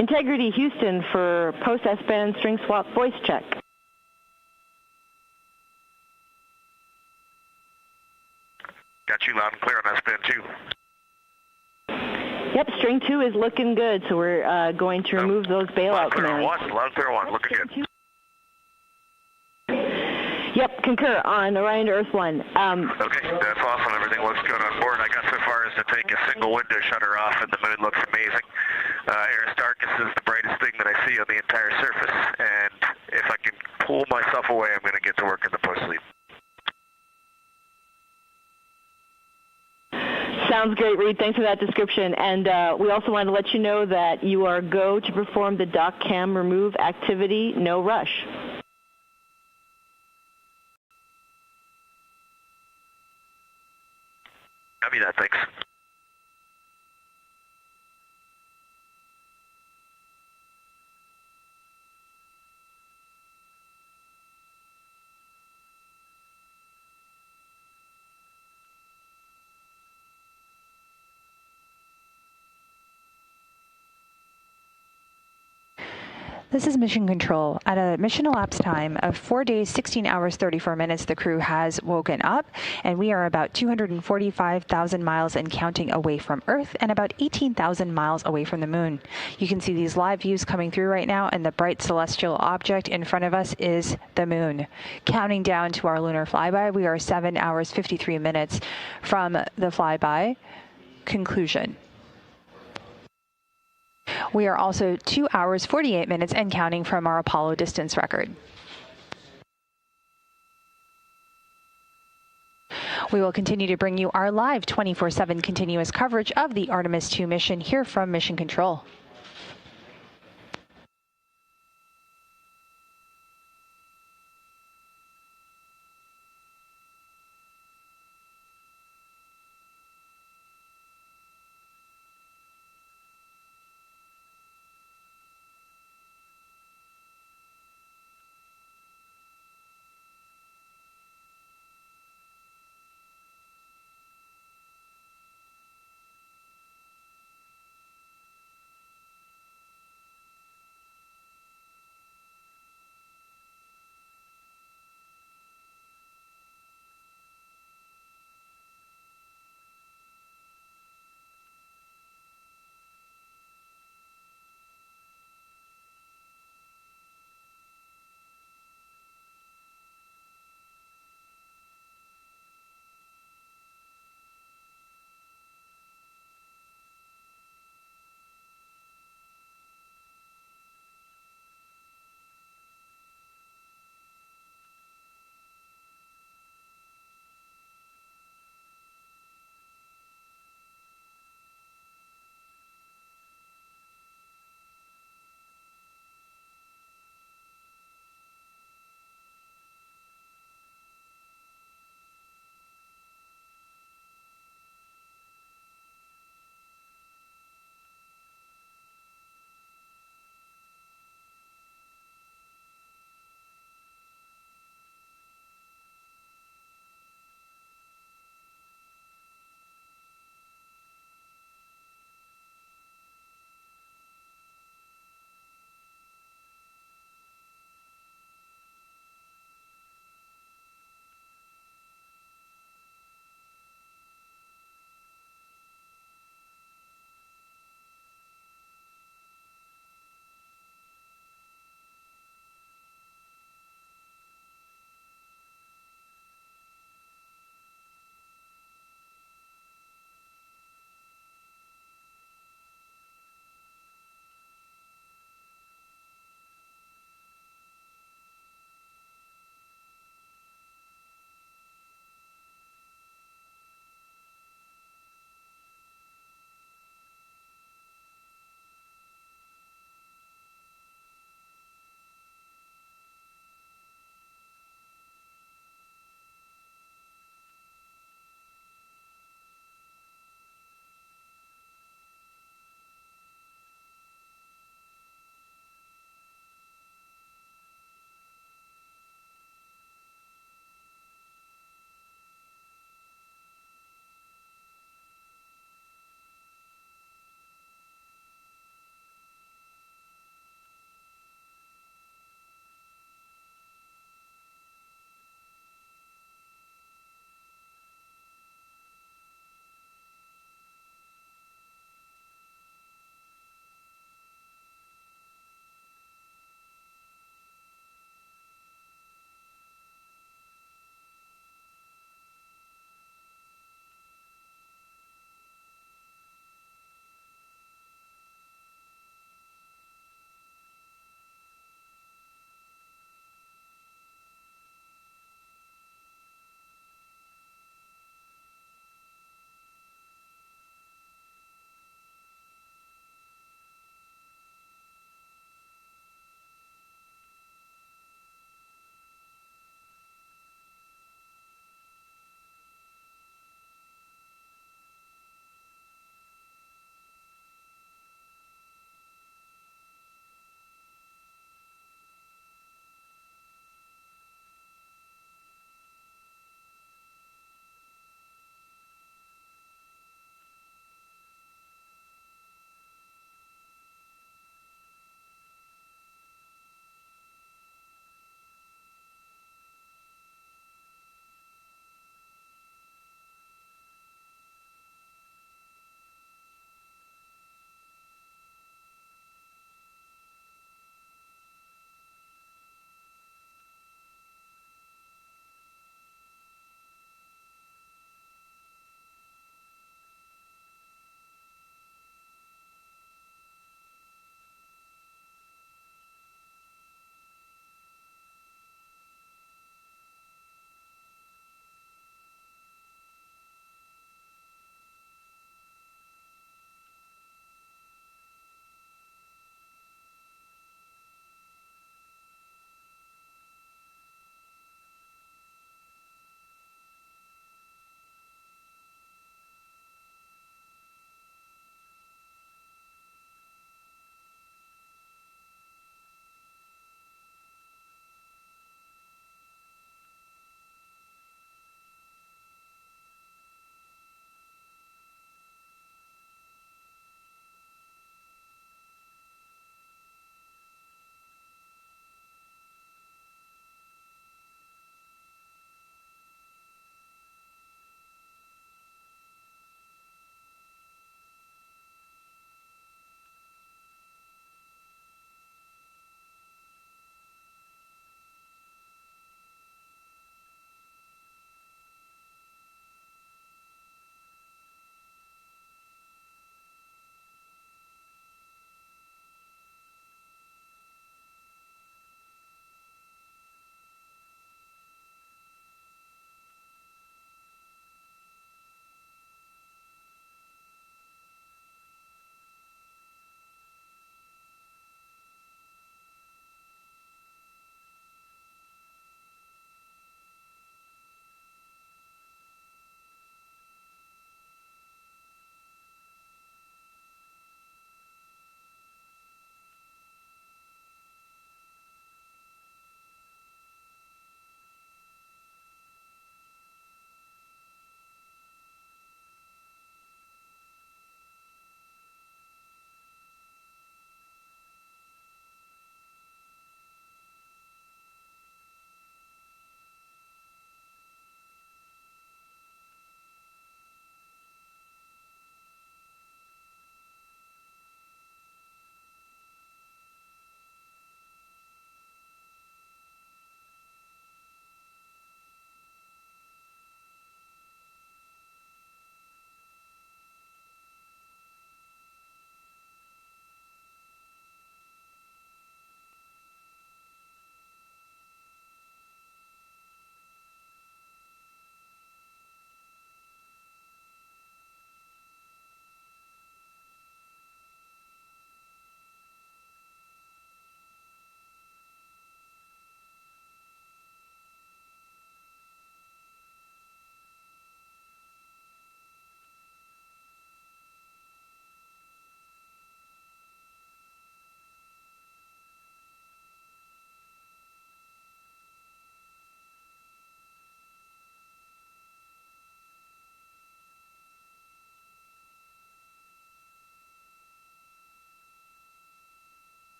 Integrity Houston for post S-band string swap voice check. Got you loud and clear on S-band 2. Yep, string 2 is looking good, so we're going to remove those bailout commands. Loud and clear 1, looking good. Yep, concur on Orion to Earth 1. Okay, that's awesome. Everything looks good on board. I got so far as to take a single window shutter off, and the moon looks amazing. Aristarchus is the brightest thing that I see on the entire surface, and if I can pull myself away, I'm going to get to work in the post-sleep. Sounds great, Reed. Thanks for that description. And we also want to let you know that you are go to perform the dock cam remove activity, no rush. Copy that, thanks. This is Mission Control. At a mission elapsed time of 4 days, 16 hours, 34 minutes, the crew has woken up, and we are about 245,000 miles and counting away from Earth and about 18,000 miles away from the moon. You can see these live views coming through right now, and the bright celestial object in front of us is the moon. Counting down to our lunar flyby, we are 7 hours, 53 minutes from the flyby conclusion. We are also 2 hours, 48 minutes and counting from our Apollo distance record. We will continue to bring you our live 24/7 continuous coverage of the Artemis 2 mission here from Mission Control.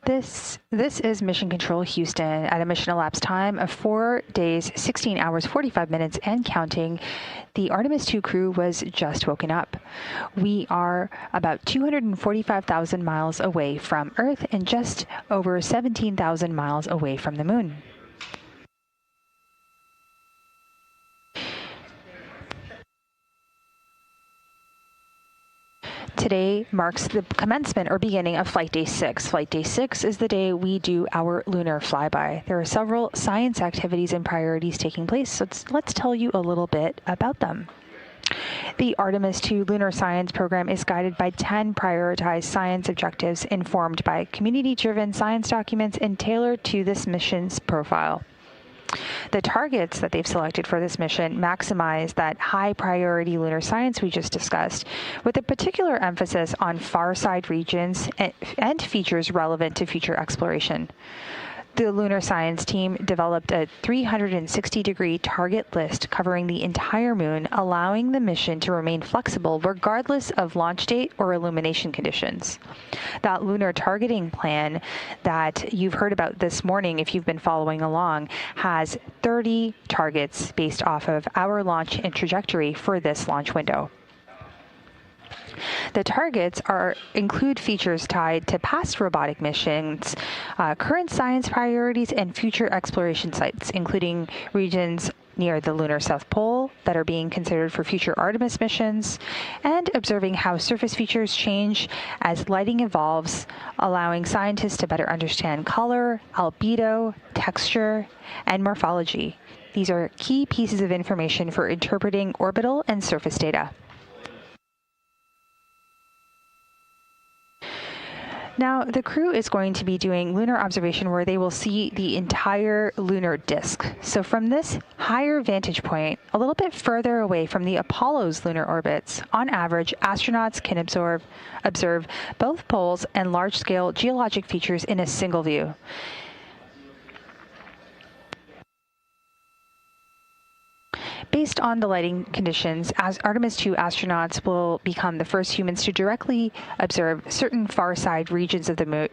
This is Mission Control Houston at a mission elapsed time of 4 days, 16 hours, 45 minutes, and counting. The Artemis 2 crew was just woken up. We are about 245,000 miles away from Earth and just over 17,000 miles away from the Moon. Today marks the commencement or beginning of Flight Day 6. Flight Day 6 is the day we do our lunar flyby. There are several science activities and priorities taking place, so let's tell you a little bit about them. The Artemis 2 lunar science program is guided by 10 prioritized science objectives informed by community-driven science documents and tailored to this mission's profile. The targets that they've selected for this mission maximize that high priority lunar science we just discussed, with a particular emphasis on far side regions and features relevant to future exploration. The lunar science team developed a 360-degree target list covering the entire moon, allowing the mission to remain flexible regardless of launch date or illumination conditions. That lunar targeting plan that you've heard about this morning, if you've been following along, has 30 targets based off of our launch and trajectory for this launch window. The targets include features tied to past robotic missions, current science priorities, and future exploration sites, including regions near the lunar South Pole that are being considered for future Artemis missions, and observing how surface features change as lighting evolves, allowing scientists to better understand color, albedo, texture, and morphology. These are key pieces of information for interpreting orbital and surface data. Now, the crew is going to be doing lunar observation where they will see the entire lunar disk. So from this higher vantage point, a little bit further away from the Apollo's lunar orbits, on average, astronauts can observe both poles and large-scale geologic features in a single view. Based on the lighting conditions, as Artemis 2 astronauts will become the first humans to directly observe certain far-side regions of the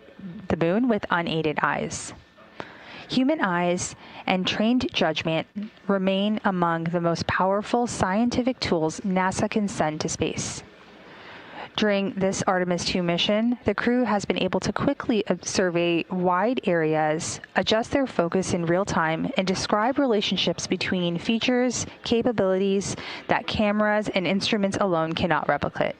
moon with unaided eyes. Human eyes and trained judgment remain among the most powerful scientific tools NASA can send to space. During this Artemis 2 mission, the crew has been able to quickly survey wide areas, adjust their focus in real time, and describe relationships between features, capabilities that cameras and instruments alone cannot replicate.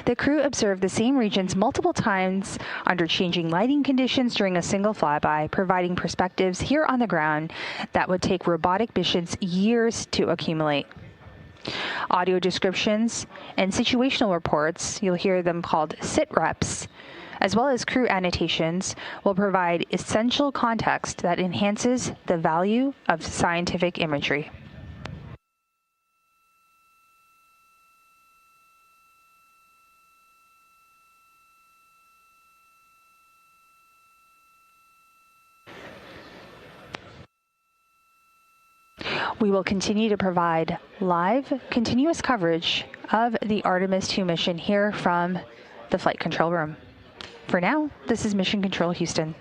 The crew observed the same regions multiple times under changing lighting conditions during a single flyby, providing perspectives here on the ground that would take robotic missions years to accumulate. Audio descriptions and situational reports, you'll hear them called sit reps, as well as crew annotations, will provide essential context that enhances the value of scientific imagery. We will continue to provide live, continuous coverage of the Artemis 2 mission here from the Flight Control Room. For now, this is Mission Control Houston.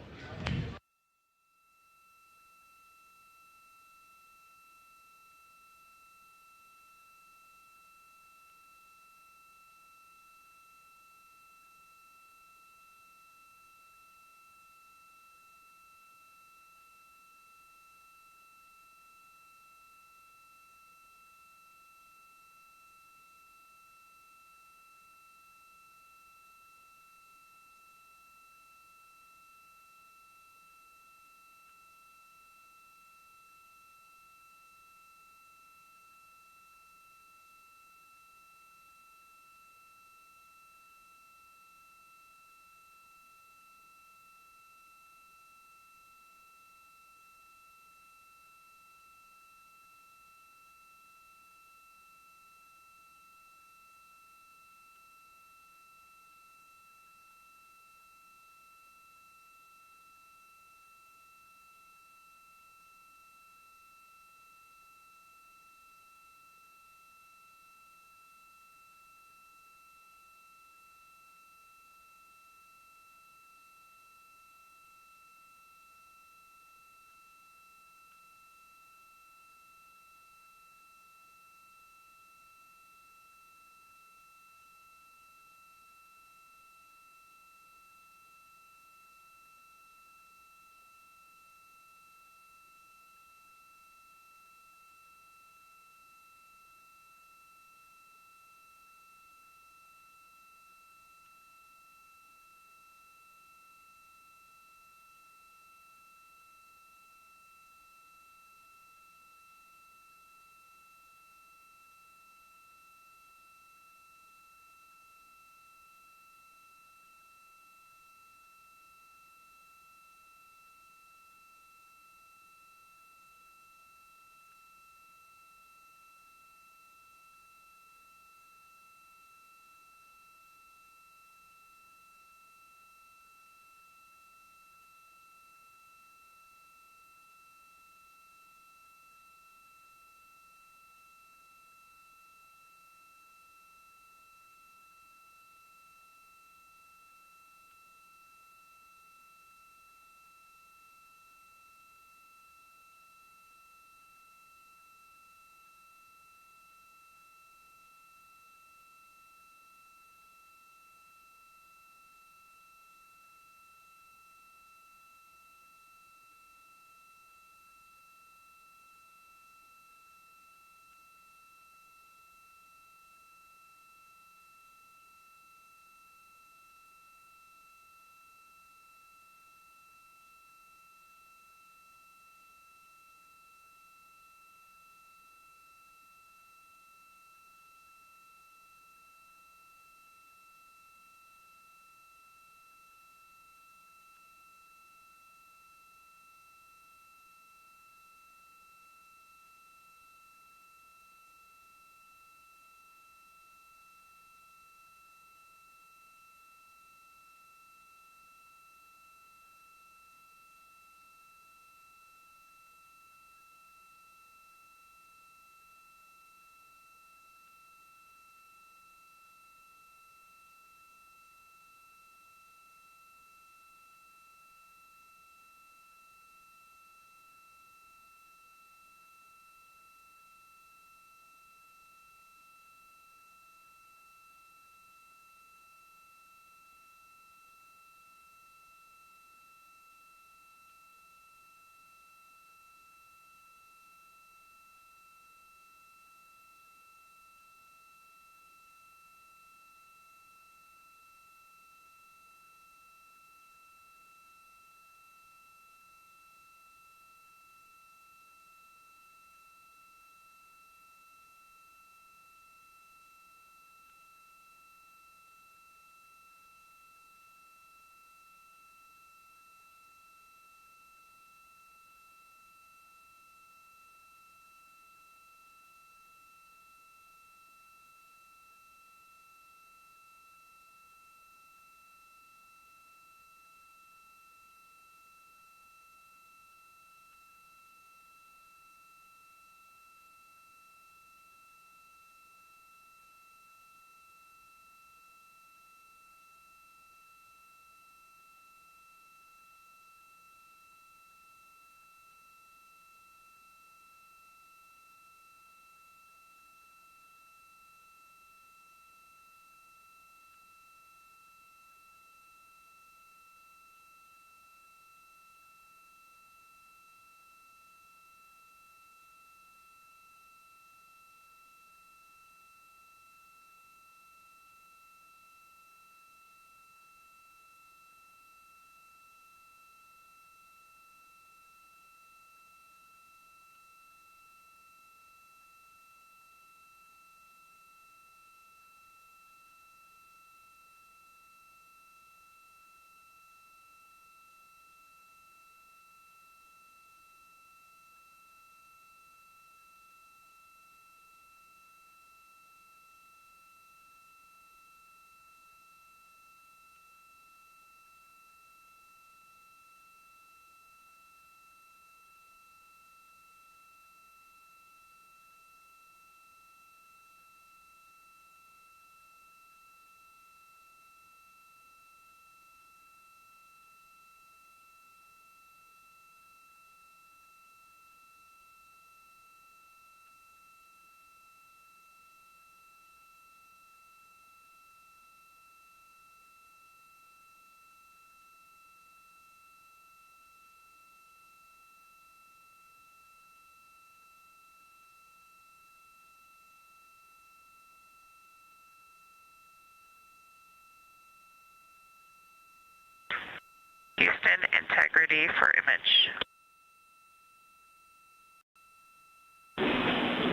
Houston, integrity for image.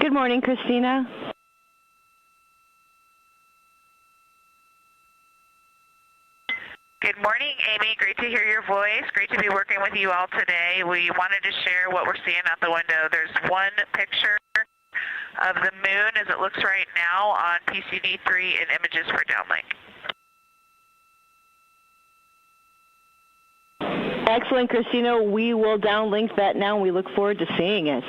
Good morning, Christina. Good morning, Amy. Great to hear your voice. Great to be working with you all today. We wanted to share what we're seeing out the window. There's one picture of the moon as it looks right now on PCD3 and images for downlink. Excellent, Christina. We will downlink that now, and we look forward to seeing it.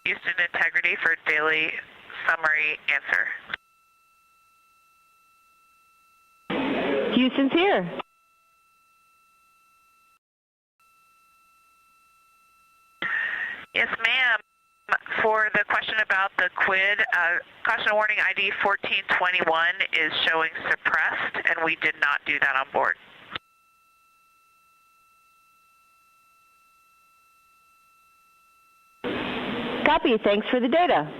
Houston, integrity for daily summary answer. Houston's here. Yes, ma'am. For the question about the quid, caution warning ID 1421 is showing suppressed, and we did not do that on board. Copy. Thanks for the data.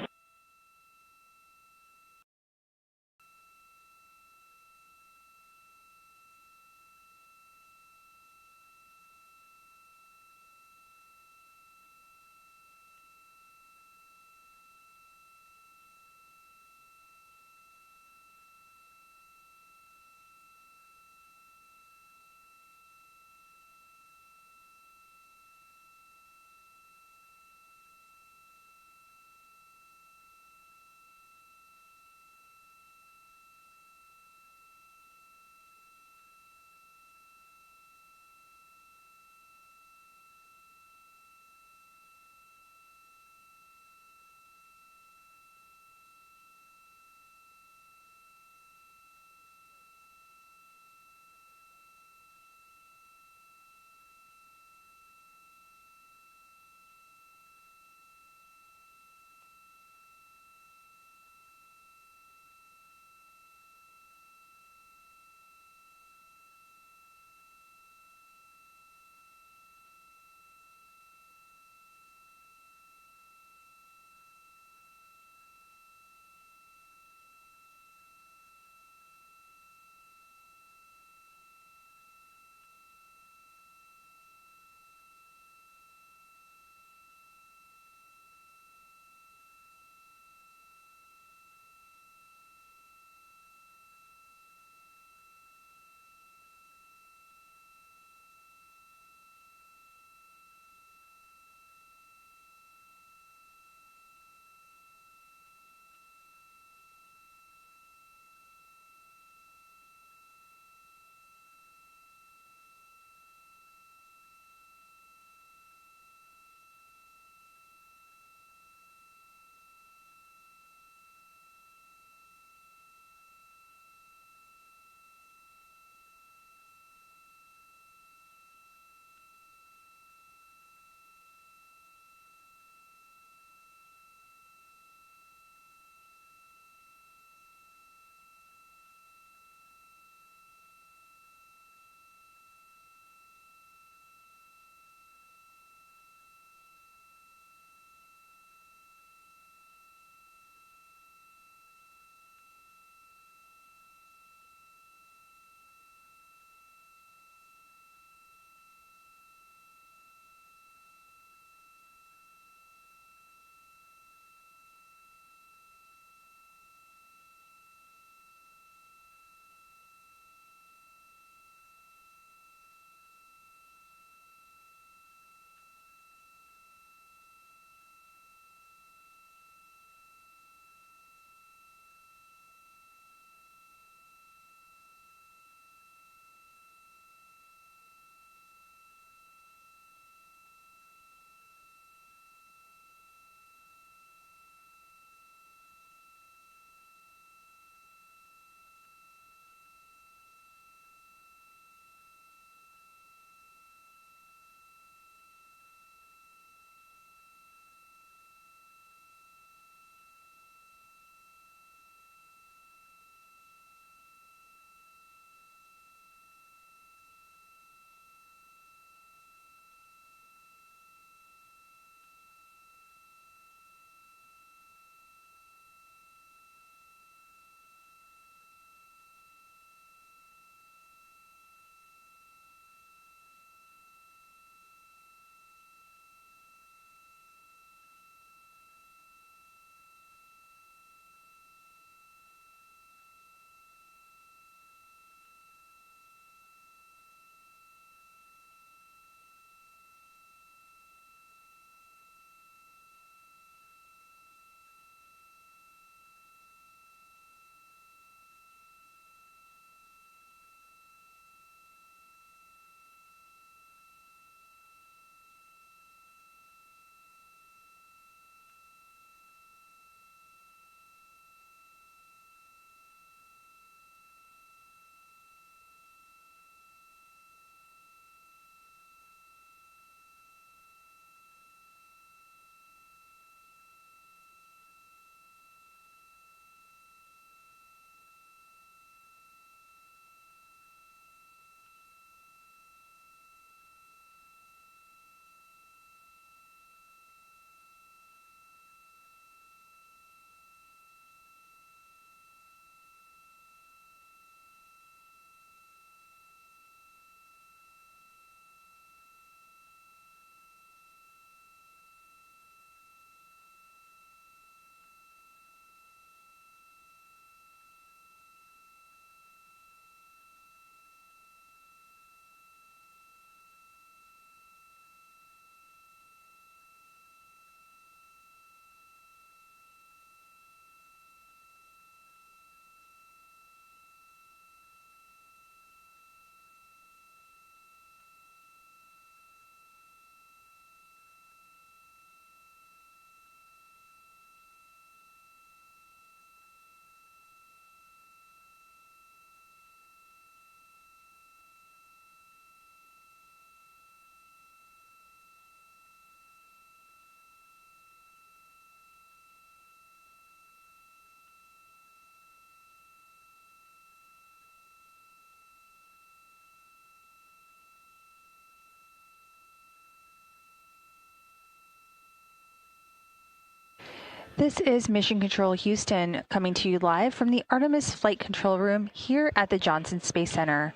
This is Mission Control Houston coming to you live from the Artemis Flight Control Room here at the Johnson Space Center.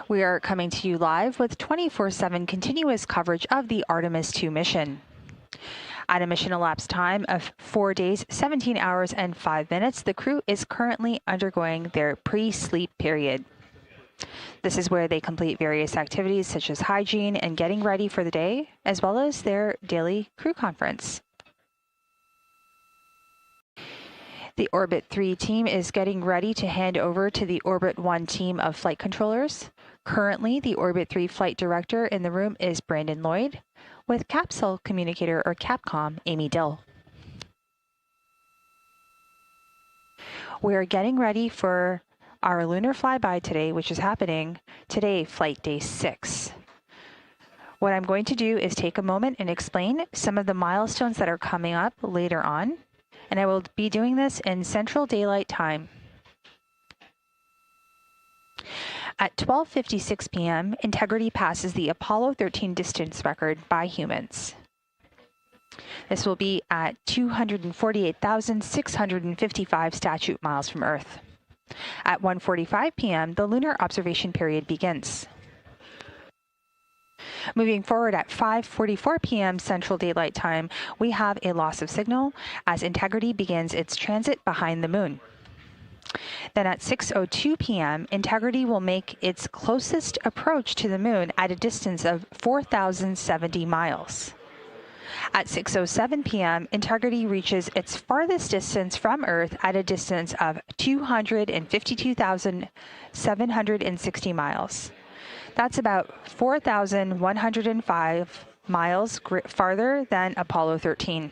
We are coming to you live with 24/7 continuous coverage of the Artemis 2 mission. At a mission elapsed time of 4 days, 17 hours, and 5 minutes, the crew is currently undergoing their pre-sleep period. This is where they complete various activities such as hygiene and getting ready for the day, as well as their daily crew conference. The Orbit 3 team is getting ready to hand over to the Orbit 1 team of flight controllers. Currently, the Orbit 3 flight director in the room is Brandon Lloyd, with Capsule Communicator or Capcom Amy Dill. We are getting ready for our lunar flyby today, which is happening today, flight day 6. What I'm going to do is take a moment and explain some of the milestones that are coming up later on. And I will be doing this in Central Daylight Time. At 12:56 p.m., Integrity passes the Apollo 13 distance record by humans. This will be at 248,655 statute miles from Earth. At 1:45 p.m., the lunar observation period begins. Moving forward at 5:44 p.m. Central Daylight Time, we have a loss of signal as Integrity begins its transit behind the moon. Then at 6:02 p.m., Integrity will make its closest approach to the moon at a distance of 4,070 miles. At 6:07 p.m., Integrity reaches its farthest distance from Earth at a distance of 252,760 miles. That's about 4,105 miles farther than Apollo 13.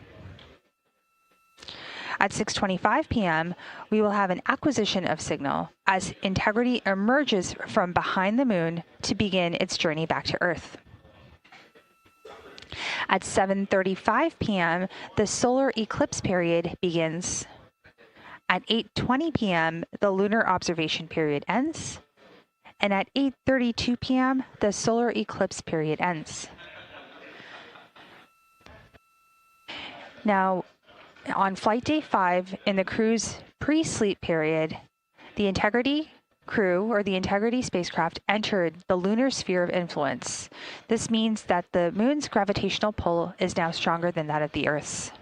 At 6:25 p.m., we will have an acquisition of signal as Integrity emerges from behind the moon to begin its journey back to Earth. At 7:35 p.m., the solar eclipse period begins. At 8:20 p.m., the lunar observation period ends. And at 8:32 p.m., the solar eclipse period ends. Now, on flight day 5, in the crew's pre-sleep period, the Integrity crew or the Integrity spacecraft entered the lunar sphere of influence. This means that the moon's gravitational pull is now stronger than that of the Earth's.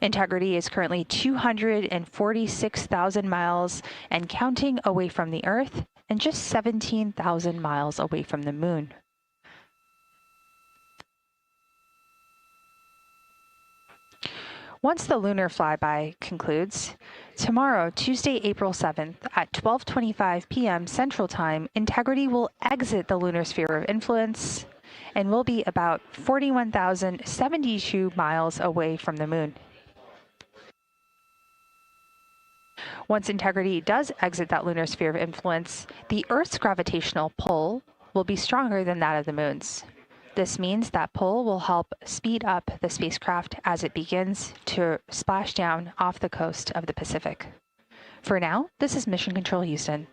Integrity is currently 246,000 miles and counting away from the Earth and just 17,000 miles away from the moon. Once the lunar flyby concludes, tomorrow, Tuesday, April 7th, at 12:25 p.m. Central Time, Integrity will exit the lunar sphere of influence and will be about 41,072 miles away from the moon. Once Integrity does exit that lunar sphere of influence, the Earth's gravitational pull will be stronger than that of the moon's. This means that pull will help speed up the spacecraft as it begins to splash down off the coast of the Pacific. For now, this is Mission Control Houston.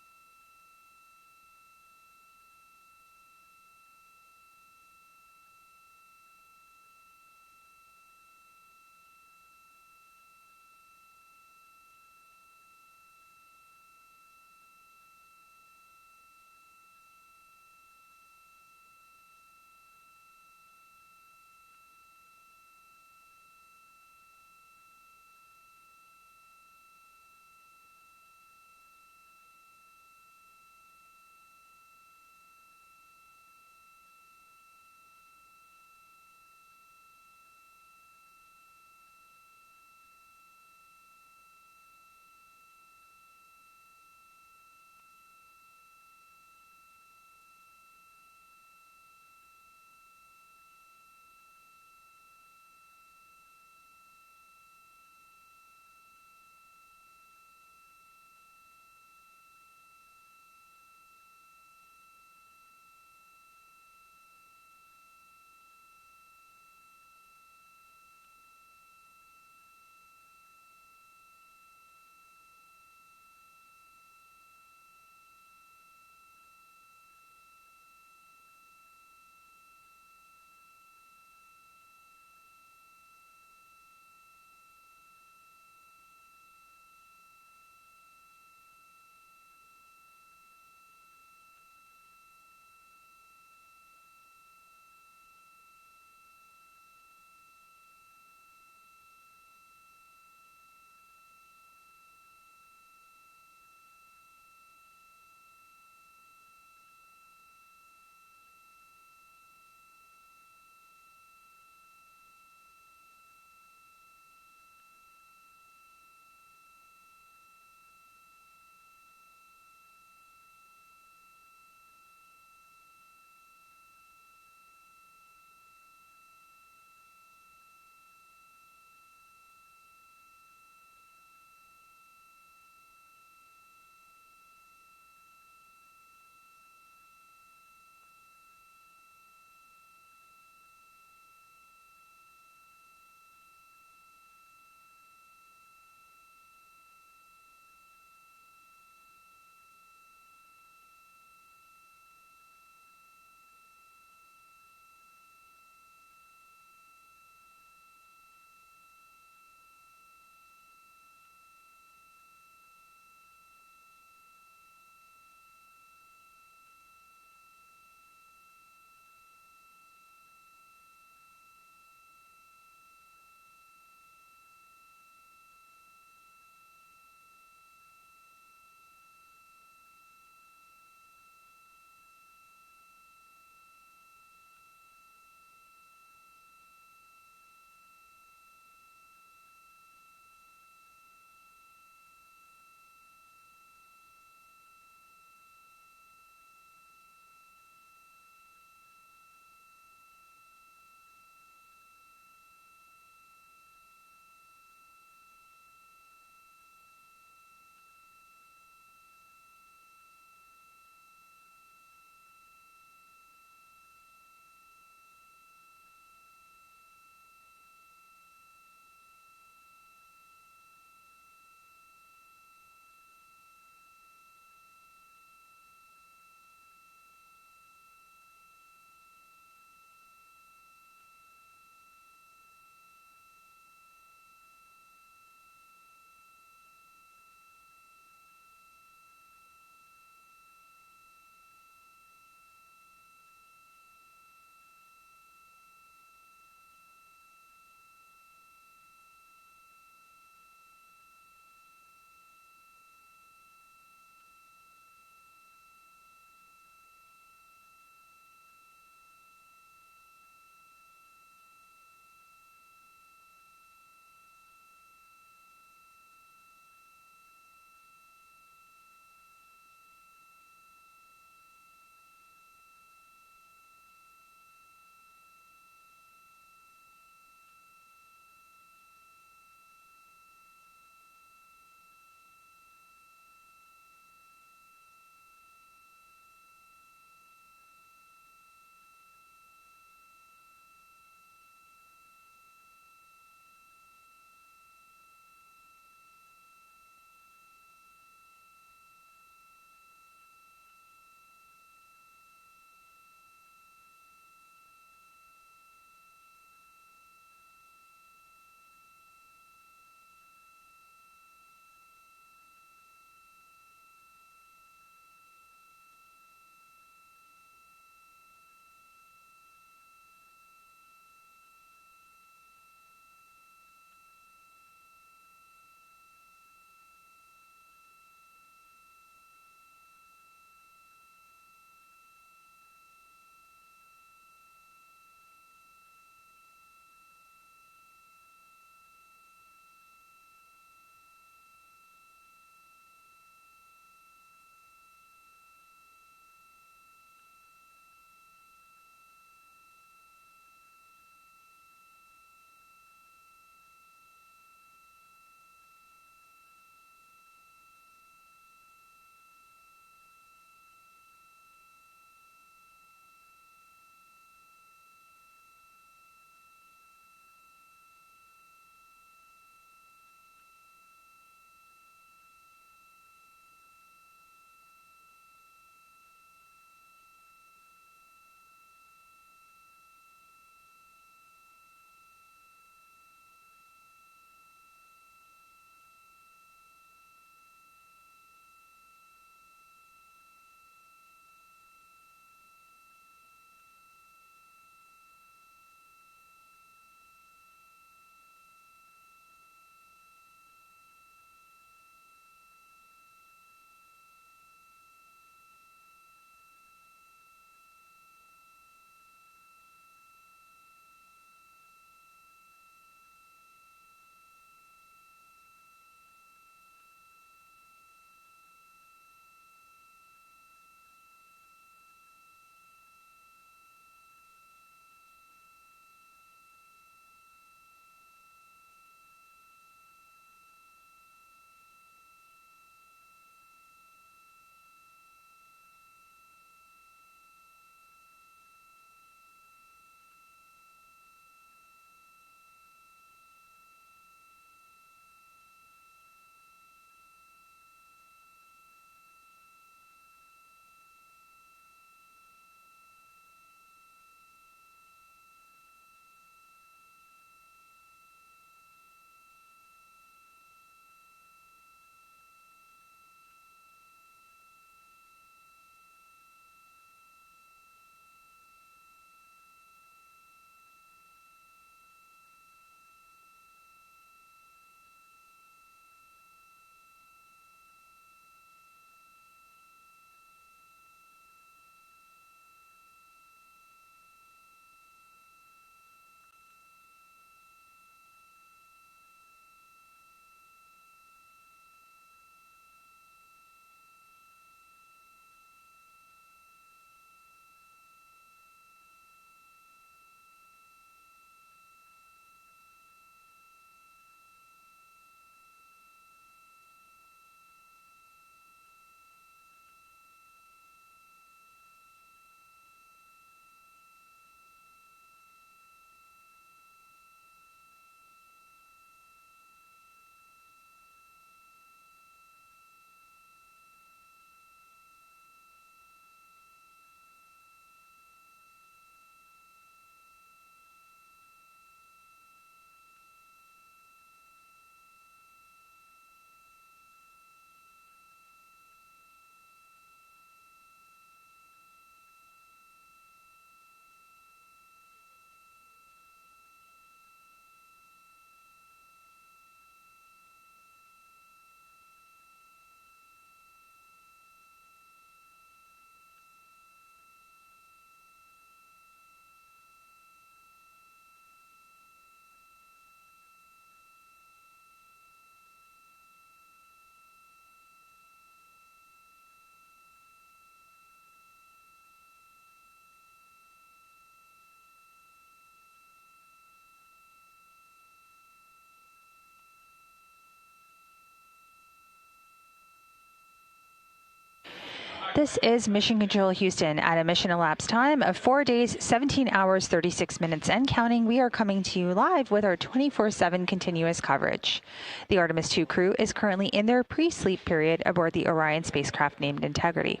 This is Mission Control Houston at a mission elapsed time of 4 days, 17 hours, 36 minutes and counting. We are coming to you live with our 24/7 continuous coverage. The Artemis 2 crew is currently in their pre-sleep period aboard the Orion spacecraft named Integrity.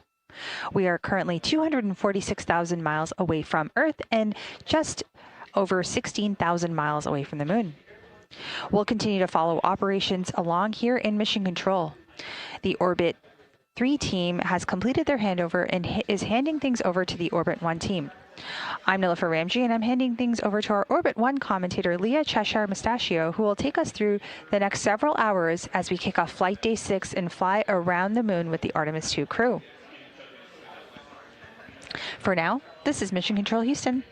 We are currently 246,000 miles away from Earth and just over 16,000 miles away from the moon. We'll continue to follow operations along here in Mission Control. The Orbit 3 team has completed their handover and is handing things over to the Orbit 1 team. I'm Nilofer Ramji, and I'm handing things over to our Orbit 1 commentator, Leah Cheshire Mustachio, who will take us through the next several hours as we kick off Flight Day 6 and fly around the moon with the Artemis 2 crew. For now, this is Mission Control Houston.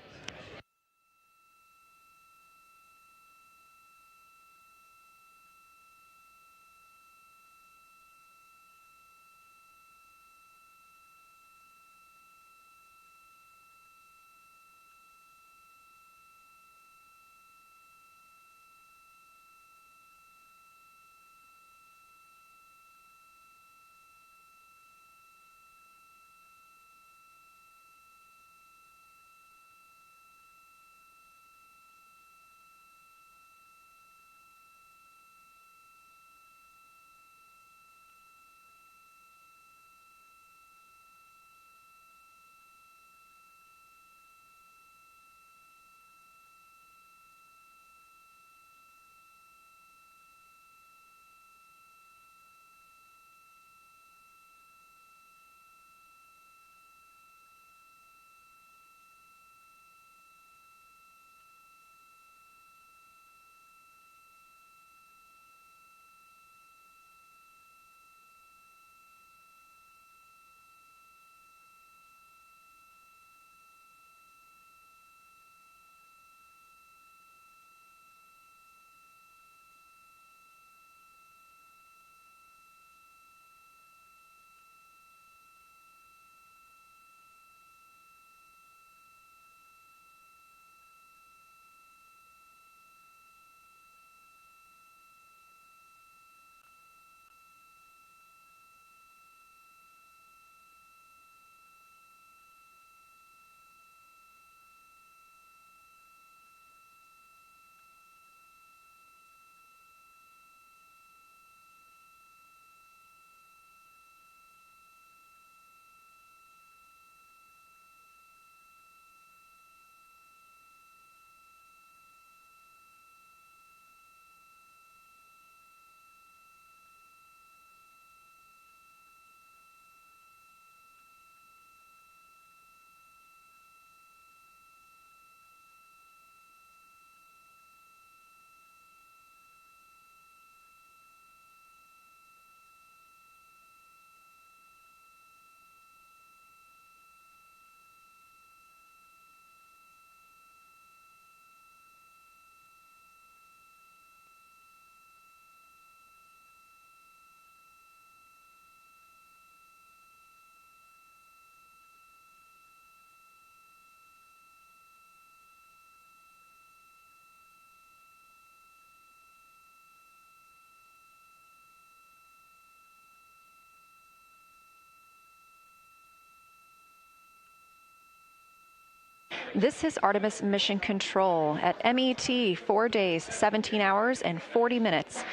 This is Artemis Mission Control at MET, 4 days, 17 hours, and 40 minutes.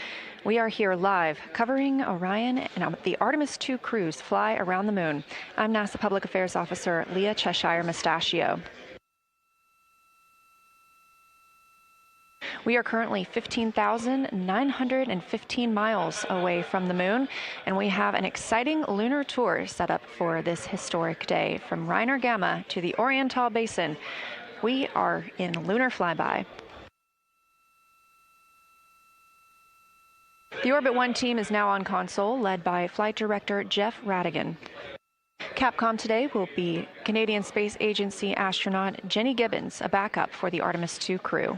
We are here live covering Orion and the Artemis 2 crews fly around the moon. I'm NASA Public Affairs Officer Leah Cheshire Mustachio. We are currently 15,915 miles away from the moon, and we have an exciting lunar tour set up for this historic day. From Reiner Gamma to the Oriental Basin, we are in lunar flyby. The Orbit 1 team is now on console, led by Flight Director Jeff Radigan. Capcom today will be Canadian Space Agency astronaut Jenny Gibbons, a backup for the Artemis 2 crew.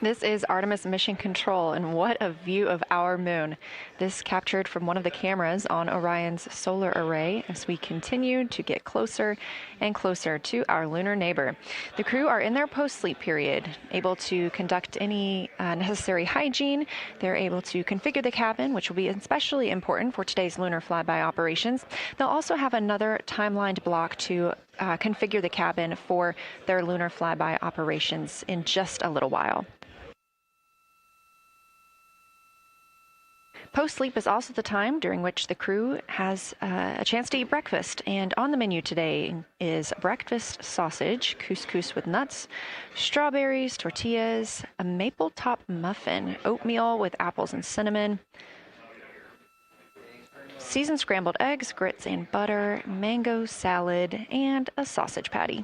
This is Artemis Mission Control, and what a view of our moon. This captured from one of the cameras on Orion's solar array as we continue to get closer and closer to our lunar neighbor. The crew are in their post-sleep period, able to conduct any necessary hygiene. They're able to configure the cabin, which will be especially important for today's lunar flyby operations. They'll also have another timelined block to configure the cabin for their lunar flyby operations in just a little while. Post-sleep is also the time during which the crew has a chance to eat breakfast. And on the menu today is breakfast sausage, couscous with nuts, strawberries, tortillas, a maple top muffin, oatmeal with apples and cinnamon, seasoned scrambled eggs, grits and butter, mango salad, and a sausage patty.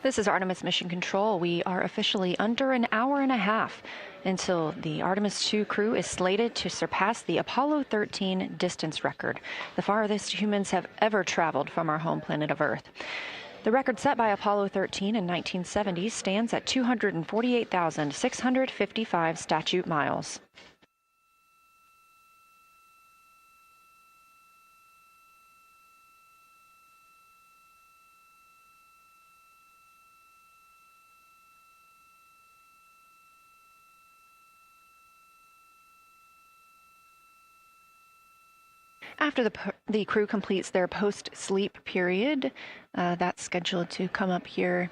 This is Artemis Mission Control. We are officially under an hour and a half until the Artemis 2 crew is slated to surpass the Apollo 13 distance record, the farthest humans have ever traveled from our home planet of Earth. The record set by Apollo 13 in 1970 stands at 248,655 statute miles. After the crew completes their post-sleep period, that's scheduled to come up here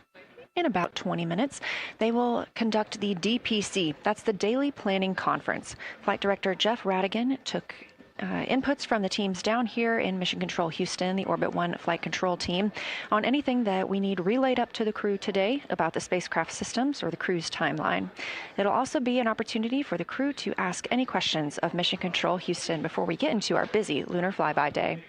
in about 20 minutes, they will conduct the DPC. That's the Daily Planning Conference. Flight Director Jeff Radigan took inputs from the teams down here in Mission Control Houston, the Orbit 1 flight control team, on anything that we need relayed up to the crew today about the spacecraft systems or the crew's timeline. It'll also be an opportunity for the crew to ask any questions of Mission Control Houston before we get into our busy lunar flyby day.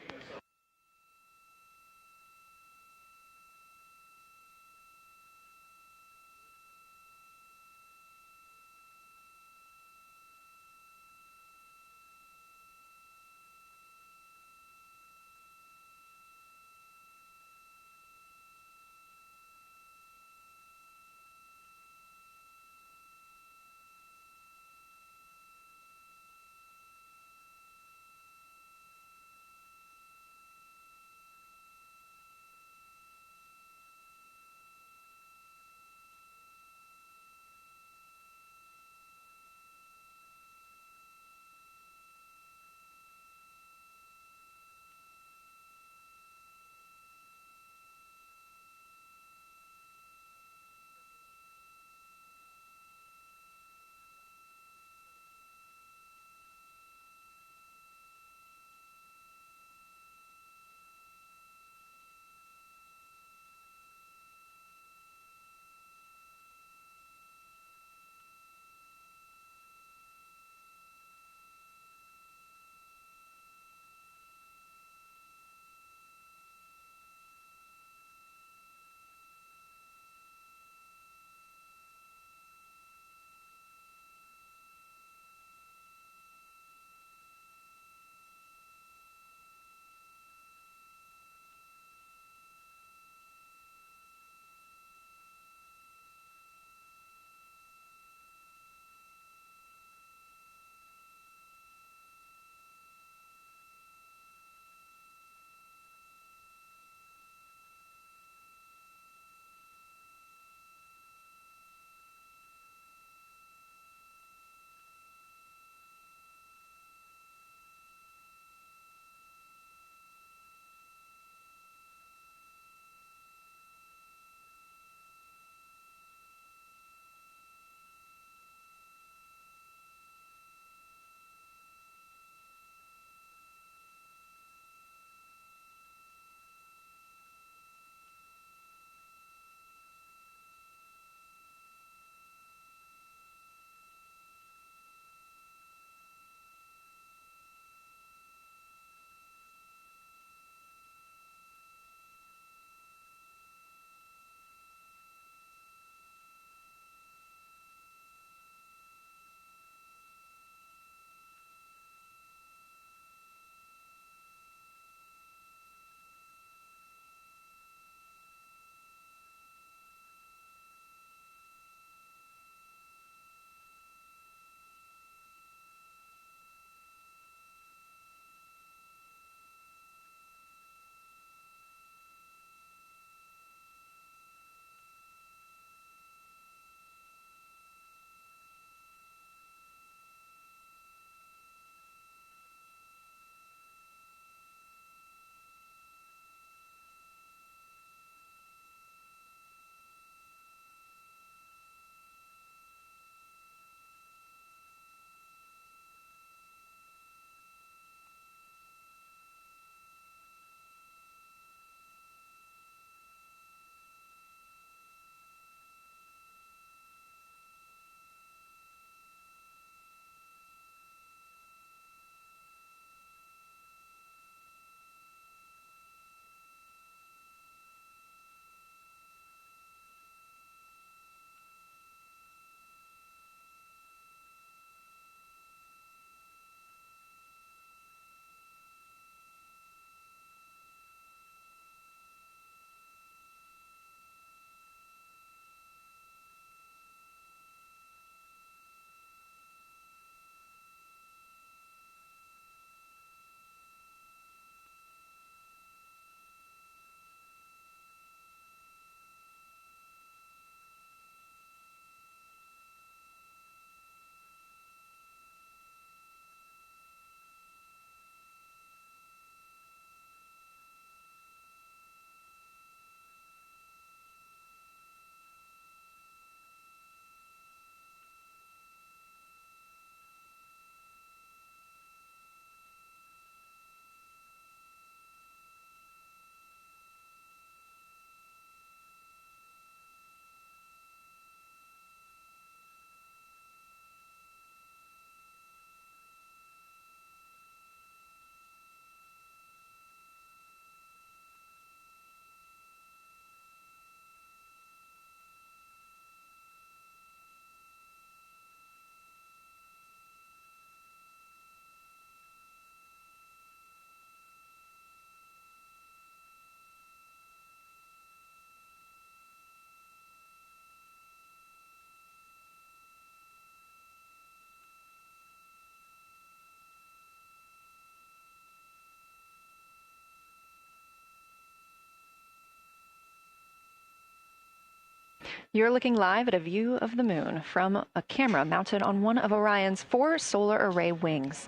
You're looking live at a view of the moon from a camera mounted on one of Orion's 4 solar array wings.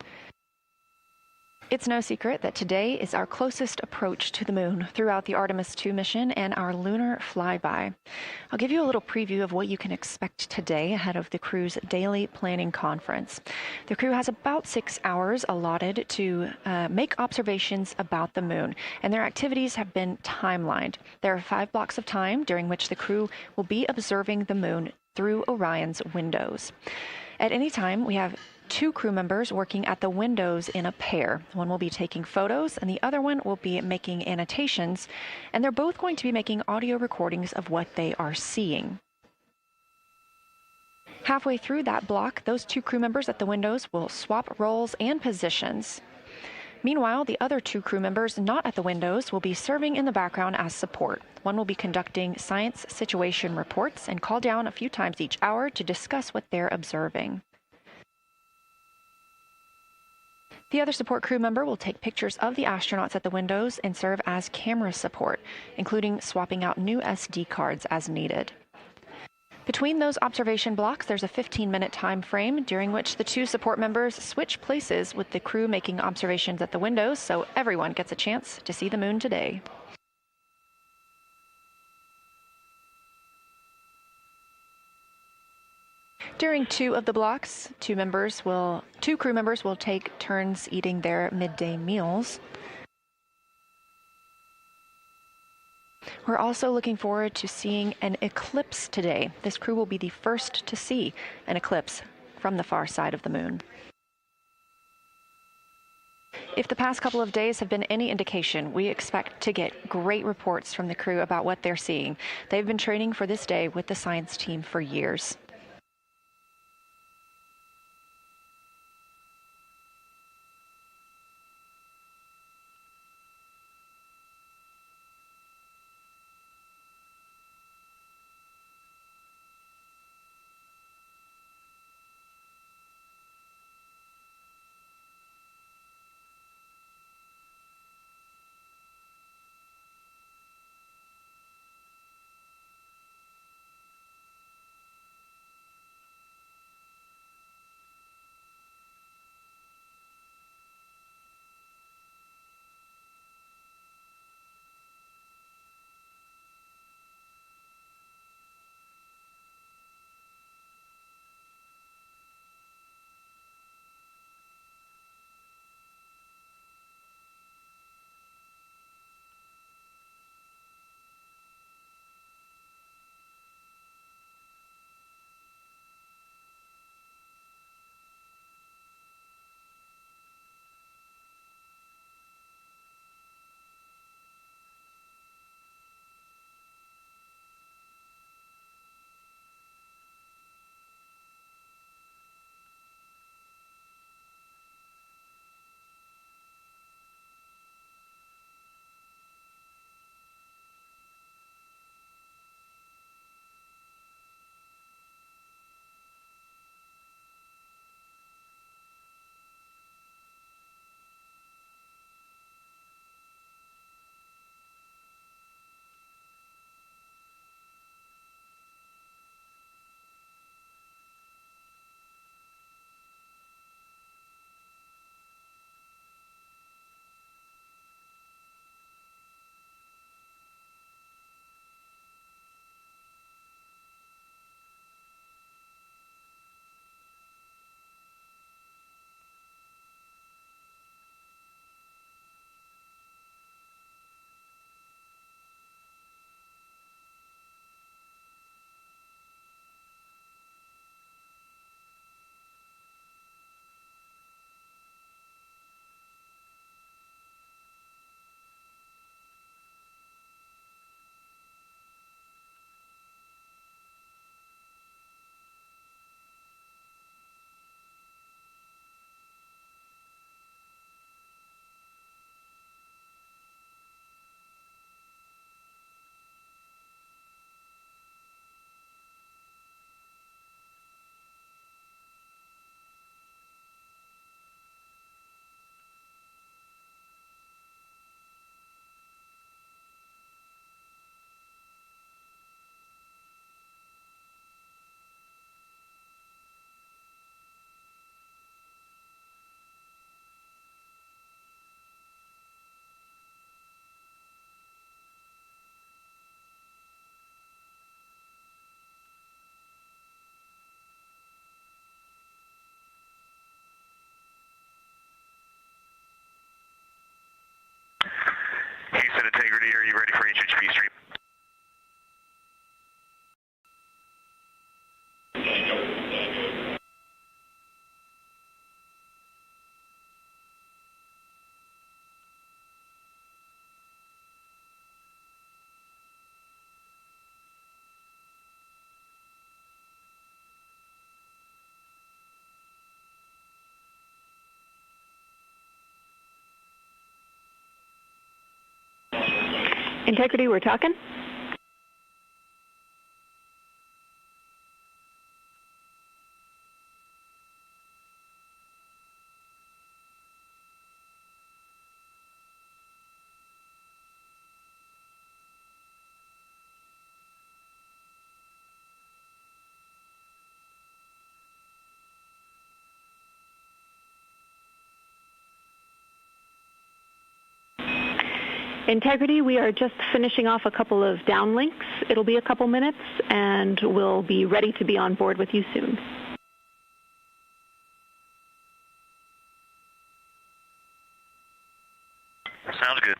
It's no secret that today is our closest approach to the moon throughout the Artemis 2 mission and our lunar flyby. I'll give you a little preview of what you can expect today ahead of the crew's daily planning conference. The crew has about 6 hours allotted to make observations about the moon, and their activities have been timelined. There are 5 blocks of time during which the crew will be observing the moon through Orion's windows. At any time, we have 2 crew members working at the windows in a pair. One will be taking photos and the other one will be making annotations, and they're both going to be making audio recordings of what they are seeing. Halfway through that block, those 2 crew members at the windows will swap roles and positions. Meanwhile, the other 2 crew members not at the windows will be serving in the background as support. One will be conducting science situation reports and call down a few times each hour to discuss what they're observing. The other support crew member will take pictures of the astronauts at the windows and serve as camera support, including swapping out new SD cards as needed. Between those observation blocks, there's a 15-minute time frame during which the 2 support members switch places with the crew making observations at the windows, so everyone gets a chance to see the moon today. During 2 of the blocks, 2 crew members will take turns eating their midday meals. We're also looking forward to seeing an eclipse today. This crew will be the first to see an eclipse from the far side of the moon. If the past couple of days have been any indication, we expect to get great reports from the crew about what they're seeing. They've been training for this day with the science team for years. are you ready for HHP stream? Integrity, we're talking. Integrity, we are just finishing off a couple of downlinks. It'll be a couple minutes, and we'll be ready to be on board with you soon. Sounds good.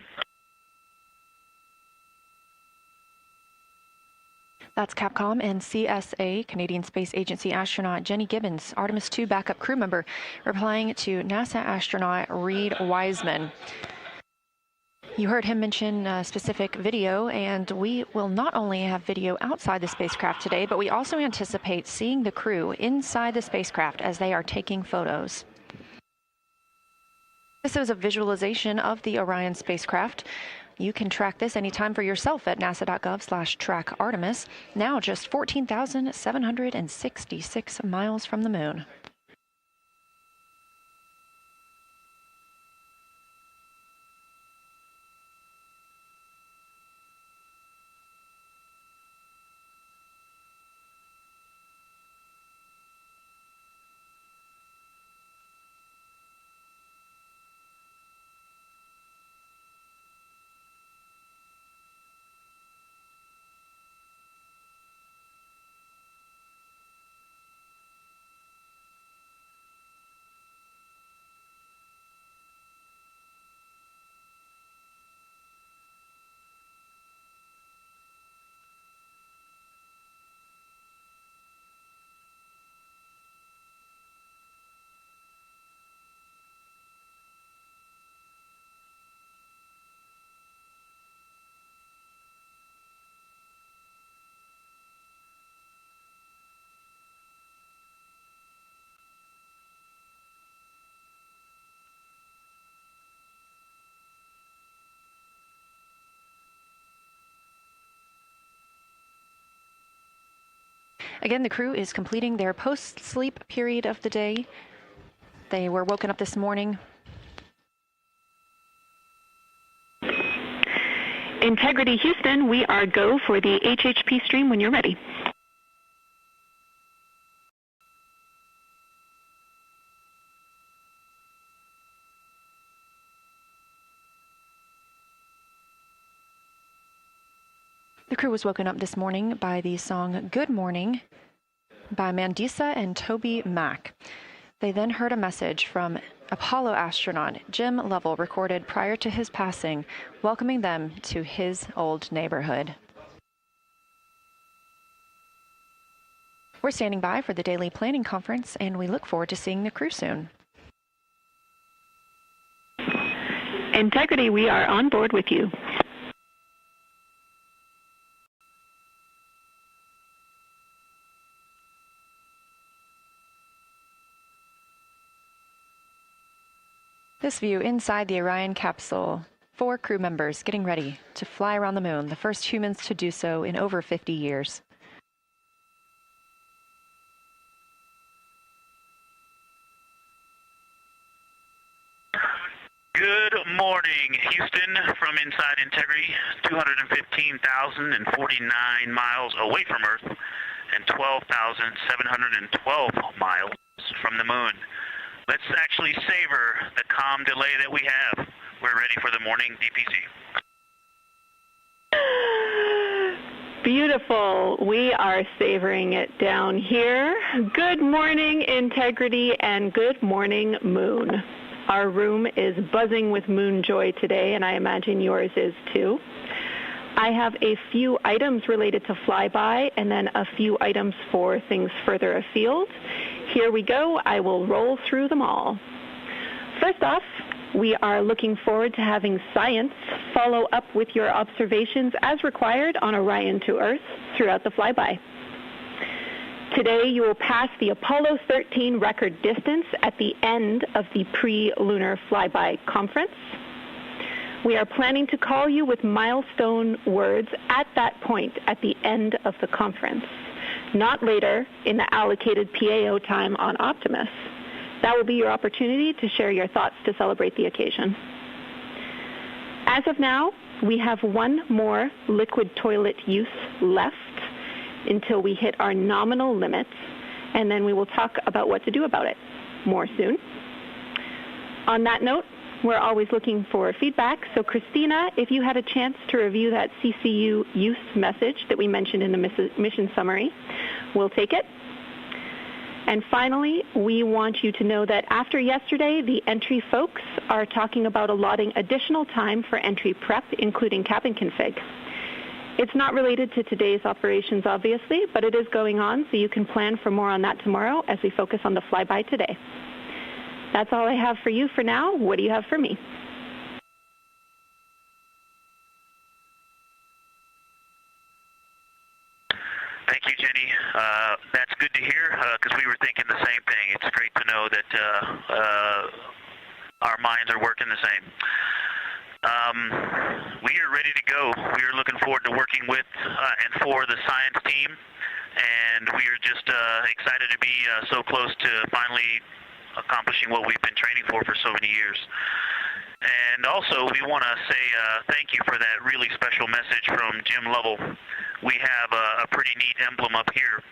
That's Capcom and CSA, Canadian Space Agency astronaut Jenny Gibbons, Artemis 2 backup crew member, replying to NASA astronaut Reed Wiseman. You heard him mention a specific video, and we will not only have video outside the spacecraft today, but we also anticipate seeing the crew inside the spacecraft as they are taking photos. This is a visualization of the Orion spacecraft. You can track this anytime for yourself at nasa.gov/track-Artemis, now just 14,766 miles from the moon. Again, the crew is completing their post-sleep period of the day. They were woken up this morning. Integrity Houston, we are go for the HHP stream when you're ready. The crew was woken up this morning by the song Good Morning by Mandisa and Toby Mack. They then heard a message from Apollo astronaut Jim Lovell, recorded prior to his passing, welcoming them to his old neighborhood. We're standing by for the daily planning conference, and we look forward to seeing the crew soon. Integrity, we are on board with you. This view inside the Orion capsule, 4 crew members getting ready to fly around the moon, the first humans to do so in over 50 years. Good morning, Houston, from inside Integrity, 215,049 miles away from Earth and 12,712 miles from the moon. Let's actually savor the calm delay that we have. We're ready for the morning DPC. Beautiful. We are savoring it down here. Good morning, Integrity, and good morning, Moon. Our room is buzzing with moon joy today, and I imagine yours is too. I have a few items related to flyby and then a few items for things further afield. Here we go. I will roll through them all. First off, we are looking forward to having science follow up with your observations as required on Orion to Earth throughout the flyby. Today, you will pass the Apollo 13 record distance at the end of the pre-lunar flyby conference. We are planning to call you with milestone words at that point at the end of the conference, not later in the allocated PAO time on Optimus. That will be your opportunity to share your thoughts to celebrate the occasion. As of now, we have one more liquid toilet use left until we hit our nominal limits, and then we will talk about what to do about it more soon. On that note, we're always looking for feedback, so Christina, if you had a chance to review that CCU use message that we mentioned in the mission summary, we'll take it. And finally, we want you to know that after yesterday, the entry folks are talking about allotting additional time for entry prep, including cabin config. It's not related to today's operations, obviously, but it is going on, so you can plan for more on that tomorrow as we focus on the flyby today. That's all I have for you for now. What do you have for me? Thank you, Jenny. That's good to hear because we were thinking the same thing. It's great to know that our minds are working the same. We are ready to go. We are looking forward to working with and for the science team, and we are just excited to be so close to finally accomplishing what we've been training for so many years. And also, we want to say thank you for that really special message from Jim Lovell. We have a pretty neat emblem up here.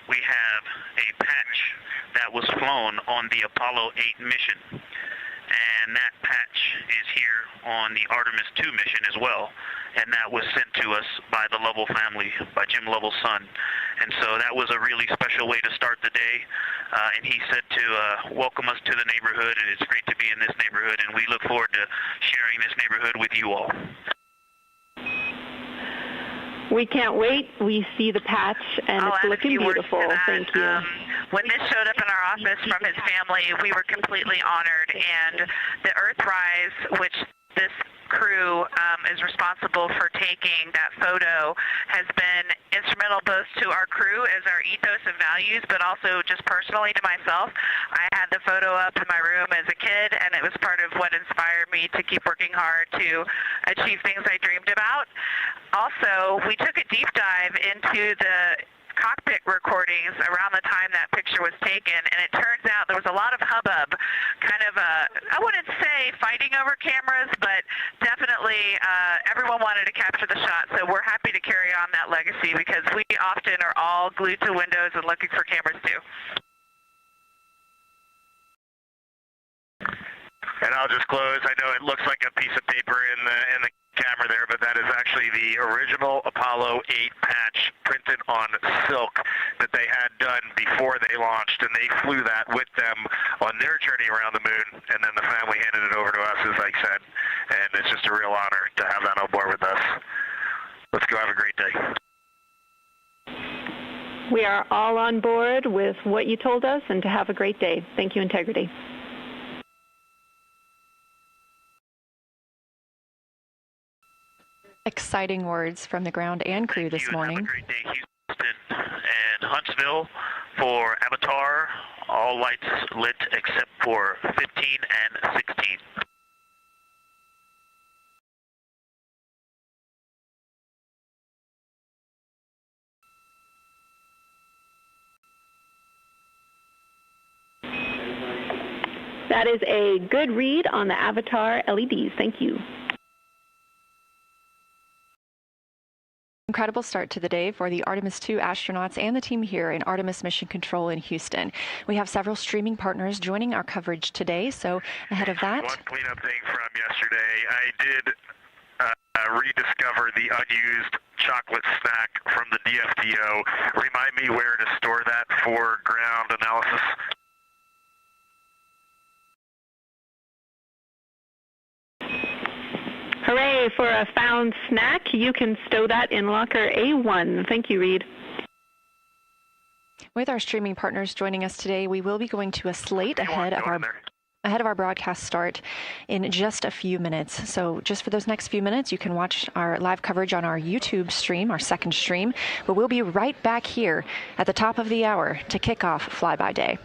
We have a patch that was flown on the Apollo 8 mission. And that patch is here on the Artemis 2 mission as well. And that was sent to us by the Lovell family, by Jim Lovell's son. And so that was a really special way to start the day. And he said to welcome us to the neighborhood, and it's great to be in this neighborhood. And we look forward to sharing this neighborhood with you all. We can't wait. We see the patch, and it's looking beautiful. Thank you. When this showed up in our office from his family, we were completely honored. And the Earthrise, which this crew is responsible for taking that photo, has been instrumental both to our crew as our ethos and values, but also just personally to myself. I had the photo up in my room as a kid, and it was part of what inspired me to keep working hard to achieve things I dreamed about. Also, we took a deep dive into the cockpit recordings around the time that picture was taken, and it turns out there was a lot of hubbub, kind of I wouldn't say fighting over cameras, but definitely everyone wanted to capture the shot, so we're happy to carry on that legacy because we often are all glued to windows and looking for cameras too. And I'll just close. I know it looks like a piece of paper in the camera there, but that is actually the original Apollo 8 patch printed on silk that they had done before they launched, and they flew that with them on their journey around the moon, and then the family handed it over to us, as I said, and it's just a real honor to have that on board with us. Let's go have a great day. We are all on board with what you told us, and to have a great day. Thank you, Integrity. Exciting words from the ground and crew this morning. Have a great day, Houston and Huntsville. For Avatar, all lights lit except for 15 and 16. That is a good read on the Avatar LEDs. Thank you. Incredible start to the day for the Artemis 2 astronauts and the team here in Artemis Mission Control in Houston. We have several streaming partners joining our coverage today, so ahead of that... One cleanup thing from yesterday, I did rediscover the unused chocolate snack from the DFDO. Remind me where to store that for ground analysis. Hooray for a found snack. You can stow that in locker A1. Thank you, Reed. With our streaming partners joining us today, we will be going to a slate ahead of our broadcast start in just a few minutes. So just for those next few minutes, you can watch our live coverage on our YouTube stream, our second stream. But we'll be right back here at the top of the hour to kick off Flyby Day.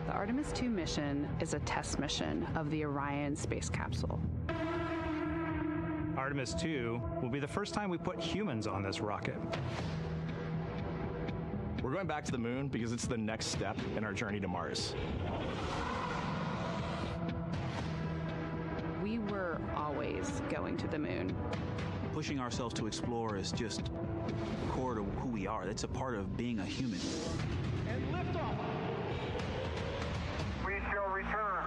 Artemis 2 mission is a test mission of the Orion space capsule. Artemis 2 will be the first time we put humans on this rocket. We're going back to the moon because it's the next step in our journey to Mars. We were always going to the moon. Pushing ourselves to explore is just core to who we are. That's a part of being a human. And liftoff. We shall return.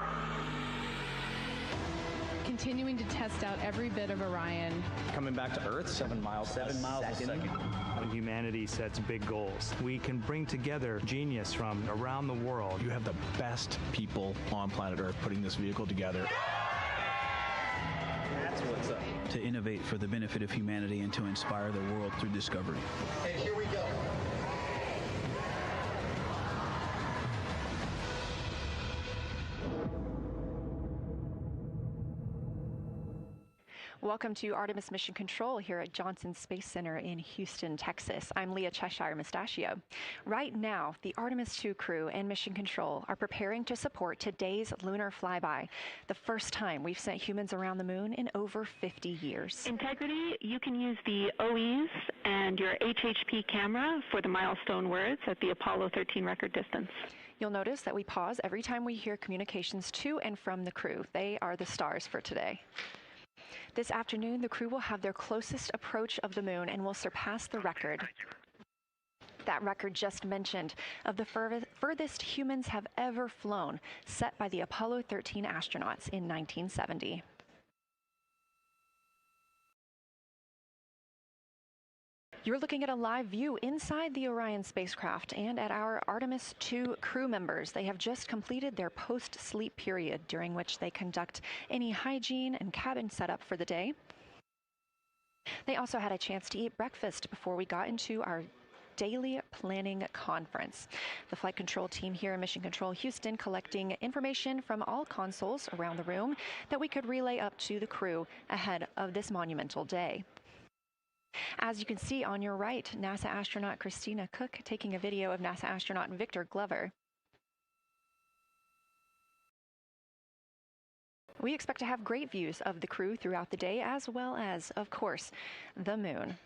continuing to test out every bit of Orion. Coming back to Earth, 7 miles a second. When humanity sets big goals, we can bring together genius from around the world. You have the best people on planet Earth putting this vehicle together. That's what's up. To innovate for the benefit of humanity and to inspire the world through discovery. And here we go. Welcome to Artemis Mission Control here at Johnson Space Center in Houston, Texas. I'm Leah Cheshire Mustachio. Right now, the Artemis 2 crew and Mission Control are preparing to support today's lunar flyby, the first time we've sent humans around the moon in over 50 years. Integrity, you can use the OEs and your HHP camera for the milestone words at the Apollo 13 record distance. You'll notice that we pause every time we hear communications to and from the crew. They are the stars for today. This afternoon, the crew will have their closest approach of the moon and will surpass the record. That record just mentioned of the furthest humans have ever flown, set by the Apollo 13 astronauts in 1970. You're looking at a live view inside the Orion spacecraft and at our Artemis 2 crew members. They have just completed their post-sleep period, during which they conduct any hygiene and cabin setup for the day. They also had a chance to eat breakfast before we got into our daily planning conference. The flight control team here in Mission Control Houston collecting information from all consoles around the room that we could relay up to the crew ahead of this monumental day. As you can see on your right, NASA astronaut Christina Cook taking a video of NASA astronaut Victor Glover. We expect to have great views of the crew throughout the day, as well as, of course, the moon.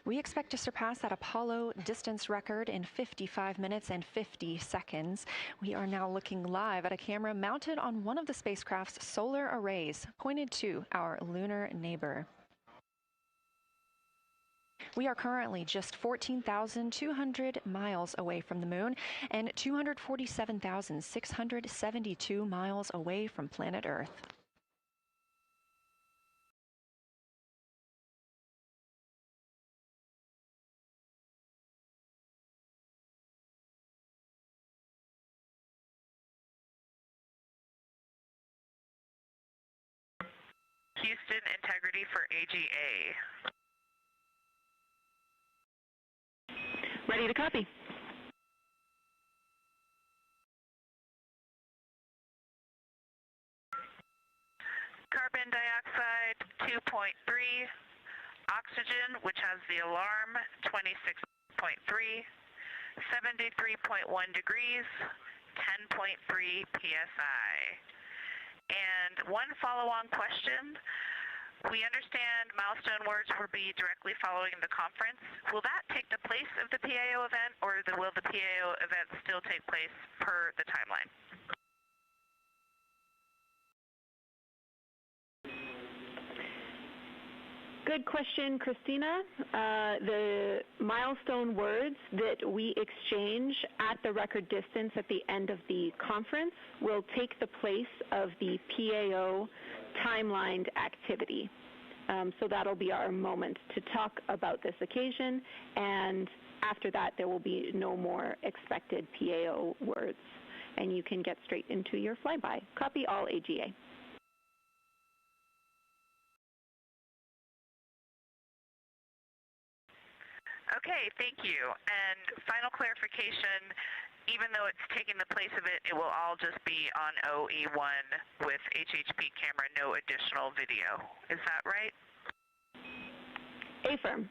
We expect to surpass that Apollo distance record in 55 minutes and 50 seconds. We are now looking live at a camera mounted on one of the spacecraft's solar arrays, pointed to our lunar neighbor. We are currently just 14,200 miles away from the moon and 247,672 miles away from planet Earth. Houston, integrity for AGA. Ready to copy. Carbon dioxide 2.3. Oxygen, which has the alarm, 26.3. 73.1 degrees, 10.3 psi. And one follow-on question. We understand milestone words will be directly following the conference. Will that take the place of the PAO event, or will the PAO event still take place per the timeline? Good question, Christina. The milestone words that we exchange at the record distance at the end of the conference will take the place of the PAO timelined activity. So that'll be our moment to talk about this occasion, and after that there will be no more expected PAO words, and you can get straight into your flyby. Copy all AGA. Okay, thank you. And final clarification, even though it's taking the place of it, it will all just be on OE1 with HHP camera, no additional video. Is that right? Affirm.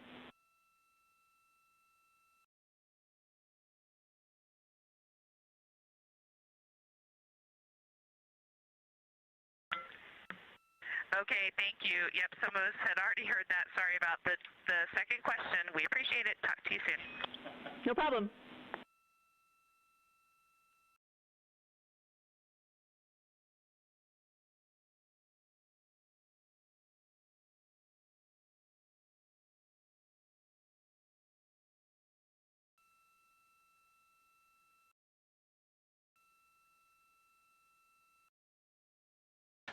Okay, thank you. Yep, some of us had already heard that. Sorry about the second question. We appreciate it. Talk to you soon. No problem.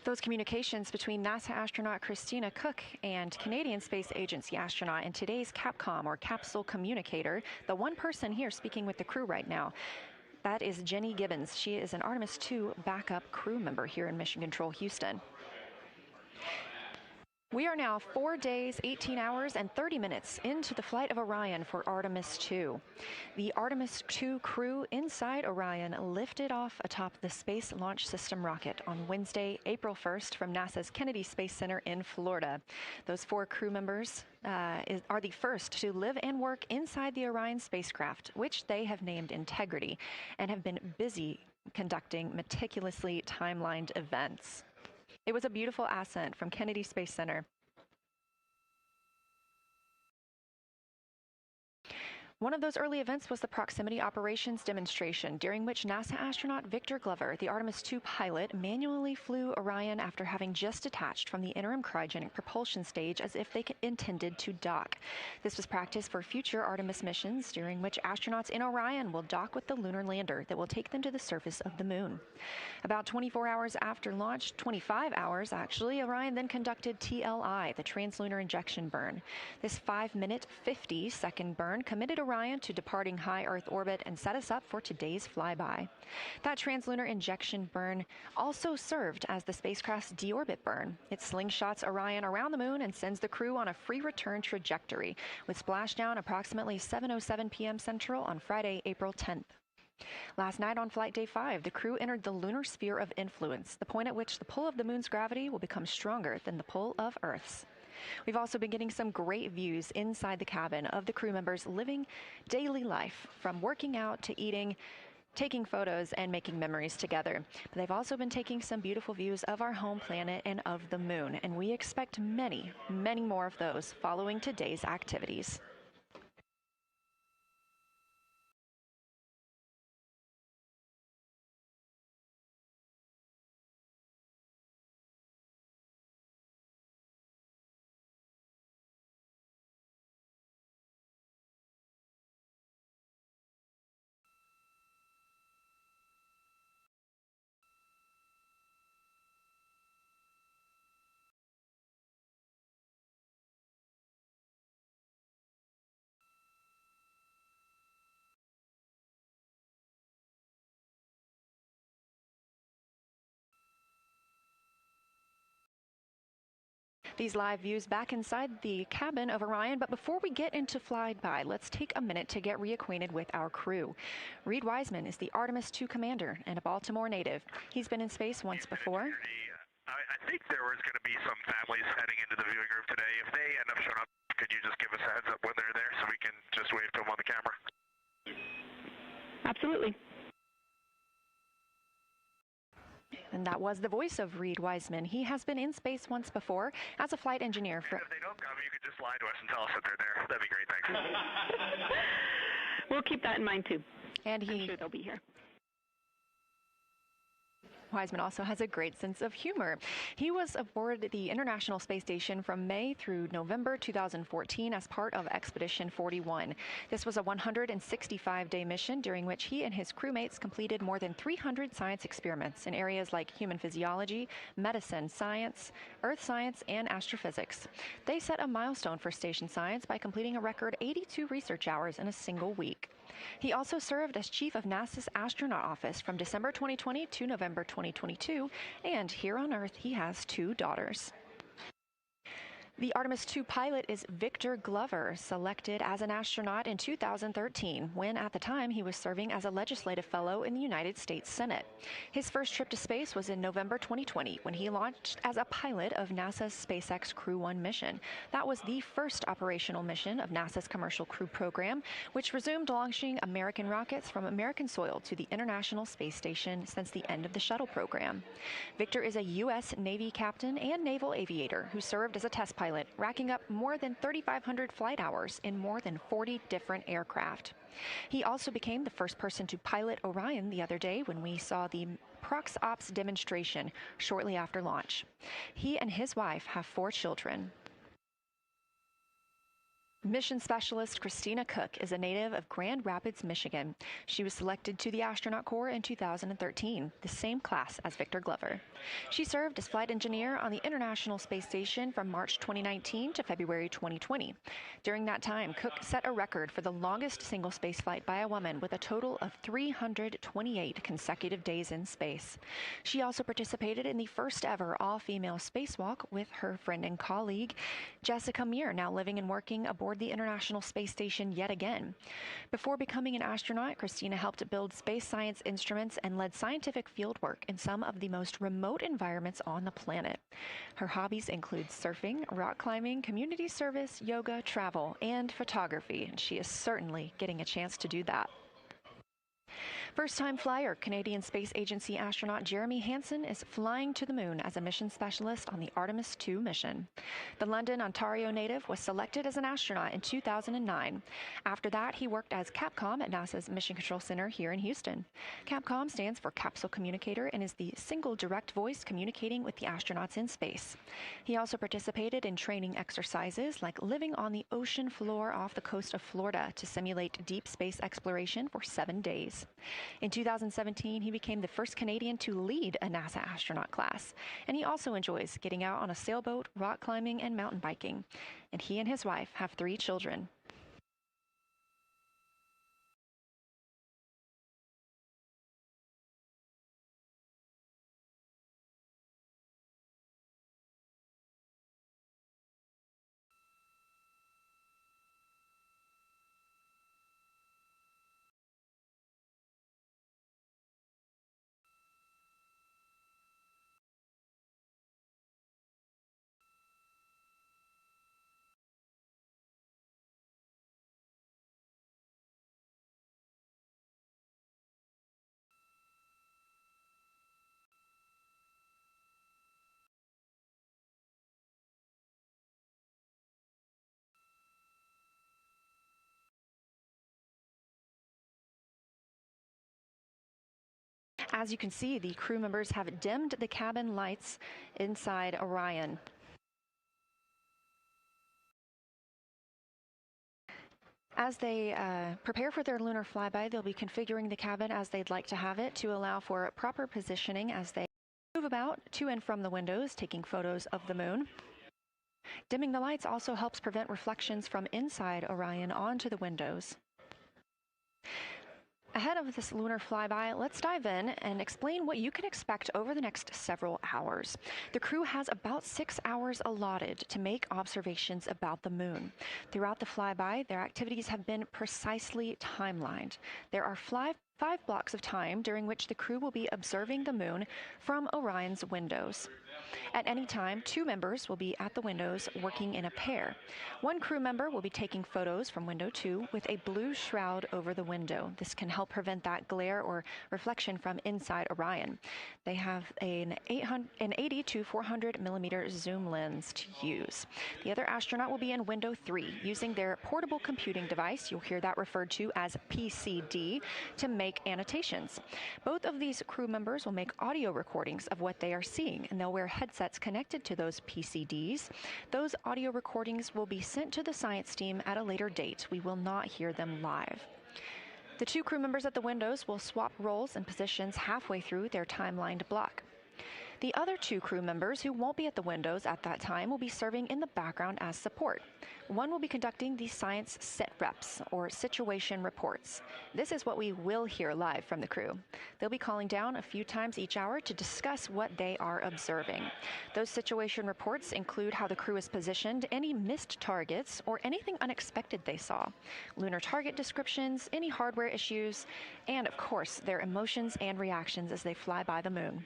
Those communications between NASA astronaut Christina Cook and Canadian Space Agency astronaut and today's Capcom, or capsule communicator, the one person here speaking with the crew right now, that is Jenny Gibbons. She is an Artemis 2 backup crew member here in Mission Control Houston. We are now 4 days, 18 hours, and 30 minutes into the flight of Orion for Artemis 2. The Artemis 2 crew inside Orion lifted off atop the Space Launch System rocket on Wednesday, April 1st from NASA's Kennedy Space Center in Florida. Those 4 crew members are the first to live and work inside the Orion spacecraft, which they have named Integrity, and have been busy conducting meticulously timelined events. It was a beautiful ascent from Kennedy Space Center. One of those early events was the proximity operations demonstration, during which NASA astronaut Victor Glover, the Artemis 2 pilot, manually flew Orion after having just detached from the interim cryogenic propulsion stage as if they intended to dock. This was practice for future Artemis missions, during which astronauts in Orion will dock with the lunar lander that will take them to the surface of the moon. About 24 hours after launch, 25 hours actually, Orion then conducted TLI, the translunar injection burn. This 5-minute, 50-second burn committed Orion to departing high Earth orbit and set us up for today's flyby. That translunar injection burn also served as the spacecraft's deorbit burn. It slingshots Orion around the moon and sends the crew on a free return trajectory, with splashdown approximately 7:07 p.m. Central on Friday, April 10th. Last night on Flight Day 5, the crew entered the lunar sphere of influence, the point at which the pull of the moon's gravity will become stronger than the pull of Earth's. We've also been getting some great views inside the cabin of the crew members living daily life, from working out to eating, taking photos, and making memories together. But they've also been taking some beautiful views of our home planet and of the moon, and we expect many, many more of those following today's activities. These live views back inside the cabin of Orion, but before we get into flyby, let's take a minute to get reacquainted with our crew. Reed Wiseman is the Artemis 2 commander and a Baltimore native. He's been in space once before. I think there was going to be some families heading into the viewing room today. If they end up showing up, could you just give us a heads up when they're there so we can just wave to them on the camera? Absolutely. And that was the voice of Reed Wiseman. He has been in space once before as a flight engineer. And if they don't come, you could just lie to us and tell us that they're there. That'd be great, thanks. We'll keep that in mind, too. And I'm sure they'll be here. Wiseman also has a great sense of humor. He was aboard the International Space Station from May through November 2014 as part of Expedition 41. This was a 165-day mission during which he and his crewmates completed more than 300 science experiments in areas like human physiology, medicine, science, earth science, and astrophysics. They set a milestone for station science by completing a record 82 research hours in a single week. He also served as chief of NASA's astronaut office from December 2020 to November 2022, and here on Earth he has 2 daughters. The Artemis 2 pilot is Victor Glover, selected as an astronaut in 2013, when at the time he was serving as a legislative fellow in the United States Senate. His first trip to space was in November 2020, when he launched as a pilot of NASA's SpaceX Crew 1 mission. That was the first operational mission of NASA's Commercial Crew program, which resumed launching American rockets from American soil to the International Space Station since the end of the shuttle program. Victor is a U.S. Navy captain and naval aviator who served as a test pilot, racking up more than 3,500 flight hours in more than 40 different aircraft. He also became the first person to pilot Orion the other day when we saw the Prox Ops demonstration shortly after launch. He and his wife have 4 children. Mission Specialist Christina Cook is a native of Grand Rapids, Michigan. She was selected to the Astronaut Corps in 2013, the same class as Victor Glover. She served as flight engineer on the International Space Station from March 2019 to February 2020. During that time, Cook set a record for the longest single spaceflight by a woman with a total of 328 consecutive days in space. She also participated in the first ever all-female spacewalk with her friend and colleague, Jessica Meir, now living and working aboard the International Space Station yet again. Before becoming an astronaut, Christina helped build space science instruments and led scientific fieldwork in some of the most remote environments on the planet. Her hobbies include surfing, rock climbing, community service, yoga, travel, and photography, and she is certainly getting a chance to do that. First-time flyer, Canadian Space Agency astronaut Jeremy Hansen is flying to the moon as a mission specialist on the Artemis 2 mission. The London, Ontario native was selected as an astronaut in 2009. After that, he worked as Capcom at NASA's Mission Control Center here in Houston. Capcom stands for Capsule Communicator and is the single direct voice communicating with the astronauts in space. He also participated in training exercises like living on the ocean floor off the coast of Florida to simulate deep space exploration for 7 days. In 2017, he became the first Canadian to lead a NASA astronaut class, and he also enjoys getting out on a sailboat, rock climbing, and mountain biking. And he and his wife have 3 children. As you can see, the crew members have dimmed the cabin lights inside Orion. As they prepare for their lunar flyby, they'll be configuring the cabin as they'd like to have it to allow for proper positioning as they move about to and from the windows, taking photos of the moon. Dimming the lights also helps prevent reflections from inside Orion onto the windows. Ahead of this lunar flyby, let's dive in and explain what you can expect over the next several hours. The crew has about 6 hours allotted to make observations about the moon. Throughout the flyby, their activities have been precisely timelined. There are five blocks of time during which the crew will be observing the moon from Orion's windows. At any time, 2 members will be at the windows working in a pair. One crew member will be taking photos from window 2 with a blue shroud over the window. This can help prevent that glare or reflection from inside Orion. They have an 80 to 400 millimeter zoom lens to use. The other astronaut will be in window 3 using their portable computing device, you'll hear that referred to as PCD, to make annotations. Both of these crew members will make audio recordings of what they are seeing, and they'll wear headsets connected to those PCDs. Those audio recordings will be sent to the science team at a later date. We will not hear them live. The 2 crew members at the windows will swap roles and positions halfway through their timelined block. The other 2 crew members who won't be at the windows at that time will be serving in the background as support. One will be conducting the science sit reps, or situation reports. This is what we will hear live from the crew. They'll be calling down a few times each hour to discuss what they are observing. Those situation reports include how the crew is positioned, any missed targets, or anything unexpected they saw, lunar target descriptions, any hardware issues, and of course, their emotions and reactions as they fly by the moon.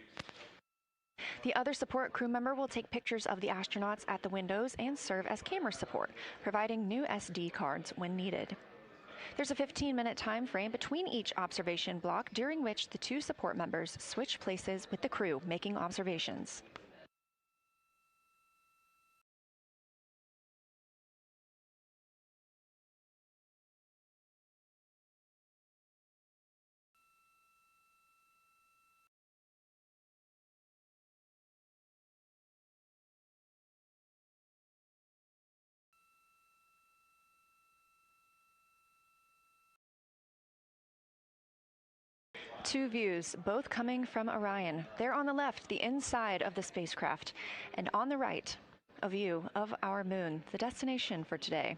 The other support crew member will take pictures of the astronauts at the windows and serve as camera support, providing new SD cards when needed. There's a 15-minute time frame between each observation block during which the 2 support members switch places with the crew making observations. Two views, both coming from Orion. There on the left, the inside of the spacecraft, and on the right, a view of our moon, the destination for today.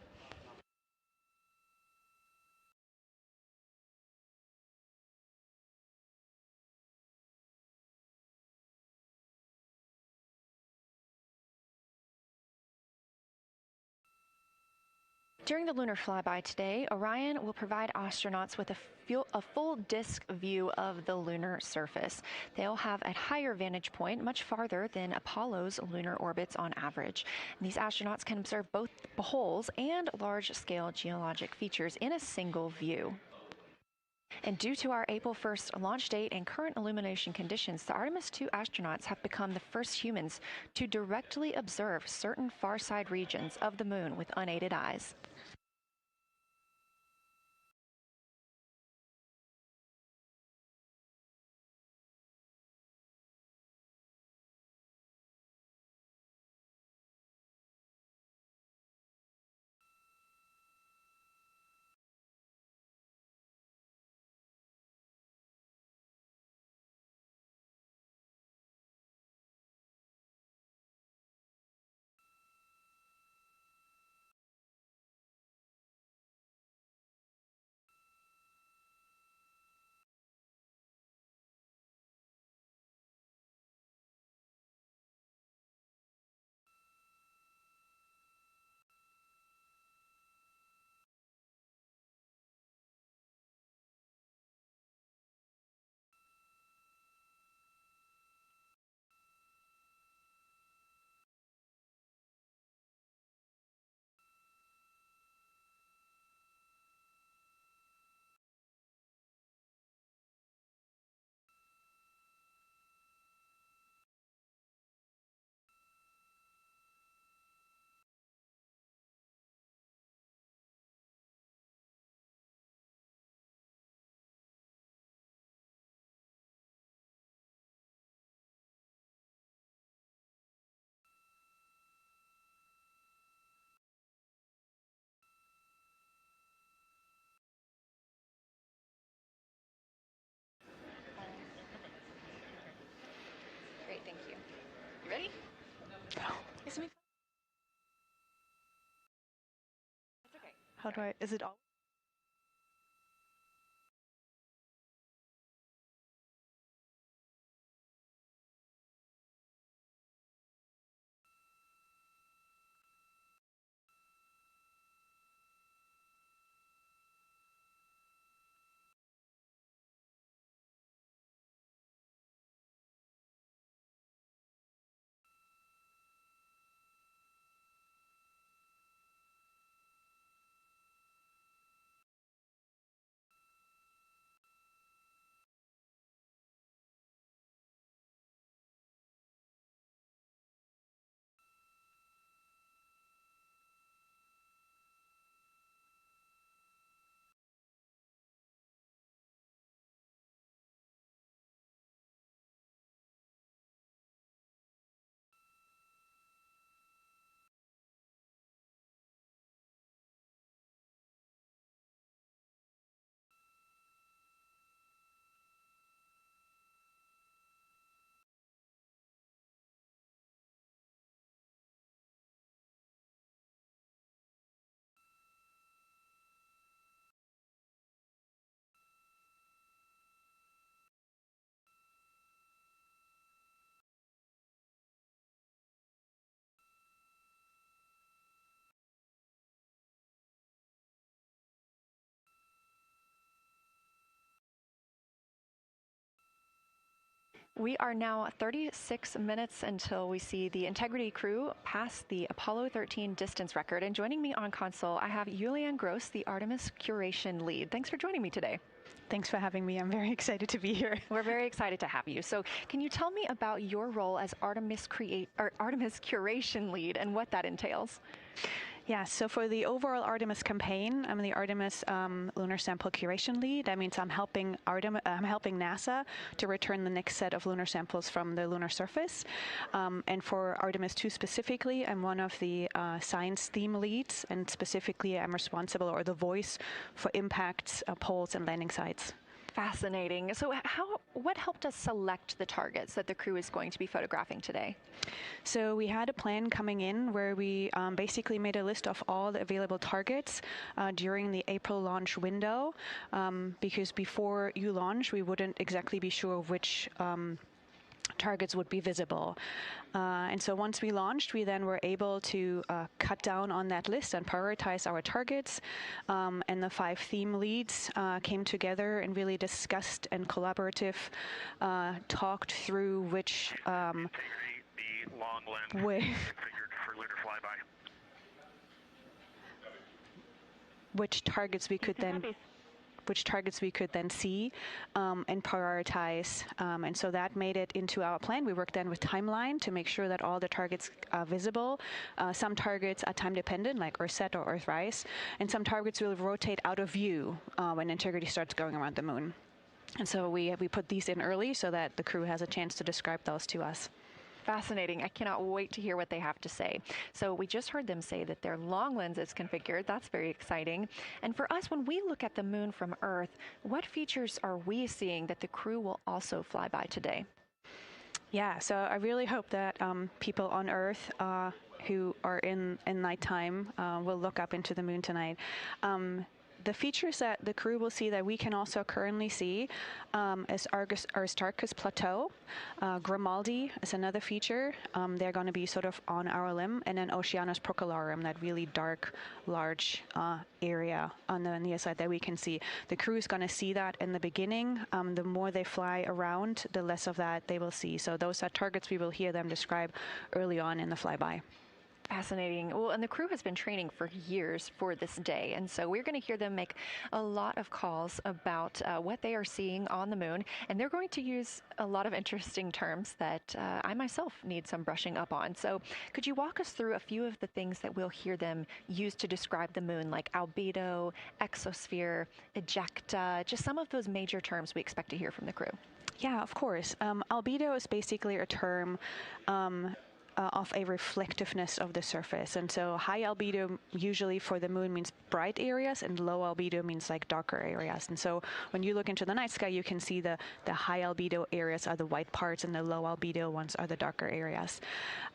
During the lunar flyby today, Orion will provide astronauts with a full disk view of the lunar surface. They'll have a higher vantage point, much farther than Apollo's lunar orbits on average. And these astronauts can observe both holes and large-scale geologic features in a single view. And due to our April 1st launch date and current illumination conditions, the Artemis 2 astronauts have become the first humans to directly observe certain far-side regions of the moon with unaided eyes. Great, thank you. You ready? It's me. It's okay. How do I, is it all? We are now 36 minutes until we see the Integrity crew pass the Apollo 13 distance record. And joining me on console, I have Julianne Gross, the Artemis curation lead. Thanks for joining me today. Thanks for having me. I'm very excited to be here. We're very excited to have you. So can you tell me about your role as Artemis curation lead and what that entails? Yeah, so for the overall Artemis campaign, I'm the Artemis lunar sample curation lead. That means I'm helping NASA to return the next set of lunar samples from the lunar surface. And for Artemis 2 specifically, I'm one of the science theme leads, and specifically I'm responsible or the voice for impacts, poles, and landing sites. Fascinating. So what helped us select the targets that the crew is going to be photographing today? So we had a plan coming in where we basically made a list of all the available targets during the April launch window, because before you launch, we wouldn't exactly be sure which targets would be visible. And so once we launched, we then were able to cut down on that list and prioritize our targets. And the 5 theme leads came together and really discussed and talked through which the long lens configured for lunar flyby. Which targets we could then see and prioritize. And so that made it into our plan. We worked then with timeline to make sure that all the targets are visible. Some targets are time dependent, like Earthset or Earthrise, and some targets will rotate out of view when integrity starts going around the moon. And so we put these in early so that the crew has a chance to describe those to us. Fascinating. I cannot wait to hear what they have to say. So we just heard them say that their long lens is configured. That's very exciting. And for us, when we look at the moon from Earth, what features are we seeing that the crew will also fly by today? Yeah, so I really hope that people on Earth who are in nighttime will look up into the moon tonight. The features that the crew will see that we can also currently see is Aristarchus Plateau. Grimaldi is another feature. They're going to be sort of on our limb. And then Oceanus Procellarum, that really dark, large area on the near side that we can see. The crew is going to see that in the beginning. The more they fly around, the less of that they will see. So those are targets we will hear them describe early on in the flyby. Fascinating. Well, and the crew has been training for years for this day. And so we're going to hear them make a lot of calls about what they are seeing on the moon. And they're going to use a lot of interesting terms that I myself need some brushing up on. So could you walk us through a few of the things that we'll hear them use to describe the moon, like albedo, exosphere, ejecta, just some of those major terms we expect to hear from the crew? Yeah, of course. Albedo is basically a term of a reflectiveness of the surface. And so high albedo usually for the moon means bright areas, and low albedo means like darker areas. And so when you look into the night sky, you can see the high albedo areas are the white parts and the low albedo ones are the darker areas.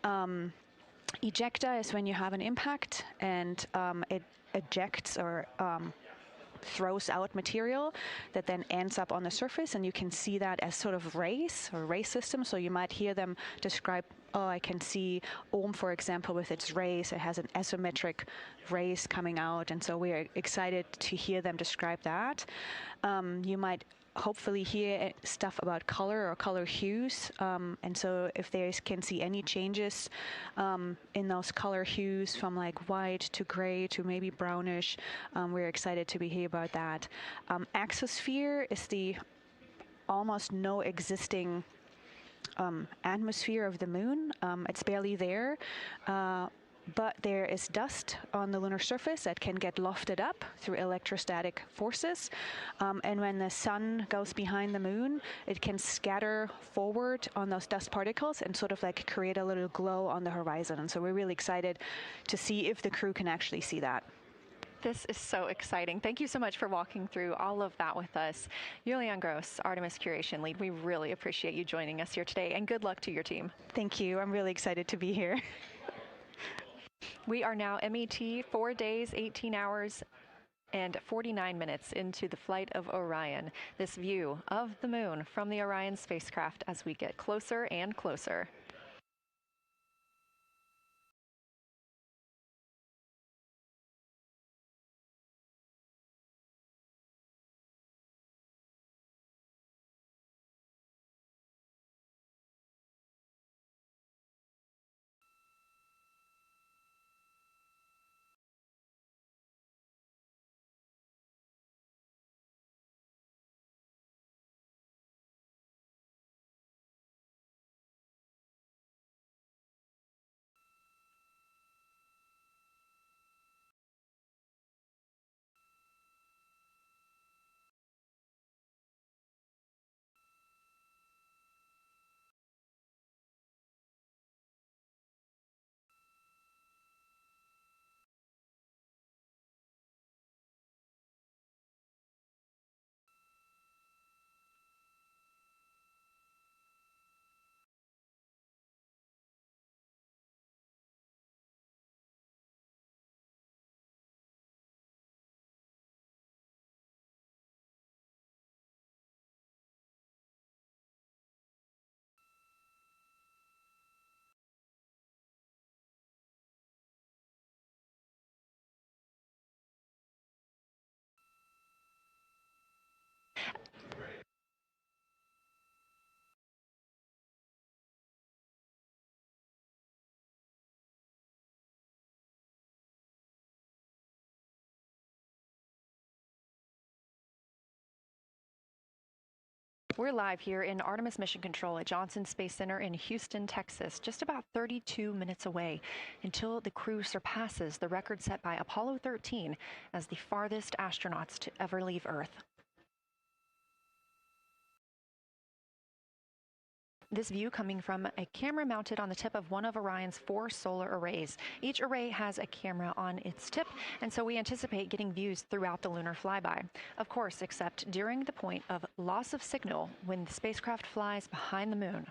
Ejecta is when you have an impact and it ejects or throws out material that then ends up on the surface, and you can see that as sort of rays or ray systems. So you might hear them describe, I can see Ohm, for example, with its rays. It has an asymmetric rays coming out, and so we're excited to hear them describe that. You might hopefully hear stuff about color or color hues. And so if they can see any changes in those color hues from like white to gray to maybe brownish, we're excited to hear about that. Exosphere is the almost no existing atmosphere of the moon. It's barely there. But there is dust on the lunar surface that can get lofted up through electrostatic forces. And when the sun goes behind the moon, it can scatter forward on those dust particles and sort of like create a little glow on the horizon. And so we're really excited to see if the crew can actually see that. This is so exciting. Thank you so much for walking through all of that with us. Julian Gross, Artemis Curation Lead, we really appreciate you joining us here today, and good luck to your team. Thank you. I'm really excited to be here. We are now MET 4 days, 18 hours, and 49 minutes into the flight of Orion. This view of the moon from the Orion spacecraft as we get closer and closer. We're live here in Artemis Mission Control at Johnson Space Center in Houston, Texas, just about 32 minutes away until the crew surpasses the record set by Apollo 13 as the farthest astronauts to ever leave Earth. This view coming from a camera mounted on the tip of one of Orion's 4 solar arrays. Each array has a camera on its tip, and so we anticipate getting views throughout the lunar flyby. Of course, except during the point of loss of signal when the spacecraft flies behind the moon.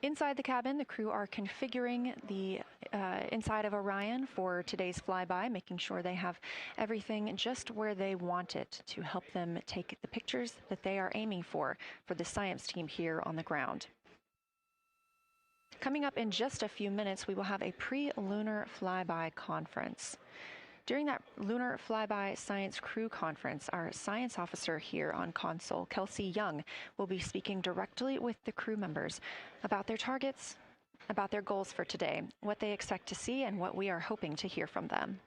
Inside the cabin, the crew are configuring the inside of Orion for today's flyby, making sure they have everything just where they want it to help them take the pictures that they are aiming for the science team here on the ground. Coming up in just a few minutes, we will have a pre-lunar flyby conference. During that Lunar Flyby Science Crew Conference, our science officer here on console, Kelsey Young, will be speaking directly with the crew members about their targets, about their goals for today, what they expect to see, and what we are hoping to hear from them.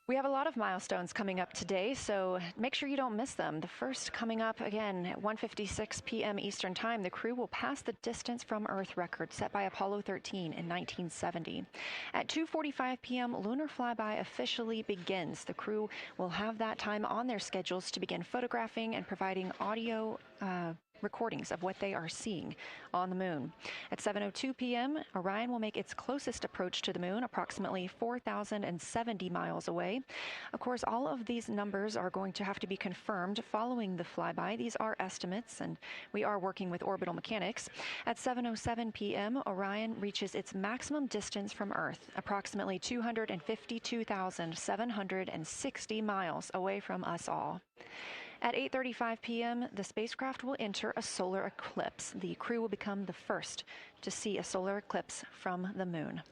We have a lot of milestones coming up today, so make sure you don't miss them. The first coming up again at 1:56 p.m. Eastern Time, the crew will pass the distance from Earth record set by Apollo 13 in 1970. At 2:45 p.m., lunar flyby officially begins. The crew will have that time on their schedules to begin photographing and providing audio recordings of what they are seeing on the moon. At 7:02 p.m., Orion will make its closest approach to the moon, approximately 4,070 miles away. Of course, all of these numbers are going to have to be confirmed following the flyby. These are estimates, and we are working with orbital mechanics. At 7:07 p.m., Orion reaches its maximum distance from Earth, approximately 252,760 miles away from us all. At 8:35 p.m., the spacecraft will enter a solar eclipse. The crew will become the first to see a solar eclipse from the moon.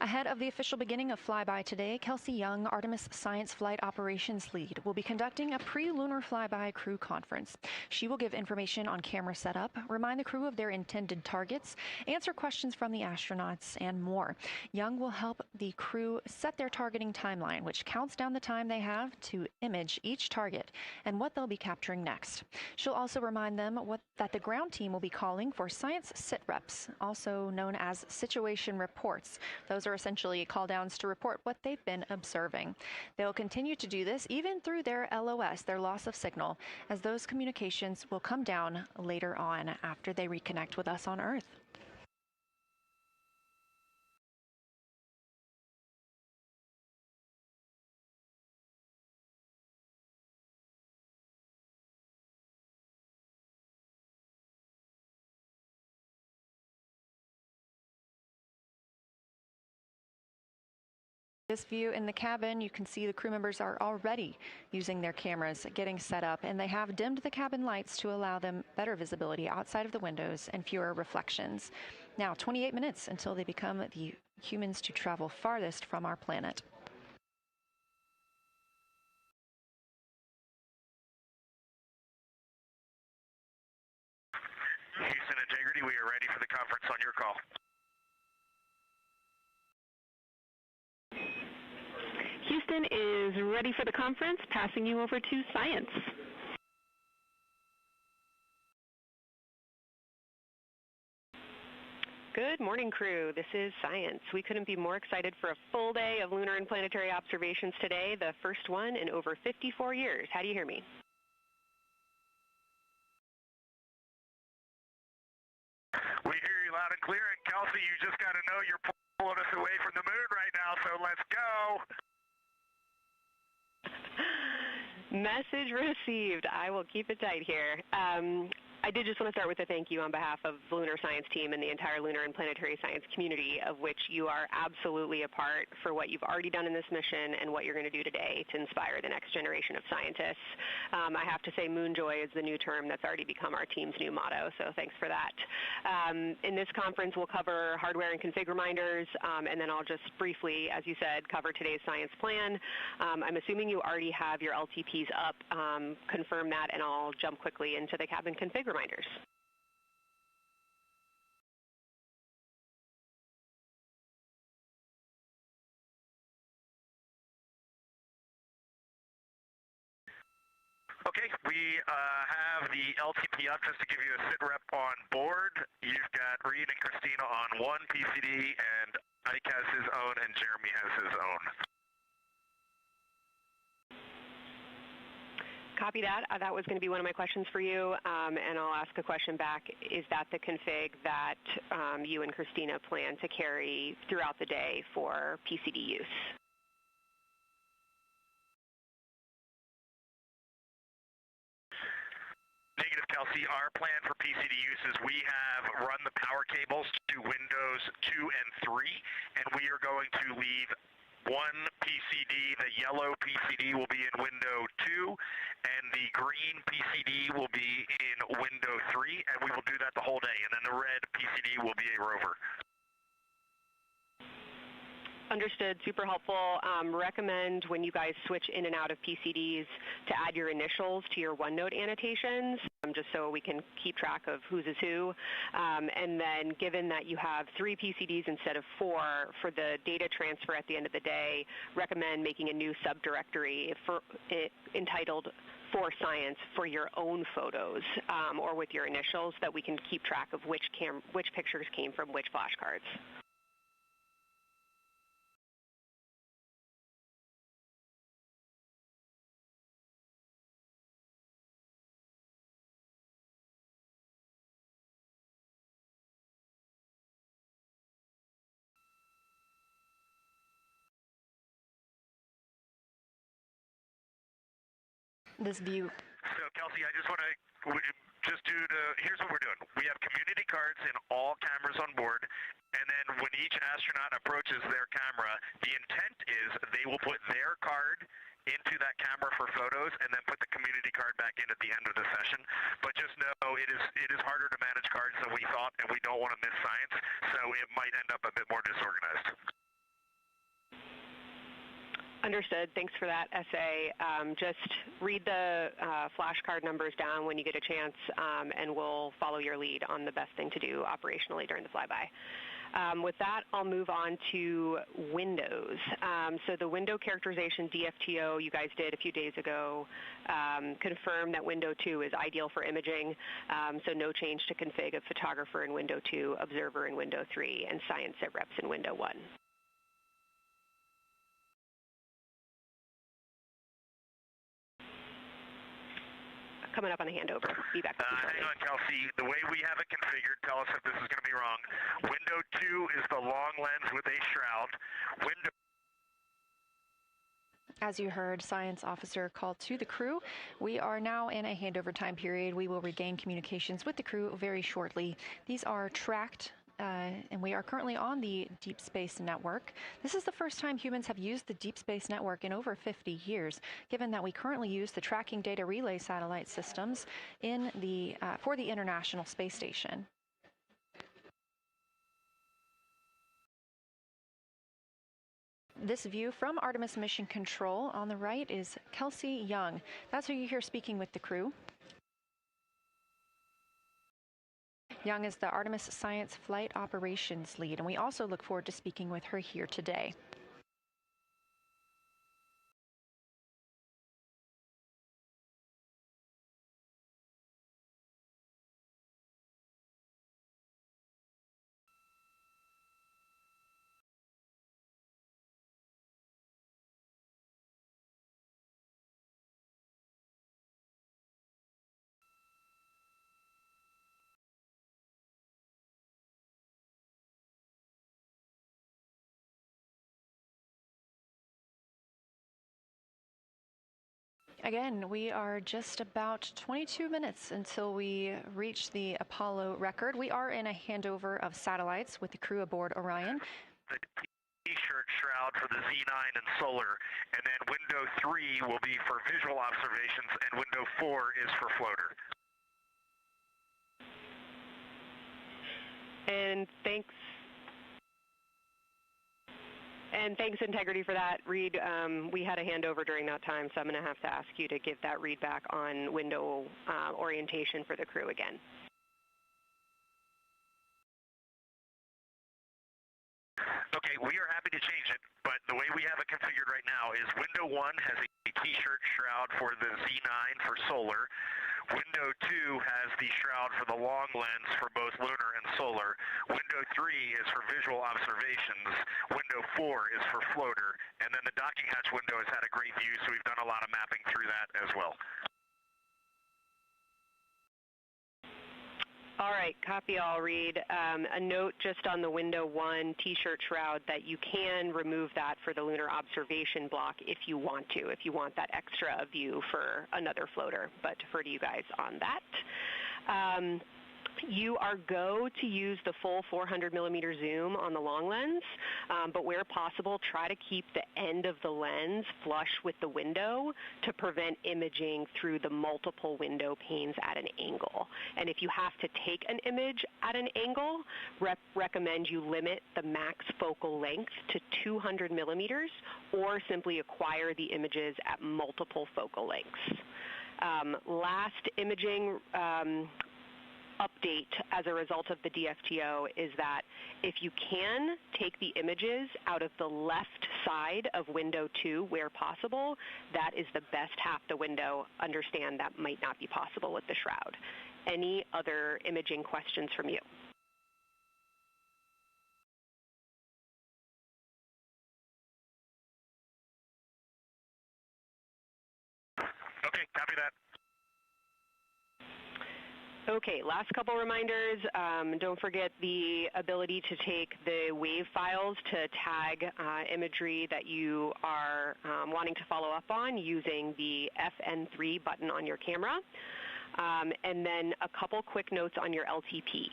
Ahead of the official beginning of flyby today, Kelsey Young, Artemis Science Flight Operations Lead, will be conducting a pre-lunar flyby crew conference. She will give information on camera setup, remind the crew of their intended targets, answer questions from the astronauts, and more. Young will help the crew set their targeting timeline, which counts down the time they have to image each target and what they'll be capturing next. She'll also remind them that the ground team will be calling for science sit reps, also known as situation reports. Those are essentially call-downs to report what they've been observing. They'll continue to do this even through their LOS, their loss of signal, as those communications will come down later on after they reconnect with us on Earth. This view in the cabin, you can see the crew members are already using their cameras, getting set up, and they have dimmed the cabin lights to allow them better visibility outside of the windows and fewer reflections. Now, 28 minutes until they become the humans to travel farthest from our planet. Houston Integrity, we are ready for the conference on your call. Houston is ready for the conference, passing you over to Science. Good morning, crew. This is Science. We couldn't be more excited for a full day of lunar and planetary observations today, the first one in over 54 years. How do you hear me? We hear you loud and clear, and Kelsey, you just got to know you're pulling us away from the moon right now, so let's go. Message received. I will keep it tight here. I did just want to start with a thank you on behalf of the Lunar Science team and the entire lunar and planetary science community, of which you are absolutely a part, for what you've already done in this mission and what you're going to do today to inspire the next generation of scientists. I have to say moon joy is the new term that's already become our team's new motto, so thanks for that. In this conference, we'll cover hardware and config reminders, and then I'll just briefly, as you said, cover today's science plan. I'm assuming you already have your LTPs up. Confirm that, and I'll jump quickly into the cabin config reminders. Okay, we have the LTP up just to give you a sit rep on board. You've got Reed and Christina on one PCD, and Ike has his own, and Jeremy has his own. Copy that. That was going to be one of my questions for you, and I'll ask a question back. Is that the config that you and Christina plan to carry throughout the day for PCD use? Negative, Kelsey. Our plan for PCD use is we have run the power cables to Windows 2 and 3, and we are going to leave one PCD, the yellow PCD will be in window 2, and the green PCD will be in window 3, and we will do that the whole day, and then the red PCD will be a rover. Understood. Super helpful. Recommend when you guys switch in and out of PCDs to add your initials to your OneNote annotations, just so we can keep track of whose is who. And then given that you have 3 PCDs instead of 4, for the data transfer at the end of the day, recommend making a new subdirectory entitled For Science for your own photos, or with your initials, that we can keep track of which pictures came from which flashcards. This view. So, Kelsey, I just want to here's what we're doing. We have community cards in all cameras on board, and then when each astronaut approaches their camera, the intent is they will put their card into that camera for photos and then put the community card back in at the end of the session. But just know it is harder to manage cards than we thought, and we don't want to miss science, so it might end up a bit more disorganized. Understood. Thanks for that essay. Just read the flashcard numbers down when you get a chance, and we'll follow your lead on the best thing to do operationally during the flyby. With that, I'll move on to Windows. So the window characterization DFTO you guys did a few days ago confirmed that Window 2 is ideal for imaging, so no change to config of photographer in Window 2, observer in Window 3, and science at reps in Window 1. Coming up on the handover. Be back with you shortly. Hang on, Kelsey. The way we have it configured, tell us if this is going to be wrong. Window 2 is the long lens with a shroud. Window. As you heard, Science Officer called to the crew. We are now in a handover time period. We will regain communications with the crew very shortly. These are tracked, and we are currently on the Deep Space Network. This is the first time humans have used the Deep Space Network in over 50 years, given that we currently use the tracking data relay satellite systems in the for the International Space Station. This view from Artemis Mission Control on the right is Kelsey Young. That's who you hear speaking with the crew. Young is the Artemis Science Flight Operations Lead, and we also look forward to speaking with her here today. Again, we are just about 22 minutes until we reach the Apollo record. We are in a handover of satellites with the crew aboard Orion. The T-shirt shroud for the Z9 and solar, and then window 3 will be for visual observations, and window 4 is for floater. And thanks, Integrity, for that read. We had a handover during that time, so I'm going to have to ask you to give that read back on window orientation for the crew again. Okay, we are happy to change it, but the way we have it configured right now is window 1 has a T-shirt shroud for the Z9 for solar. Window 2 has the shroud for the long lens for both lunar and solar. Window 3 is for visual observations. Window 4 is for floater. And then the docking hatch window has had a great view, so we've done a lot of mapping through that as well. All right, copy all, Reed. A note just on the window 1 T-shirt shroud that you can remove that for the lunar observation block if you want to, if you want that extra view for another floater, but defer to you guys on that. You are go to use the full 400 millimeter zoom on the long lens, but where possible, try to keep the end of the lens flush with the window to prevent imaging through the multiple window panes at an angle. And if you have to take an image at an angle, recommend you limit the max focal length to 200 millimeters or simply acquire the images at multiple focal lengths. Last imaging update as a result of the DFTO is that if you can take the images out of the left side of window 2 where possible, that is the best half the window. Understand that might not be possible with the shroud. Any other imaging questions from you? Okay, copy that. Okay, last couple reminders. Don't forget the ability to take the wave files to tag imagery that you are wanting to follow up on using the FN3 button on your camera. And then a couple quick notes on your LTP.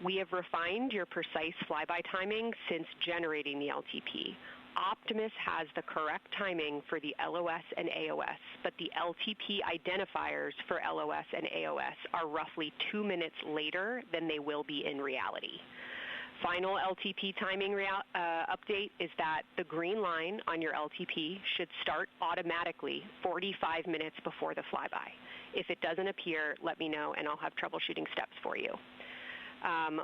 We have refined your precise flyby timing since generating the LTP. Optimus has the correct timing for the LOS and AOS, but the LTP identifiers for LOS and AOS are roughly 2 minutes later than they will be in reality. Final LTP timing update is that the green line on your LTP should start automatically 45 minutes before the flyby. If it doesn't appear, let me know and I'll have troubleshooting steps for you.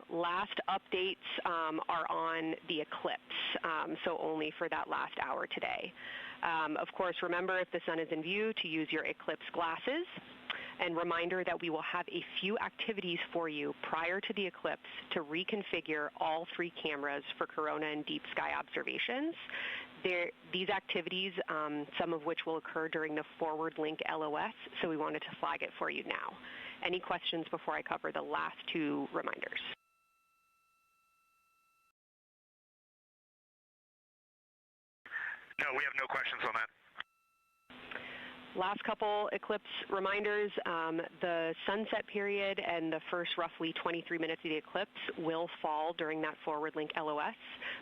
Last updates are on the eclipse, so only for that last hour today. Of course, remember if the sun is in view to use your eclipse glasses. And reminder that we will have a few activities for you prior to the eclipse to reconfigure all 3 cameras for corona and deep sky observations. These activities, some of which will occur during the forward link LOS, so we wanted to flag it for you now. Any questions before I cover the last 2 reminders? No, we have no questions on that. Last couple eclipse reminders, the sunset period and the first roughly 23 minutes of the eclipse will fall during that forward link LOS,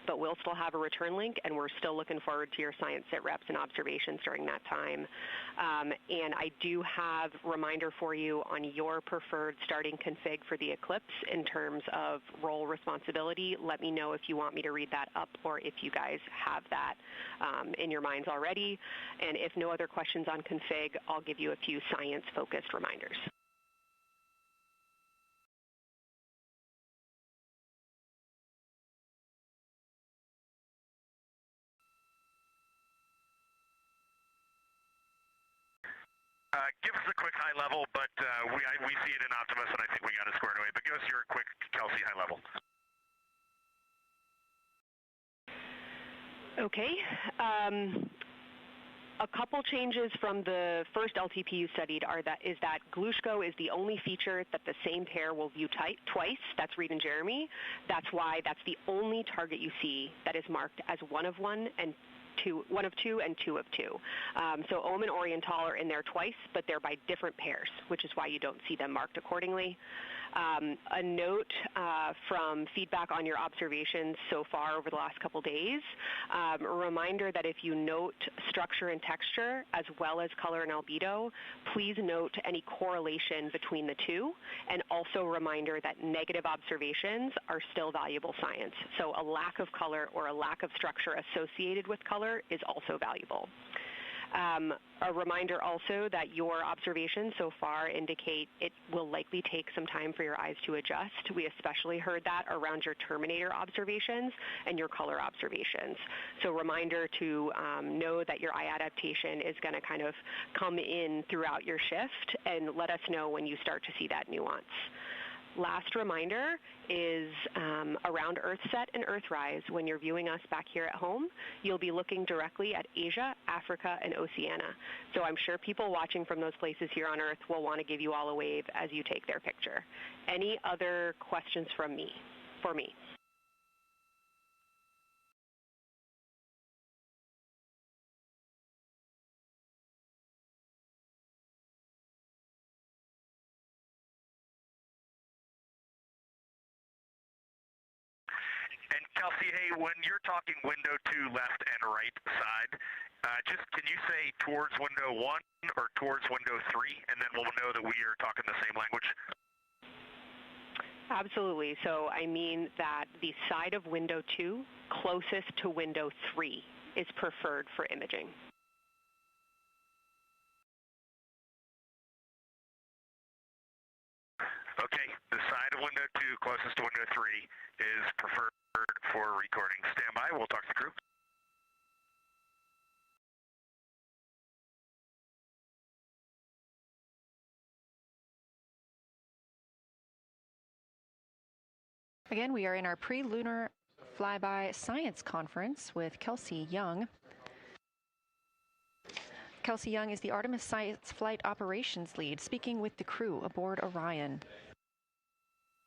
but we'll still have a return link, and we're still looking forward to your science sit reps and observations during that time. And I do have a reminder for you on your preferred starting config for the eclipse in terms of role responsibility. Let me know if you want me to read that up or if you guys have that in your minds already. And if no other questions on config, I'll give you a few science-focused reminders. Give us a quick high level, but we see it in Optimus, and I think we got it squared away. But give us your quick Kelsey high level. Okay. A couple changes from the first LTP you studied is that Glushko is the only feature that the same pair will view twice. That's Reed and Jeremy. That's why that's the only target you see that is marked as 1 of 1 and one of two and two of two. So OM and Oriental are in there twice, but they're by different pairs, which is why you don't see them marked accordingly. A note from feedback on your observations so far over the last couple days, a reminder that if you note structure and texture as well as color and albedo, please note any correlation between the two, and also a reminder that negative observations are still valuable science. So a lack of color or a lack of structure associated with color is also valuable. A reminder also that your observations so far indicate it will likely take some time for your eyes to adjust. We especially heard that around your terminator observations and your color observations. So reminder to know that your eye adaptation is going to kind of come in throughout your shift, and let us know when you start to see that nuance. Last reminder is around Earthset and Earthrise. When you're viewing us back here at home, you'll be looking directly at Asia, Africa, and Oceania. So I'm sure people watching from those places here on Earth will want to give you all a wave as you take their picture. Any other questions for me? And Kelsey, hey, when you're talking window 2 left and right side, just can you say towards window 1 or towards window 3, and then we'll know that we are talking the same language? Absolutely. So I mean that the side of window 2 closest to window 3 is preferred for imaging. Okay, the side of window 2 closest to window 3 is preferred for recording. Stand by, we'll talk to the crew. Again, we are in our pre-lunar flyby science conference with Kelsey Young. Kelsey Young is the Artemis Science Flight Operations Lead, speaking with the crew aboard Orion.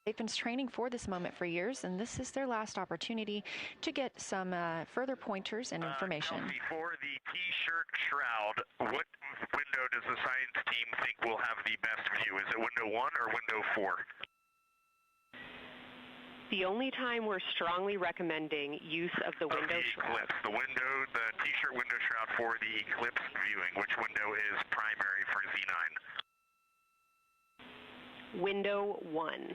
They've been training for this moment for years, and this is their last opportunity to get some further pointers and information. Kelsey, for the T-shirt shroud, what window does the science team think will have the best view? Is it window 1 or window 4? The only time we're strongly recommending use of the window shroud. The T-shirt window shroud for the eclipse viewing. Which window is primary for Z9? Window 1.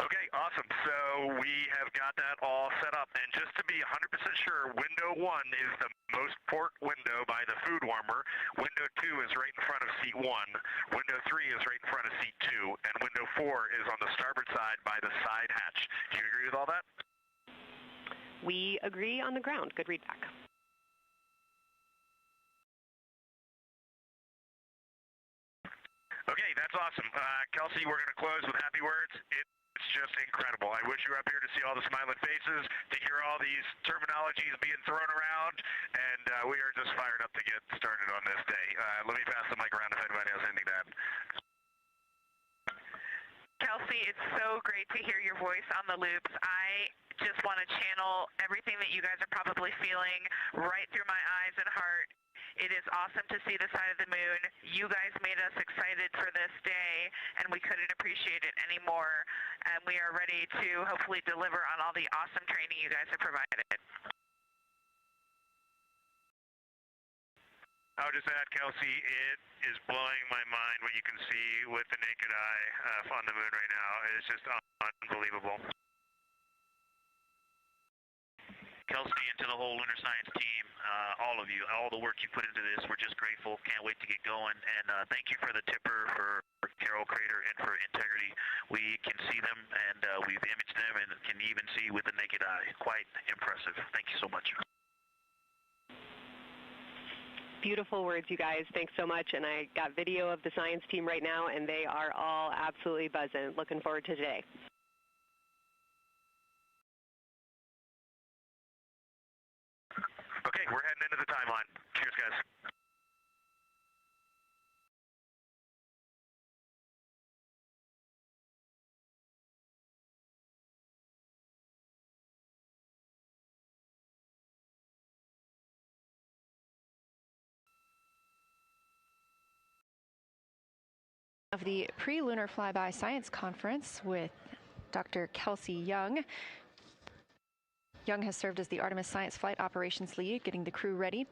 Okay, awesome. So we have got that all set up. And just to be 100% sure, window 1 is the most port window by the food warmer. Window 2 is right in front of seat 1. Window 3 is right in front of seat 2. And window 4 is on the starboard side by the side hatch. Do you agree with all that? We agree on the ground. Good readback. Okay, that's awesome. Kelsey, we're going to close with happy words. It's just incredible. I wish you were up here to see all the smiling faces, to hear all these terminologies being thrown around, and we are just fired up to get started on this day. Let me pass the mic around if anybody has anything to add. Kelsey, it's so great to hear your voice on the loops. I just want to channel everything that you guys are probably feeling right through my eyes and heart. It is awesome to see the side of the moon. You guys made us excited for this day, and we couldn't appreciate it anymore. And we are ready to hopefully deliver on all the awesome training you guys have provided. I'll just add, Kelsey, it is blowing my mind what you can see with the naked eye on the moon right now. It's just unbelievable. Kelsey, and to the whole lunar science team, all of you, all the work you put into this, we're just grateful. Can't wait to get going. And thank you for the tipper, for Carol Crater, and for Integrity. We can see them, and we've imaged them, and can even see with the naked eye. Quite impressive. Thank you so much. Beautiful words, you guys. Thanks so much. And I got video of the science team right now, and they are all absolutely buzzing. Looking forward to today. Okay, we're heading into the timeline. Cheers, guys. Of the Pre-Lunar Flyby Science Conference with Dr. Kelsey Young. Young has served as the Artemis Science Flight Operations Lead, getting the crew ready.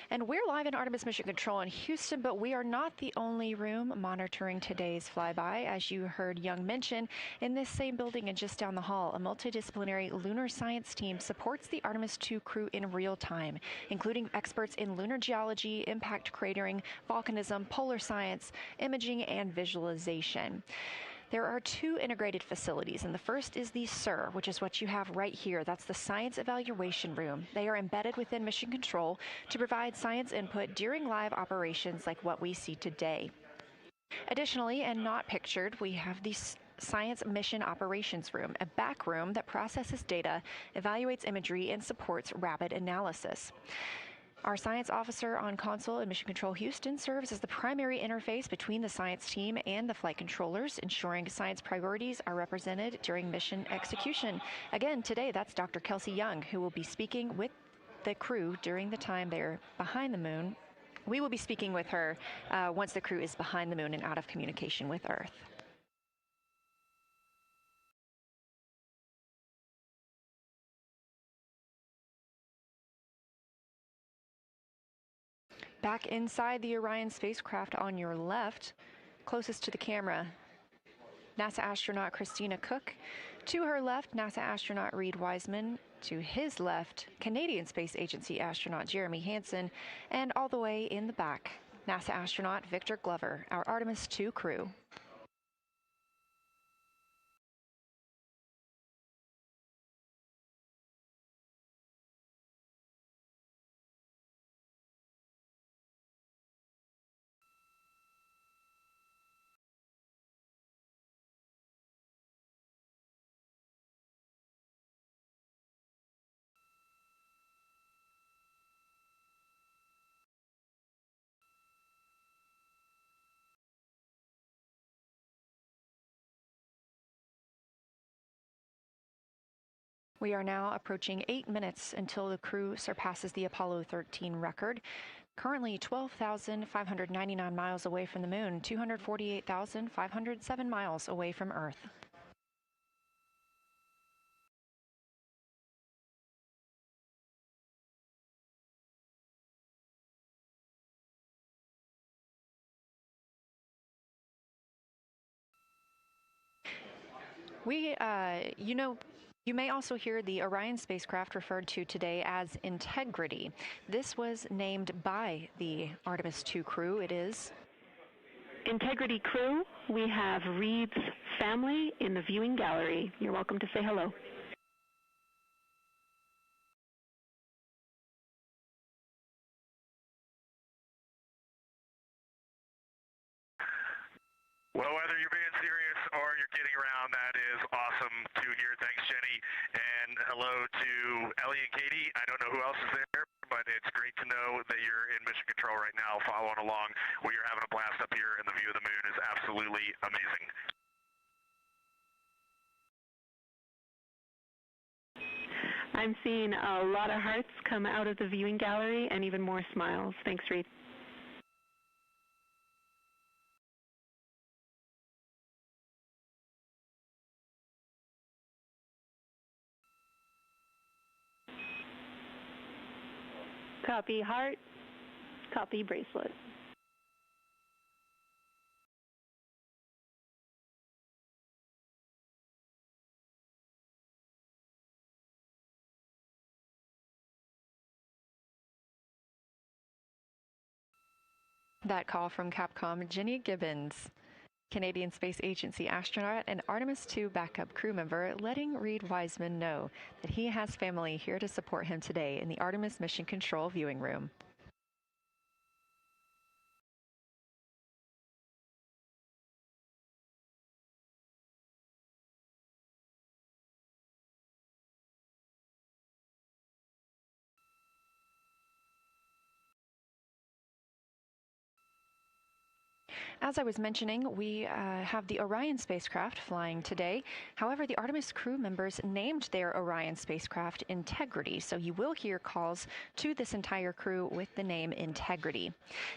And we're live in Artemis Mission Control in Houston, but we are not the only room monitoring today's flyby. As you heard Young mention, in this same building and just down the hall, a multidisciplinary lunar science team supports the Artemis II crew in real time, including experts in lunar geology, impact cratering, volcanism, polar science, imaging, and visualization. There are two integrated facilities, and the first is the SIR, which is what you have right here. That's the Science Evaluation Room. They are embedded within Mission Control to provide science input during live operations like what we see today. Additionally, and not pictured, we have the Science Mission Operations Room, a back room that processes data, evaluates imagery, and supports rapid analysis. Our science officer on console in Mission Control Houston serves as the primary interface between the science team and the flight controllers, ensuring science priorities are represented during mission execution. Again, today, that's Dr. Kelsey Young, who will be speaking with the crew during the time they're behind the moon. We will be speaking with her once the crew is behind the moon and out of communication with Earth. Back inside the Orion spacecraft on your left, closest to the camera, NASA astronaut Christina Cook. To her left, NASA astronaut Reid Wiseman. To his left, Canadian Space Agency astronaut Jeremy Hansen. And all the way in the back, NASA astronaut Victor Glover, our Artemis II crew. We are now approaching 8 minutes until the crew surpasses the Apollo 13 record. Currently 12,599 miles away from the moon, 248,507 miles away from Earth. You may also hear the Orion spacecraft referred to today as Integrity. This was named by the Artemis II crew. It is Integrity crew. We have Reid's family in the viewing gallery. You're welcome to say hello. Well, whether you're being serious or you're kidding around, that is awesome to hear. Thanks, Jenny. And hello to Ellie and Katie. I don't know who else is there, but it's great to know that you're in mission control right now, following along. We are having a blast up here, and the view of the moon is absolutely amazing. I'm seeing a lot of hearts come out of the viewing gallery and even more smiles. Thanks, Reid. Copy heart, copy bracelet. That call from Capcom, Jenny Gibbons, Canadian Space Agency astronaut and Artemis II backup crew member, letting Reid Wiseman know that he has family here to support him today in the Artemis Mission Control viewing room. As I was mentioning, we have the Orion spacecraft flying today. However, the Artemis crew members named their Orion spacecraft Integrity, so you will hear calls to this entire crew with the name Integrity.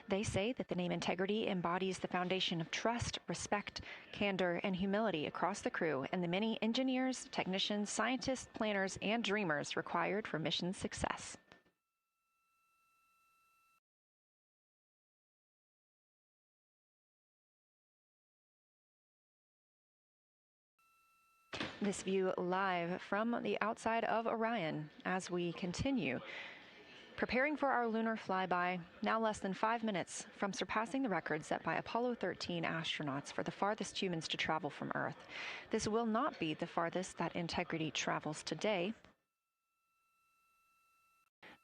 They say that the name Integrity embodies the foundation of trust, respect, candor, and humility across the crew and the many engineers, technicians, scientists, planners, and dreamers required for mission success. This view live from the outside of Orion as we continue preparing for our lunar flyby, now less than 5 minutes from surpassing the record set by Apollo 13 astronauts for the farthest humans to travel from Earth. This will not be the farthest that Integrity travels today.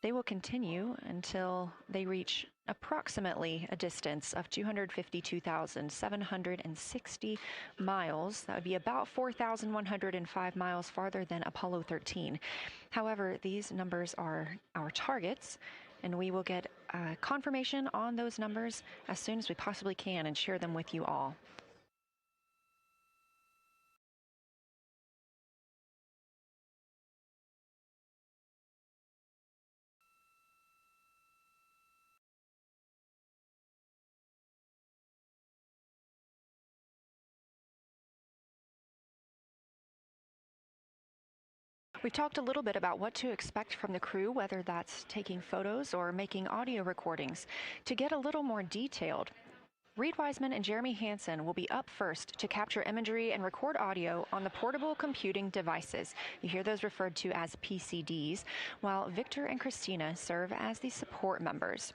They will continue until they reach approximately a distance of 252,760 miles. That would be about 4,105 miles farther than Apollo 13. However, these numbers are our targets, and we will get confirmation on those numbers as soon as we possibly can and share them with you all. We've talked a little bit about what to expect from the crew, whether that's taking photos or making audio recordings. To get a little more detailed, Reed Wiseman and Jeremy Hansen will be up first to capture imagery and record audio on the portable computing devices. You hear those referred to as PCDs, while Victor and Christina serve as the support members.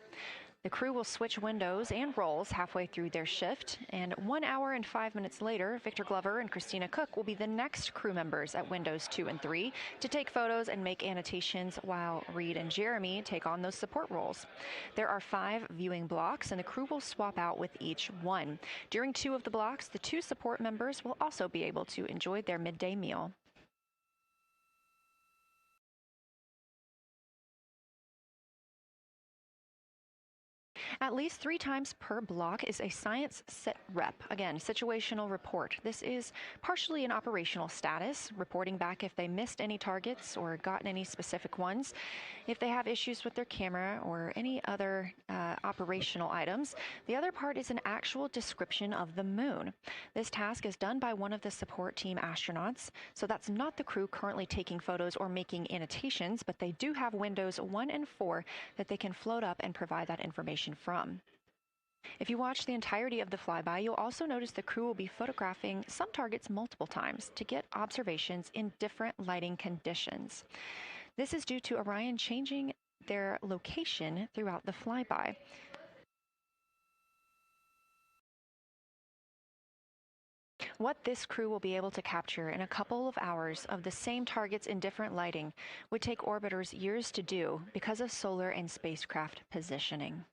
The crew will switch windows and roles halfway through their shift, and 1 hour and 5 minutes later, Victor Glover and Christina Cook will be the next crew members at windows 2 and 3 to take photos and make annotations, while Reed and Jeremy take on those support roles. There are 5 viewing blocks, and the crew will swap out with each one. During 2 of the blocks, the 2 support members will also be able to enjoy their midday meal. At least 3 times per block is a science sit rep. Again, situational report. This is partially an operational status, reporting back if they missed any targets or gotten any specific ones, if they have issues with their camera or any other operational items. The other part is an actual description of the moon. This task is done by one of the support team astronauts, so that's not the crew currently taking photos or making annotations, but they do have windows 1 and 4 that they can float up and provide that information from. If you watch the entirety of the flyby, you'll also notice the crew will be photographing some targets multiple times to get observations in different lighting conditions. This is due to Orion changing their location throughout the flyby. What this crew will be able to capture in a couple of hours of the same targets in different lighting would take orbiters years to do because of solar and spacecraft positioning.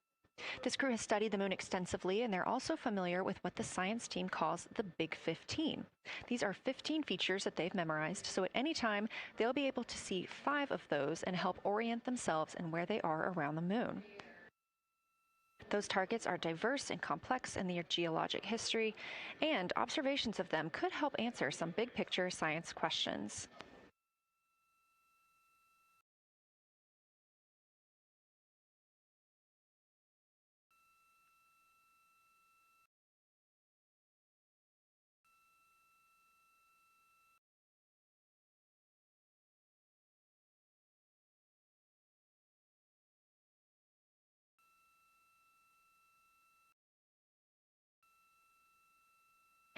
This crew has studied the moon extensively, and they're also familiar with what the science team calls the Big 15. These are 15 features that they've memorized, so at any time, they'll be able to see 5 of those and help orient themselves and where they are around the moon. Those targets are diverse and complex in their geologic history, and observations of them could help answer some big-picture science questions.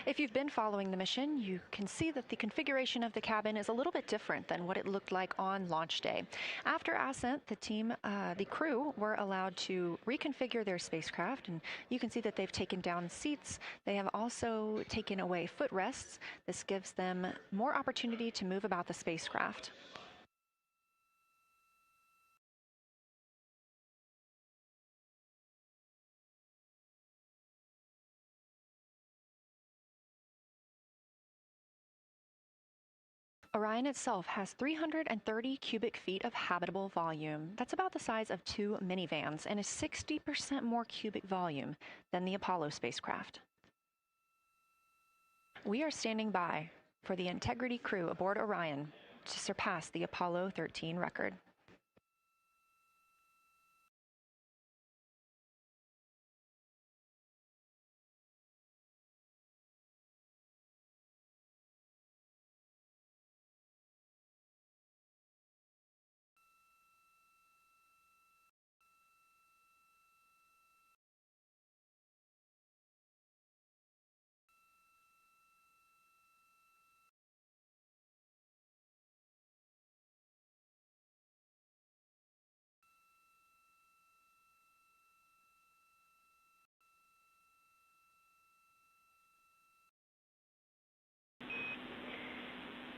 If you've been following the mission, you can see that the configuration of the cabin is a little bit different than what it looked like on launch day. After ascent, the crew were allowed to reconfigure their spacecraft, and you can see that they've taken down seats. They have also taken away footrests. This gives them more opportunity to move about the spacecraft. Orion itself has 330 cubic feet of habitable volume. That's about the size of 2 minivans and is 60% more cubic volume than the Apollo spacecraft. We are standing by for the Integrity crew aboard Orion to surpass the Apollo 13 record.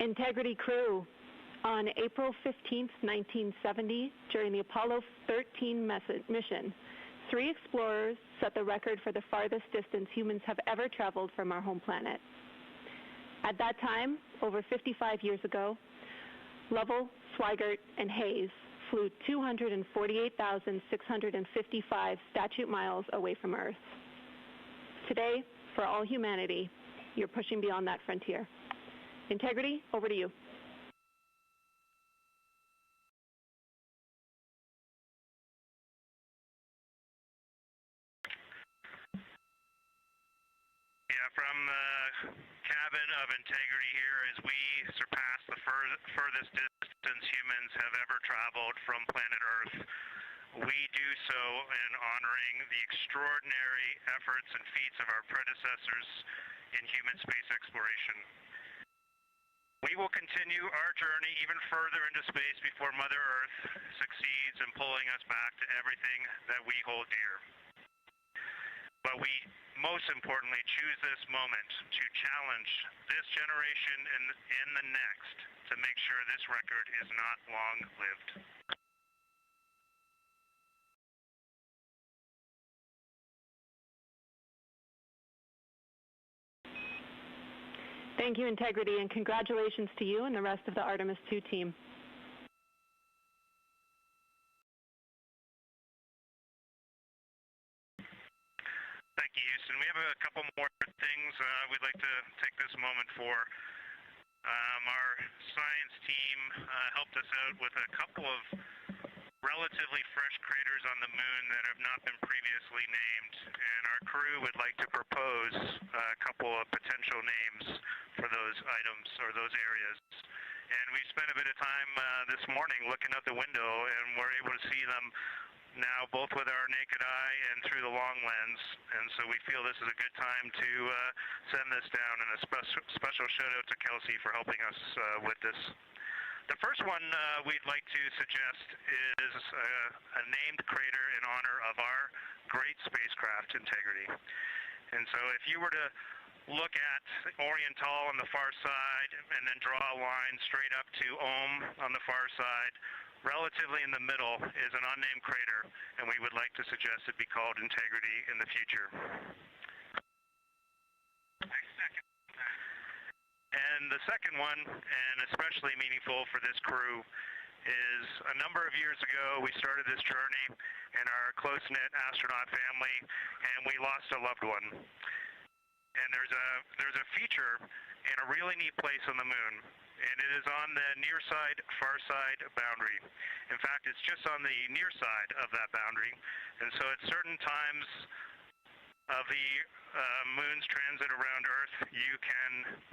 Integrity crew, on April 15, 1970, during the Apollo 13 mission, 3 explorers set the record for the farthest distance humans have ever traveled from our home planet. At that time, over 55 years ago, Lovell, Swigert, and Hayes flew 248,655 statute miles away from Earth. Today, for all humanity, you're pushing beyond that frontier. Integrity, over to you. From the cabin of Integrity here as we surpass the furthest distance humans have ever traveled from planet Earth. We do so in honoring the extraordinary efforts and feats of our predecessors in human space exploration. We will continue our journey even further into space before Mother Earth succeeds in pulling us back to everything that we hold dear. But we, most importantly, choose this moment to challenge this generation and in the next to make sure this record is not long-lived. Thank you, Integrity, and congratulations to you and the rest of the Artemis II team. Thank you, Houston. We have a couple more things we'd like to take this moment for. Our science team helped us out with a couple of relatively fresh craters on the moon that have not been previously named, and our crew would like to propose a couple of potential names for those items or those areas. And we spent a bit of time this morning looking out the window, and we're able to see them now both with our naked eye and through the long lens, and so we feel this is a good time to send this down, and a special shout out to Kelsey for helping us with this. The first one we'd like to suggest is a named crater in honor of our great spacecraft, Integrity. And so if you were to look at Oriental on the far side and then draw a line straight up to Ohm on the far side, relatively in the middle is an unnamed crater, and we would like to suggest it be called Integrity in the future. And the second one, and especially meaningful for this crew, is a number of years ago we started this journey in our close-knit astronaut family, and we lost a loved one. And there's a feature in a really neat place on the moon, and it is on the near side, far side boundary. In fact, it's just on the near side of that boundary, and so at certain times of the moon's transit around Earth,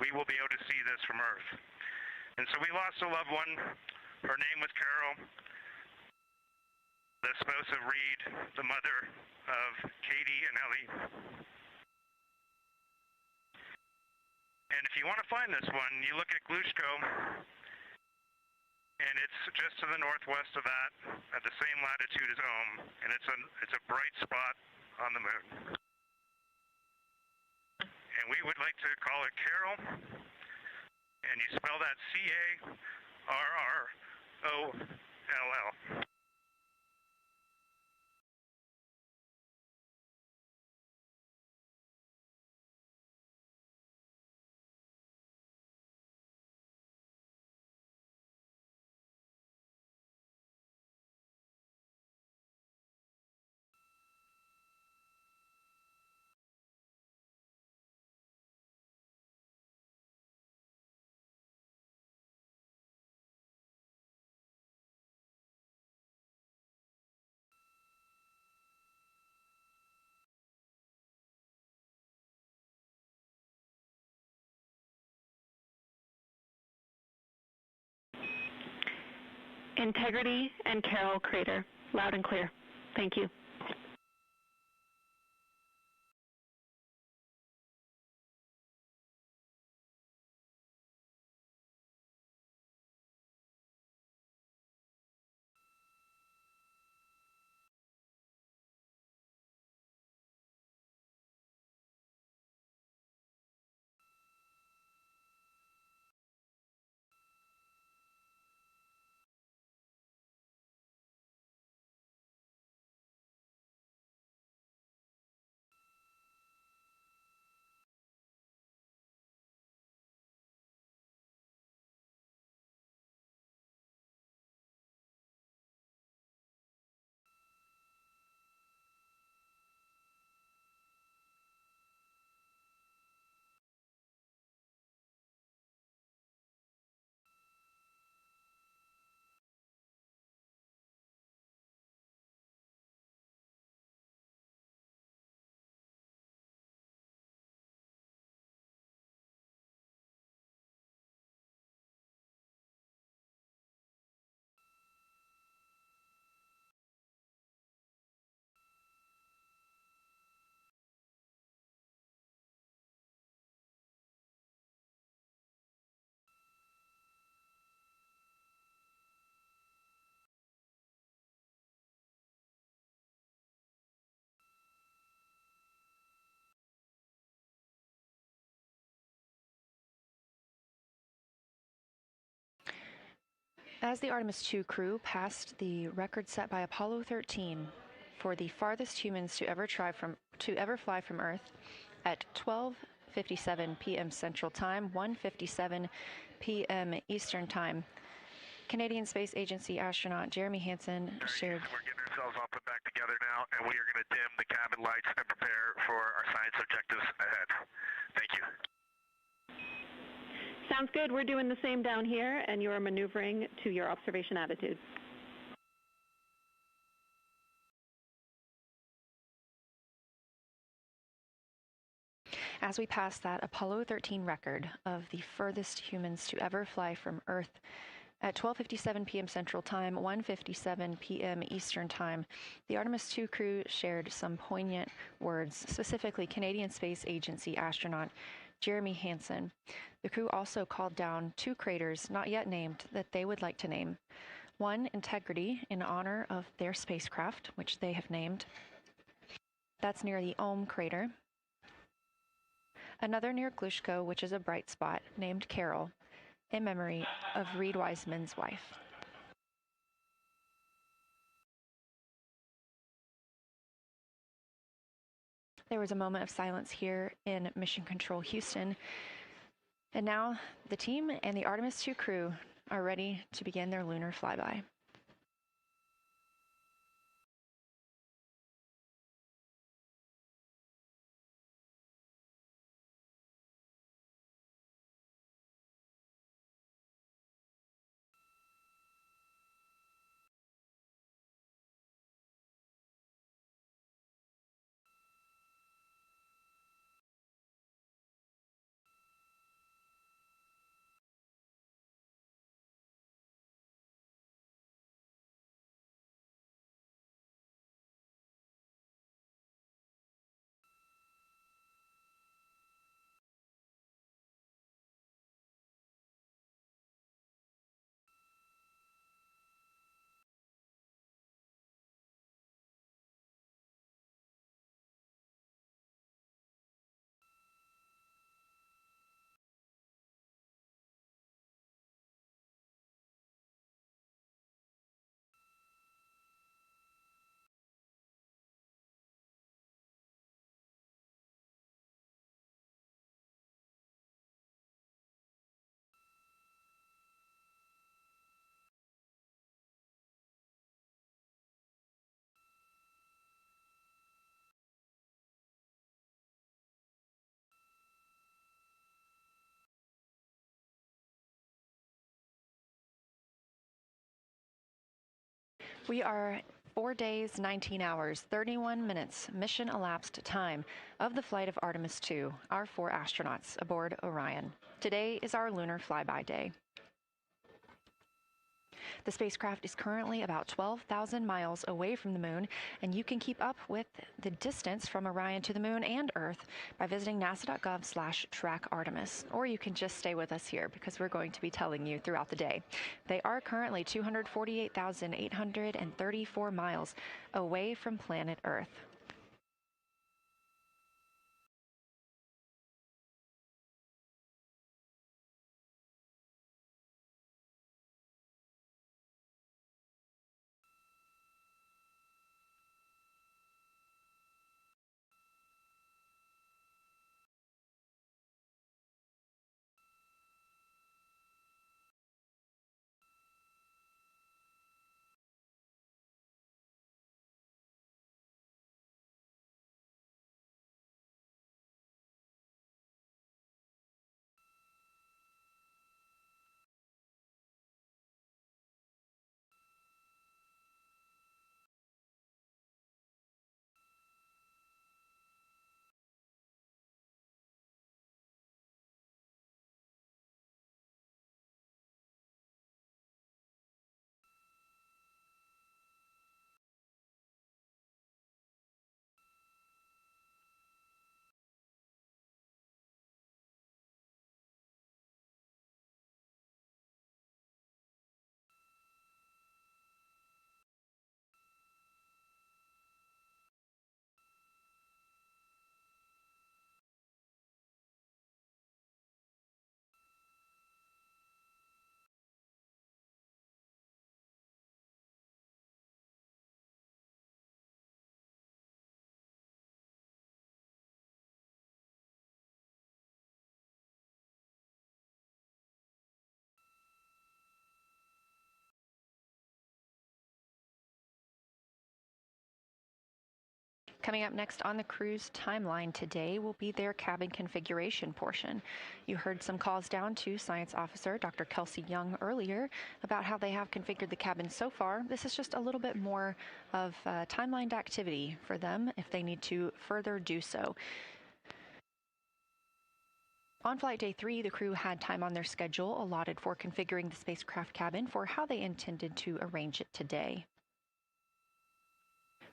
we will be able to see this from Earth. And so we lost a loved one. Her name was Carol, the spouse of Reed, the mother of Katie and Ellie. And if you want to find this one, you look at Glushko, and it's just to the northwest of that, at the same latitude as Ohm, and it's a bright spot on the moon. And we would like to call it Carol, and you spell that C-A-R-R-O-L-L. Integrity and Carroll Crater. Loud and clear. Thank you. As the Artemis 2 crew passed the record set by Apollo 13 for the farthest humans to ever fly from Earth at 12:57 p.m. Central Time, 1:57 p.m. Eastern Time, Canadian Space Agency astronaut Jeremy Hansen shared. We're getting ourselves all put back together now, and we are going to dim the cabin lights and prepare for our science objectives ahead. Thank you. Sounds good. We're doing the same down here, and you are maneuvering to your observation attitude. As we pass that Apollo 13 record of the furthest humans to ever fly from Earth at 12:57 p.m. Central Time, 1:57 p.m. Eastern Time, the Artemis 2 crew shared some poignant words, specifically Canadian Space Agency astronaut Jeremy Hansen. The crew also called down 2 craters not yet named that they would like to name. One, Integrity, in honor of their spacecraft, which they have named. That's near the Ohm crater. Another near Glushko, which is a bright spot, named Carroll, in memory of Reed Wiseman's wife. There was a moment of silence here in Mission Control Houston. And now the team and the Artemis 2 crew are ready to begin their lunar flyby. We are 4 days, 19 hours, 31 minutes mission elapsed time of the flight of Artemis 2, our 4 astronauts aboard Orion. Today is our lunar flyby day. The spacecraft is currently about 12,000 miles away from the moon, and you can keep up with the distance from Orion to the moon and Earth by visiting nasa.gov/track Artemis. Or you can just stay with us here because we're going to be telling you throughout the day. They are currently 248,834 miles away from planet Earth. Coming up next on the crew's timeline today will be their cabin configuration portion. You heard some calls down to Science Officer Dr. Kelsey Young earlier about how they have configured the cabin so far. This is just a little bit more of timelined activity for them if they need to further do so. On flight day 3, the crew had time on their schedule allotted for configuring the spacecraft cabin for how they intended to arrange it today.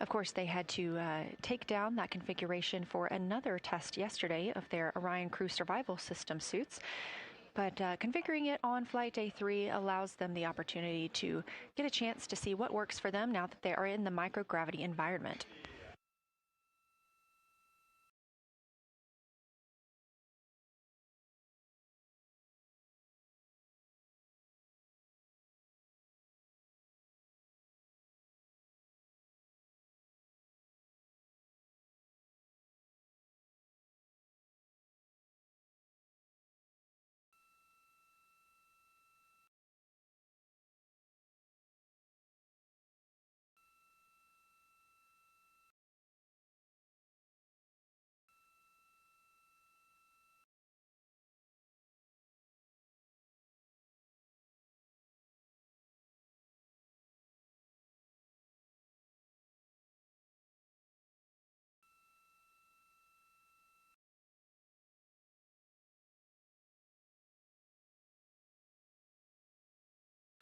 Of course, they had to take down that configuration for another test yesterday of their Orion Crew Survival System suits. But configuring it on flight day 3 allows them the opportunity to get a chance to see what works for them now that they are in the microgravity environment.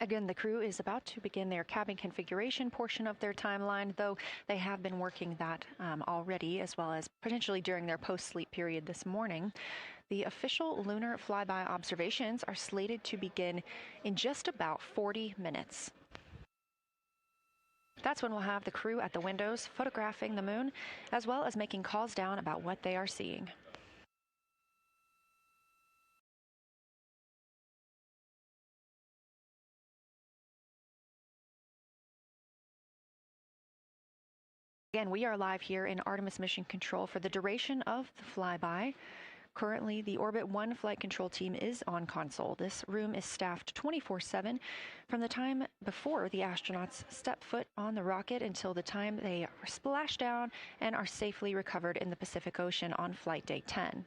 Again, the crew is about to begin their cabin configuration portion of their timeline, though they have been working that already, as well as potentially during their post-sleep period this morning. The official lunar flyby observations are slated to begin in just about 40 minutes. That's when we'll have the crew at the windows photographing the moon, as well as making calls down about what they are seeing. Again, we are live here in Artemis Mission Control for the duration of the flyby. Currently, the Orbit 1 flight control team is on console. This room is staffed 24/7 from the time before the astronauts step foot on the rocket until the time they splash down and are safely recovered in the Pacific Ocean on flight day 10.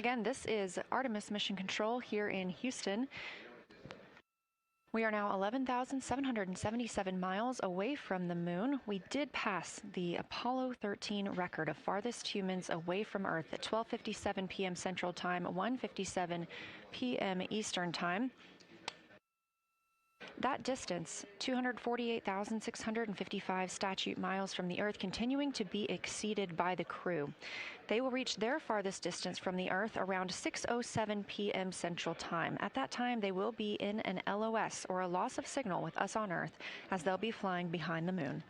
Again, this is Artemis Mission Control here in Houston. We are now 11,777 miles away from the moon. We did pass the Apollo 13 record of farthest humans away from Earth at 12:57 p.m. Central Time, 1:57 p.m. Eastern Time. That distance, 248,655 statute miles from the Earth, continuing to be exceeded by the crew. They will reach their farthest distance from the Earth around 6:07 p.m. Central Time. At that time, they will be in an LOS, or a loss of signal, with us on Earth, as they'll be flying behind the moon.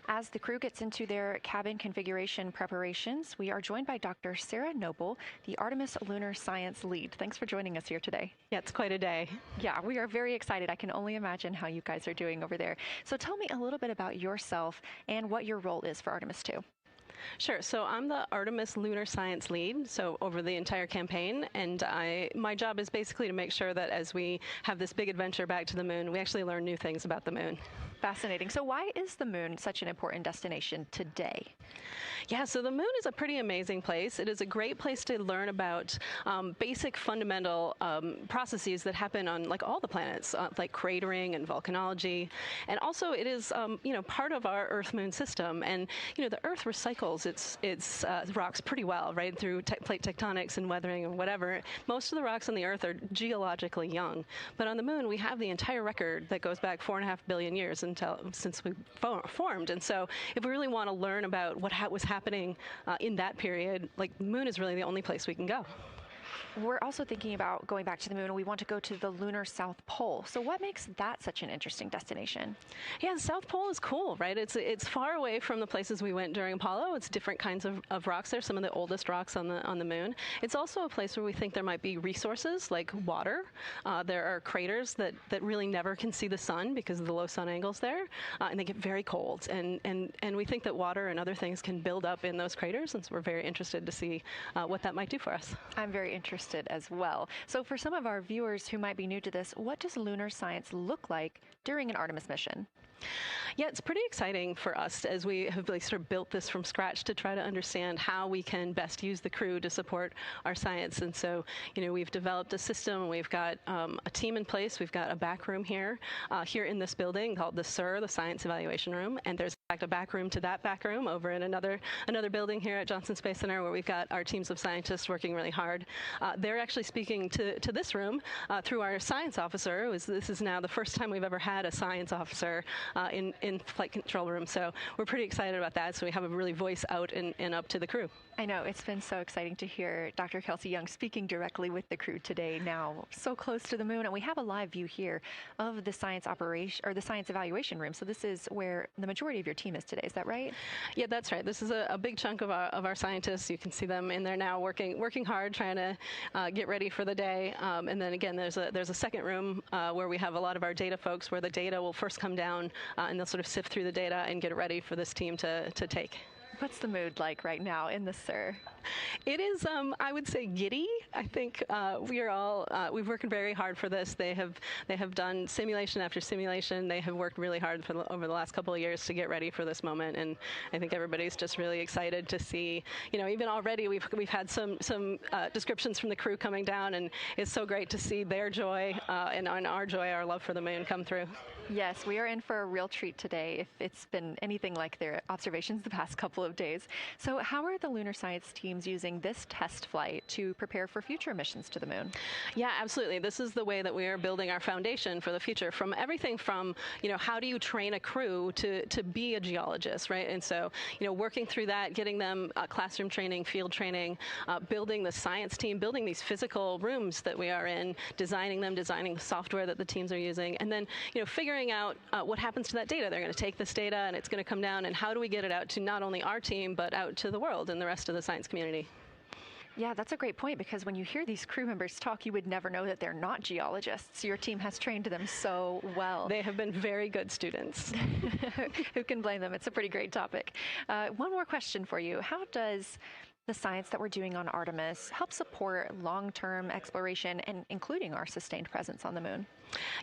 As the crew gets into their cabin configuration preparations, we are joined by Dr. Sarah Noble, the Artemis Lunar Science Lead. Thanks for joining us here today. Yeah, it's quite a day. Yeah, we are very excited. I can only imagine how you guys are doing over there. So tell me a little bit about yourself and what your role is for Artemis 2. Sure. So I'm the Artemis Lunar Science Lead, so over the entire campaign, and my job is basically to make sure that as we have this big adventure back to the moon, we actually learn new things about the moon. Fascinating. So why is the moon such an important destination today? Yeah, so the moon is a pretty amazing place. It is a great place to learn about basic fundamental processes that happen on like all the planets, like cratering and volcanology. And also it is, part of our Earth-Moon system. And, the Earth recycles its rocks pretty well, right, through plate tectonics and weathering and whatever. Most of the rocks on the Earth are geologically young. But on the moon, we have the entire record that goes back 4.5 billion years since we formed. And so if we really want to learn about what was happening in that period, like the moon is really the only place we can go. We're also thinking about going back to the moon, and we want to go to the lunar South Pole. So what makes that such an interesting destination? Yeah, the South Pole is cool, right? It's far away from the places we went during Apollo. It's different kinds of rocks there, some of the oldest rocks on the moon. It's also a place where we think there might be resources like water. There are craters that really never can see the sun because of the low sun angles there, and they get very cold. And we think that water and other things can build up in those craters, and so we're very interested to see what that might do for us. I'm very interested as well. So for some of our viewers who might be new to this, what does lunar science look like during an Artemis mission? Yeah, it's pretty exciting for us as we have really sort of built this from scratch to try to understand how we can best use the crew to support our science. And so, we've developed a system. We've got a team in place. We've got a back room here in this building called the SIR, the Science Evaluation Room. And there's in fact a back room to that back room over in another building here at Johnson Space Center where we've got our teams of scientists working really hard. They're actually speaking to this room through our science officer. This is now the first time we've ever had a science officer in flight control room. So we're pretty excited about that. So we have a really voice out and up to the crew. I know, it's been so exciting to hear Dr. Kelsey Young speaking directly with the crew today, now so close to the moon. And we have a live view here of the science operation, or the science evaluation room. So this is where the majority of your team is today. Is that right? Yeah, that's right. This is a big chunk of our scientists. You can see them in there now working hard, trying to get ready for the day. And then again, there's a second room where we have a lot of our data folks, where the data will first come down and they'll sort of sift through the data and get it ready for this team to take. What's the mood like right now in the SIR? It is, I would say, giddy. I think we've worked very hard for this. They have done simulation after simulation. They have worked really hard over the last couple of years to get ready for this moment, and I think everybody's just really excited to see. Even already we've had some descriptions from the crew coming down, and it's so great to see their joy and our joy, our love for the moon come through. Yes, we are in for a real treat today, if it's been anything like their observations the past couple of days. So how are the lunar science teams using this test flight to prepare for future missions to the moon? Yeah, absolutely. This is the way that we are building our foundation for the future, from everything from, how do you train a crew to be a geologist, right? And so, working through that, getting them classroom training, field training, building the science team, building these physical rooms that we are in, designing the software that the teams are using, and then, figuring out what happens to that data. They're going to take this data and it's going to come down, and how do we get it out to not only our team, but out to the world and the rest of the science community? Yeah, that's a great point, because when you hear these crew members talk, you would never know that they're not geologists. Your team has trained them so well. They have been very good students. Who can blame them? It's a pretty great topic. One more question for you. How does the science that we're doing on Artemis help support long-term exploration, and including our sustained presence on the moon?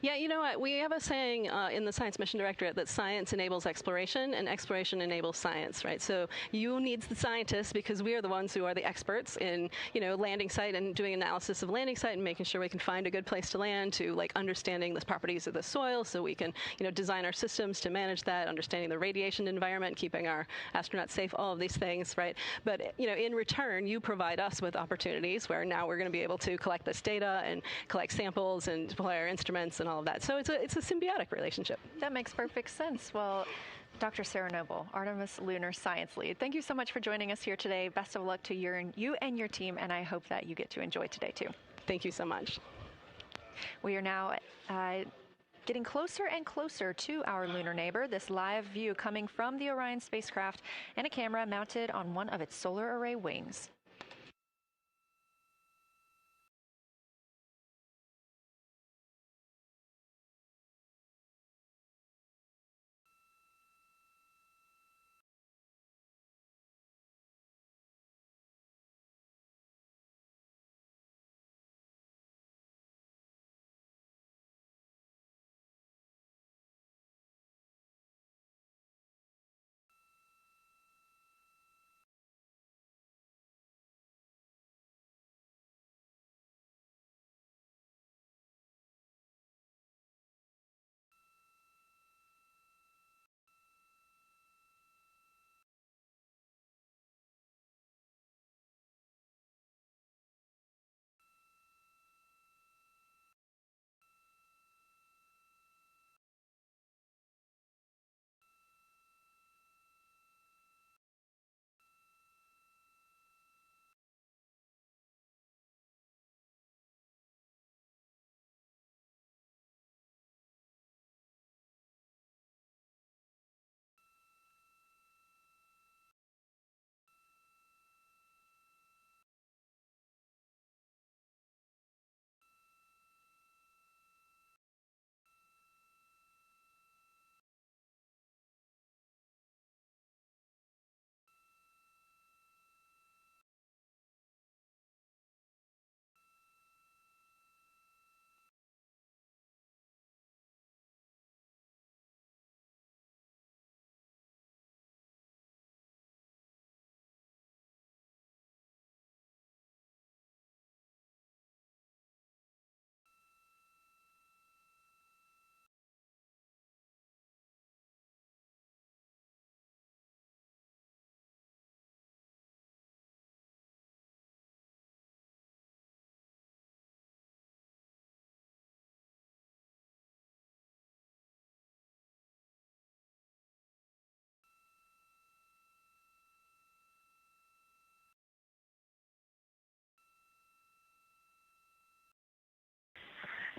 Yeah, you know what? We have a saying in the Science Mission Directorate that science enables exploration and exploration enables science, right? So you need the scientists, because we are the ones who are the experts in, landing site and doing analysis of landing site and making sure we can find a good place to land, to understanding the properties of the soil so we can, design our systems to manage that, understanding the radiation environment, keeping our astronauts safe, all of these things, right? But, in return, you provide us with opportunities where now we're going to be able to collect this data and collect samples and deploy our instruments and all of that. So it's a symbiotic relationship. That makes perfect sense. Well, Dr. Sarah Noble, Artemis Lunar Science Lead, thank you so much for joining us here today. Best of luck to you and your team, and I hope that you get to enjoy today too. Thank you so much. We are now getting closer and closer to our lunar neighbor. This live view coming from the Orion spacecraft and a camera mounted on one of its solar array wings.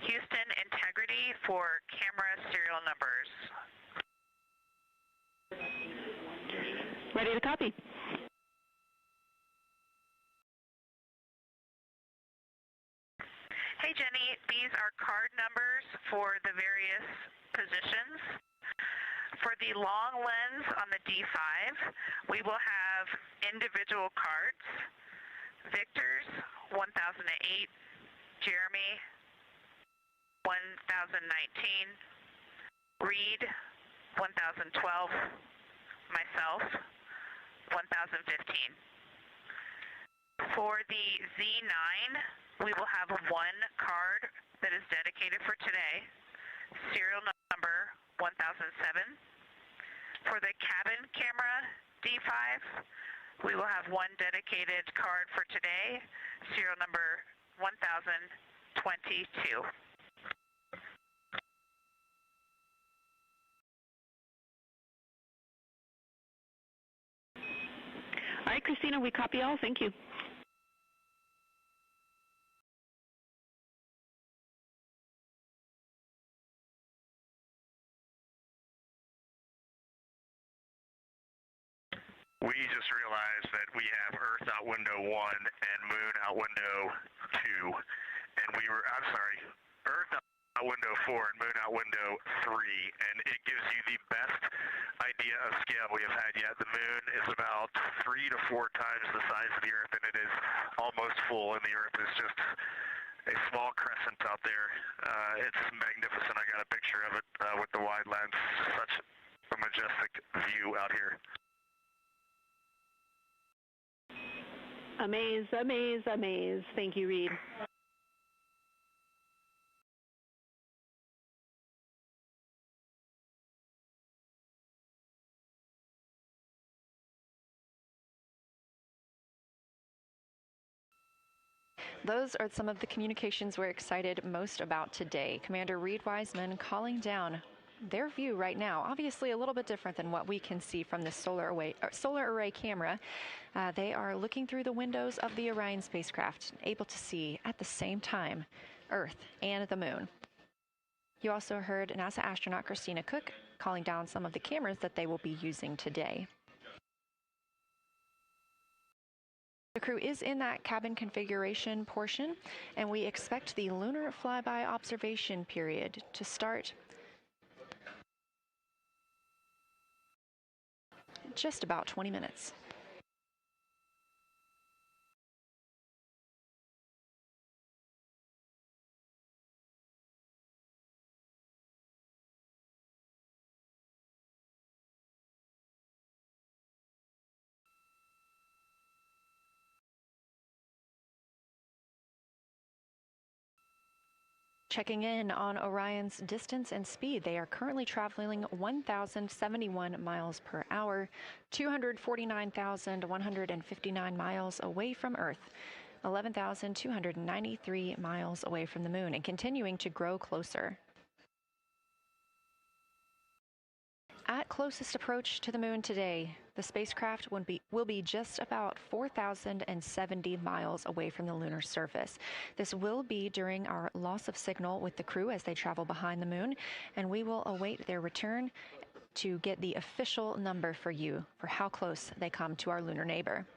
Houston integrity for camera serial numbers. Ready to copy. Hey Jenny, these are card numbers for the various positions. For the long lens on the D5, we will have individual cards. Victor's 1008, Jeremy 1019, Reed 1012, myself 1015. For the Z9, we will have one card that is dedicated for today, serial number 1007. For the cabin camera D5, we will have one dedicated card for today, serial number 1022. All right, Christina, we copy all. Thank you. We just realized that we have Earth out window 1 and Moon out window 2, and Earth out window 4 and Moon out window 3, and it gives you the best idea of scale we have had yet. The Moon is about 3 to 4 times the size of the Earth, and it is almost full, and the Earth is just a small crescent out there. It's magnificent. I got a picture of it with the wide lens. Such a majestic view out here. Amaze, amaze, amaze. Thank you, Reed. Those are some of the communications we're excited most about today. Commander Reed Wiseman calling down their view right now, obviously a little bit different than what we can see from the solar array camera. They are looking through the windows of the Orion spacecraft, able to see at the same time Earth and the Moon. You also heard NASA astronaut Christina Cook calling down some of the cameras that they will be using today. The crew is in that cabin configuration portion, and we expect the lunar flyby observation period to start just about 20 minutes. Checking in on Orion's distance and speed, they are currently traveling 1,071 miles per hour, 249,159 miles away from Earth, 11,293 miles away from the Moon, and continuing to grow closer. At closest approach to the Moon today, the spacecraft will be just about 4,070 miles away from the lunar surface. This will be during our loss of signal with the crew as they travel behind the Moon, and we will await their return to get the official number for you for how close they come to our lunar neighbor.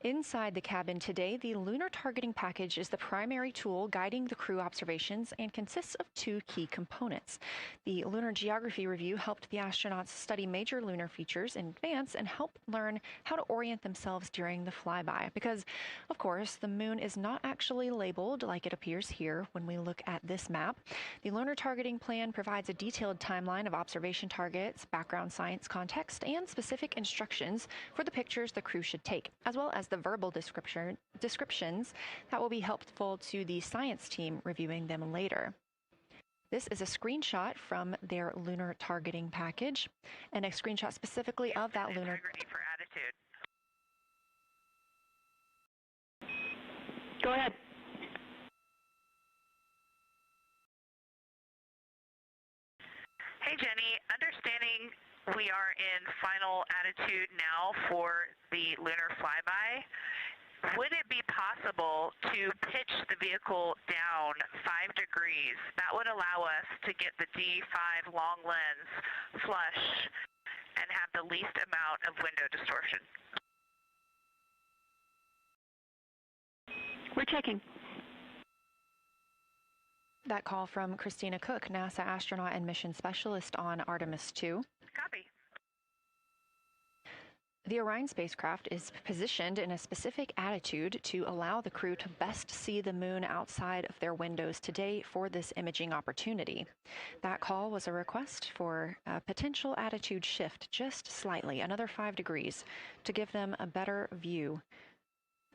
Inside the cabin today, the lunar targeting package is the primary tool guiding the crew observations and consists of two key components. The Lunar Geography Review helped the astronauts study major lunar features in advance and help learn how to orient themselves during the flyby. Because, of course, the moon is not actually labeled like it appears here when we look at this map. The lunar targeting plan provides a detailed timeline of observation targets, background science context, and specific instructions for the pictures the crew should take, as well as the verbal descriptions that will be helpful to the science team reviewing them later. This is a screenshot from their lunar targeting package, and a screenshot specifically of that lunar. For attitude. Go ahead. Hey, Jenny. Understanding we are in final attitude now for the lunar flyby, would it be possible to pitch the vehicle down 5 degrees? That would allow us to get the D5 long lens flush and have the least amount of window distortion. We're checking. That call from Christina Cook, NASA astronaut and mission specialist on Artemis 2. Copy. The Orion spacecraft is positioned in a specific attitude to allow the crew to best see the moon outside of their windows today for this imaging opportunity. That call was a request for a potential attitude shift just slightly, another 5 degrees, to give them a better view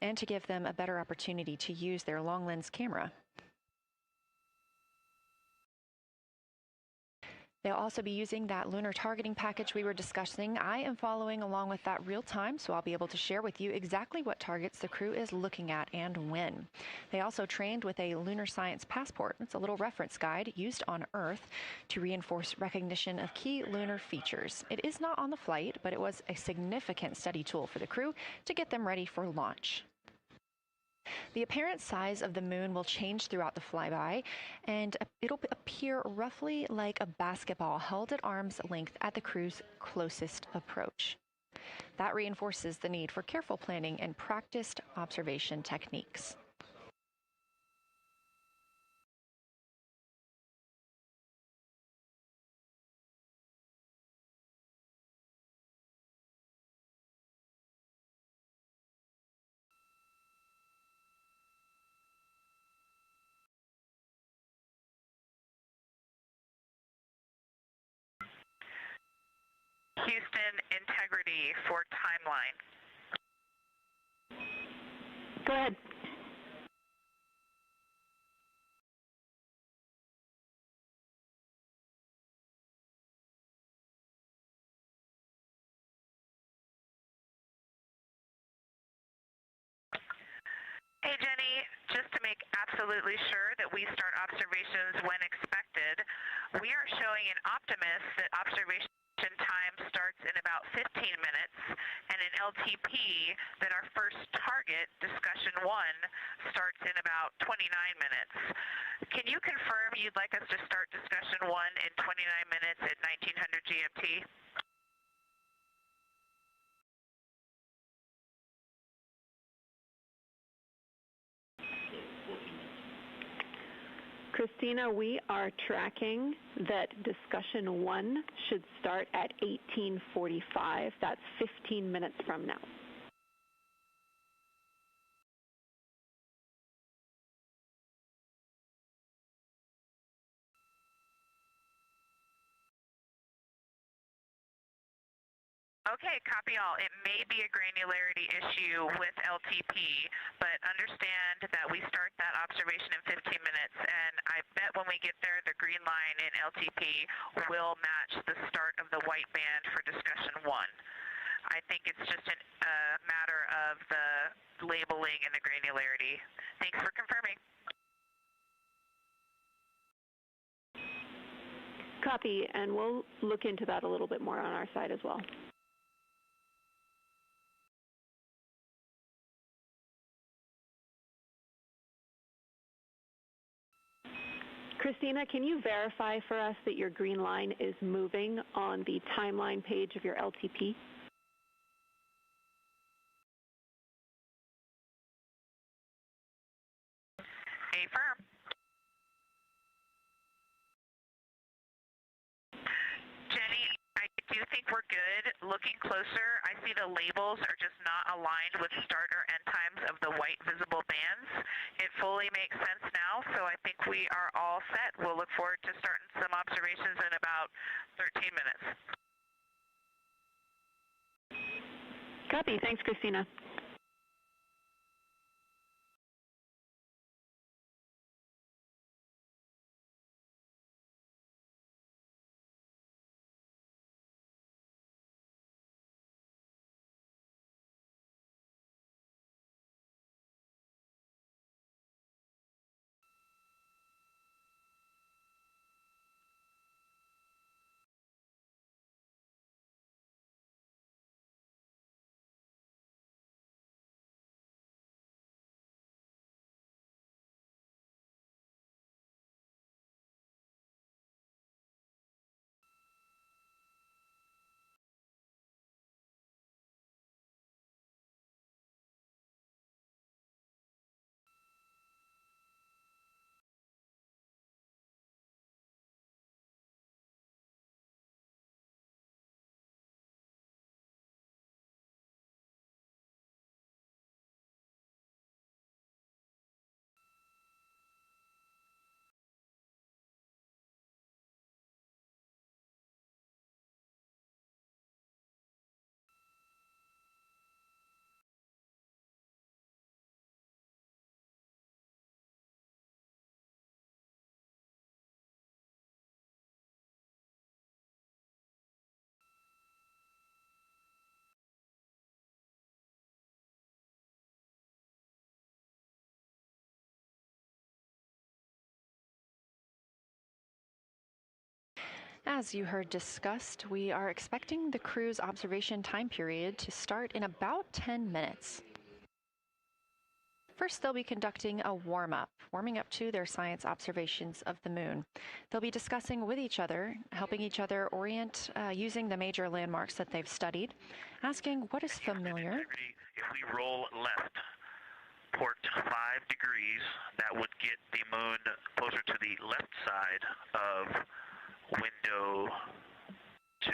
and to give them a better opportunity to use their long lens camera. They'll also be using that lunar targeting package we were discussing. I am following along with that real time, so I'll be able to share with you exactly what targets the crew is looking at and when. They also trained with a lunar science passport. It's a little reference guide used on Earth to reinforce recognition of key lunar features. It is not on the flight, but it was a significant study tool for the crew to get them ready for launch. The apparent size of the moon will change throughout the flyby, and it'll appear roughly like a basketball held at arm's length at the crew's closest approach. That reinforces the need for careful planning and practiced observation techniques. Houston, integrity for timeline. Go ahead. Hey, Jenny, just to make absolutely sure that we start observations when expected, we are showing in Optimus that observation time starts in about 15 minutes, and in LTP that our first target, discussion 1, starts in about 29 minutes. Can you confirm you'd like us to start discussion 1 in 29 minutes at 1900 GMT? Christina, we are tracking that discussion 1 should start at 18:45. That's 15 minutes from now. Okay, copy all. It may be a granularity issue with LTP, but understand that we start that observation in 15 minutes, and I bet when we get there, the green line in LTP will match the start of the white band for discussion 1. I think it's just a matter of the labeling and the granularity. Thanks for confirming. Copy, and we'll look into that a little bit more on our side as well. Christina, can you verify for us that your green line is moving on the timeline page of your LTP? do think we're good. Looking closer, I see the labels are just not aligned with start or end times of the white visible bands. It fully makes sense now, so I think we are all set. We'll look forward to starting some observations in about 13 minutes. Copy. Thanks, Christina. As you heard discussed, we are expecting the crew's observation time period to start in about 10 minutes. First, they'll be conducting a warming up to their science observations of the moon. They'll be discussing with each other, helping each other orient using the major landmarks that they've studied, asking what is familiar. If we roll left, port 5 degrees, that would get the moon closer to the left side of window 2.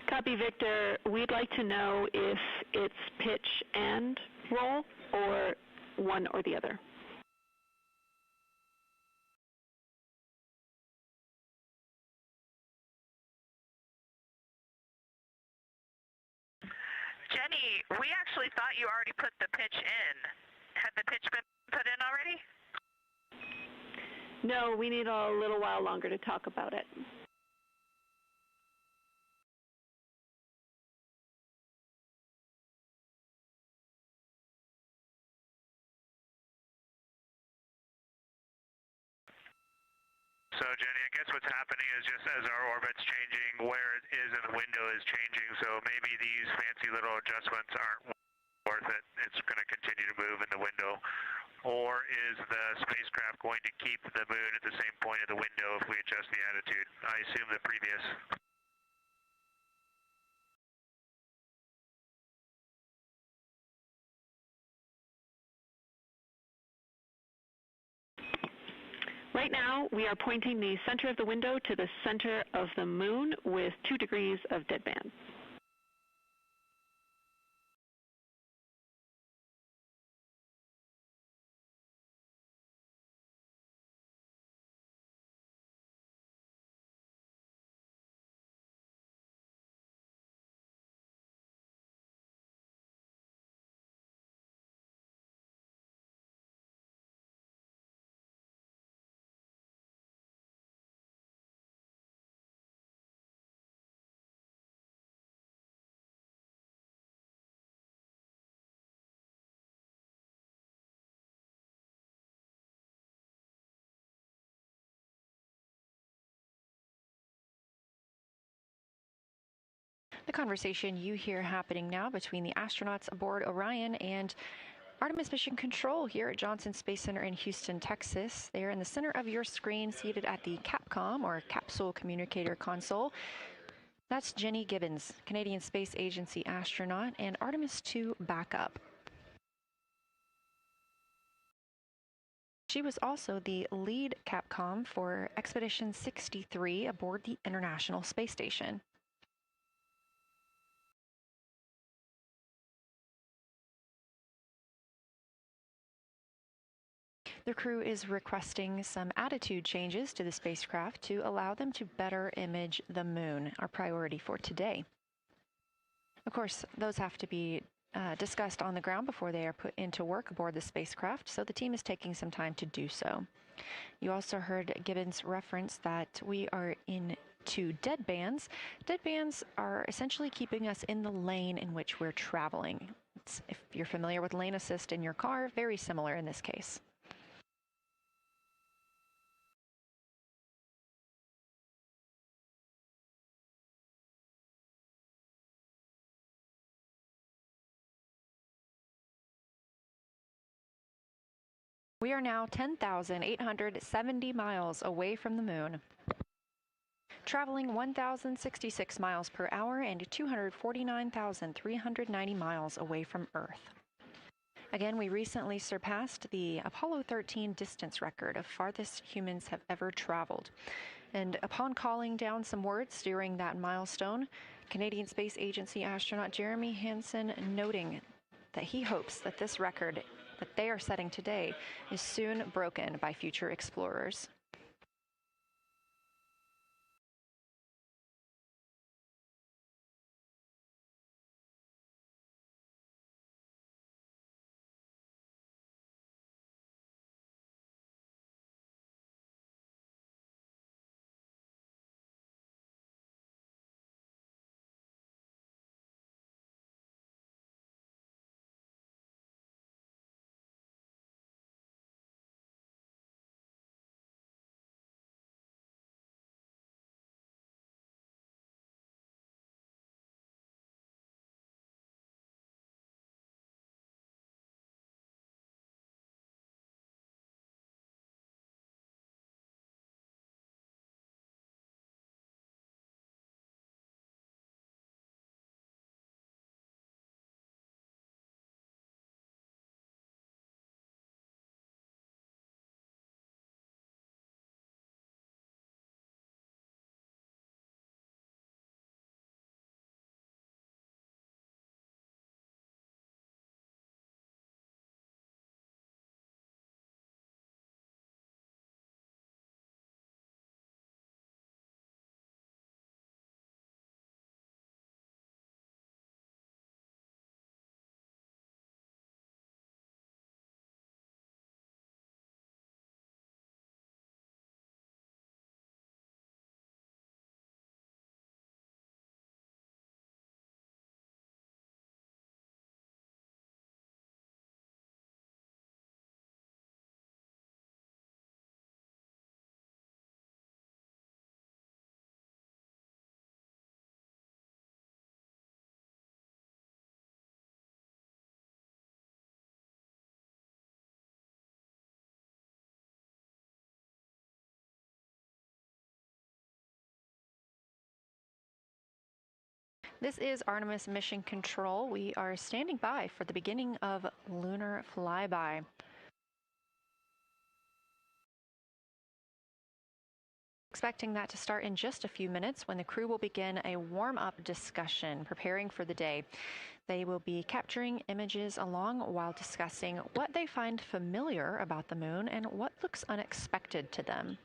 Copy, Victor. We'd like to know if it's pitch and roll or one or the other. Jenny, we actually thought you already put the pitch in. Had the pitch been put in already? No, we need a little while longer to talk about it. So, Jenny, I guess what's happening is just as our orbit's changing, where it is in the window is changing, so maybe these fancy little adjustments aren't worth it. It's going to continue to move in the window. Or is the spacecraft going to keep the moon at the same point of the window if we adjust the attitude? I assume the previous. Right now, we are pointing the center of the window to the center of the moon with 2 degrees of deadband. The conversation you hear happening now between the astronauts aboard Orion and Artemis Mission Control here at Johnson Space Center in Houston, Texas. They are in the center of your screen, seated at the CAPCOM, or Capsule Communicator Console. That's Jenny Gibbons, Canadian Space Agency astronaut and Artemis II backup. She was also the lead Capcom for Expedition 63 aboard the International Space Station. The crew is requesting some attitude changes to the spacecraft to allow them to better image the moon, our priority for today. Of course, those have to be discussed on the ground before they are put into work aboard the spacecraft, so the team is taking some time to do so. You also heard Gibbons reference that we are into dead bands. Dead bands are essentially keeping us in the lane in which we're traveling. If you're familiar with lane assist in your car, very similar in this case. We are now 10,870 miles away from the moon, traveling 1,066 miles per hour and 249,390 miles away from Earth. Again, we recently surpassed the Apollo 13 distance record of farthest humans have ever traveled. And upon calling down some words during that milestone, Canadian Space Agency astronaut Jeremy Hansen noting that he hopes that this record that they are setting today is soon broken by future explorers. This is Artemis Mission Control. We are standing by for the beginning of lunar flyby. Expecting that to start in just a few minutes when the crew will begin a warm-up discussion preparing for the day. They will be capturing images along while discussing what they find familiar about the moon and what looks unexpected to them.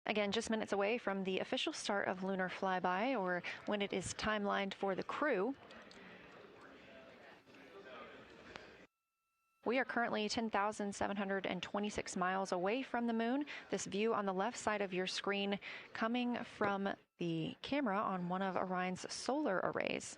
Again, just minutes away from the official start of lunar flyby, or when it is timelined for the crew. We are currently 10,726 miles away from the moon. This view on the left side of your screen coming from the camera on one of Orion's solar arrays.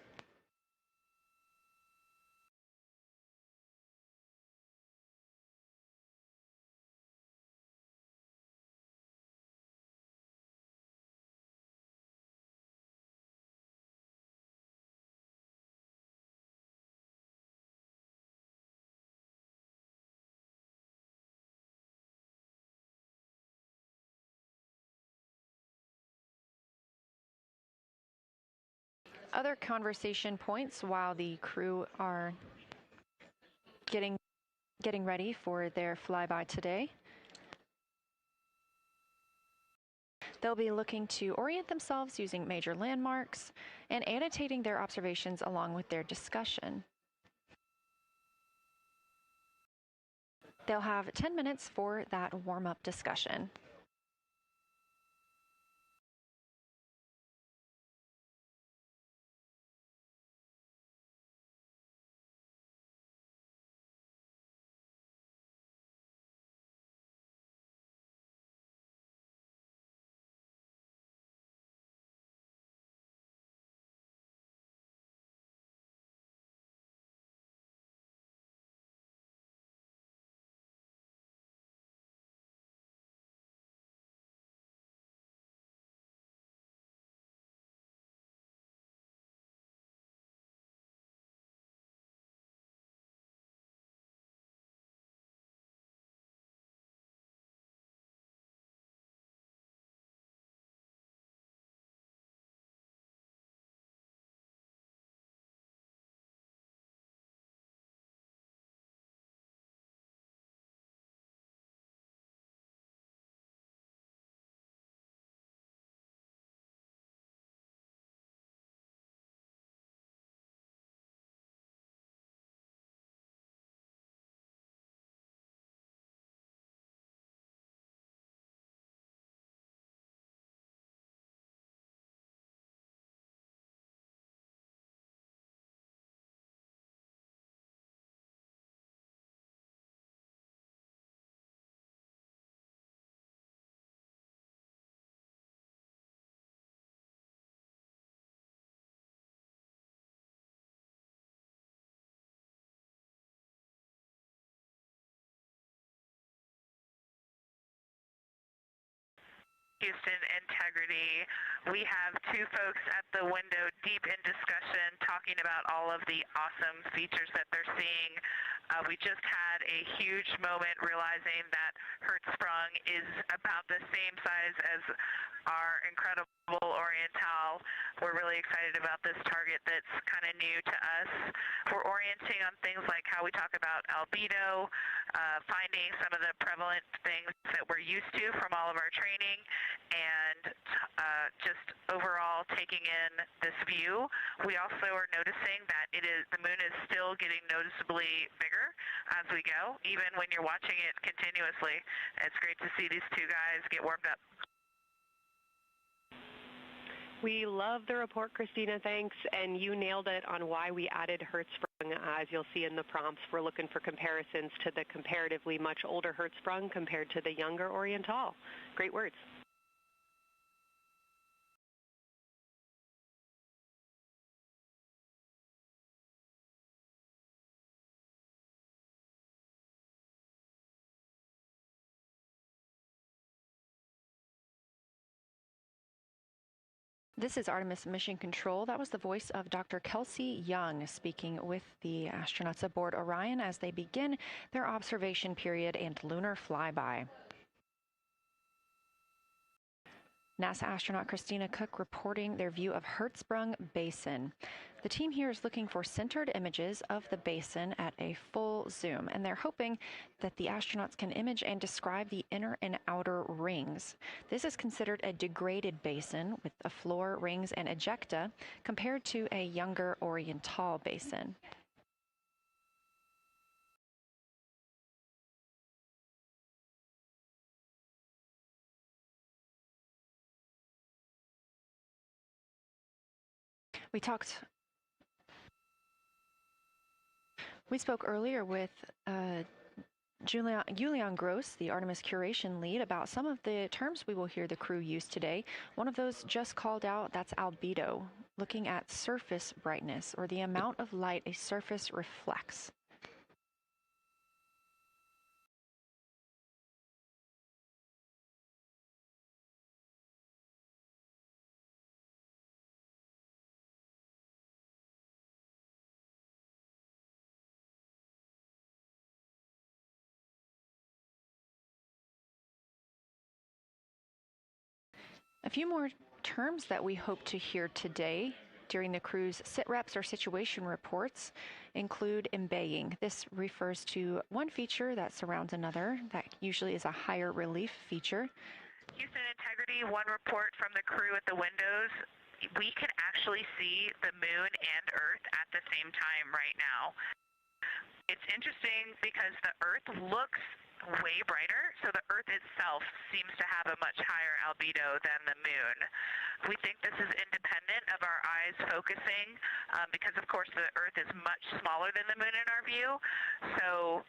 Other conversation points while the crew are getting ready for their flyby today. They'll be looking to orient themselves using major landmarks and annotating their observations along with their discussion. They'll have 10 minutes for that warm-up discussion. Houston integrity. We have two folks at the window deep in discussion talking about all of the awesome features that they're seeing. We just had a huge moment realizing that Hertzsprung is about the same size as our incredible Oriental. We're really excited about this target that's kind of new to us. We're orienting on things like how we talk about albedo, finding some of the prevalent things that we're used to from all of our training, and just overall taking in this view. We also are noticing that the moon is still getting noticeably bigger as we go, even when you're watching it continuously. It's great to see these two guys get warmed up. We love the report, Christina. Thanks. And you nailed it on why we added Hertzsprung. As you'll see in the prompts, we're looking for comparisons to the comparatively much older Hertzsprung compared to the younger Oriental. Great words. This is Artemis Mission Control. That was the voice of Dr. Kelsey Young speaking with the astronauts aboard Orion as they begin their observation period and lunar flyby. NASA astronaut Christina Cook reporting their view of Hertzsprung Basin. The team here is looking for centered images of the basin at a full zoom, and they're hoping that the astronauts can image and describe the inner and outer rings. This is considered a degraded basin with a floor, rings, and ejecta compared to a younger Oriental basin. We spoke earlier with Julian Gross, the Artemis curation lead, about some of the terms we will hear the crew use today. One of those just called out, that's albedo, looking at surface brightness, or the amount of light a surface reflects. A few more terms that we hope to hear today during the crew's sit-reps or situation reports include embaying. This refers to one feature that surrounds another. That usually is a higher relief feature. Houston Integrity, one report from the crew at the windows. We can actually see the moon and Earth at the same time right now. It's interesting because the Earth looks way brighter, so the Earth itself seems to have a much higher albedo than the moon. We think this is independent of our eyes focusing because, of course, the Earth is much smaller than the moon in our view, so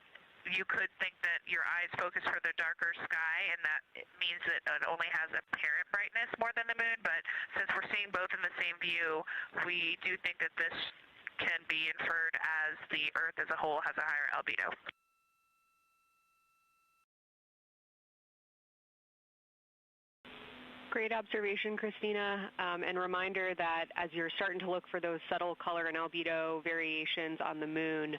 you could think that your eyes focus for the darker sky, and that it means that it only has apparent brightness more than the moon, but since we're seeing both in the same view, we do think that this can be inferred as the Earth as a whole has a higher albedo. Great observation, Christina, and reminder that as you're starting to look for those subtle color and albedo variations on the moon,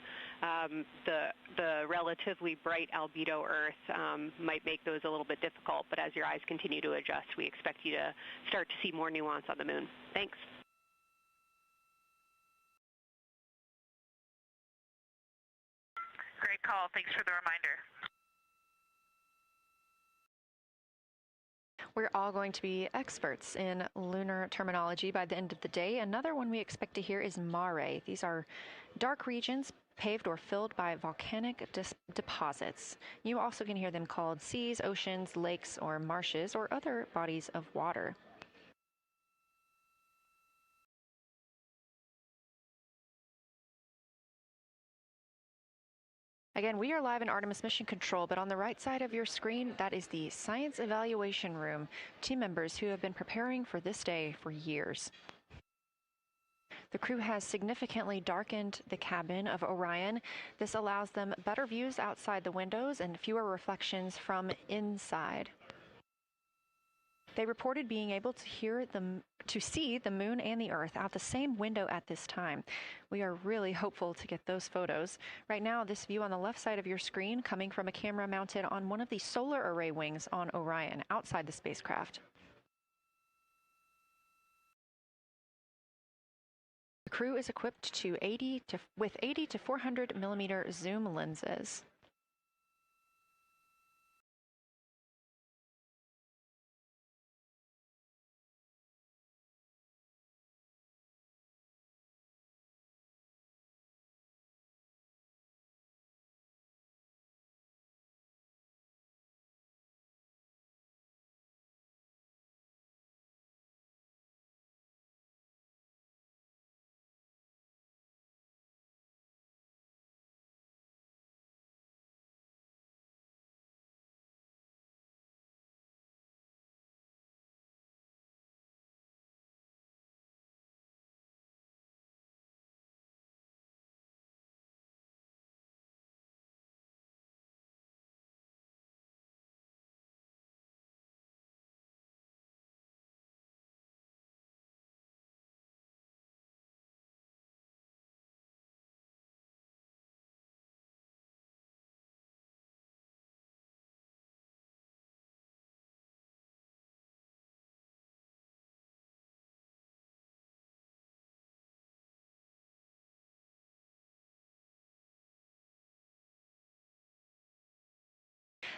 the relatively bright albedo Earth might make those a little bit difficult, but as your eyes continue to adjust, we expect you to start to see more nuance on the moon. Thanks. Great call. Thanks for the reminder. We're all going to be experts in lunar terminology by the end of the day. Another one we expect to hear is mare. These are dark regions paved or filled by volcanic deposits. You also can hear them called seas, oceans, lakes, or marshes, or other bodies of water. Again, we are live in Artemis Mission Control, but on the right side of your screen, that is the Science Evaluation Room, team members who have been preparing for this day for years. The crew has significantly darkened the cabin of Orion. This allows them better views outside the windows and fewer reflections from inside. They reported being able to see the moon and the Earth out the same window at this time. We are really hopeful to get those photos. Right now, this view on the left side of your screen coming from a camera mounted on one of the solar array wings on Orion outside the spacecraft. The crew is equipped with 80 to 400 millimeter zoom lenses.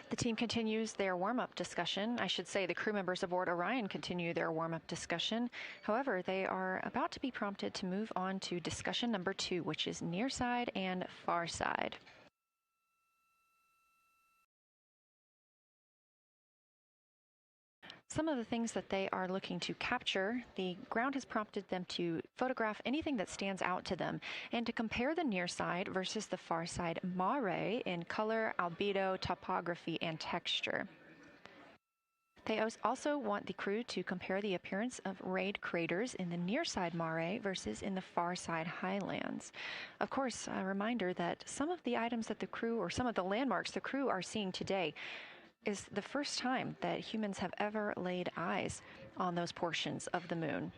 The team continues their warm-up discussion. I should say the crew members aboard Orion continue their warm-up discussion. However, they are about to be prompted to move on to discussion number 2, which is near side and far side. some of the things that they are looking to capture, the ground has prompted them to photograph anything that stands out to them and to compare the near side versus the far side mare in color, albedo, topography, and texture. They also want the crew to compare the appearance of rayed craters in the near side mare versus in the far side highlands. Of course, a reminder that some of the items that the crew, or some of the landmarks the crew are seeing today, is the first time that humans have ever laid eyes on those portions of the moon.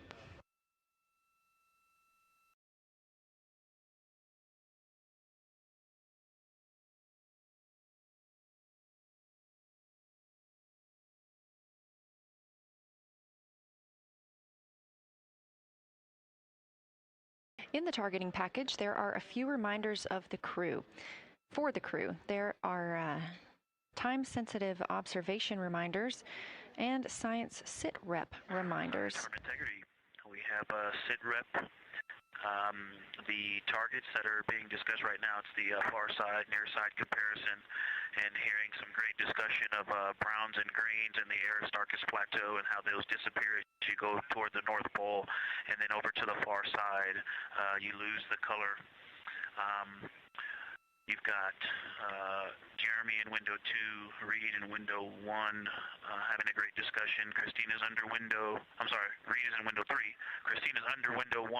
In the targeting package, there are a few reminders of the crew. For the crew, there are time-sensitive observation reminders and science sit-rep reminders. Integrity. We have sit-rep. The targets that are being discussed right now, it's the far side, near side comparison, and hearing some great discussion of browns and greens in the Aristarchus Plateau and how those disappear as you go toward the North Pole, and then over to the far side, you lose the color. You've got Jeremy in window 2, Reed in window 1, having a great discussion. Christina's under window, I'm sorry, Reed is in window 3. Christina's under window 1,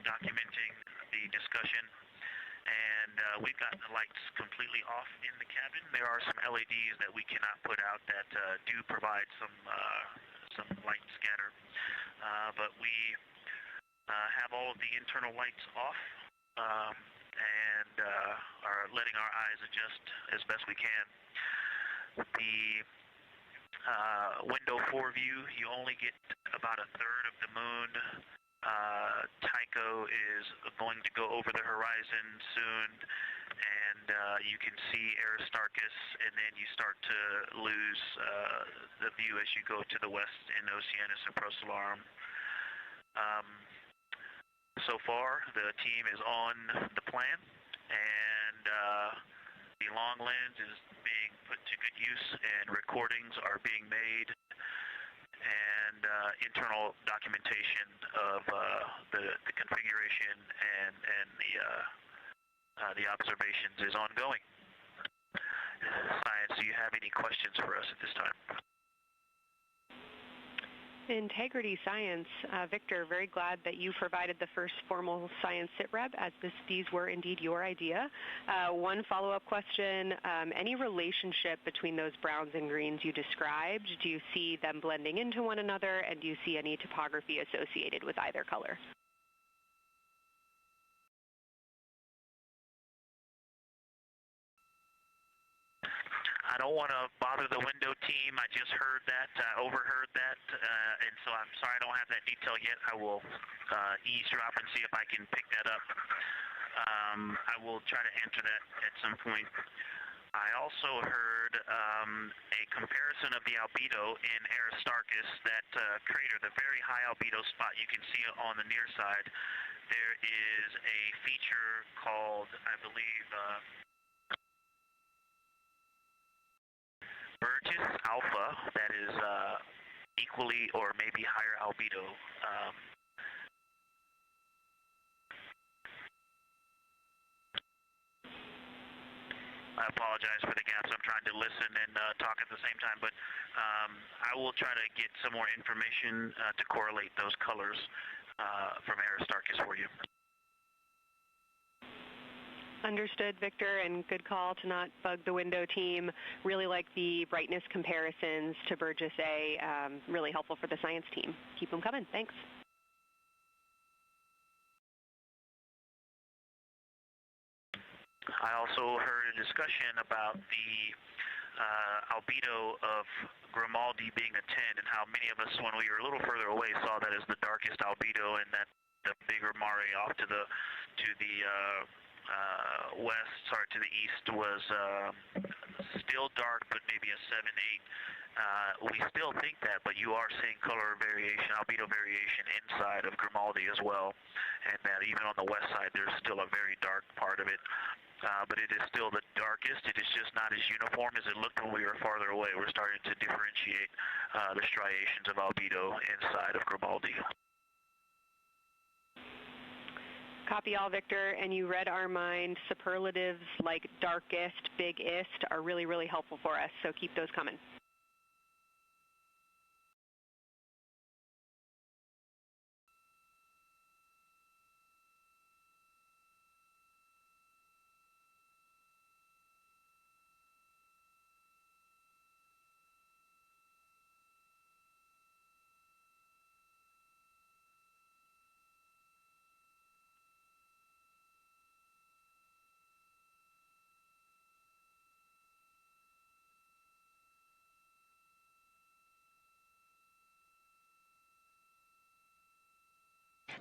documenting the discussion. And we've got the lights completely off in the cabin. There are some LEDs that we cannot put out that do provide some light scatter. But we have all of the internal lights off. And are letting our eyes adjust as best we can. The window 4 view, you only get about a third of the moon. Tycho is going to go over the horizon soon, and you can see Aristarchus, and then you start to lose the view as you go to the west in Oceanus and Procellarum. So far, the team is on the plan, and the long lens is being put to good use, and recordings are being made, and internal documentation of the configuration and the observations is ongoing. Science, do you have any questions for us at this time? Integrity Science. Victor, very glad that you provided the first formal science sit-rep, as these were indeed your idea. One follow-up question, any relationship between those browns and greens you described? Do you see them blending into one another, and do you see any topography associated with either color? I don't want to bother the window team. I just heard that, overheard that, and so I'm sorry I don't have that detail yet. I will eavesdrop and see if I can pick that up. I will try to answer that at some point. I also heard a comparison of the albedo in Aristarchus, that crater, the very high albedo spot you can see on the near side. There is a feature called, I believe, Burgess Alpha, that is equally or maybe higher albedo. I apologize for the gaps. I'm trying to listen and talk at the same time, but I will try to get some more information to correlate those colors from Aristarchus for you. Understood, Victor, and good call to not bug the window team. Really like the brightness comparisons to Burgess A. Really helpful for the science team. Keep them coming. Thanks. I also heard a discussion about the albedo of Grimaldi being a 10, and how many of us, when we were a little further away, saw that as the darkest albedo, and that the bigger mare off to the to the east was still dark, but maybe a 7-8. We still think that, but you are seeing color variation, albedo variation inside of Grimaldi as well, and that even on the west side there's still a very dark part of it. but it is still the darkest. It is just not as uniform as it looked when we were farther away. We're starting to differentiate the striations of albedo inside of Grimaldi. Copy all, Victor, and you read our mind. Superlatives like darkest, biggest are really, really helpful for us, so keep those coming.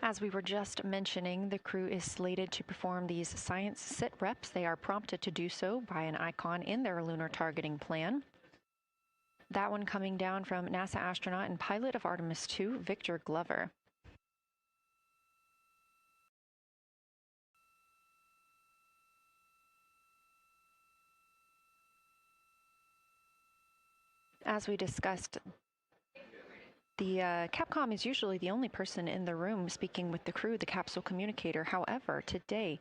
As we were just mentioning, the crew is slated to perform these science sit reps. They are prompted to do so by an icon in their lunar targeting plan. That one coming down from NASA astronaut and pilot of Artemis 2, Victor Glover. As we discussed, the Capcom is usually the only person in the room speaking with the crew, the capsule communicator. However, today,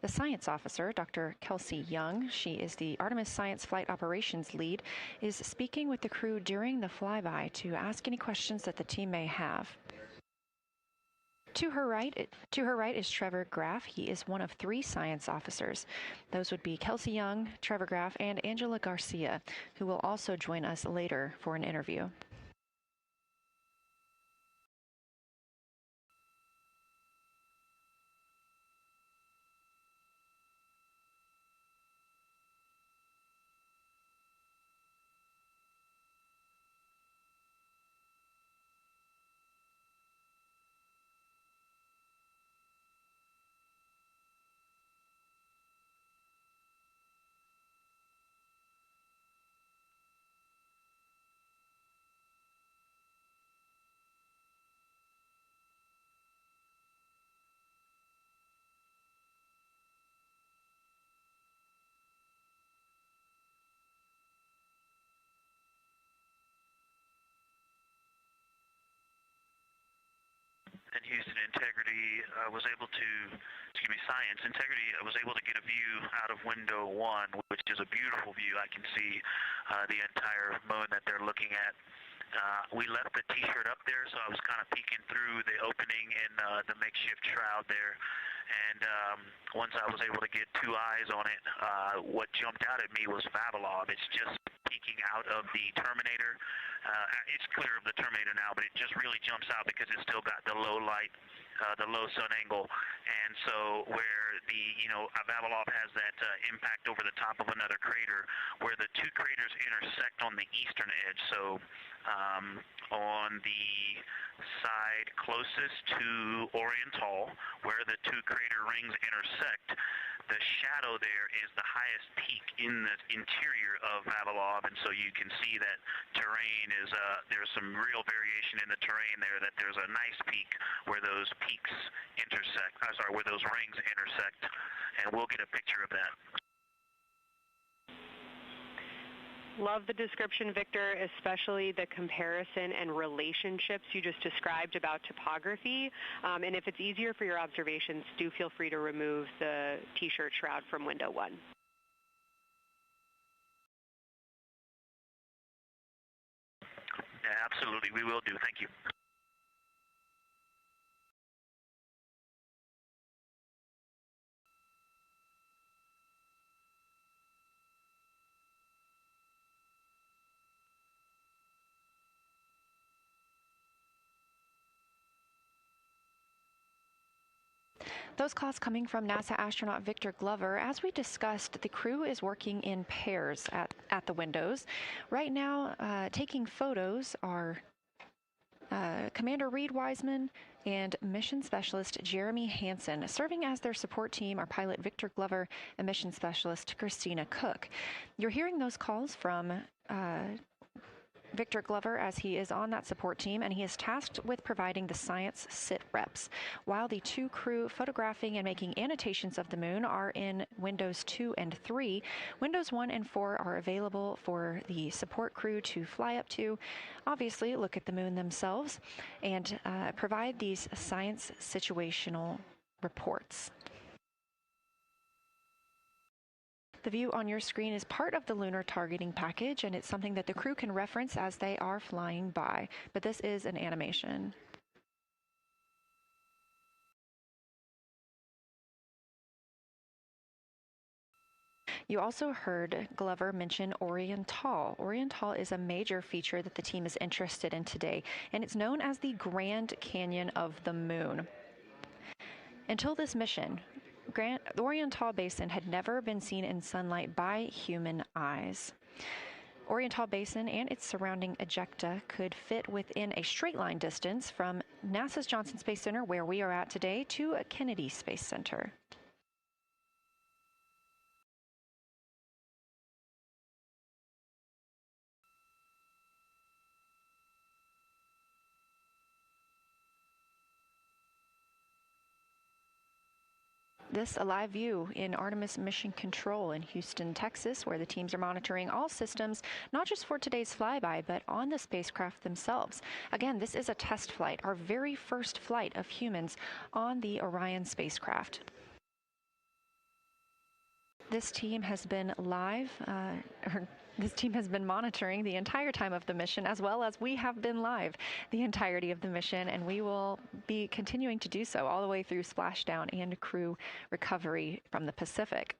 the science officer, Dr. Kelsey Young, she is the Artemis Science Flight Operations Lead, is speaking with the crew during the flyby to ask any questions that the team may have. To her right is Trevor Graff. He is one of 3 science officers. Those would be Kelsey Young, Trevor Graff, and Angela Garcia, who will also join us later for an interview. And Houston Integrity was able to, Science Integrity was able to get a view out of window 1, which is a beautiful view. I can see the entire moon that they're looking at. We left the T-shirt up there, so I was kind of peeking through the opening in the makeshift shroud there. And once I was able to get 2 eyes on it, what jumped out at me was Vavilov. It's just peeking out of the Terminator. It's clear of the Terminator now, but it just really jumps out because it's still got the low light, the low sun angle. And so where the, Vavilov has that impact over the top of another crater, where the 2 craters intersect on the eastern edge. So on the side closest to Oriental, where the 2 crater rings intersect, the shadow there is the highest peak in the interior of Vavilov, and so you can see that terrain is, there's some real variation in the terrain there, that there's a nice peak where those peaks intersect, where those rings intersect, and we'll get a picture of that. Love the description, Victor, especially the comparison and relationships you just described about topography. And if it's easier for your observations, do feel free to remove the T-shirt shroud from window 1. Yeah, absolutely, we will do. Thank you. Those calls coming from NASA astronaut Victor Glover. As we discussed, the crew is working in pairs at the windows. Right now, taking photos are Commander Reed Wiseman and Mission Specialist Jeremy Hansen. Serving as their support team are pilot Victor Glover and Mission Specialist Christina Cook. You're hearing those calls from Victor Glover, as he is on that support team, and he is tasked with providing the science sit reps, while the two crew photographing and making annotations of the moon are in Windows 2 and 3. Windows 1 and 4 are available for the support crew to fly up to, obviously look at the moon themselves, and provide these science situational reports. The view on your screen is part of the lunar targeting package, and it's something that the crew can reference as they are flying by, but this is an animation. You also heard Glover mention Oriental. Oriental is a major feature that the team is interested in today, and it's known as the Grand Canyon of the Moon. Until this mission, the Oriental Basin had never been seen in sunlight by human eyes. Oriental Basin and its surrounding ejecta could fit within a straight line distance from NASA's Johnson Space Center, where we are at today, to Kennedy Space Center. This a live view in Artemis Mission Control in Houston, Texas, where the teams are monitoring all systems, not just for today's flyby, but on the spacecraft themselves. Again, this is a test flight, our very first flight of humans on the Orion spacecraft. This team has been monitoring the entire time of the mission, as well as we have been live the entirety of the mission, and we will be continuing to do so all the way through splashdown and crew recovery from the Pacific.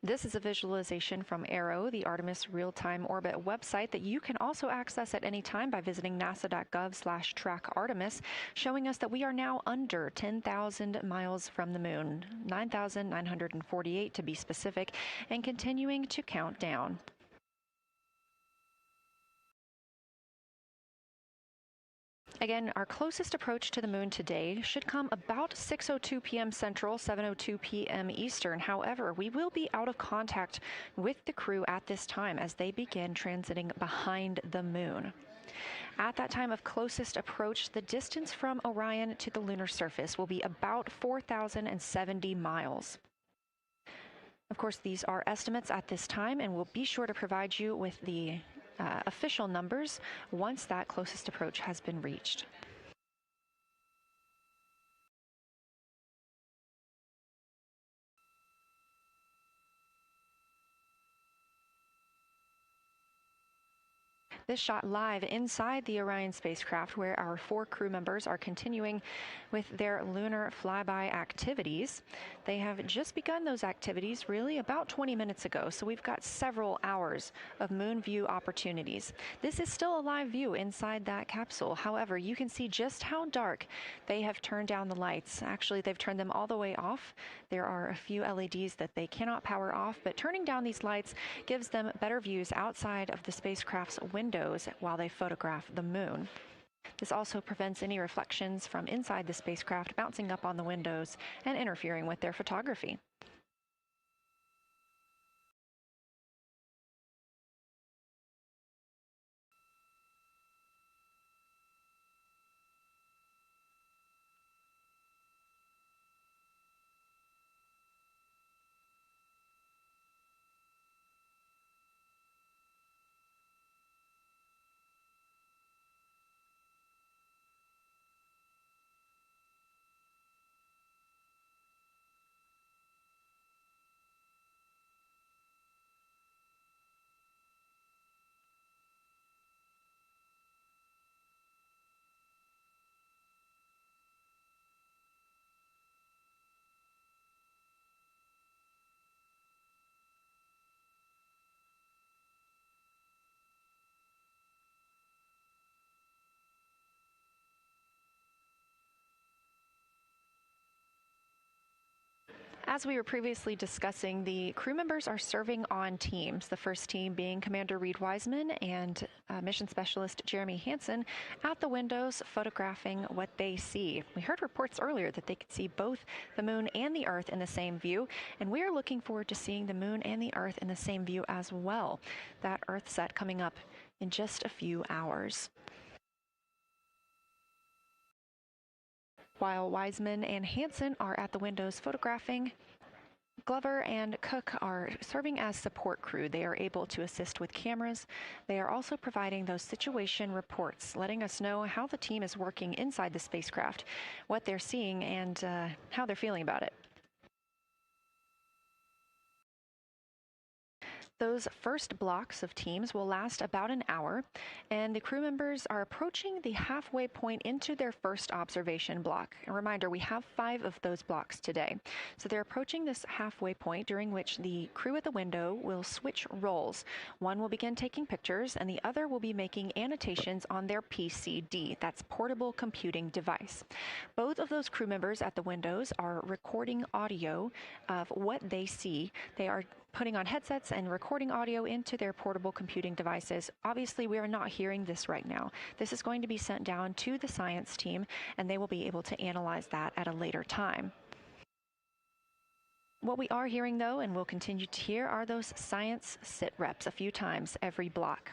This is a visualization from ARROW, the Artemis Real-Time Orbit website that you can also access at any time by visiting nasa.gov/track-Artemis, showing us that we are now under 10,000 miles from the moon, 9,948 to be specific, and continuing to count down. Again, our closest approach to the moon today should come about 6:02 p.m. Central, 7:02 p.m. Eastern. However, we will be out of contact with the crew at this time as they begin transiting behind the moon. At that time of closest approach, the distance from Orion to the lunar surface will be about 4,070 miles. Of course, these are estimates at this time, and we'll be sure to provide you with the official numbers once that closest approach has been reached. This shot live inside the Orion spacecraft, where our 4 crew members are continuing with their lunar flyby activities. They have just begun those activities really about 20 minutes ago, so we've got several hours of moon view opportunities. This is still a live view inside that capsule. However, you can see just how dark they have turned down the lights. Actually, they've turned them all the way off. There are a few LEDs that they cannot power off, but turning down these lights gives them better views outside of the spacecraft's windows while they photograph the moon. This also prevents any reflections from inside the spacecraft bouncing up on the windows and interfering with their photography. As we were previously discussing, the crew members are serving on teams, the first team being Commander Reed Wiseman and Mission Specialist Jeremy Hansen at the windows photographing what they see. We heard reports earlier that they could see both the moon and the Earth in the same view, and we are looking forward to seeing the moon and the Earth in the same view as well. That Earth set coming up in just a few hours. While Wiseman and Hansen are at the windows photographing, Glover and Cook are serving as support crew. They are able to assist with cameras. They are also providing those situation reports, letting us know how the team is working inside the spacecraft, what they're seeing, and how they're feeling about it. Those first blocks of teams will last about an hour, and the crew members are approaching the halfway point into their first observation block. A reminder, we have 5 of those blocks today. So they're approaching this halfway point, during which the crew at the window will switch roles. One will begin taking pictures, and the other will be making annotations on their PCD, that's portable computing device. Both of those crew members at the windows are recording audio of what they see. They are putting on headsets and recording audio into their portable computing devices. Obviously, we are not hearing this right now. This is going to be sent down to the science team, and they will be able to analyze that at a later time. What we are hearing, though, and will continue to hear, are those science sit reps a few times every block.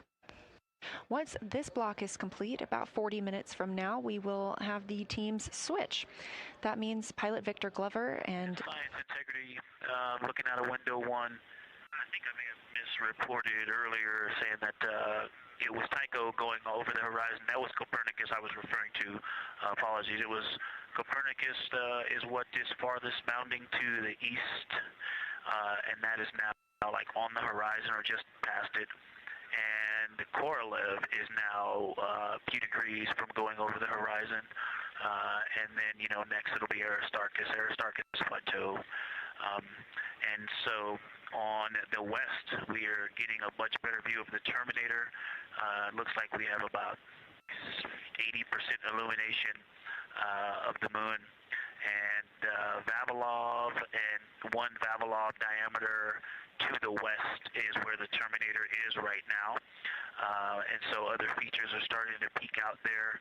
Once this block is complete, about 40 minutes from now, we will have the teams switch. That means pilot Victor Glover and science integrity, looking out of window 1. I think I may have misreported earlier saying that it was Tycho going over the horizon. That was Copernicus I was referring to. Apologies. It was Copernicus is what is farthest bounding to the east, and that is now like on the horizon or just past it. And Korolev is now a few degrees from going over the horizon. And then, next it'll be Aristarchus Plateau. And so on the west, we are getting a much better view of the Terminator. It looks like we have about 80% illumination of the moon. And Vavilov and 1 Vavilov diameter to the west is where the Terminator is right now. And so other features are starting to peek out there.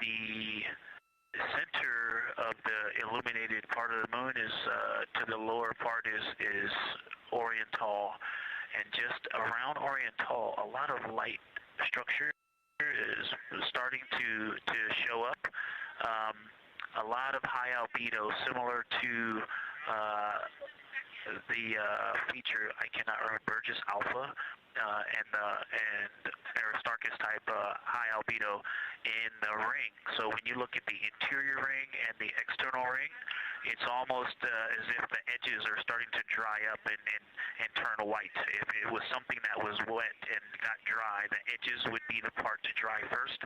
The center of the illuminated part of the moon is, to the lower part is Oriental. And just around Oriental, a lot of light structure is starting to show up. A lot of high albedo, similar to the feature, I cannot remember, Burgess Alpha and Aristarchus type high albedo in the ring. So when you look at the interior ring and the external ring, it's almost as if the edges are starting to dry up and turn white. If it was something that was wet and got dry, the edges would be the part to dry first.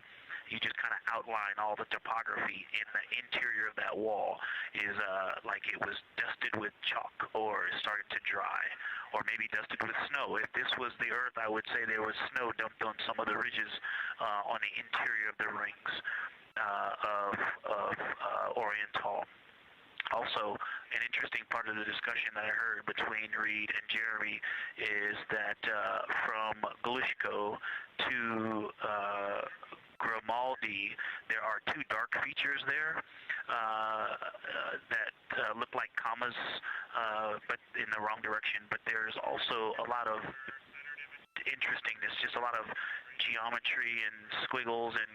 You just kind of outline all the topography in the interior of that wall is like it was dusted with chalk or is starting to dry, or maybe dusted with snow. If this was the Earth, I would say there was snow dumped on some of the ridges on the interior of the rings of Oriental. Also, an interesting part of the discussion that I heard between Reed and Jeremy is that from Glushko to Grimaldi, there are 2 dark features there that look like commas, but in the wrong direction. But there's also a lot of interestingness, just a lot of geometry and squiggles and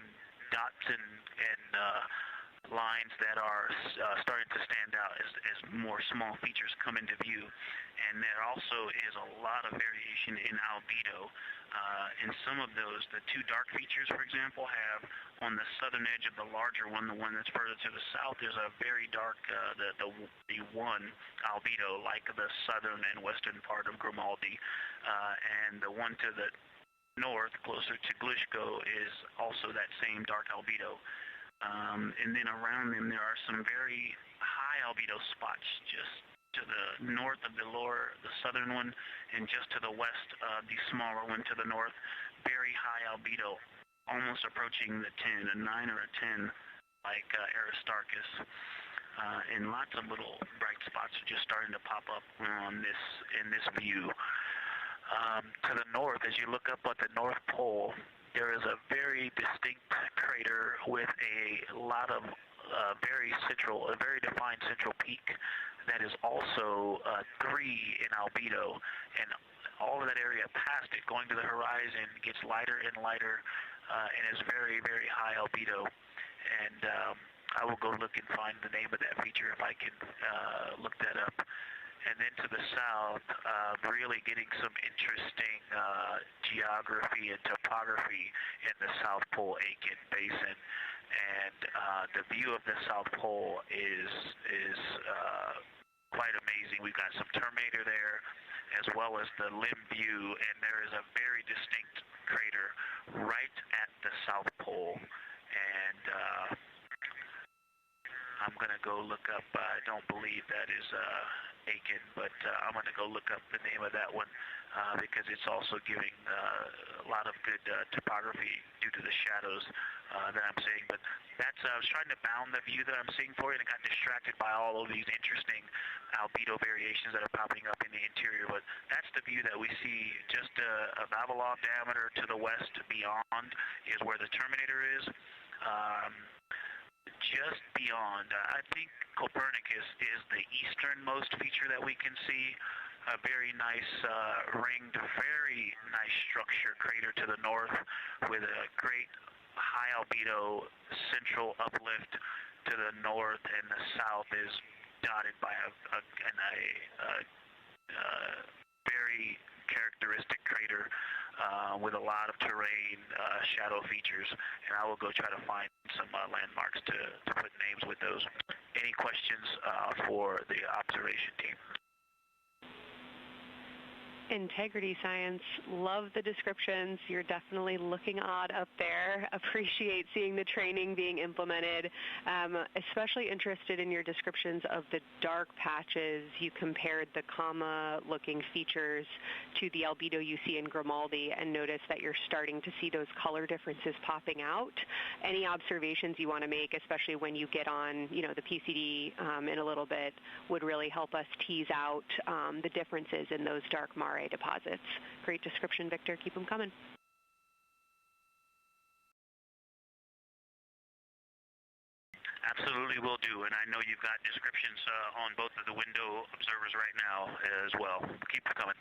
dots and lines that are starting to stand out as more small features come into view. And there also is a lot of variation in albedo. And some of those, the 2 dark features, for example, have on the southern edge of the larger one, the one that's further to the south, there's a very dark, the 1 albedo, like the southern and western part of Grimaldi. And the one to the north, closer to Glushko, is also that same dark albedo. And then around them there are some very high albedo spots just to the north of the southern one, and just to the west of the smaller one to the north. Very high albedo, almost approaching the 10, a 9 or a 10, like Aristarchus. and lots of little bright spots are just starting to pop up on in this view. To the north, as you look up at the North Pole, there is a very distinct crater with a lot of a very defined central peak that is also 3 in albedo, and all of that area past it, going to the horizon, gets lighter and lighter, and is very, very high albedo. And I will go look and find the name of that feature if I can look that up. And then to the south, really getting some interesting geography and topography in the South Pole Aitken Basin. And the view of the South Pole is quite amazing. We've got some Terminator there, as well as the limb view, and there is a very distinct crater right at the South Pole. And I'm going to go look up, I don't believe that is Aiken, but I'm going to go look up the name of that one because it's also giving a lot of good topography due to the shadows that I'm seeing. But that's, I was trying to bound the view that I'm seeing for you and got distracted by all of these interesting albedo variations that are popping up in the interior. But that's the view that we see just a Vavilov diameter to the west beyond is where the Terminator is. Just beyond, I think Copernicus is the easternmost feature that we can see. A very nice ringed, very nice structure crater to the north with a great high albedo central uplift to the north, and the south is dotted by a very characteristic crater with a lot of terrain, shadow features, and I will go try to find some landmarks to put names with those. Any questions for the observation team? Integrity Science, love the descriptions. You're definitely looking odd up there. Appreciate seeing the training being implemented. Especially interested in your descriptions of the dark patches. You compared the comma-looking features to the albedo you see in Grimaldi and noticed that you're starting to see those color differences popping out. Any observations you want to make, especially when you get on, the PCD in a little bit, would really help us tease out the differences in those dark mare deposits. Great description, Victor. Keep them coming. Absolutely will do, and I know you've got descriptions on both of the window observers right now as well. Keep them coming.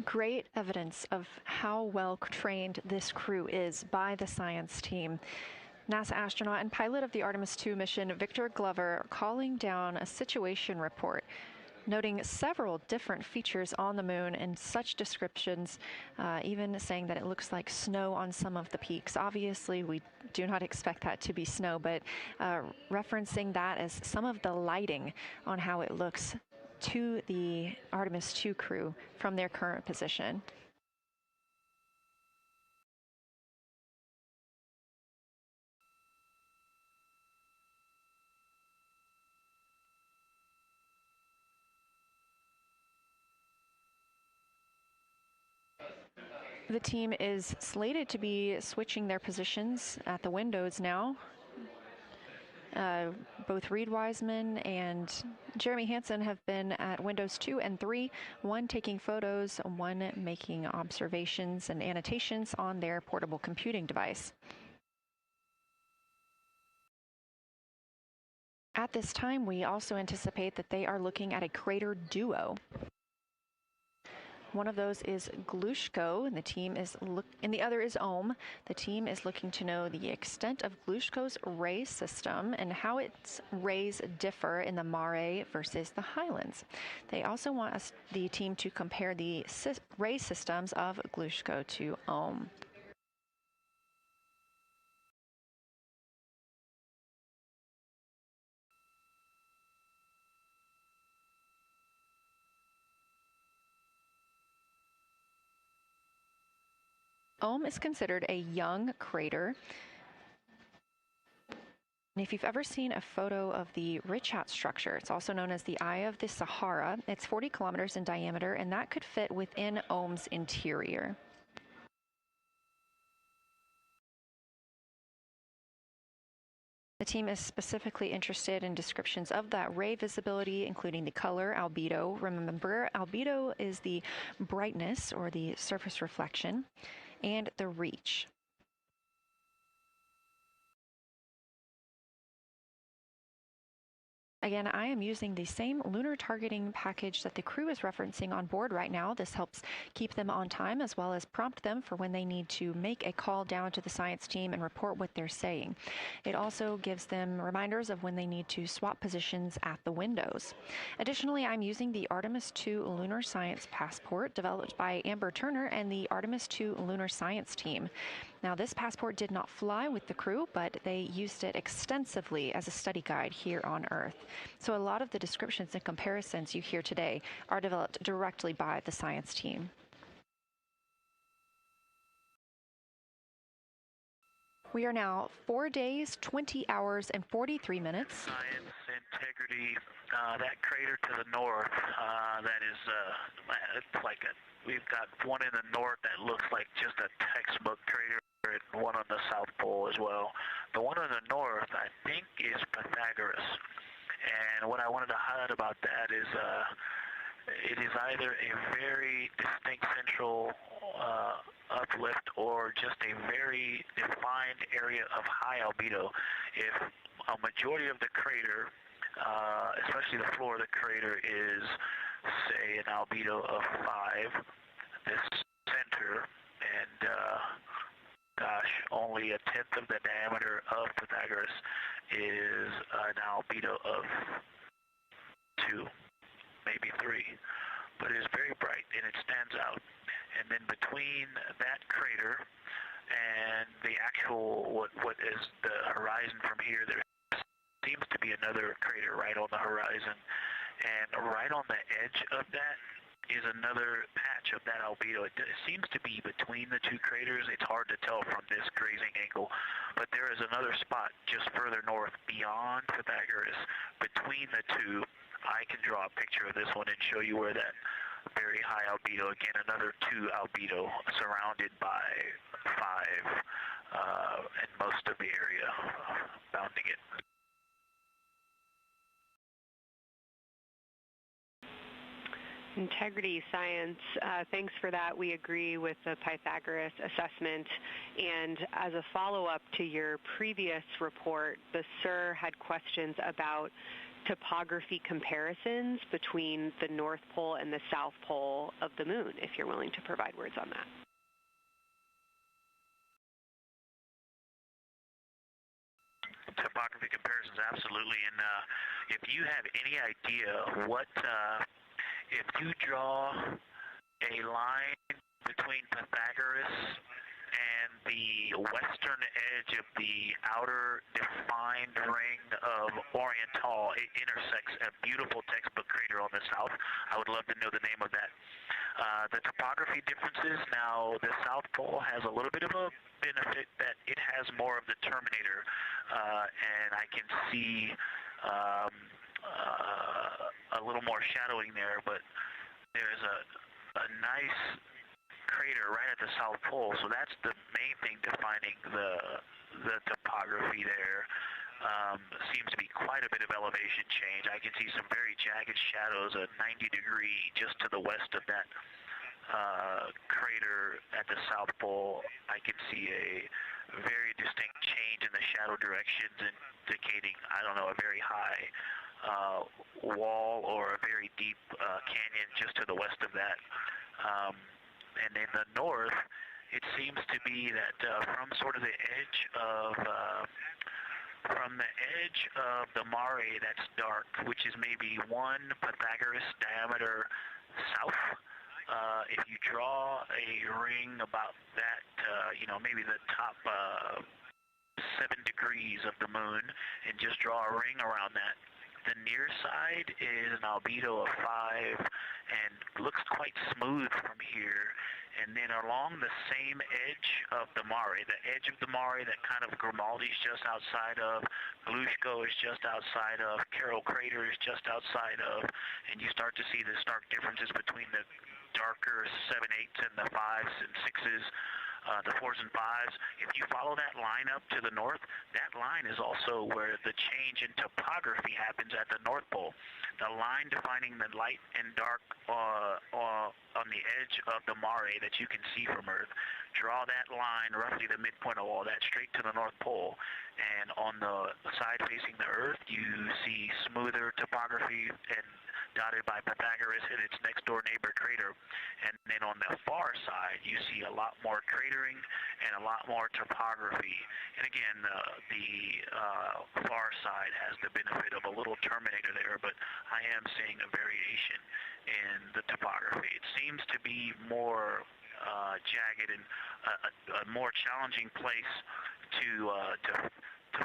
Great evidence of how well trained this crew is by the science team. NASA astronaut and pilot of the Artemis II mission, Victor Glover, calling down a situation report, noting several different features on the moon and such descriptions, even saying that it looks like snow on some of the peaks. Obviously, we do not expect that to be snow, but referencing that as some of the lighting on how it looks to the Artemis II crew from their current position. The team is slated to be switching their positions at the windows now. Both Reed Wiseman and Jeremy Hansen have been at windows 2 and 3, one taking photos, one making observations and annotations on their portable computing device. At this time, we also anticipate that they are looking at a crater duo. One of those is Glushko, and the other is Ohm. The team is looking to know the extent of Glushko's ray system and how its rays differ in the Mare versus the Highlands. They also want the team to compare the ray systems of Glushko to Ohm. Ohm is considered a young crater. And if you've ever seen a photo of the Richat structure, it's also known as the Eye of the Sahara. It's 40 kilometers in diameter, and that could fit within Ohm's interior. The team is specifically interested in descriptions of that ray visibility, including the color, albedo. Remember, albedo is the brightness or the surface reflection, and the reach. Again, I am using the same lunar targeting package that the crew is referencing on board right now. This helps keep them on time as well as prompt them for when they need to make a call down to the science team and report what they're saying. It also gives them reminders of when they need to swap positions at the windows. Additionally, I'm using the Artemis 2 Lunar Science Passport developed by Amber Turner and the Artemis 2 Lunar Science team. Now, this passport did not fly with the crew, but they used it extensively as a study guide here on Earth. So a lot of the descriptions and comparisons you hear today are developed directly by the science team. We are now 4 days, 20 hours, and 43 minutes. Science, integrity, that crater to the north, that is, it's like we've got one in the north that looks like just a textbook crater, and one on the South Pole as well. The one on the north, I think, is Pythagoras. And what I wanted to highlight about that is it is either a very distinct central uplift or just a very defined area of high albedo. If a majority of the crater, especially the floor of the crater, is, say, an albedo of 5, this center, and only a tenth of the diameter of Pythagoras is an albedo of 2, maybe 3, but it is very bright and it stands out. And then between that crater and the actual what is the horizon from here, there seems to be another crater right on the horizon, and right on the edge of that is another patch of that albedo. It seems to be between the two craters. It's hard to tell from this grazing angle, but there is another spot just further north beyond Pythagoras. Between the two, I can draw a picture of this one and show you where that very high albedo, again another 2 albedo surrounded by 5 and most of the area bounding it. Integrity science, thanks for that. We agree with the Pythagoras assessment. And as a follow-up to your previous report, the SIR had questions about topography comparisons between the North Pole and the South Pole of the Moon, if you're willing to provide words on that. Topography comparisons, absolutely. And if you have any idea what... if you draw a line between Pythagoras and the western edge of the outer defined ring of Oriental, it intersects a beautiful textbook crater on the south. I would love to know the name of that. The topography differences, now the South Pole has a little bit of a benefit that it has more of the terminator, and I can see a little more shadowing there, but there's a nice crater right at the South Pole, so that's the main thing defining the topography there. Seems to be quite a bit of elevation change. I can see some very jagged shadows, a 90-degree just to the west of that crater at the South Pole. I can see a very distinct change in the shadow directions, indicating, I don't know, a very high wall or a very deep canyon just to the west of that. And in the north, it seems to be that from sort of the edge of the mare that's dark, which is maybe 1 Pythagoras diameter south. If you draw a ring about that, maybe the top 7 degrees of the moon, and just draw a ring around that. The near side is an albedo of 5 and looks quite smooth from here. And then along the same edge of the mare, that kind of Grimaldi's just outside of, Glushko is just outside of, Carroll Crater is just outside of, and you start to see the stark differences between the darker 7/8 and the 5s and 6s. The 4s and 5s. If you follow that line up to the north, that line is also where the change in topography happens at the North Pole. The line defining the light and dark on the edge of the mare that you can see from Earth. Draw that line, roughly the midpoint of all that, straight to the North Pole. And on the side facing the Earth, you see smoother topography and dotted by Pythagoras and its next door neighbor crater. And then on the far side, you see a lot more cratering and a lot more topography. And again, the far side has the benefit of a little terminator there, but I am seeing a variation in the topography. It seems to be more jagged and a more challenging place to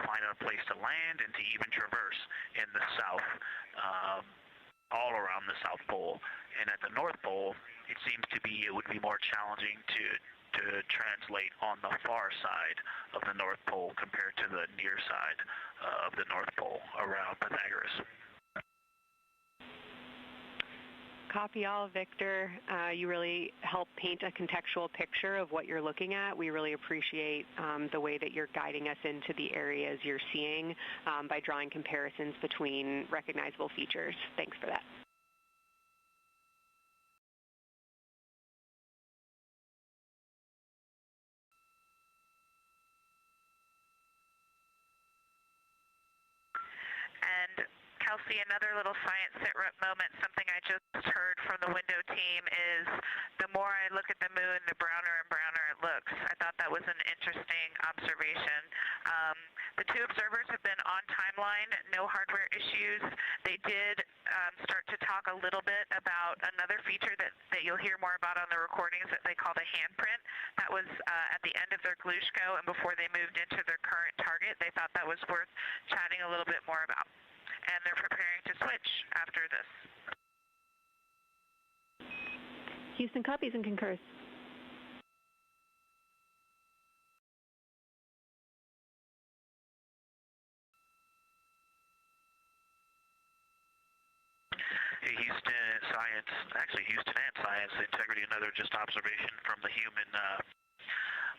find a place to land and to even traverse in the south. All around the South Pole. And at the North Pole, it seems to be, it would be more challenging to translate on the far side of the North Pole compared to the near side of the North Pole around Pythagoras. Copy all, Victor. You really help paint a contextual picture of what you're looking at. We really appreciate the way that you're guiding us into the areas you're seeing by drawing comparisons between recognizable features. Thanks for that. And Kelsey, another little science sit rep moment, something I just heard from the window team is the more I look at the moon, the browner and browner it looks. I thought that was an interesting observation. The two observers have been on timeline, no hardware issues. They did start to talk a little bit about another feature that you'll hear more about on the recordings that they call the handprint. That was at the end of their Glushko and before they moved into their current target. They thought that was worth chatting a little bit more about. And they're preparing to switch after this. Houston copies and concurs. Hey, Houston and Science Integrity, another just observation from the human.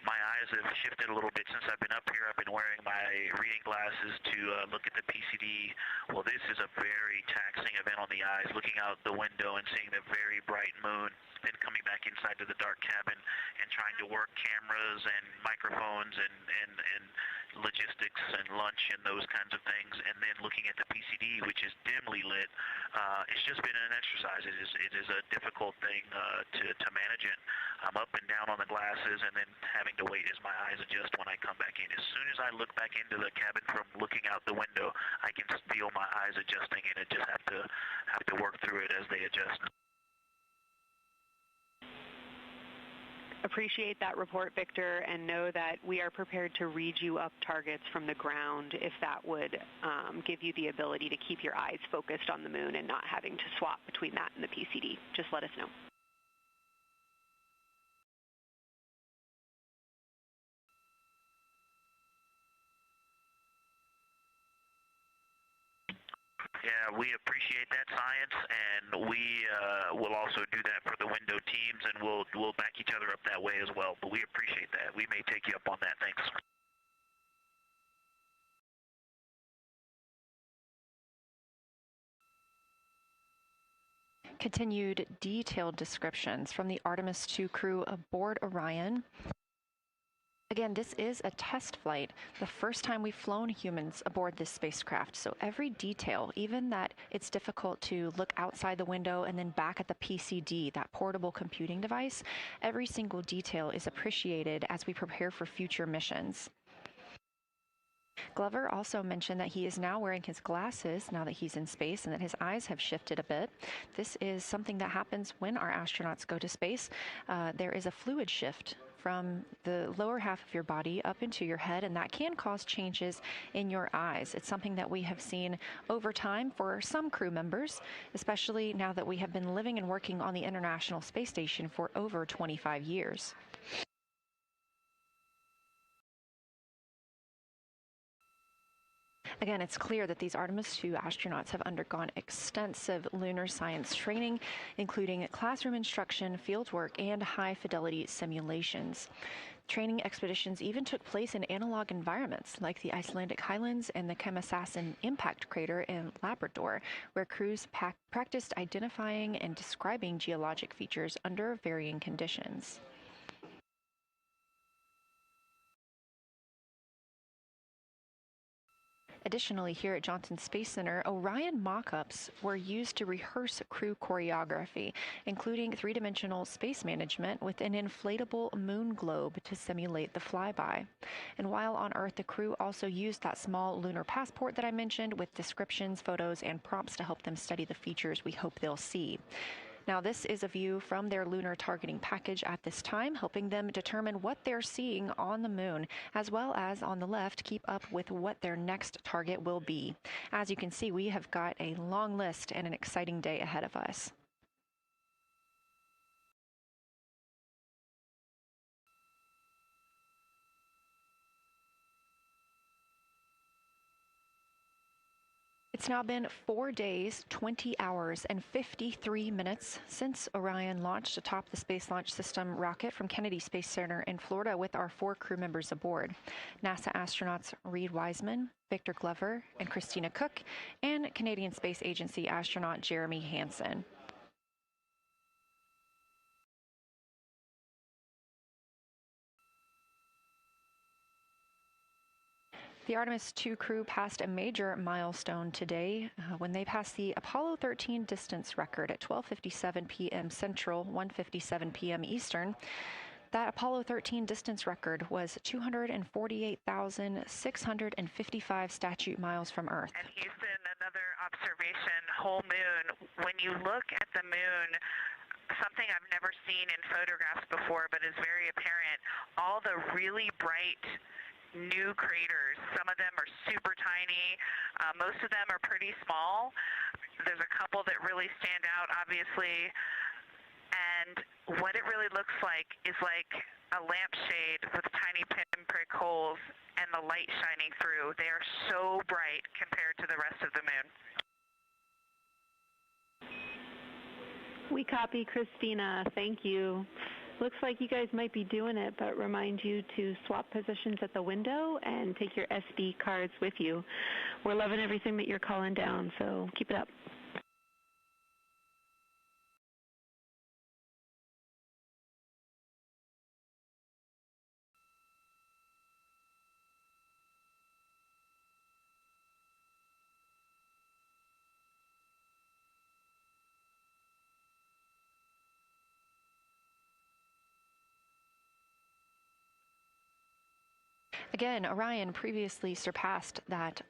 My eyes have shifted a little bit since I've been up here. I've been wearing my reading glasses to look at the PCD. Well, this is a very taxing event on the eyes, looking out the window and seeing the very bright moon, then coming back inside to the dark cabin and trying to work cameras and microphones and logistics and lunch and those kinds of things, and then looking at the PCD, which is dimly lit. It's just been an exercise. It is a difficult thing to manage it. I'm up and down on the glasses and then having to wait as my eyes adjust when I come back in. As soon as I look back into the cabin from looking out the window, I can feel my eyes adjusting, and I just have to work through it as they adjust. Appreciate that report, Victor, and know that we are prepared to read you up targets from the ground if that would give you the ability to keep your eyes focused on the moon and not having to swap between that and the PCD. Just let us know. Yeah, we appreciate that, Science, and we will also do that for the window teams, and we'll back each other up that way as well. But we appreciate that. We may take you up on that. Thanks. Continued detailed descriptions from the Artemis 2 crew aboard Orion. Again, this is a test flight, the first time we've flown humans aboard this spacecraft. So every detail, even that it's difficult to look outside the window and then back at the PCD, that portable computing device, every single detail is appreciated as we prepare for future missions. Glover also mentioned that he is now wearing his glasses now that he's in space and that his eyes have shifted a bit. This is something that happens when our astronauts go to space. There is a fluid shift from the lower half of your body up into your head, and that can cause changes in your eyes. It's something that we have seen over time for some crew members, especially now that we have been living and working on the International Space Station for over 25 years. Again, it's clear that these Artemis II astronauts have undergone extensive lunar science training, including classroom instruction, fieldwork, and high-fidelity simulations. Training expeditions even took place in analog environments like the Icelandic Highlands and the Kemasassen impact crater in Labrador, where crews practiced identifying and describing geologic features under varying conditions. Additionally, here at Johnson Space Center, Orion mock-ups were used to rehearse crew choreography, including three-dimensional space management with an inflatable moon globe to simulate the flyby. And while on Earth, the crew also used that small lunar passport that I mentioned with descriptions, photos, and prompts to help them study the features we hope they'll see. Now, this is a view from their lunar targeting package at this time, helping them determine what they're seeing on the moon, as well as on the left, keep up with what their next target will be. As you can see, we have got a long list and an exciting day ahead of us. It's now been 4 days, 20 hours, and 53 minutes since Orion launched atop the Space Launch System rocket from Kennedy Space Center in Florida with our 4 crew members aboard. NASA astronauts Reed Wiseman, Victor Glover, and Christina Cook, and Canadian Space Agency astronaut Jeremy Hansen. The Artemis II crew passed a major milestone today when they passed the Apollo 13 distance record at 12:57 p.m. Central, 1:57 p.m. Eastern. That Apollo 13 distance record was 248,655 statute miles from Earth. And Houston, another observation, whole moon. When you look at the moon, something I've never seen in photographs before, but is very apparent, all the really bright new craters. Some of them are super tiny. Most of them are pretty small. There's a couple that really stand out, obviously. And what it really looks like is like a lampshade with tiny pinprick holes and the light shining through. They are so bright compared to the rest of the moon. We copy, Christina. Thank you. Looks like you guys might be doing it, but remind you to swap positions at the window and take your SD cards with you. We're loving everything that you're calling down, so keep it up. Again, Orion previously surpassed that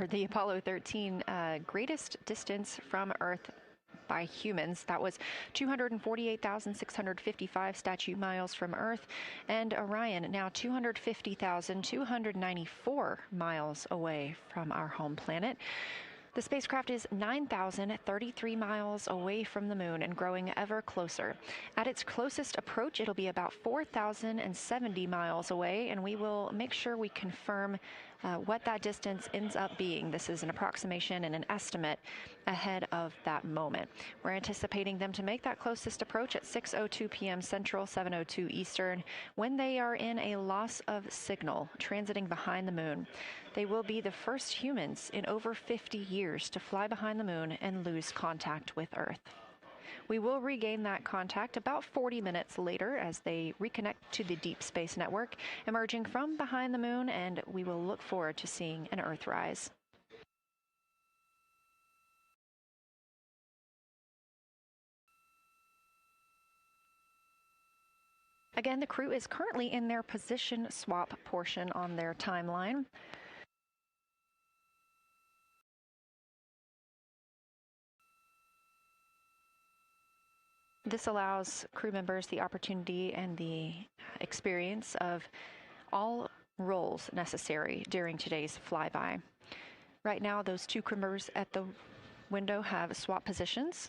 the Apollo 13 greatest distance from Earth by humans. That was 248,655 statute miles from Earth, and Orion now 250,294 miles away from our home planet. The spacecraft is 9,033 miles away from the moon and growing ever closer. At its closest approach, it'll be about 4,070 miles away, and we will make sure we confirm what that distance ends up being. This is an approximation and an estimate ahead of that moment. We're anticipating them to make that closest approach at 6:02 p.m. Central, 7:02 Eastern, when they are in a loss of signal, transiting behind the moon. They will be the first humans in over 50 years to fly behind the moon and lose contact with Earth. We will regain that contact about 40 minutes later as they reconnect to the deep space network, emerging from behind the moon, and we will look forward to seeing an Earthrise. Again, the crew is currently in their position swap portion on their timeline. This allows crew members the opportunity and the experience of all roles necessary during today's flyby. Right now, those two crew members at the window have swap positions.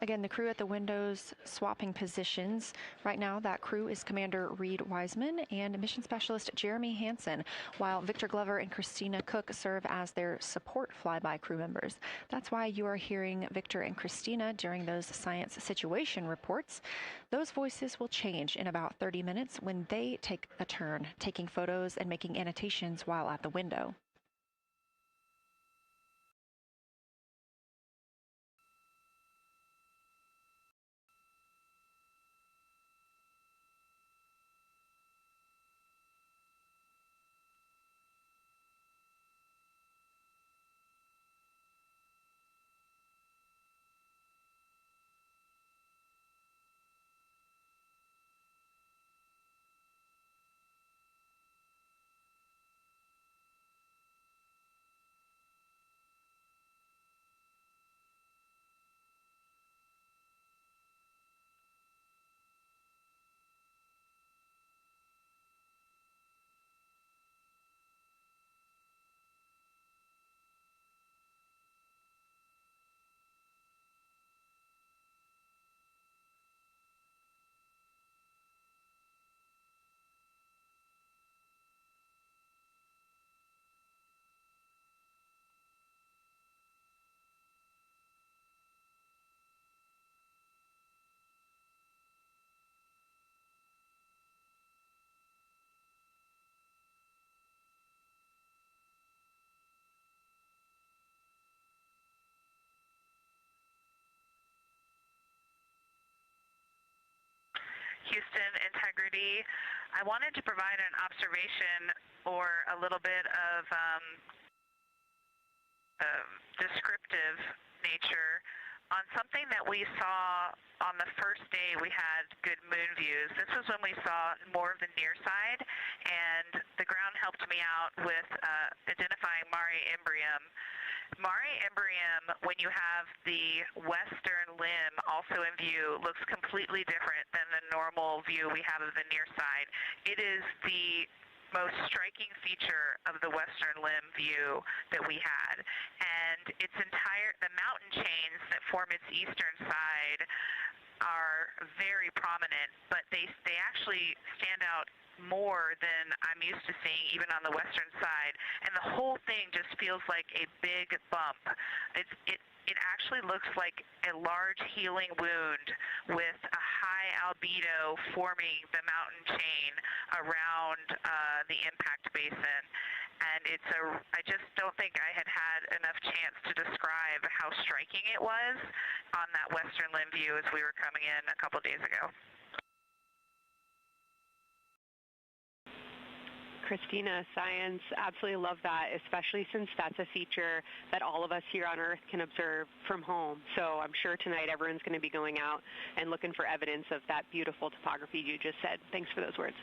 Again, the crew at the windows swapping positions. Right now, that crew is Commander Reed Wiseman and Mission Specialist Jeremy Hansen, while Victor Glover and Christina Cook serve as their support flyby crew members. That's why you are hearing Victor and Christina during those science situation reports. Those voices will change in about 30 minutes when they take a turn taking photos and making annotations while at the window. Houston integrity. I wanted to provide an observation or a little bit of descriptive nature on something that we saw on the first day we had good moon views. This was when we saw more of the near side, and the ground helped me out with identifying Mare Imbrium. Mare Imbrium, when you have the western limb also in view, looks completely different than the normal view we have of the near side. It is the most striking feature of the western limb view that we had. And the mountain chains that form its eastern side are very prominent, but they actually stand out more than I'm used to seeing even on the western side, and the whole thing just feels like a big bump. It actually looks like a large healing wound with a high albedo forming the mountain chain around the impact basin. And I just don't think I had enough chance to describe how striking it was on that western limb view as we were coming in a couple days ago. Christina, science, absolutely love that, especially since that's a feature that all of us here on Earth can observe from home. So I'm sure tonight everyone's going to be going out and looking for evidence of that beautiful topography you just said. Thanks for those words.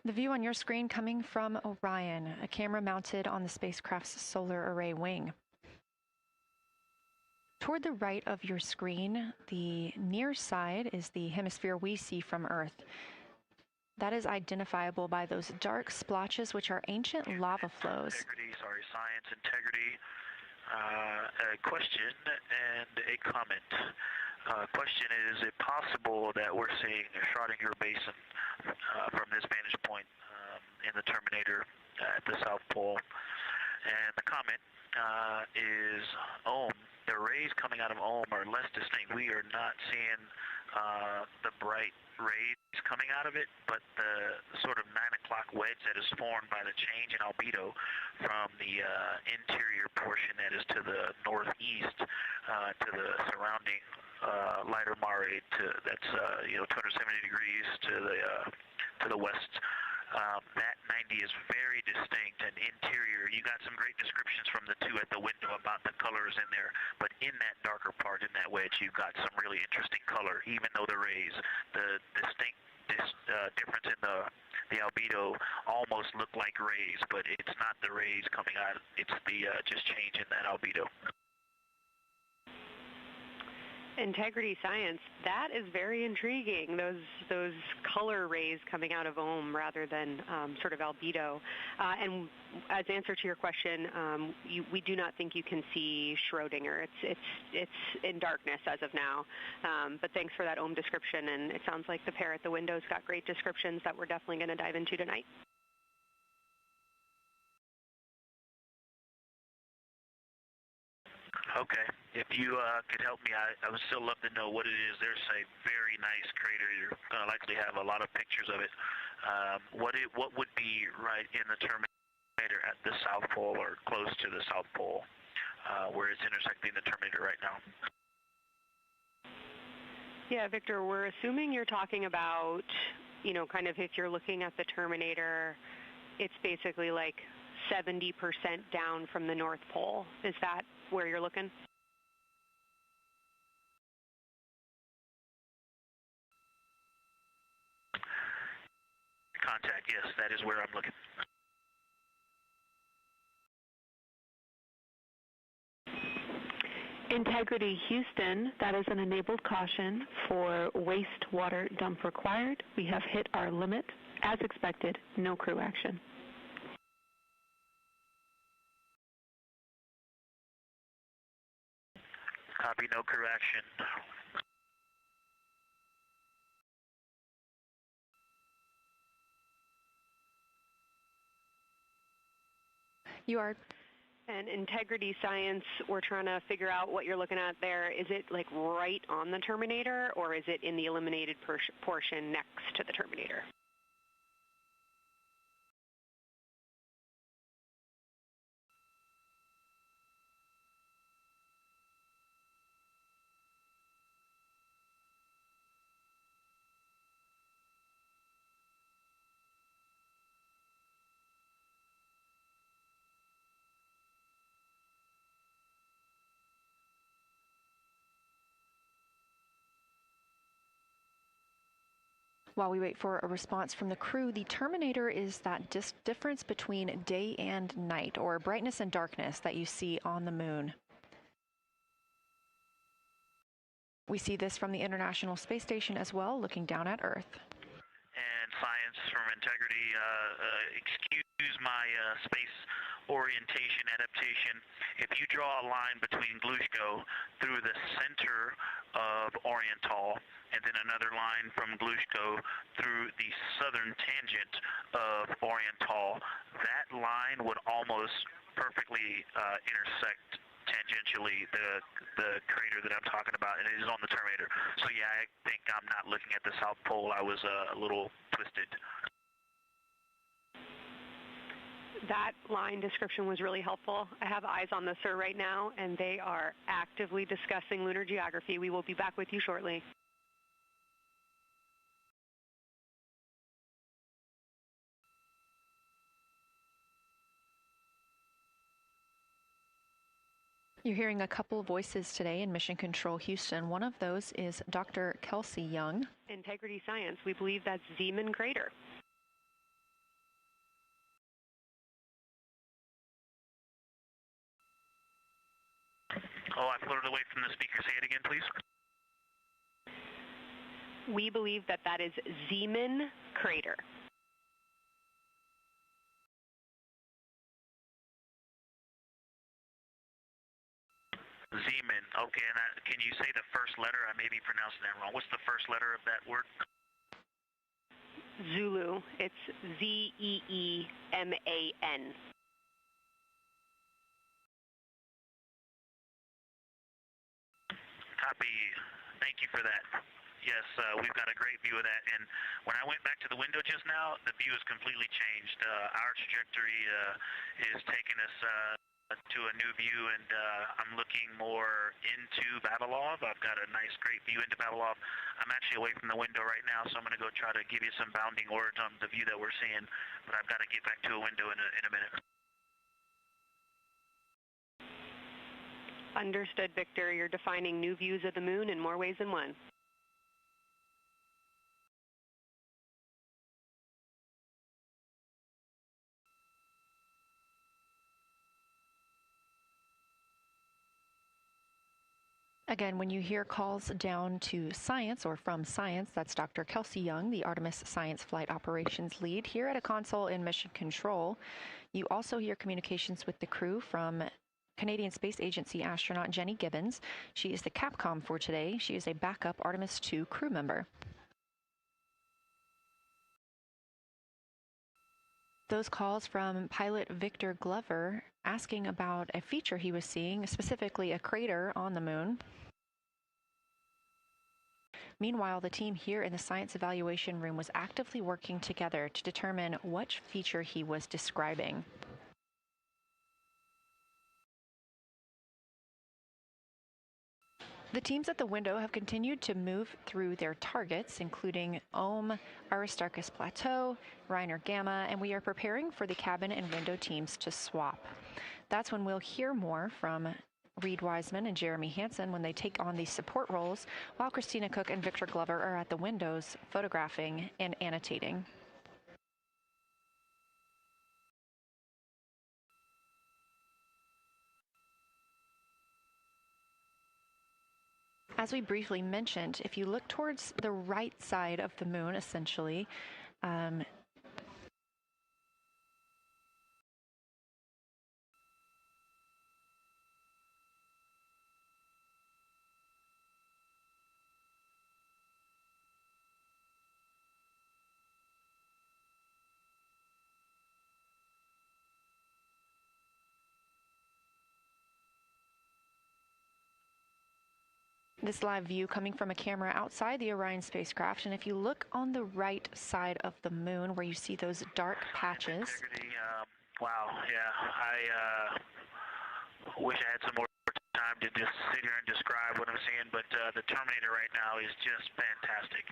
The view on your screen coming from Orion, a camera mounted on the spacecraft's solar array wing. Toward the right of your screen, the near side is the hemisphere we see from Earth. That is identifiable by those dark splotches, which are ancient lava flows. Science integrity. A question and a comment. Question is it possible that we're seeing a Schrodinger basin from this vantage point in the Terminator at the South Pole? And the comment is the rays coming out of Ohm are less distinct. We are not seeing the bright rays coming out of it, but the sort of 9 o'clock wedge that is formed by the change in albedo from the interior portion that is to the northeast to the surrounding lighter mare that's 270 degrees to the west. That 90 is very distinct and interior. You got some great descriptions from the two at the window about the colors in there, but in that darker part, in that wedge, you've got some really interesting color, even though the rays, the distinct difference in the albedo almost look like rays, but it's not the rays coming out. It's the just change in that albedo. Integrity science, that is very intriguing, those color rays coming out of Ohm rather than sort of albedo. And as answer to your question, we do not think you can see Schrodinger. It's in darkness as of now. But thanks for that Ohm description, and it sounds like the pair at the window's got great descriptions that we're definitely going to dive into tonight. Okay. If you could help me, I would still love to know what it is. There's a very nice crater. You're going to likely have a lot of pictures of it. What would be right in the Terminator at the South Pole or close to the South Pole where it's intersecting the Terminator right now? Yeah, Victor, we're assuming you're talking about, kind of if you're looking at the Terminator, it's basically like 70% down from the North Pole. Is that where you're looking? Contact, yes, that is where I'm looking. Integrity Houston, that is an enabled caution for wastewater dump required. We have hit our limit. As expected, no crew action. Copy, no crew action. You are. And integrity science, we're trying to figure out what you're looking at there. Is it like right on the Terminator, or is it in the eliminated portion next to the Terminator? While we wait for a response from the crew, the Terminator is that difference between day and night, or brightness and darkness, that you see on the moon. We see this from the International Space Station as well, looking down at Earth. And science from integrity, excuse my space orientation adaptation. If you draw a line between Glushko through the center of Oriental, and then another line from Glushko through the southern tangent of Oriental, that line would almost perfectly intersect tangentially the crater that I'm talking about, and it is on the Terminator. So yeah, I think I'm not looking at the South Pole. I was a little twisted. That line description was really helpful. I have eyes on the SIR right now, and they are actively discussing lunar geography. We will be back with you shortly. You're hearing a couple of voices today in Mission Control Houston. One of those is Dr. Kelsey Young. Integrity Science, we believe that's Zeeman Crater. Oh, I floated away from the speaker. Say it again, please. We believe that that is Zeeman Crater. Zeeman. Okay, and can you say the first letter? I may be pronouncing that wrong. What's the first letter of that word? Zulu. It's Z-E-E-M-A-N. Copy. Thank you for that. Yes, we've got a great view of that. And when I went back to the window just now, the view has completely changed. Our trajectory is taking us to a new view, and I'm looking more into Vavilov. I've got a nice, great view into Vavilov. I'm actually away from the window right now, so I'm going to go try to give you some bounding words on the view that we're seeing. But I've got to get back to a window in a minute. Understood, Victor. You're defining new views of the moon in more ways than one. Again, when you hear calls down to science or from science, that's Dr. Kelsey Young, the Artemis Science Flight Operations Lead here at a console in Mission Control. You also hear communications with the crew from Canadian Space Agency astronaut Jenny Gibbons. She is the Capcom for today. She is a backup Artemis 2 crew member. Those calls from pilot Victor Glover asking about a feature he was seeing, specifically a crater on the moon. Meanwhile, the team here in the science evaluation room was actively working together to determine which feature he was describing. The teams at the window have continued to move through their targets, including Ohm, Aristarchus Plateau, Reiner Gamma, and we are preparing for the cabin and window teams to swap. That's when we'll hear more from Reed Wiseman and Jeremy Hansen when they take on these support roles, while Christina Cook and Victor Glover are at the windows photographing and annotating. As we briefly mentioned, if you look towards the right side of the moon, essentially, this live view coming from a camera outside the Orion spacecraft, and if you look on the right side of the moon where you see those dark patches. Wow, yeah, I wish I had some more time to just sit here and describe what I'm seeing, but the Terminator right now is just fantastic.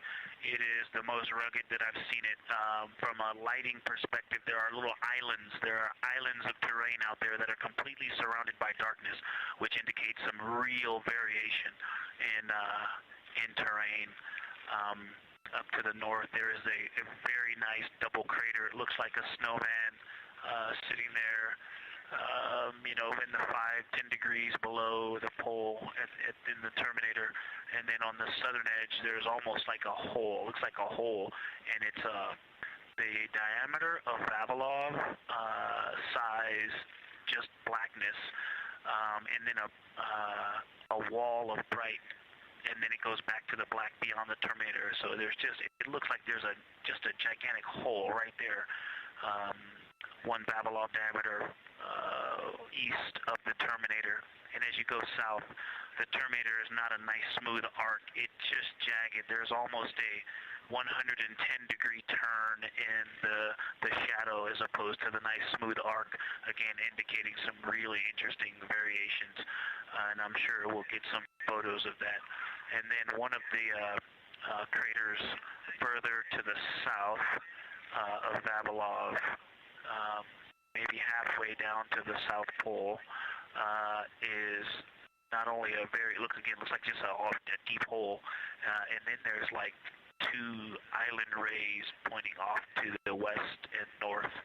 It is the most rugged that I've seen it. From a lighting perspective, there are little islands. There are islands of terrain out there that are completely surrounded by darkness, which indicates some real variation in terrain. Up to the north, there is a very nice double crater. It looks like a snowman sitting there. In the 5-10 degrees below the pole in the Terminator, and then on the southern edge there's almost like a hole. Looks like a hole, and it's the diameter of Vavilov size, just blackness, and then a wall of bright, and then it goes back to the black beyond the Terminator. So there's it looks like there's just a gigantic hole right there. 1 Vavilov diameter east of the Terminator, and as you go south, the Terminator is not a nice smooth arc. It's just jagged. There's almost a 110-degree turn in the shadow as opposed to the nice smooth arc, again indicating some really interesting variations, and I'm sure we'll get some photos of that. And then one of the craters further to the south of Vavilov, maybe halfway down to the South Pole, is not only looks like just a deep hole, and then there's like two island rays pointing off to the west and north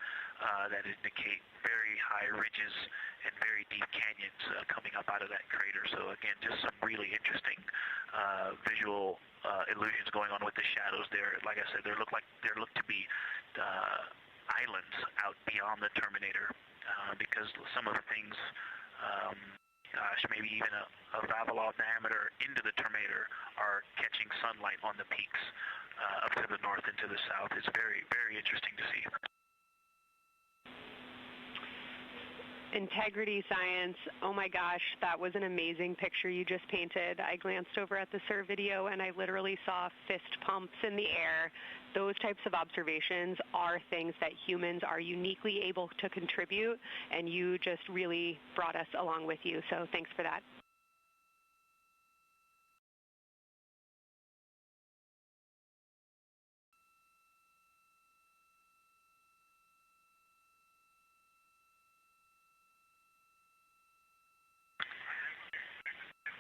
that indicate very high ridges and very deep canyons coming up out of that crater. So again, just some really interesting visual illusions going on with the shadows there. Like I said, there look to be islands out beyond the terminator because some of the things, maybe even a Vavilov diameter into the terminator are catching sunlight on the peaks up to the north and to the south. It's very, very interesting to see. Integrity science, oh my gosh, that was an amazing picture you just painted. I glanced over at the SIR video and I literally saw fist pumps in the air. Those types of observations are things that humans are uniquely able to contribute, and you just really brought us along with you, so thanks for that.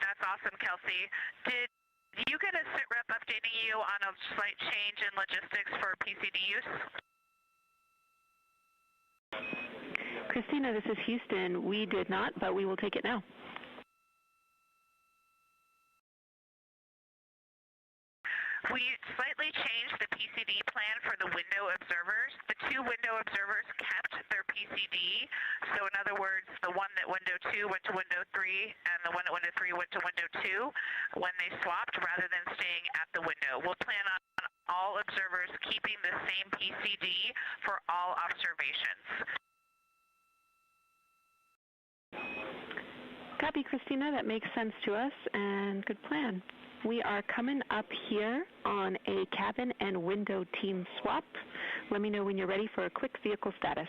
That's awesome, Kelsey. Did you get a sit rep updating you on a slight change in logistics for PCD use? Christina, this is Houston. We did not, but we will take it now. We slightly changed the PCD plan for the window observers. The two window observers kept their PCD. So in other words, the one that window 2 went to window 3 and the one at window 3 went to window 2 when they swapped rather than staying at the window. We'll plan on all observers keeping the same PCD for all observations. Copy, Christina. That makes sense to us, and good plan. We are coming up here on a cabin and window team swap. Let me know when you're ready for a quick vehicle status.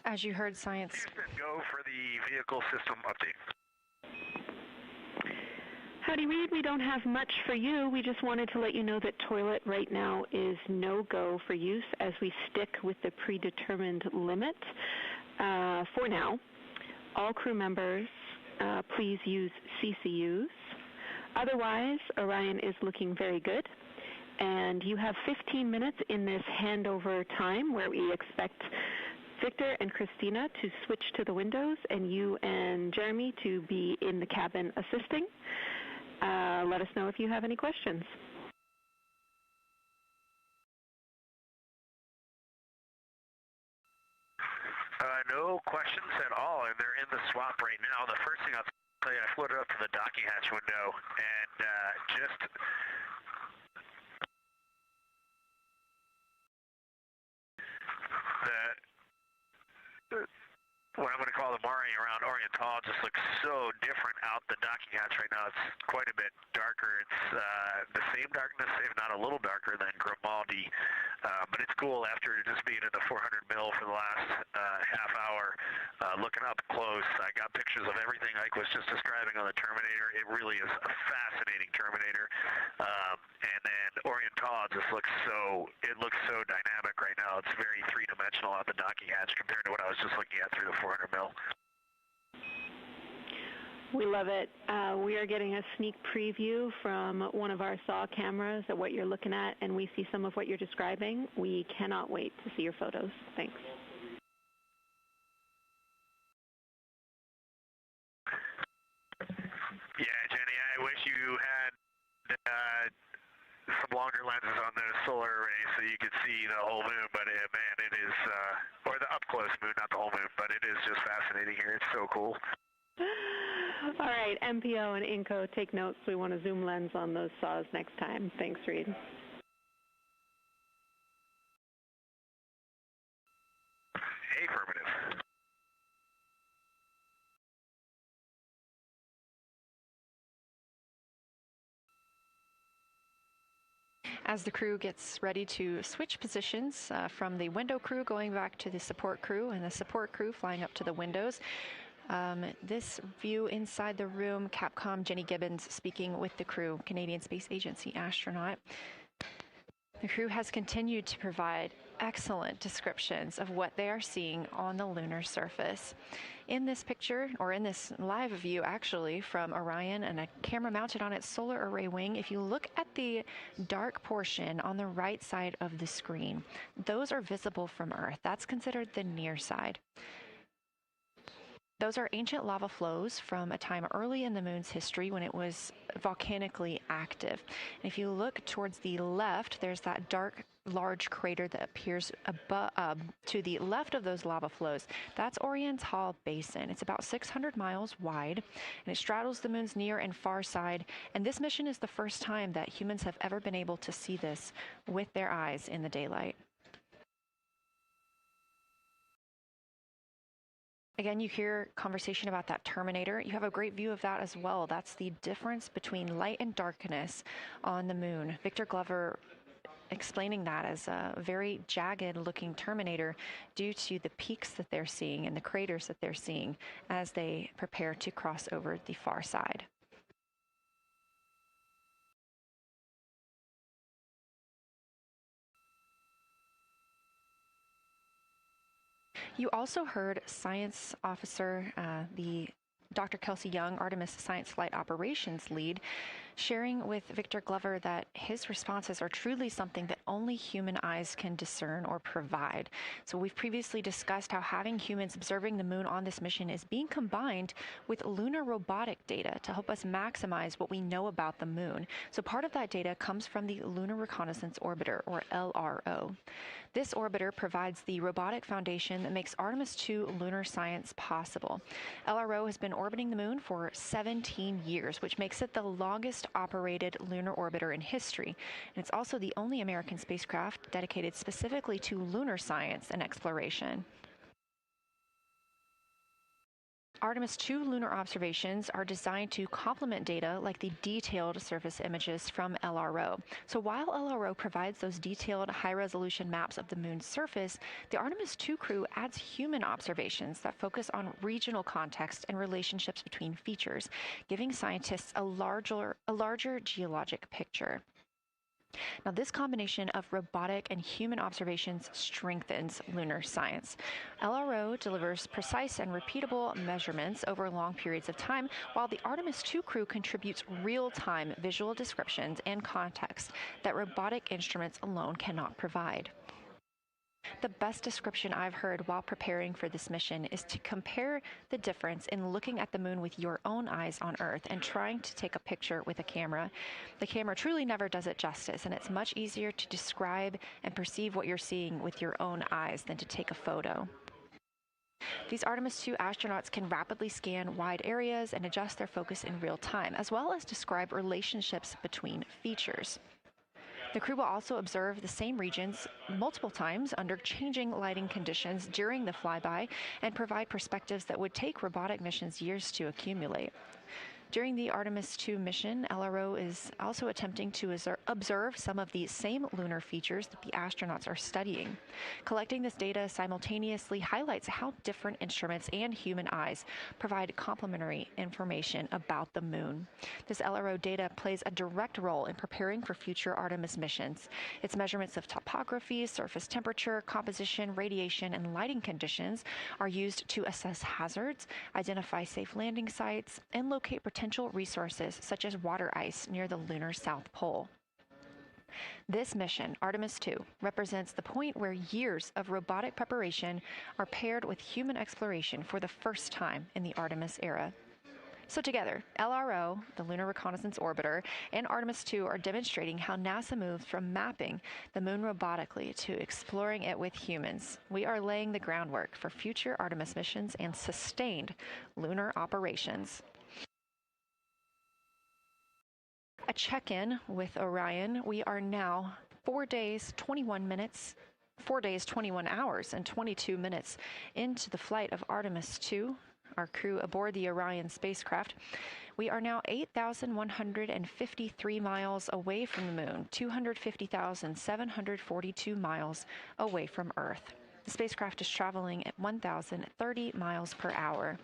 As you heard, science. Houston, go for the vehicle system update. Howdy, Reed. We don't have much for you. We just wanted to let you know that toilet right now is no-go for use as we stick with the predetermined limit for now. All crew members, please use CCUs. Otherwise, Orion is looking very good. And you have 15 minutes in this handover time where we expect Victor and Christina to switch to the windows and you and Jeremy to be in the cabin assisting. Let us know if you have any questions. No questions at all, and they're in the swap right now. The first thing I'll tell you, I floated up to the docking hatch window and just what I'm going to call the Mari around Oriental just looks so different out the docking hatch right now. It's quite a bit darker. It's the same darkness, if not a little darker than Grimaldi. But it's cool after just being in the 400 mil for the last half hour, looking up close. I got pictures of everything Ike was just describing on the Terminator. It really is a fascinating Terminator. And then Oriental just looks so dynamic right now. It's very three-dimensional out the docking hatch compared to what I was just looking at through the 400 mil. We love it. We are getting a sneak preview from one of our SAW cameras at what you're looking at, and we see some of what you're describing. We cannot wait to see your photos. Thanks. Yeah, Jenny, I wish you had some longer lenses on the solar array so you could see the whole moon, but man, it is, or the up-close moon, not the whole moon, but it is just fascinating here. It's so cool. All right, MPO and INCO, take notes. We want a zoom lens on those saws next time. Thanks, Reed. As the crew gets ready to switch positions from the window crew going back to the support crew and the support crew flying up to the windows. This view inside the room, Capcom Jenny Gibbons speaking with the crew, Canadian Space Agency astronaut. The crew has continued to provide excellent descriptions of what they are seeing on the lunar surface. In this picture, or in this live view actually, from Orion and a camera mounted on its solar array wing, if you look at the dark portion on the right side of the screen, those are visible from Earth. That's considered the near side. Those are ancient lava flows from a time early in the moon's history when it was volcanically active. And if you look towards the left, there's that dark, large crater that appears to the left of those lava flows. That's Oriental Basin. It's about 600 miles wide, and it straddles the moon's near and far side. And this mission is the first time that humans have ever been able to see this with their eyes in the daylight. Again, you hear conversation about that terminator. You have a great view of that as well. That's the difference between light and darkness on the moon. Victor Glover explaining that as a very jagged looking terminator due to the peaks that they're seeing and the craters that they're seeing as they prepare to cross over the far side. You also heard science officer, the Dr. Kelsey Young, Artemis Science Flight Operations lead, sharing with Victor Glover that his responses are truly something that only human eyes can discern or provide. So we've previously discussed how having humans observing the moon on this mission is being combined with lunar robotic data to help us maximize what we know about the moon. So part of that data comes from the Lunar Reconnaissance Orbiter, or LRO. This orbiter provides the robotic foundation that makes Artemis 2 lunar science possible. LRO has been orbiting the moon for 17 years, which makes it the longest operated lunar orbiter in history. And it's also the only American spacecraft dedicated specifically to lunar science and exploration. Artemis 2 lunar observations are designed to complement data like the detailed surface images from LRO. So while LRO provides those detailed high-resolution maps of the moon's surface, the Artemis 2 crew adds human observations that focus on regional context and relationships between features, giving scientists a larger geologic picture. Now, this combination of robotic and human observations strengthens lunar science. LRO delivers precise and repeatable measurements over long periods of time, while the Artemis 2 crew contributes real-time visual descriptions and context that robotic instruments alone cannot provide. The best description I've heard while preparing for this mission is to compare the difference in looking at the moon with your own eyes on Earth and trying to take a picture with a camera. The camera truly never does it justice, and it's much easier to describe and perceive what you're seeing with your own eyes than to take a photo. These Artemis 2 astronauts can rapidly scan wide areas and adjust their focus in real time, as well as describe relationships between features. The crew will also observe the same regions multiple times under changing lighting conditions during the flyby and provide perspectives that would take robotic missions years to accumulate. During the Artemis 2 mission, LRO is also attempting to observe some of the same lunar features that the astronauts are studying. Collecting this data simultaneously highlights how different instruments and human eyes provide complementary information about the moon. This LRO data plays a direct role in preparing for future Artemis missions. Its measurements of topography, surface temperature, composition, radiation, and lighting conditions are used to assess hazards, identify safe landing sites, and locate potential resources such as water ice near the lunar South Pole. This mission, Artemis 2, represents the point where years of robotic preparation are paired with human exploration for the first time in the Artemis era. So together, LRO, the Lunar Reconnaissance Orbiter, and Artemis 2 are demonstrating how NASA moves from mapping the moon robotically to exploring it with humans. We are laying the groundwork for future Artemis missions and sustained lunar operations. A check-in with Orion. We are now 4 days, 21 hours, and 22 minutes into the flight of Artemis 2. our crew aboard the Orion spacecraft. We are now 8,153 miles away from the moon, 250,742 miles away from Earth. The spacecraft is traveling at 1,030 miles per hour.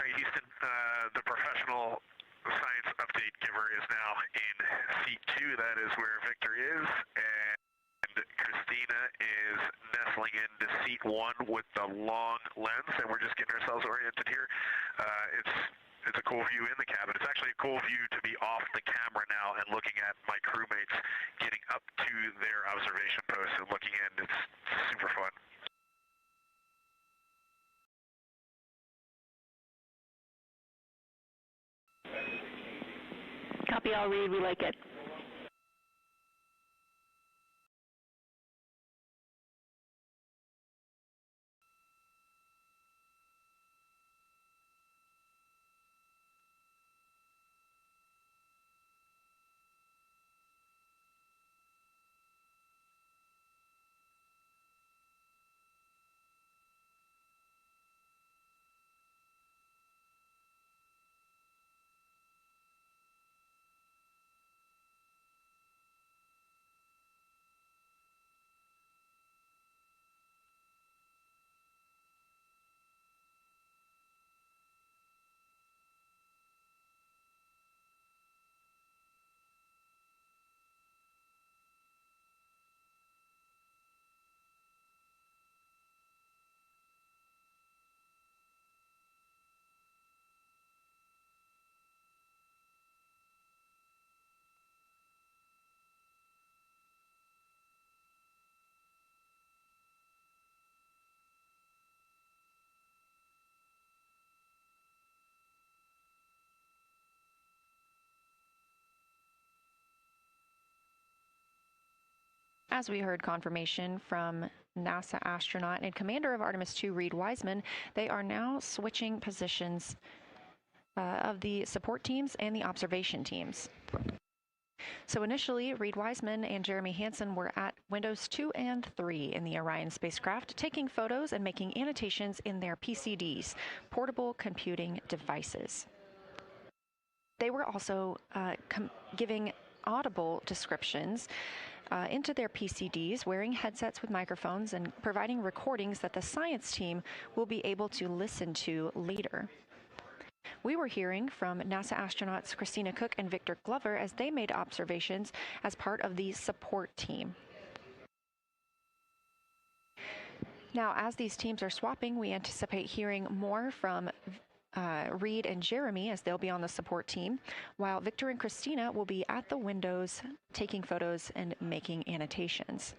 Houston, the professional science update giver is now in seat 2. That is where Victor is, and Christina is nestling into seat 1 with the long lens, and we're just getting ourselves oriented here. It's a cool view in the cabin. It's actually a cool view to be off the camera now and looking at my crewmates getting up to their observation posts and looking in. It's super fun. Copy, I'll read. We like it. As we heard confirmation from NASA astronaut and commander of Artemis 2, Reed Wiseman, they are now switching positions of the support teams and the observation teams. So initially, Reed Wiseman and Jeremy Hansen were at windows 2 and 3 in the Orion spacecraft, taking photos and making annotations in their PCDs, portable computing devices. They were also giving audible descriptions into their PCDs, wearing headsets with microphones and providing recordings that the science team will be able to listen to later. We were hearing from NASA astronauts Christina Cook and Victor Glover as they made observations as part of the support team. Now, as these teams are swapping, we anticipate hearing more from Reed and Jeremy as they'll be on the support team, while Victor and Christina will be at the windows taking photos and making annotations.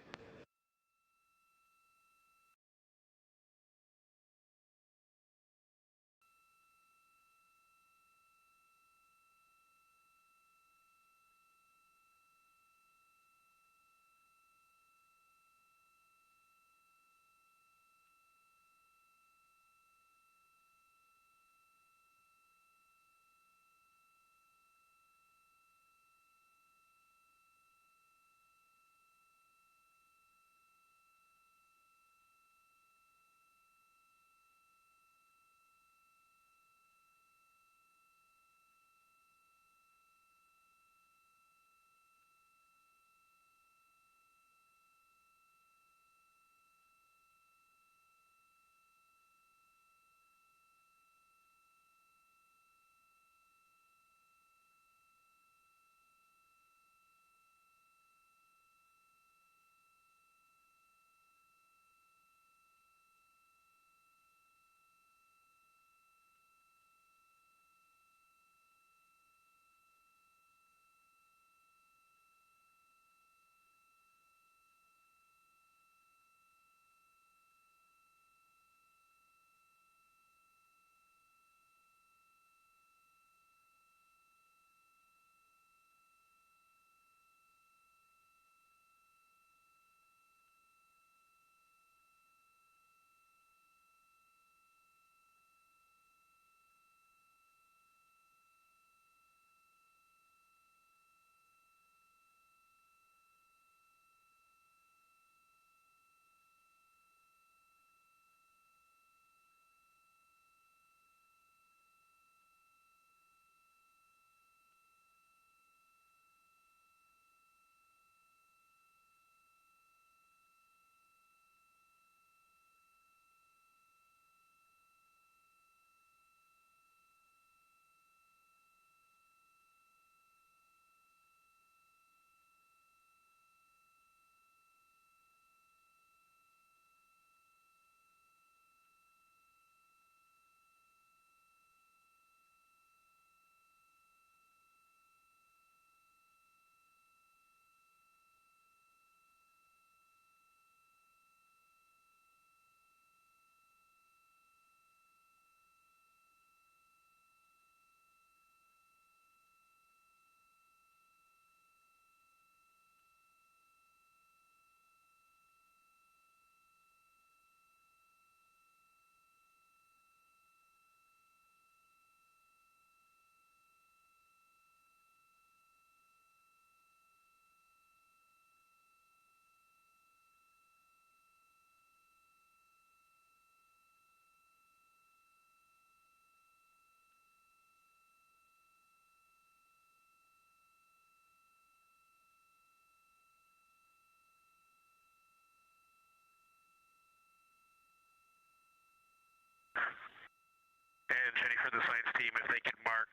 the science team if they can mark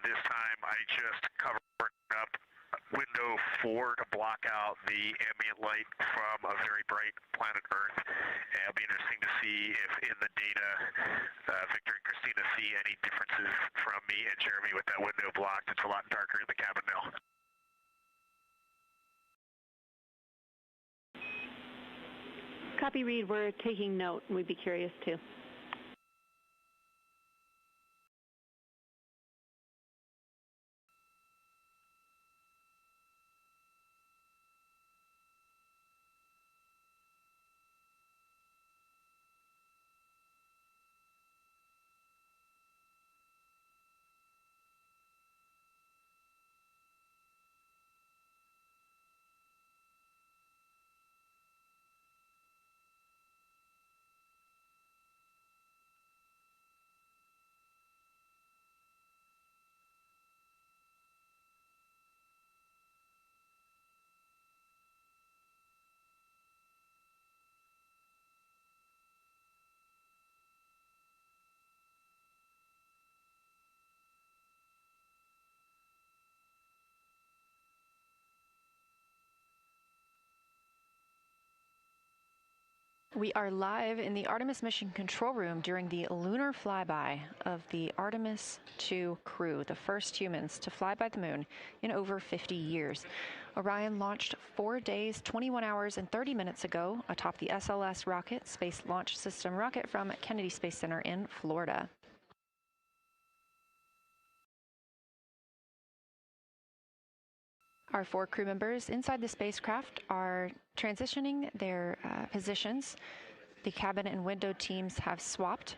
this time. I just covered up window 4 to block out the ambient light from a very bright planet Earth. And it'll be interesting to see if in the data Victor and Christina see any differences from me and Jeremy with that window blocked. It's a lot darker in the cabin now. Copy, Reed. We're taking note, and we'd be curious too. We are live in the Artemis mission control room during the lunar flyby of the Artemis II crew, the first humans to fly by the moon in over 50 years. Orion launched 4 days, 21 hours, and 30 minutes ago atop the SLS rocket, Space Launch System rocket from Kennedy Space Center in Florida. Our 4 crew members inside the spacecraft are transitioning their positions. The cabin and window teams have swapped.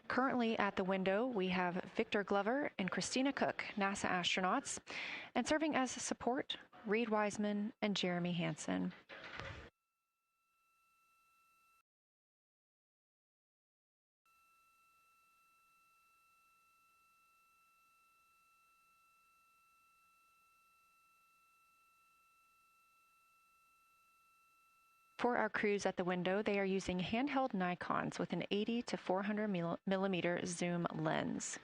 Currently at the window, we have Victor Glover and Christina Cook, NASA astronauts, and serving as support, Reed Wiseman and Jeremy Hansen. For our crews at the window, they are using handheld Nikons with an 80 to 400 millimeter zoom lens.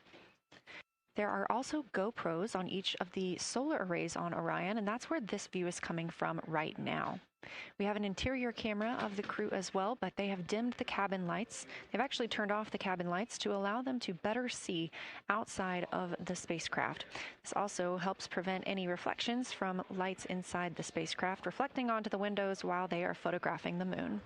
There are also GoPros on each of the solar arrays on Orion, and that's where this view is coming from right now. We have an interior camera of the crew as well, but they have dimmed the cabin lights. They've actually turned off the cabin lights to allow them to better see outside of the spacecraft. This also helps prevent any reflections from lights inside the spacecraft reflecting onto the windows while they are photographing the moon.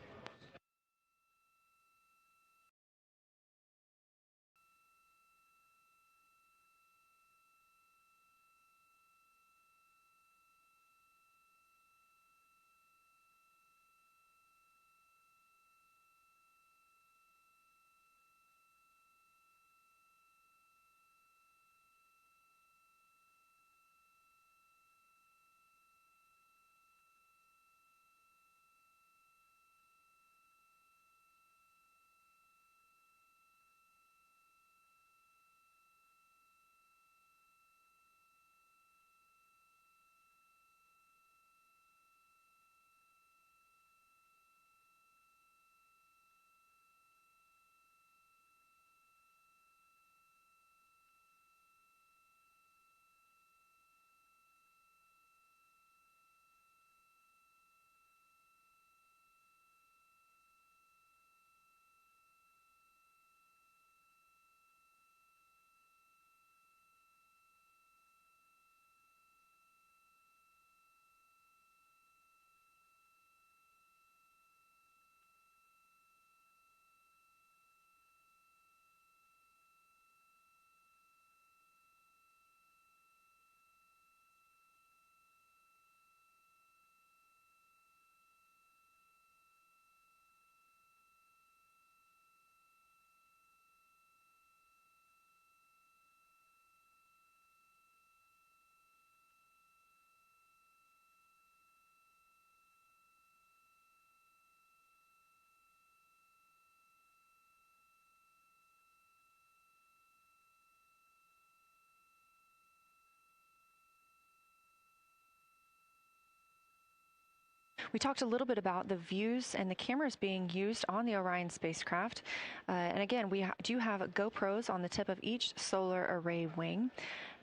We talked a little bit about the views and the cameras being used on the Orion spacecraft. And again, we do have GoPros on the tip of each solar array wing.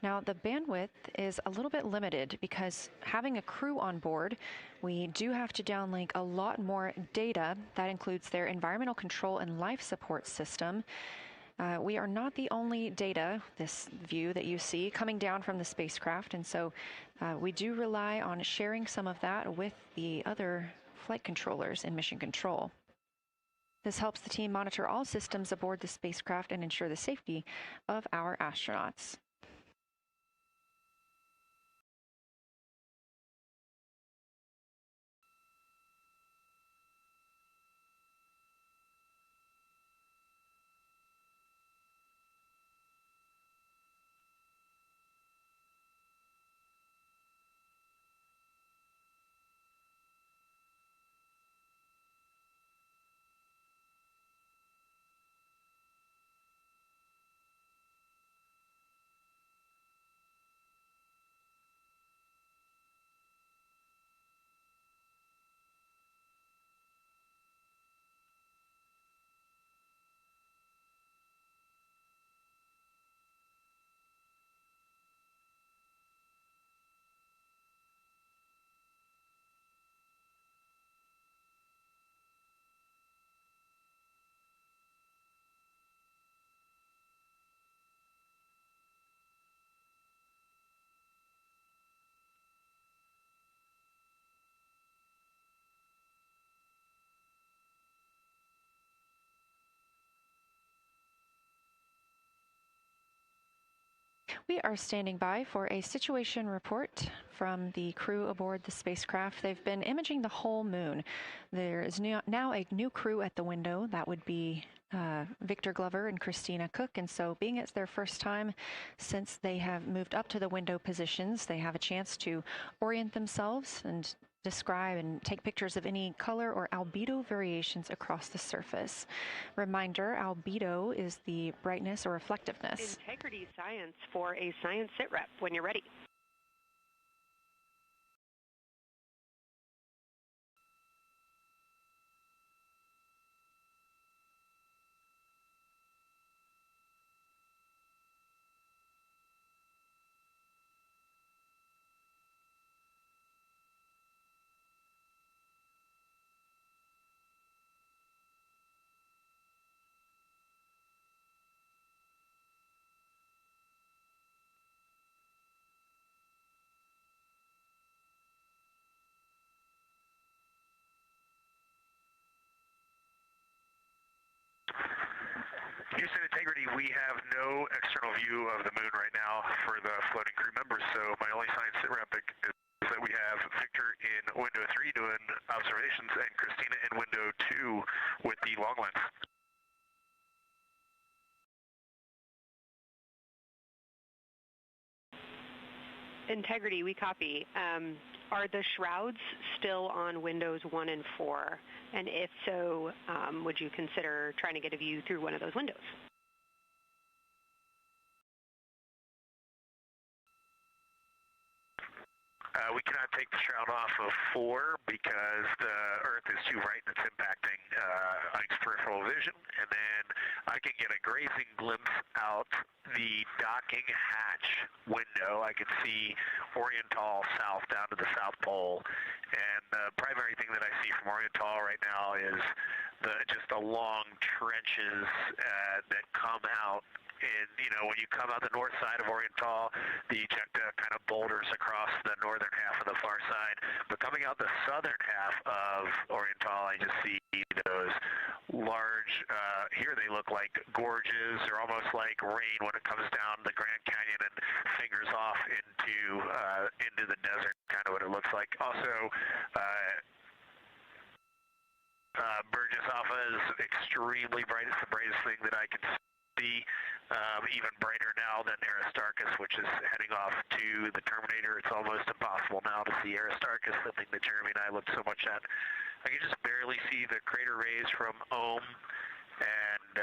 Now, the bandwidth is a little bit limited because having a crew on board, we do have to downlink a lot more data. That includes their environmental control and life support system. We are not the only data, this view that you see, coming down from the spacecraft, and so we do rely on sharing some of that with the other flight controllers in mission control. This helps the team monitor all systems aboard the spacecraft and ensure the safety of our astronauts. We are standing by for a situation report from the crew aboard the spacecraft. They've been imaging the whole moon. There is now a new crew at the window. That would be Victor Glover and Christina Cook. And so being it's their first time since they have moved up to the window positions, they have a chance to orient themselves and describe and take pictures of any color or albedo variations across the surface. Reminder, albedo is the brightness or reflectiveness. Integrity science for a science sit rep when you're ready. Houston Integrity, we have no external view of the moon right now for the floating crew members, so my only science sit rep is that we have Victor in window 3 doing observations and Christina in window 2 with the long lens. Integrity, we copy. Are the shrouds still on windows 1 and 4? And if so, would you consider trying to get a view through one of those windows? We cannot take the shroud off of 4 because the Earth is too bright and it's impacting Ike's peripheral vision. And then I can get a grazing glimpse out the docking hatch window. I can see Oriental south down to the South Pole. And the primary thing that I see from Oriental right now is just the long trenches that come out. And, you know, when you come out the north side of Oriental, the ejecta kind of boulders across the northern half of the far side. But coming out the southern half of Oriental, I just see those large, here they look like gorges. They're almost like rain when it comes down the Grand Canyon and fingers off into the desert, kind of what it looks like. Also, Burgess Alpha is extremely bright. It's the brightest thing that I can see. Even brighter now than Aristarchus, which is heading off to the Terminator. It's almost impossible now to see Aristarchus, the thing that Jeremy and I looked so much at. I can just barely see the crater rays from Ohm, and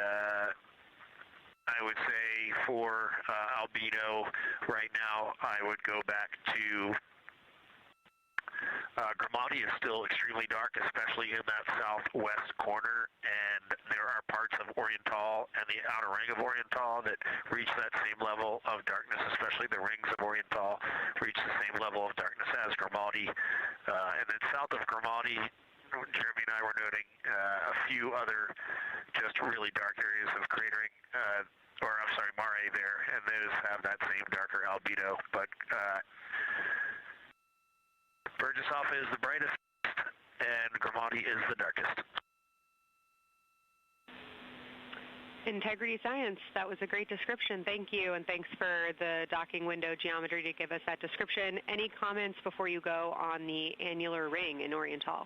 I would say for albedo right now, I would go back to Grimati is still extremely dark, especially in that southwest corner, and there are parts of Oriental and the outer ring of Oriental that reach that same level of darkness, especially the rings of Oriental reach the same level of darkness as Grimati. And then south of Grimati, Jeremy and I were noting a few other just really dark areas of cratering, mare there, and those have that same darker albedo. But Burgesshoff is the brightest, and Grimati is the darkest. Integrity Science, that was a great description. Thank you, and thanks for the docking window geometry to give us that description. Any comments before you go on the annular ring in Oriental?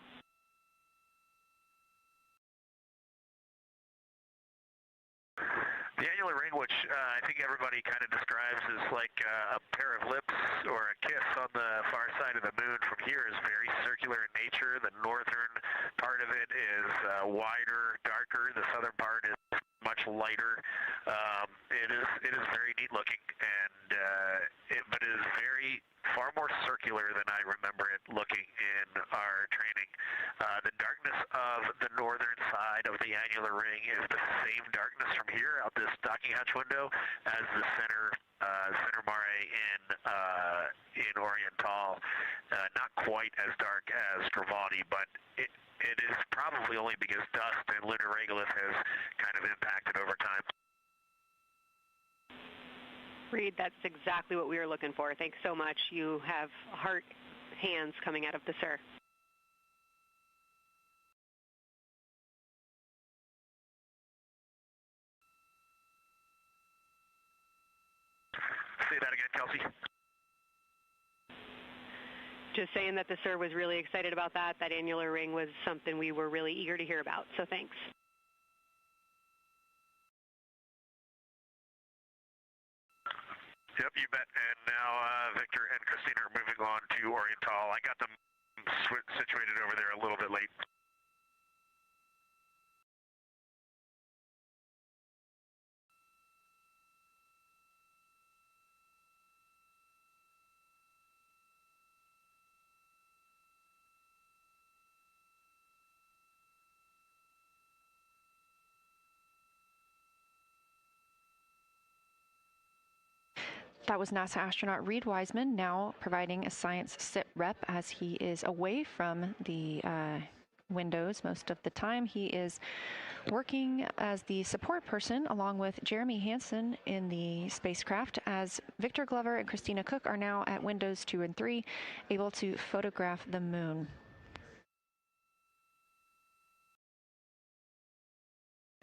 The annular ring, which I think everybody kind of describes as like a pair of lips or a kiss on the far side of the moon from here, is very circular in nature. The northern part of it is wider, darker. The southern part is much lighter. It is very neat looking, and but it is far more circular than I remember it looking in our training. The darkness of the northern side of the annular ring is the same darkness from here out this docking hatch window as the center mare in Oriental. Not quite as dark as Grimati, but it is probably only because dust and lunar regolith has kind of impacted over time. Reed, that's exactly what we were looking for. Thanks so much. You have heart hands coming out of the SIR. Say that again, Kelsey. Just saying that the SIR was really excited about that. That annular ring was something we were really eager to hear about, so thanks. Yep, you bet. And now Victor and Christina are moving on to Oriental. I got them situated over there a little bit late. That was NASA astronaut Reed Wiseman, now providing a science sit rep as he is away from the windows most of the time. He is working as the support person along with Jeremy Hansen in the spacecraft, as Victor Glover and Christina Cook are now at windows 2 and 3, able to photograph the moon.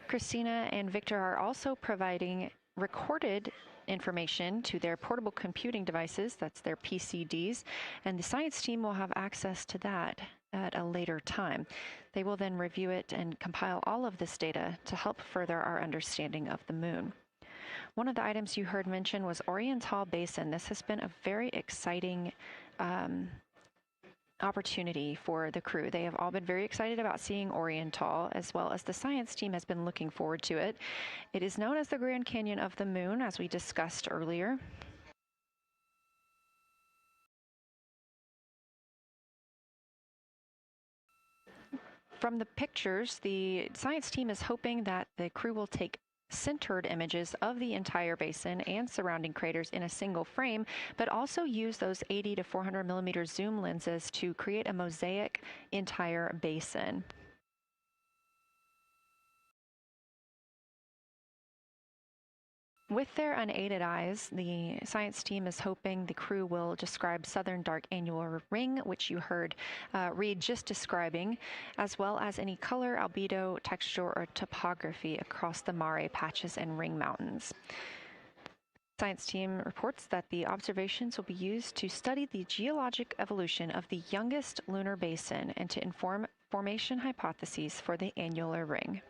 Christina and Victor are also providing recorded information to their portable computing devices, that's their PCDs, and the science team will have access to that at a later time. They will then review it and compile all of this data to help further our understanding of the moon. One of the items you heard mentioned was Oriental Basin. This has been a very exciting opportunity for the crew. They have all been very excited about seeing Oriental, as well as the science team has been looking forward to it. It is known as the Grand Canyon of the Moon, as we discussed earlier. From the pictures, the science team is hoping that the crew will take centered images of the entire basin and surrounding craters in a single frame, but also use those 80 to 400 millimeter zoom lenses to create a mosaic entire basin. With their unaided eyes, the science team is hoping the crew will describe southern dark annular ring, which you heard Reed just describing, as well as any color, albedo, texture, or topography across the mare patches and ring mountains. Science team reports that the observations will be used to study the geologic evolution of the youngest lunar basin and to inform formation hypotheses for the annular ring.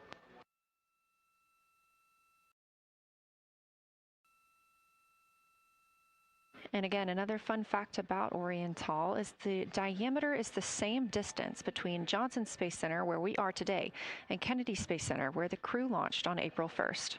And again, another fun fact about Oriental is the diameter is the same distance between Johnson Space Center, where we are today, and Kennedy Space Center, where the crew launched on April 1st.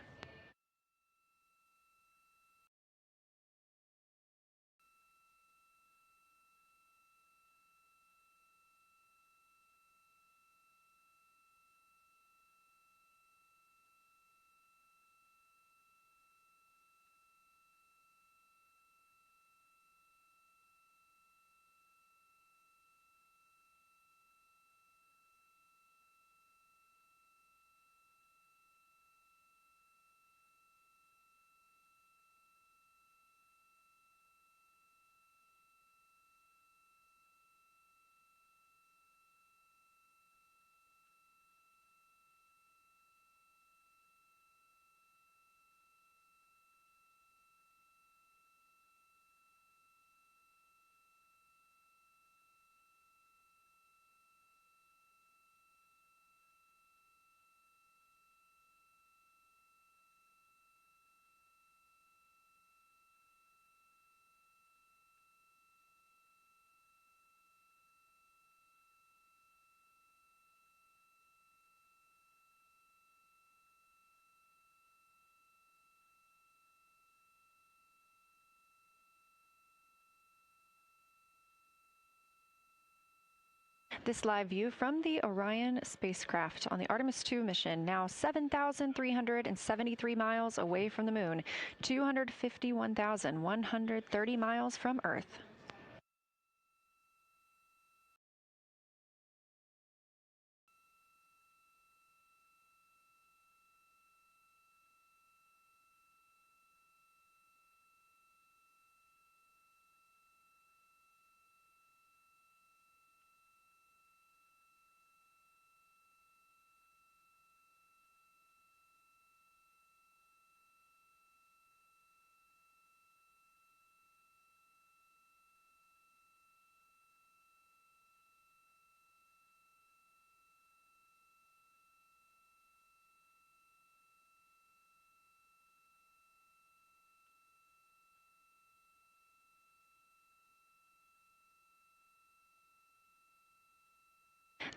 This live view from the Orion spacecraft on the Artemis 2 mission, now 7,373 miles away from the moon, 251,130 miles from Earth.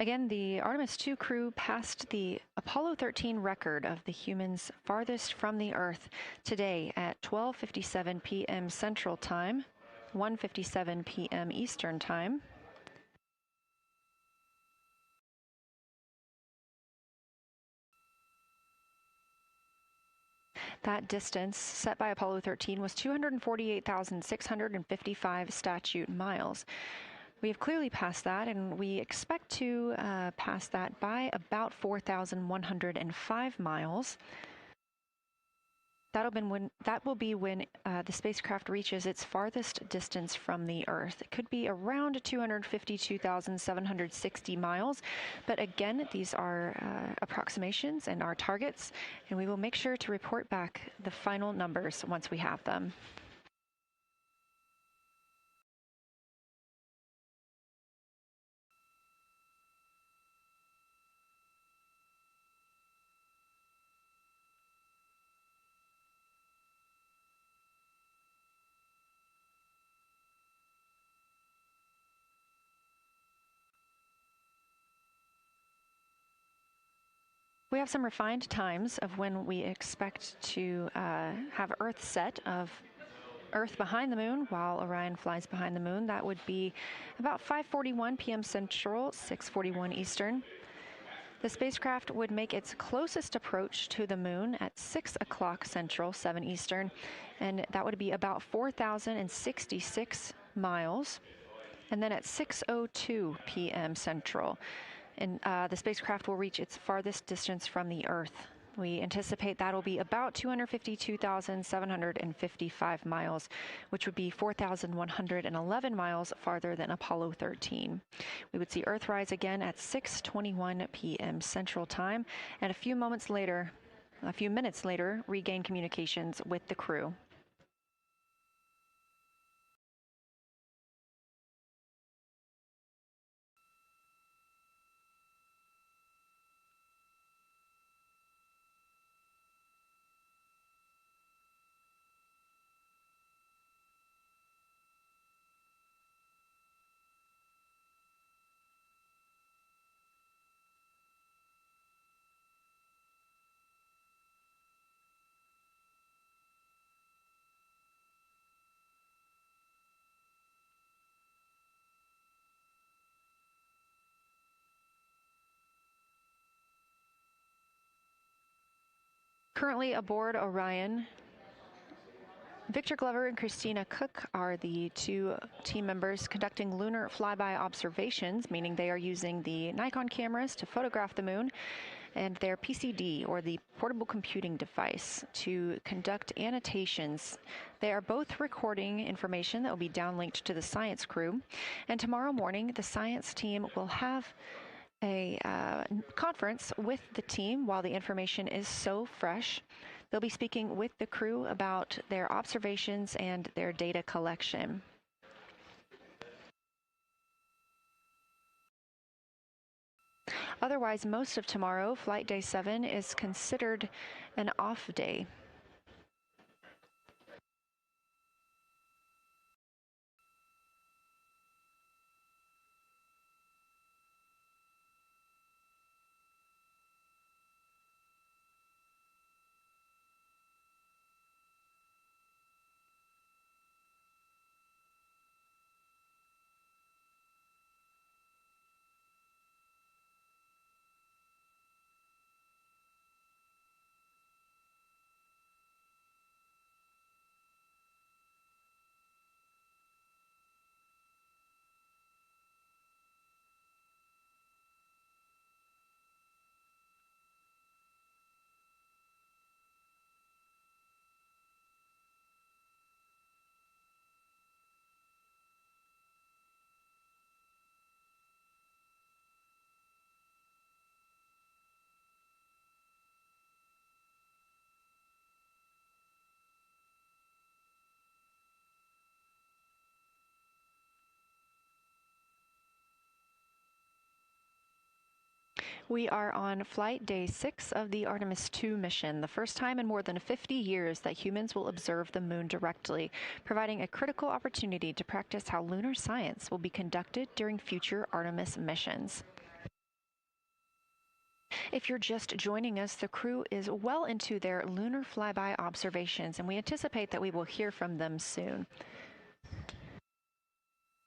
Again, the Artemis 2 crew passed the Apollo 13 record of the humans farthest from the Earth today at 12:57 p.m. Central Time, 1:57 p.m. Eastern Time. That distance set by Apollo 13 was 248,655 statute miles. We have clearly passed that, and we expect to pass that by about 4,105 miles. That will be when the spacecraft reaches its farthest distance from the Earth. It could be around 252,760 miles, but again, these are approximations and our targets, and we will make sure to report back the final numbers once we have them. We have some refined times of when we expect to have Earth set of Earth behind the moon while Orion flies behind the moon. That would be about 5:41 p.m. Central, 6:41 Eastern. The spacecraft would make its closest approach to the moon at 6 o'clock Central, 7 Eastern, and that would be about 4,066 miles. And then at 6:02 p.m. Central, and the spacecraft will reach its farthest distance from the Earth. We anticipate that will be about 252,755 miles, which would be 4,111 miles farther than Apollo 13. We would see Earthrise again at 6:21 p.m. Central Time, and a few minutes later, regain communications with the crew. Currently aboard Orion, Victor Glover and Christina Cook are the two team members conducting lunar flyby observations, meaning they are using the Nikon cameras to photograph the moon, and their PCD, or the portable computing device, to conduct annotations. They are both recording information that will be downlinked to the science crew, and tomorrow morning the science team will have a conference with the team while the information is so fresh. They'll be speaking with the crew about their observations and their data collection. Otherwise, most of tomorrow, Flight Day 7, is considered an off day. We are on flight day 6 of the Artemis 2 mission, the first time in more than 50 years that humans will observe the moon directly, providing a critical opportunity to practice how lunar science will be conducted during future Artemis missions. If you're just joining us, the crew is well into their lunar flyby observations, and we anticipate that we will hear from them soon.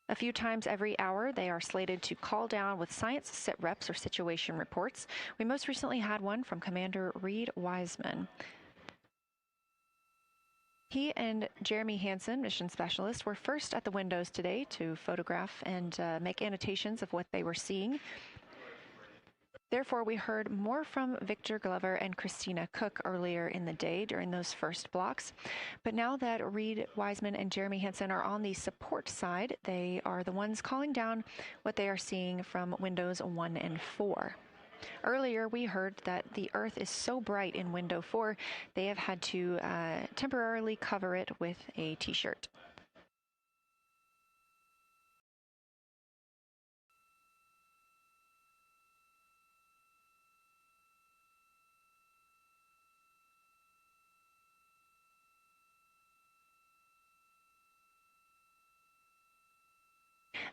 A few times every hour, they are slated to call down with science sit reps or situation reports. We most recently had one from Commander Reed Wiseman. He and Jeremy Hansen, mission specialist, were first at the windows today to photograph and make annotations of what they were seeing. Therefore, we heard more from Victor Glover and Christina Cook earlier in the day during those first blocks. But now that Reed Wiseman and Jeremy Hansen are on the support side, they are the ones calling down what they are seeing from windows 1 and 4. Earlier, we heard that the Earth is so bright in window 4, they have had to temporarily cover it with a t-shirt.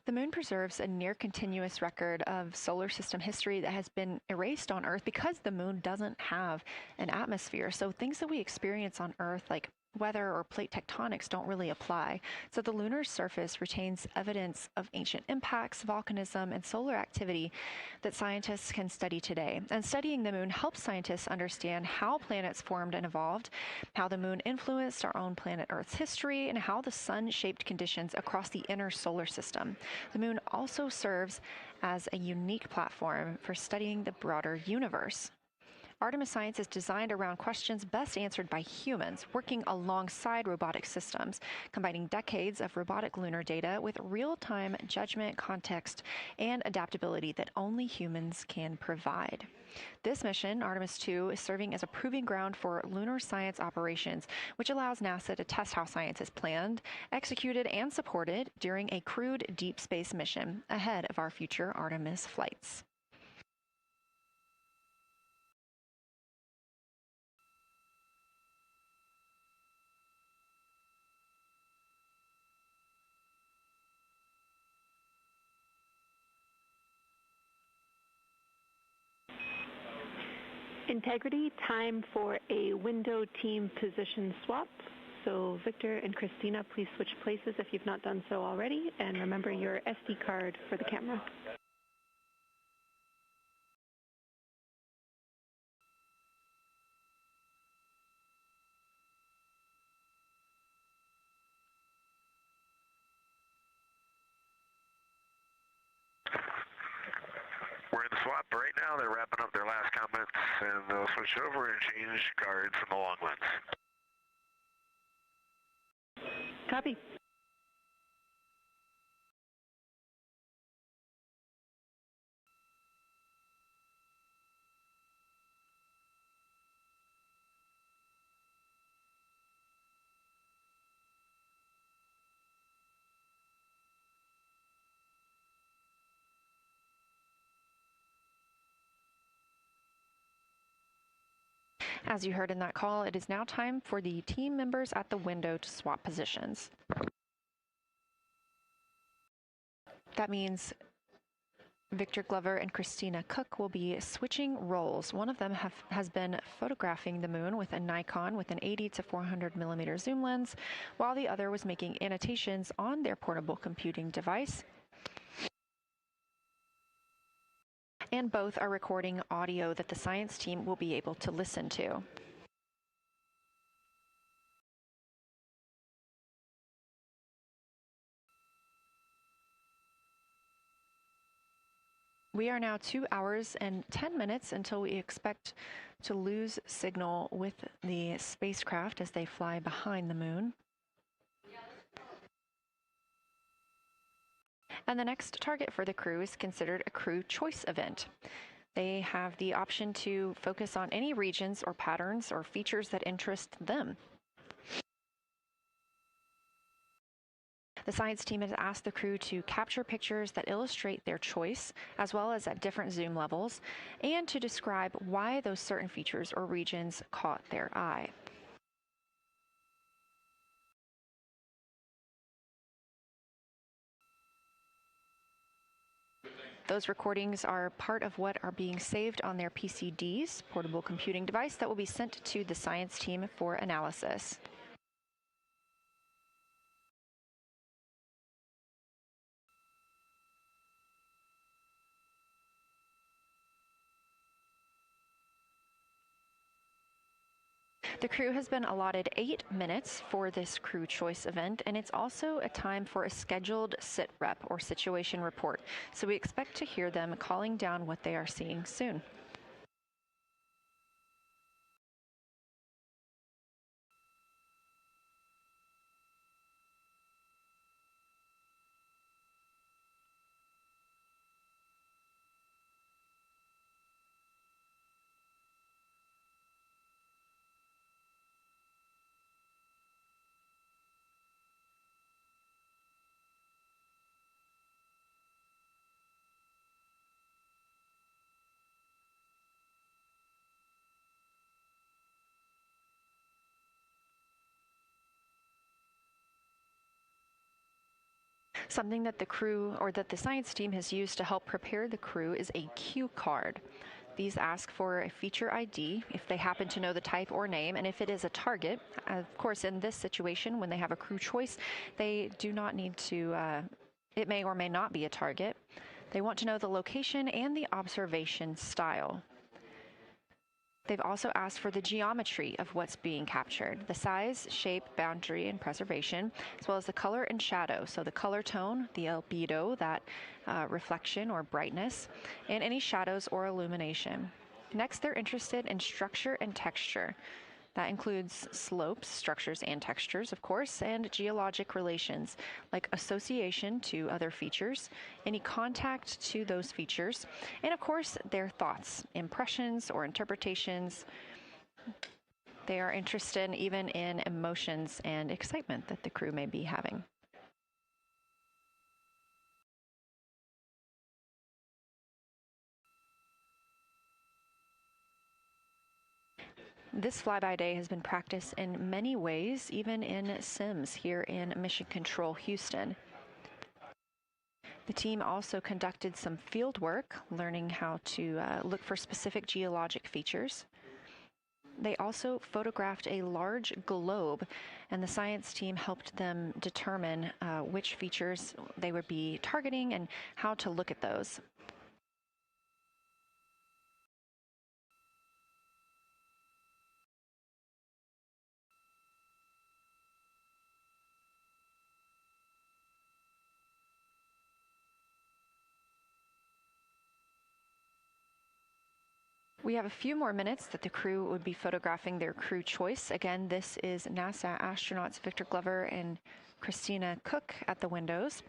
The moon preserves a near-continuous record of solar system history that has been erased on Earth because the moon doesn't have an atmosphere. So things that we experience on Earth, like weather or plate tectonics, don't really apply. So the lunar surface retains evidence of ancient impacts, volcanism, and solar activity that scientists can study today. And studying the moon helps scientists understand how planets formed and evolved, how the moon influenced our own planet Earth's history, and how the sun shaped conditions across the inner solar system. The moon also serves as a unique platform for studying the broader universe. Artemis science is designed around questions best answered by humans, working alongside robotic systems, combining decades of robotic lunar data with real-time judgment, context, and adaptability that only humans can provide. This mission, Artemis 2, is serving as a proving ground for lunar science operations, which allows NASA to test how science is planned, executed, and supported during a crewed deep space mission ahead of our future Artemis flights. Integrity, time for a window team position swap. So Victor and Christina, please switch places if you've not done so already, and remember your SD card for the camera. We're in the swap right now. They're wrapping up their last comments, and they'll switch over and change cards in the long lens. Copy. As you heard in that call, it is now time for the team members at the window to swap positions. That means Victor Glover and Christina Cook will be switching roles. One of them has been photographing the moon with a Nikon with an 80 to 400 millimeter zoom lens, while the other was making annotations on their portable computing device. And both are recording audio that the science team will be able to listen to. We are now 2 hours and 10 minutes until we expect to lose signal with the spacecraft as they fly behind the moon. And the next target for the crew is considered a crew choice event. They have the option to focus on any regions or patterns or features that interest them. The science team has asked the crew to capture pictures that illustrate their choice, as well as at different zoom levels, and to describe why those certain features or regions caught their eye. Those recordings are part of what are being saved on their PCDs, portable computing device, that will be sent to the science team for analysis. The crew has been allotted 8 minutes for this crew choice event, and it's also a time for a scheduled sit rep or situation report. So we expect to hear them calling down what they are seeing soon. Something that the crew or that the science team has used to help prepare the crew is a cue card. These ask for a feature ID if they happen to know the type or name, and if it is a target. Of course, in this situation, when they have a crew choice, they do not need to, it may or may not be a target. They want to know the location and the observation style. They've also asked for the geometry of what's being captured, the size, shape, boundary, and preservation, as well as the color and shadow. So the color tone, the albedo, that reflection or brightness, and any shadows or illumination. Next, they're interested in structure and texture. That includes slopes, structures, and textures, of course, and geologic relations, like association to other features, any contact to those features, and of course, their thoughts, impressions, or interpretations. They are interested even in emotions and excitement that the crew may be having. This flyby day has been practiced in many ways, even in Sims here in Mission Control, Houston. The team also conducted some field work, learning how to look for specific geologic features. They also photographed a large globe, and the science team helped them determine which features they would be targeting and how to look at those. We have a few more minutes that the crew would be photographing their crew choice. Again, this is NASA astronauts Victor Glover and Christina Cook at the windows.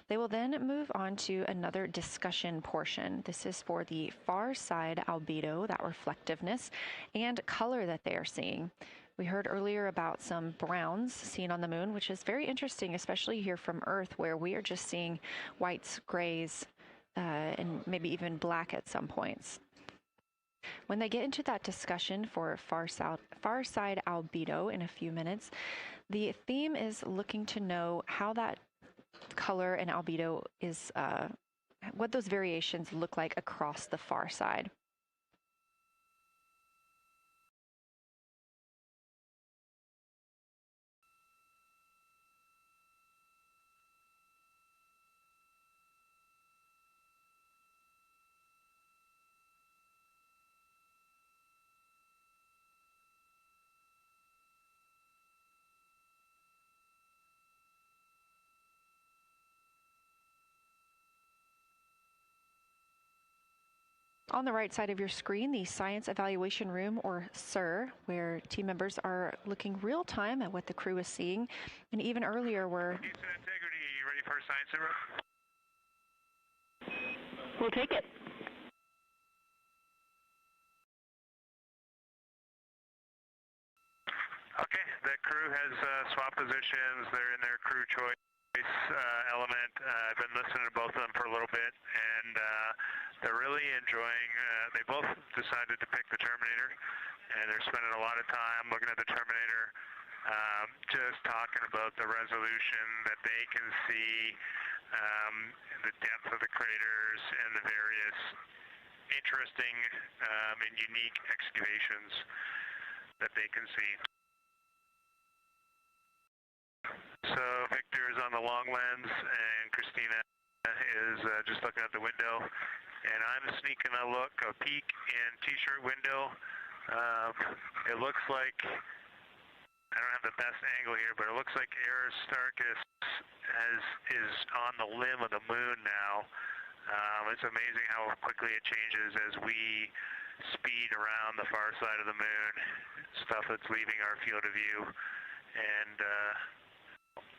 They will then move on to another discussion portion. This is for the far side albedo, that reflectiveness, and color that they are seeing. We heard earlier about some browns seen on the moon, which is very interesting, especially here from Earth, where we are just seeing whites, grays, and maybe even black at some points. When they get into that discussion for far side albedo in a few minutes, the theme is looking to know how that color and albedo is, what those variations look like across the far side. On the right side of your screen, the Science Evaluation Room, or SIR, where team members are looking real time at what the crew is seeing. And even earlier, we're... Houston Integrity, you ready for a science room? We'll take it. Okay, the crew has swapped positions. They're in their crew choice. element. I've been listening to both of them for a little bit, and they're really enjoying. They both decided to pick the Terminator, and they're spending a lot of time looking at the Terminator, just talking about the resolution that they can see, the depth of the craters, and the various interesting and unique excavations that they can see. So Victor is on the long lens, and Christina is just looking out the window, and I'm sneaking a peek in T-shirt window. It looks like, I don't have the best angle here, but it looks like Aristarchus is on the limb of the moon now. It's amazing how quickly it changes as we speed around the far side of the moon, stuff that's leaving our field of view, and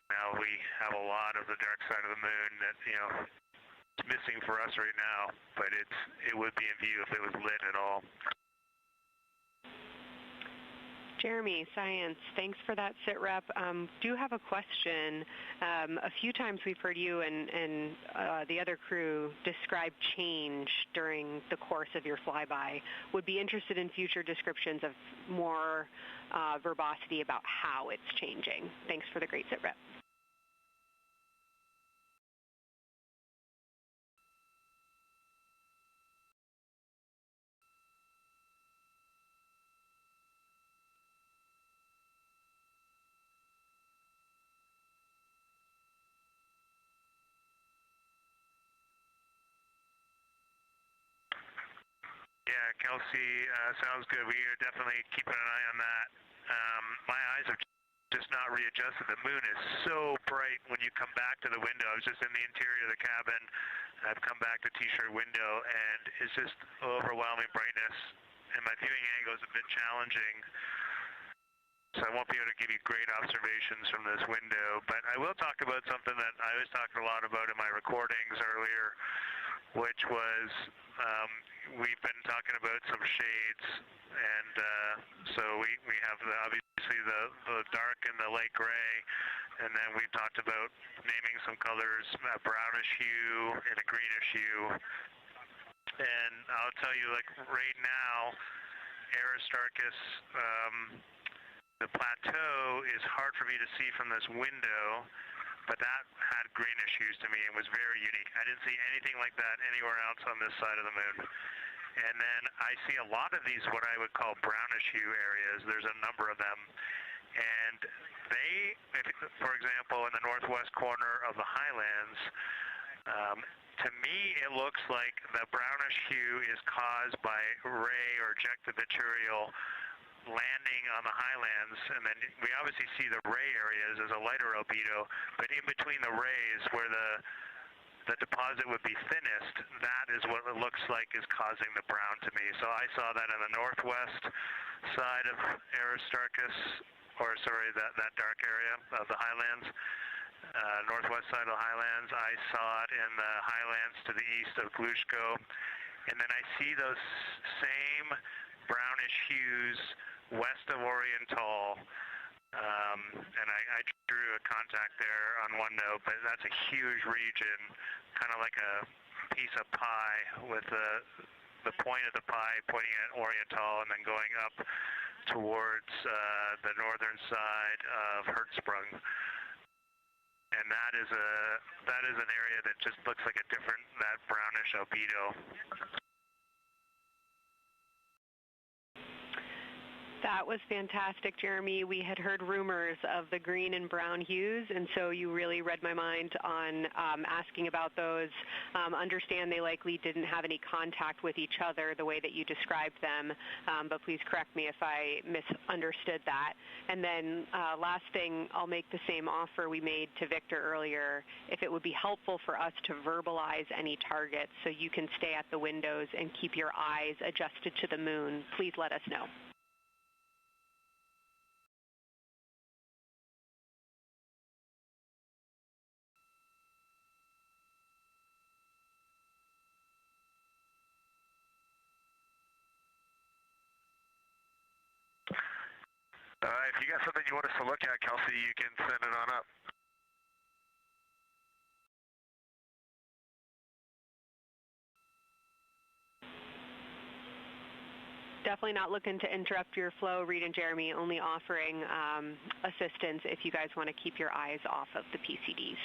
now we have a lot of the dark side of the moon that, it's missing for us right now, but it would be in view if it was lit at all. Jeremy, Science, thanks for that sit rep. Do have a question. A few times we've heard you and the other crew describe change during the course of your flyby. Would be interested in future descriptions of more verbosity about how it's changing. Thanks for the great sit rep. Yeah, Kelsey, sounds good. We are definitely keeping an eye on that. My eyes have just not readjusted. The moon is so bright when you come back to the window. I was just in the interior of the cabin. I've come back to T-shirt window, and it's just overwhelming brightness, and my viewing angle is a bit challenging, so I won't be able to give you great observations from this window. But I will talk about something that I was talking a lot about in my recordings earlier, which was we've been talking about some shades, and so we have obviously the dark and the light gray, and then we've talked about naming some colors, a brownish hue and a greenish hue. And I'll tell you, like right now, Aristarchus, the plateau is hard for me to see from this window, but that had greenish hues to me and was very unique. I didn't see anything like that anywhere else on this side of the moon. And then I see a lot of these, what I would call brownish hue areas. There's a number of them. And they, for example, in the northwest corner of the highlands, to me it looks like the brownish hue is caused by ray or ejected material landing on the highlands, and then we obviously see the ray areas as a lighter albedo, but in between the rays where the deposit would be thinnest, that is what it looks like is causing the brown to me. So I saw that in the northwest side of Aristarchus, or sorry, that dark area of the highlands, northwest side of the highlands. I saw it in the highlands to the east of Glushko, and then I see those same brownish hues west of Oriental, and I drew a contact there on OneNote, but that's a huge region, kind of like a piece of pie with the point of the pie pointing at Oriental and then going up towards the northern side of Hertzsprung. And that is an area that just looks like that brownish albedo. That was fantastic, Jeremy. We had heard rumors of the green and brown hues, and so you really read my mind on asking about those. Understand they likely didn't have any contact with each other the way that you described them, but please correct me if I misunderstood that. And then last thing, I'll make the same offer we made to Victor earlier. If it would be helpful for us to verbalize any targets so you can stay at the windows and keep your eyes adjusted to the moon, please let us know. If you got something you want us to look at, Kelsey, you can send it on up. definitely not looking to interrupt your flow, Reed and Jeremy, only offering assistance if you guys want to keep your eyes off of the PCDs.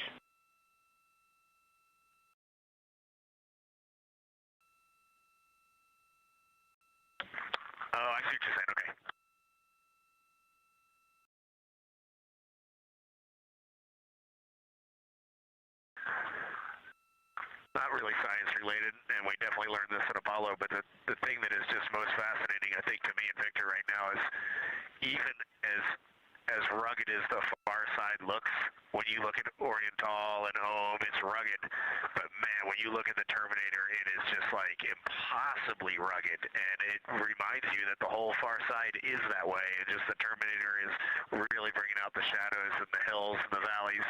Oh, I see what you're saying. Okay. Not really science related, and we definitely learned this at Apollo, but the thing that is just most fascinating, I think, to me and Victor right now is even as rugged as the far side looks, when you look at Oriental and Home, it's rugged. But man, when you look at the Terminator, it is just like impossibly rugged, and it reminds you that the whole far side is that way, and just the Terminator is really bringing out the shadows and the hills and the valleys,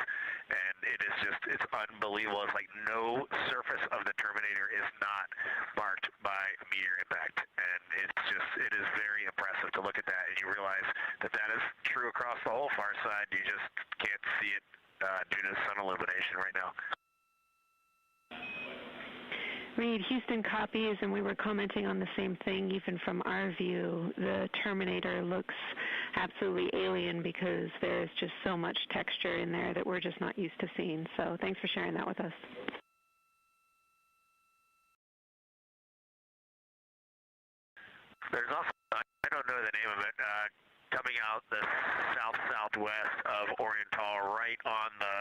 and it is just, it's unbelievable. It's like no surface of the Terminator is not marked by meteor impact, and it's just, it is very impressive to look at that, and you realize that that is true across the whole far side. You just can't see it due to sun illumination right now. Reed, Houston copies, and we were commenting on the same thing. Even from our view, the Terminator looks absolutely alien because there's just so much texture in there that we're just not used to seeing. So thanks for sharing that with us. There's also, I don't know the name of it, coming out the south-southwest of Oriental, right on the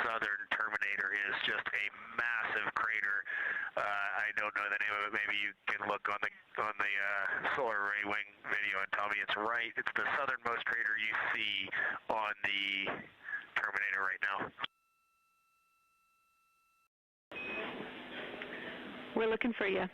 southern Terminator, is just a massive crater. I don't know the name of it. Maybe you can look on the solar array wing video and tell me it's right. It's the southernmost crater you see on the Terminator right now. We're looking for you.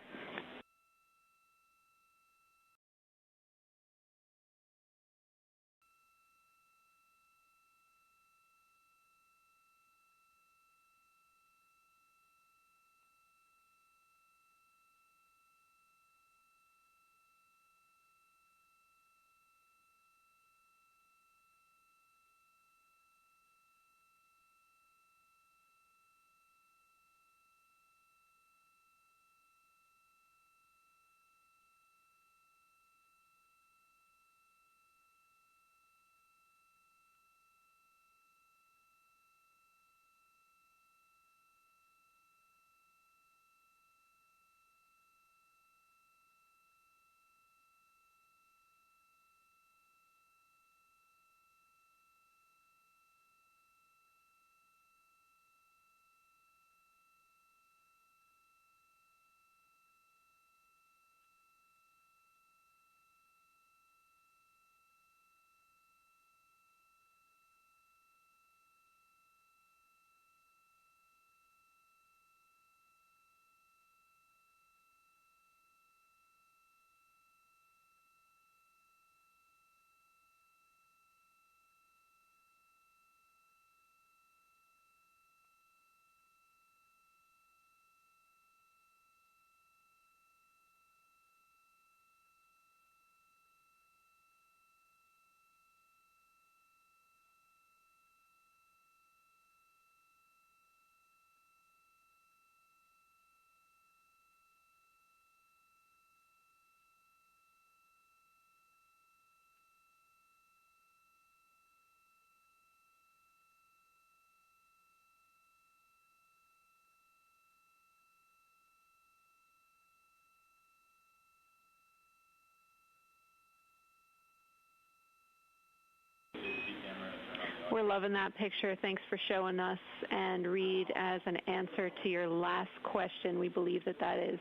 We're loving that picture. Thanks for showing us. And Reed, as an answer to your last question, we believe that that is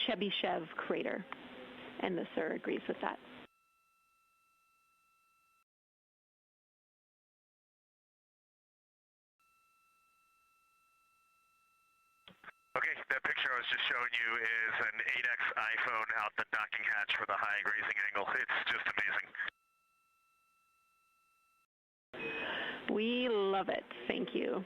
Chebyshev crater. And the sir agrees with that. Okay, that picture I was just showing you is an 8X iPhone out the docking hatch for the high grazing angle. It's just amazing. We love it. Thank you.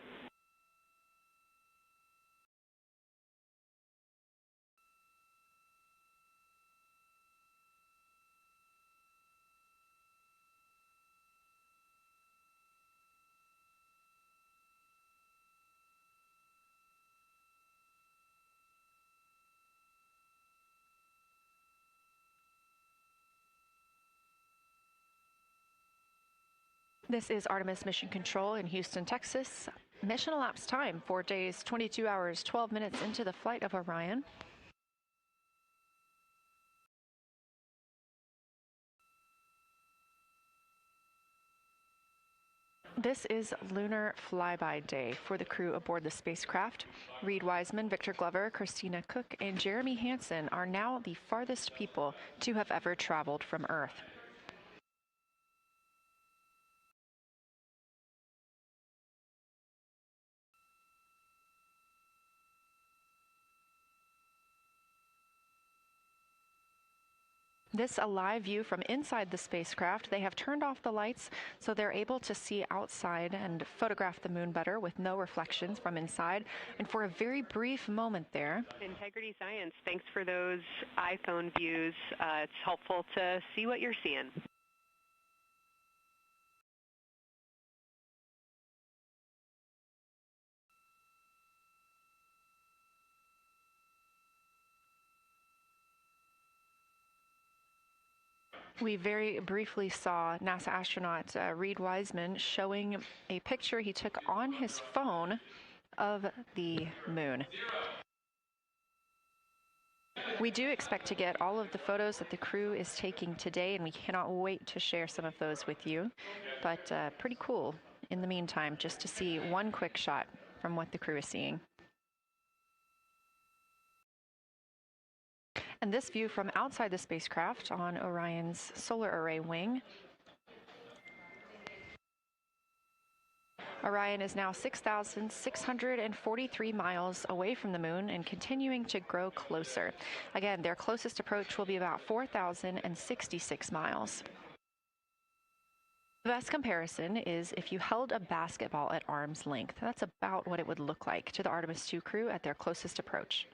This is Artemis Mission Control in Houston, Texas. Mission elapsed time, 4 days, 22 hours, 12 minutes into the flight of Orion. This is Lunar Flyby Day for the crew aboard the spacecraft. Reed Wiseman, Victor Glover, Christina Cook, and Jeremy Hansen are now the farthest people to have ever traveled from Earth. This a live view from inside the spacecraft. They have turned off the lights so they're able to see outside and photograph the moon better with no reflections from inside. And for a very brief moment there. Integrity Science, thanks for those iPhone views. It's helpful to see what you're seeing. We very briefly saw NASA astronaut Reed Wiseman showing a picture he took on his phone of the moon. We do expect to get all of the photos that the crew is taking today, and we cannot wait to share some of those with you. But pretty cool in the meantime, just to see one quick shot from what the crew is seeing. And this view from outside the spacecraft on Orion's solar array wing. Orion is now 6,643 miles away from the moon and continuing to grow closer. Again, their closest approach will be about 4,066 miles. The best comparison is if you held a basketball at arm's length. That's about what it would look like to the Artemis 2 crew at their closest approach.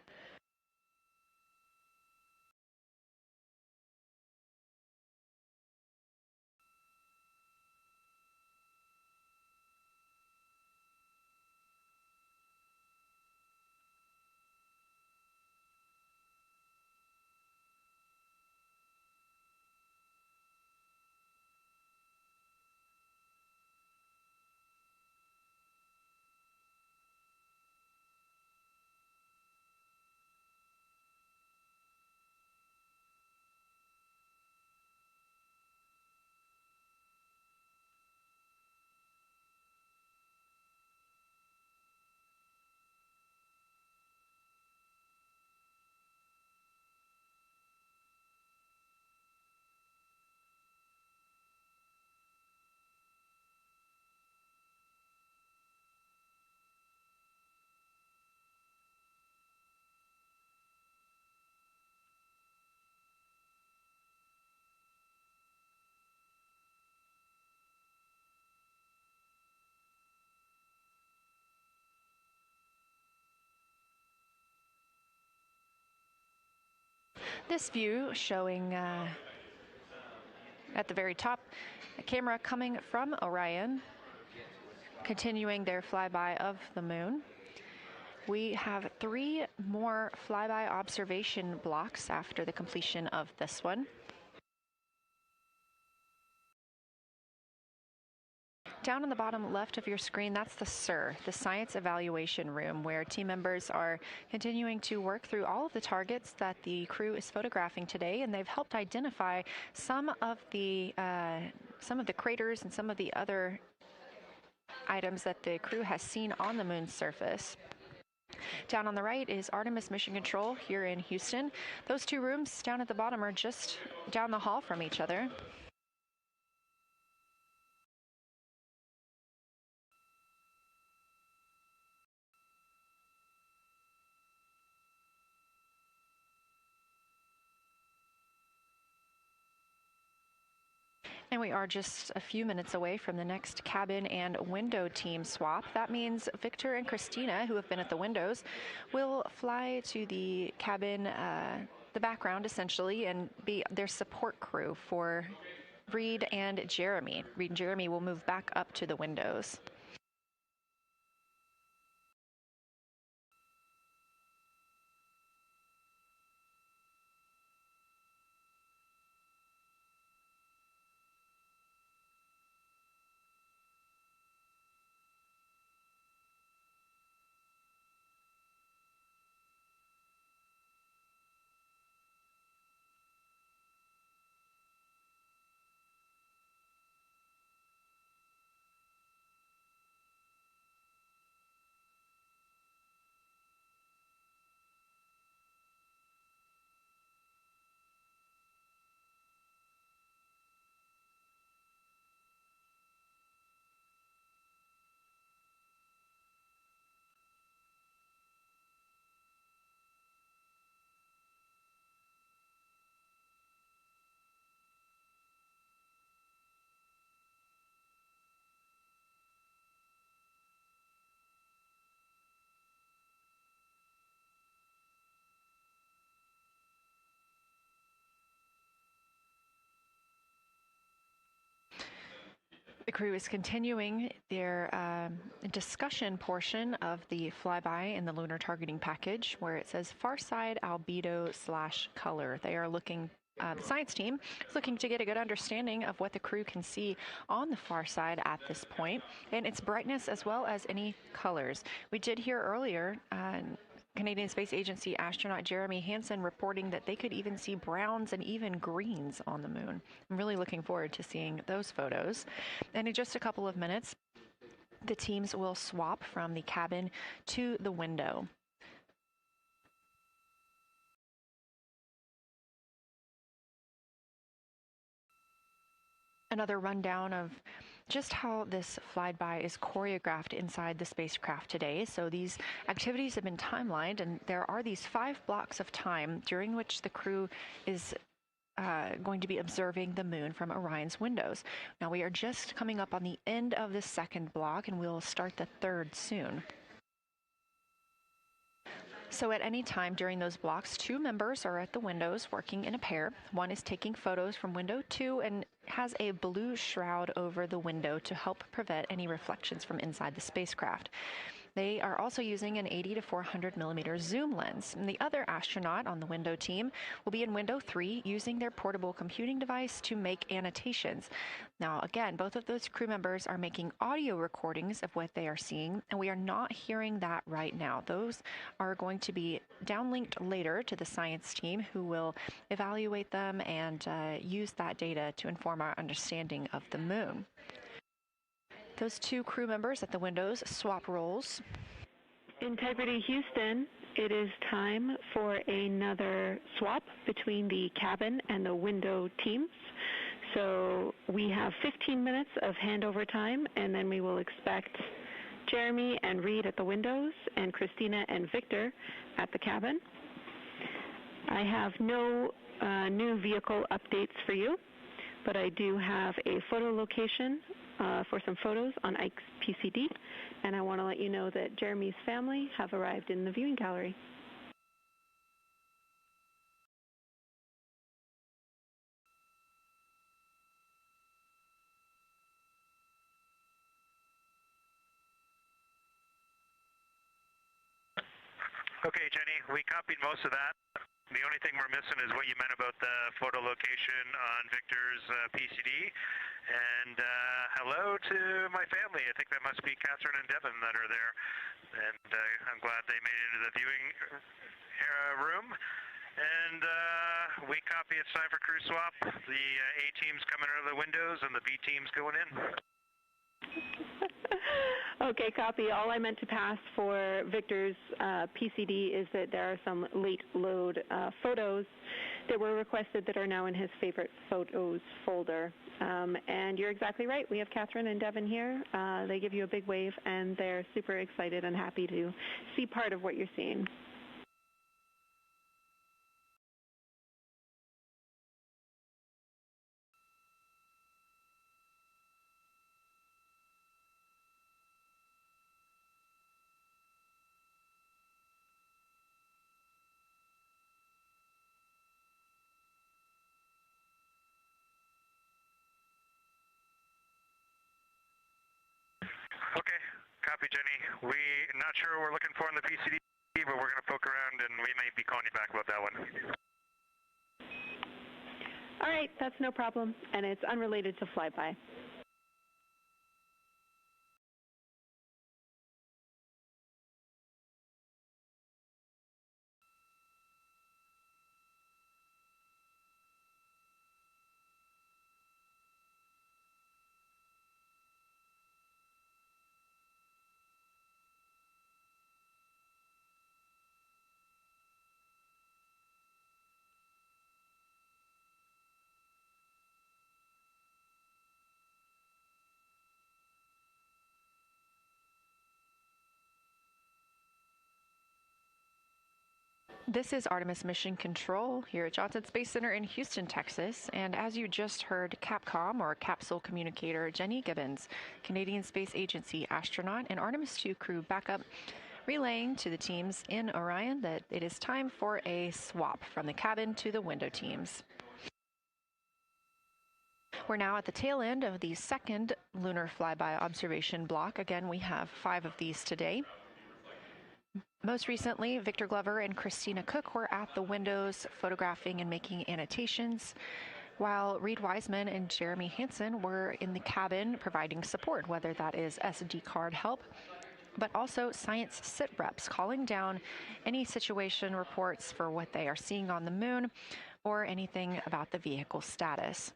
This view showing at the very top, a camera coming from Orion, continuing their flyby of the moon. We have 3 more flyby observation blocks after the completion of this one. Down on the bottom left of your screen, that's the SIR, the Science Evaluation Room, where team members are continuing to work through all of the targets that the crew is photographing today, and they've helped identify some of the craters and some of the other items that the crew has seen on the moon's surface. Down on the right is Artemis Mission Control here in Houston. Those 2 rooms down at the bottom are just down the hall from each other. And we are just a few minutes away from the next cabin and window team swap. That means Victor and Christina, who have been at the windows, will fly to the cabin, the background essentially, and be their support crew for Reed and Jeremy. Reed and Jeremy will move back up to the windows. crew is continuing their discussion portion of the flyby in the lunar targeting package, where it says far side albedo/color. They are looking. The science team is looking to get a good understanding of what the crew can see on the far side at this point, and its brightness as well as any colors. We did hear earlier Canadian Space Agency astronaut Jeremy Hansen reporting that they could even see browns and even greens on the moon. I'm really looking forward to seeing those photos. And in just a couple of minutes, the teams will swap from the cabin to the window. Another rundown of just how this flyby is choreographed inside the spacecraft today. So these activities have been timelined, and there are these 5 blocks of time during which the crew is going to be observing the moon from Orion's windows. Now we are just coming up on the end of the second block, and we'll start the third soon. So at any time during those blocks, 2 members are at the windows working in a pair. One is taking photos from window 2 and has a blue shroud over the window to help prevent any reflections from inside the spacecraft. They are also using an 80 to 400 millimeter zoom lens. And the other astronaut on the window team will be in window 3 using their portable computing device to make annotations. Now, again, both of those crew members are making audio recordings of what they are seeing, and we are not hearing that right now. Those are going to be downlinked later to the science team, who will evaluate them and use that data to inform our understanding of the moon. Those 2 crew members at the windows swap roles. Integrity Houston, it is time for another swap between the cabin and the window teams. So we have 15 minutes of handover time, and then we will expect Jeremy and Reed at the windows and Christina and Victor at the cabin. I have no new vehicle updates for you, but I do have a photo location for some photos on Ike's PCD, and I want to let you know that Jeremy's family have arrived in the viewing gallery. Okay, Jenny, we copied most of that. The only thing we're missing is what you meant about the photo location on Victor's PCD. And hello to my family. I think that must be Catherine and Devin that are there. And I'm glad they made it into the viewing room. And we copy. It's time for crew swap. The A team's coming out of the windows and the B team's going in. Okay, copy. All I meant to pass for Victor's PCD is that there are some late load photos that were requested that are now in his favorite photos folder. And you're exactly right. We have Catherine and Devin here. They give you a big wave, and they're super excited and happy to see part of what you're seeing. Okay, copy, Jenny. We're not sure what we're looking for in the PCD, but we're going to poke around, and we may be calling you back about that one. All right, that's no problem, and it's unrelated to flyby. This is Artemis Mission Control here at Johnson Space Center in Houston, Texas. And as you just heard, Capcom, or Capsule Communicator Jenny Gibbons, Canadian Space Agency astronaut and Artemis 2 crew backup, relaying to the teams in Orion that it is time for a swap from the cabin to the window teams. We're now at the tail end of the second lunar flyby observation block. Again, we have 5 of these today. Most recently, Victor Glover and Christina Cook were at the windows photographing and making annotations, while Reed Wiseman and Jeremy Hansen were in the cabin providing support, whether that is SD card help, but also science sit reps calling down any situation reports for what they are seeing on the moon or anything about the vehicle status.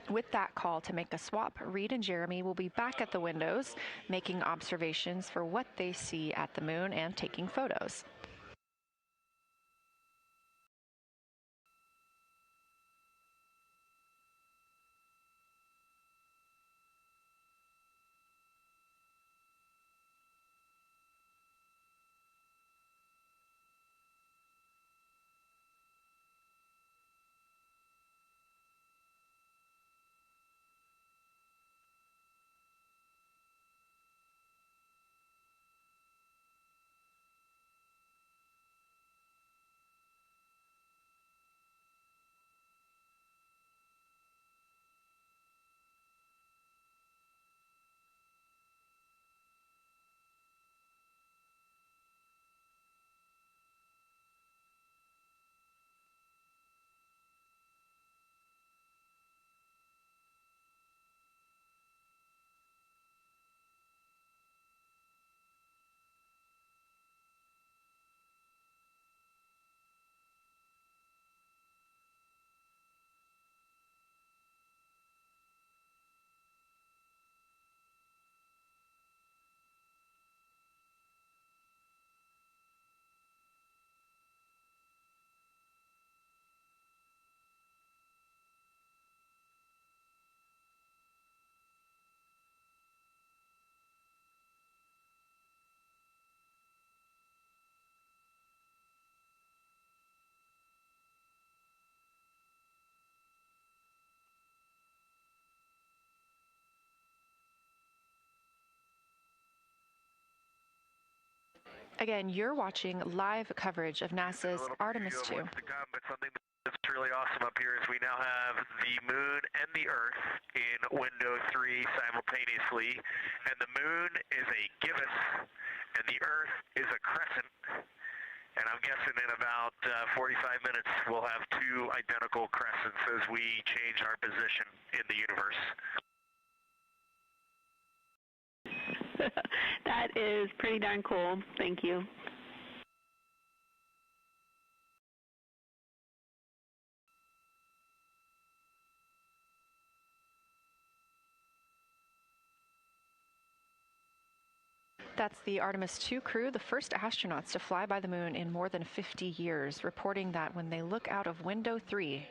With that call to make a swap, Reed and Jeremy will be back at the windows, making observations for what they see at the moon and taking photos. Again, you're watching live coverage of NASA's Artemis 2. But something that's really awesome up here is we now have the moon and the Earth in window 3 simultaneously, and the moon is a gibbous, and the Earth is a crescent. And I'm guessing in about 45 minutes we'll have 2 identical crescents as we change our position in the universe. That is pretty darn cool. Thank you. That's the Artemis 2 crew, the first astronauts to fly by the moon in more than 50 years, reporting that when they look out of window 3,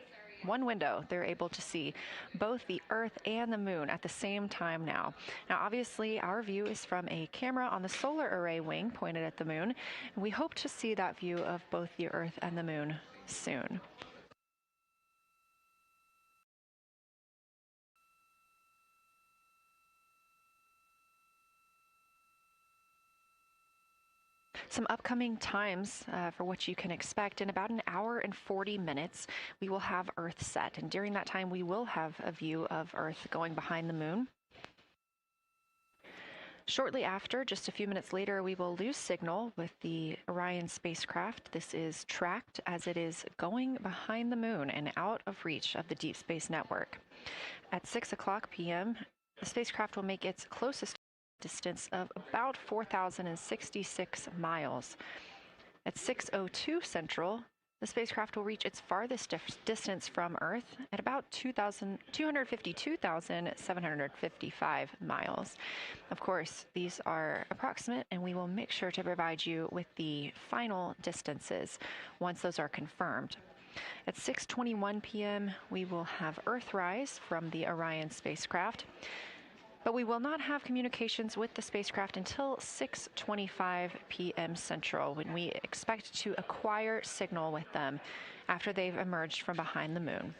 one window, they're able to see both the Earth and the moon at the same time now. Now, obviously, our view is from a camera on the solar array wing pointed at the moon, and we hope to see that view of both the Earth and the moon soon. Some upcoming times for what you can expect. In about an hour and 40 minutes, we will have Earth set. And during that time, we will have a view of Earth going behind the moon. Shortly after, just a few minutes later, we will lose signal with the Orion spacecraft. This is tracked as it is going behind the moon and out of reach of the Deep Space Network. At 6 o'clock p.m., the spacecraft will make its closest distance of about 4,066 miles. At 6:02 Central, the spacecraft will reach its farthest distance from Earth at about 252,755 miles. Of course, these are approximate, and we will make sure to provide you with the final distances once those are confirmed. At 6:21 p.m., we will have Earthrise from the Orion spacecraft. But we will not have communications with the spacecraft until 6:25 p.m. Central, when we expect to acquire signal with them after they've emerged from behind the moon.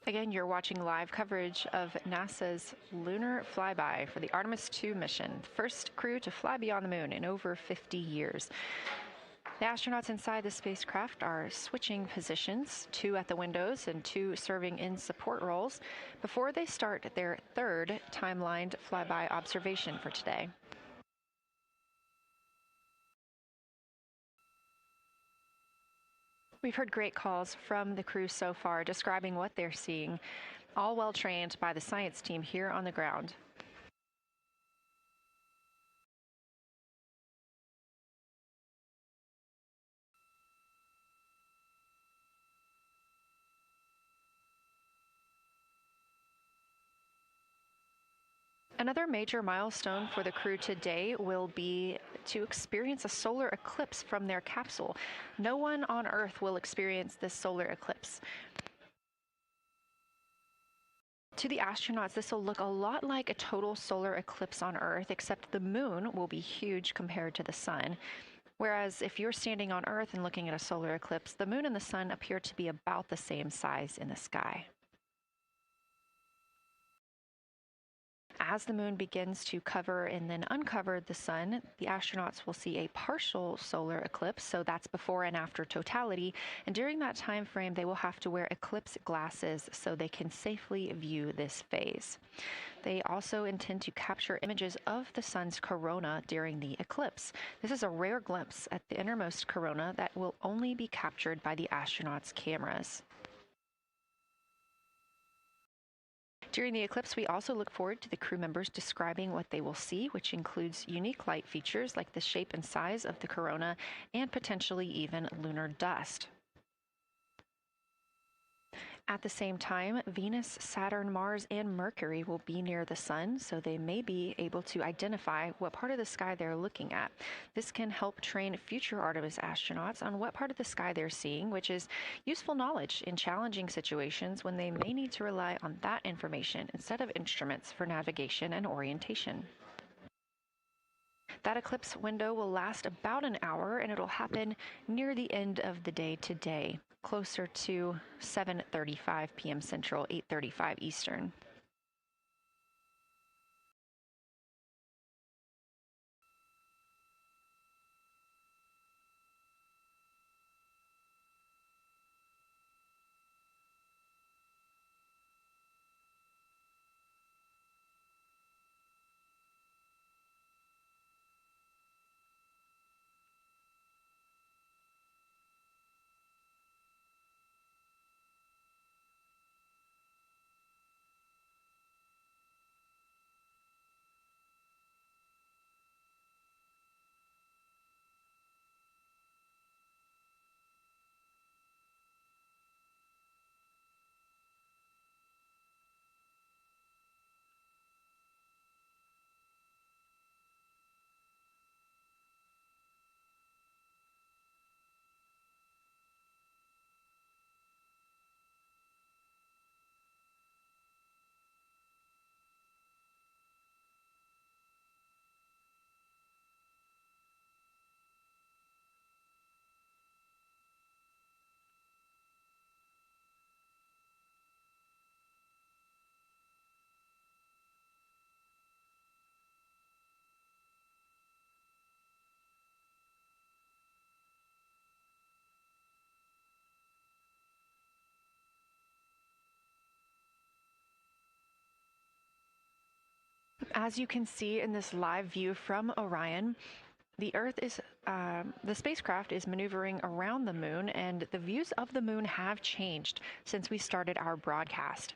Again, you're watching live coverage of NASA's lunar flyby for the Artemis 2 mission, first crew to fly beyond the moon in over 50 years. The astronauts inside the spacecraft are switching positions, 2 at the windows and 2 serving in support roles, before they start their third timelined flyby observation for today. We've heard great calls from the crew so far describing what they're seeing, all well trained by the science team here on the ground. Another major milestone for the crew today will be to experience a solar eclipse from their capsule. No one on Earth will experience this solar eclipse. To the astronauts, this will look a lot like a total solar eclipse on Earth, except the moon will be huge compared to the sun. Whereas if you're standing on Earth and looking at a solar eclipse, the moon and the sun appear to be about the same size in the sky. As the moon begins to cover and then uncover the sun, the astronauts will see a partial solar eclipse, so that's before and after totality, and during that time frame they will have to wear eclipse glasses so they can safely view this phase. They also intend to capture images of the sun's corona during the eclipse. This is a rare glimpse at the innermost corona that will only be captured by the astronauts' cameras. During the eclipse, we also look forward to the crew members describing what they will see, which includes unique light features like the shape and size of the corona and potentially even lunar dust. At the same time, Venus, Saturn, Mars, and Mercury will be near the sun, so they may be able to identify what part of the sky they're looking at. This can help train future Artemis astronauts on what part of the sky they're seeing, which is useful knowledge in challenging situations when they may need to rely on that information instead of instruments for navigation and orientation. That eclipse window will last about an hour, and it'll happen near the end of the day today, closer to 7:35 p.m. Central, 8:35 Eastern. As you can see in this live view from Orion, the spacecraft is maneuvering around the moon, and the views of the moon have changed since we started our broadcast.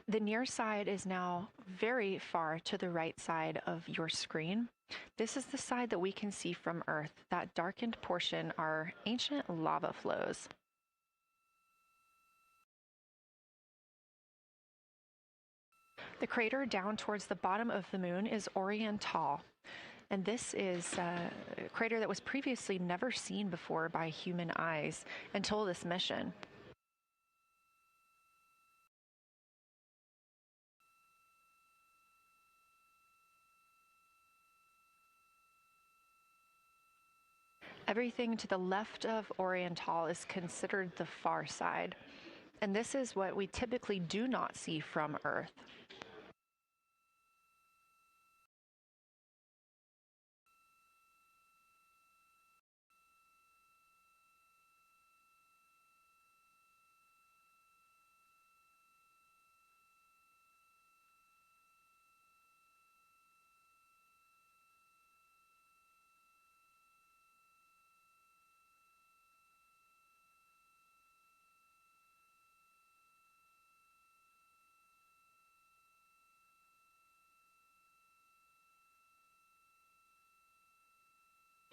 The near side is now very far to the right side of your screen. This is the side that we can see from Earth. That darkened portion are ancient lava flows. The crater down towards the bottom of the moon is Oriental, and this is a crater that was previously never seen before by human eyes until this mission. Everything to the left of Oriental is considered the far side. And this is what we typically do not see from Earth.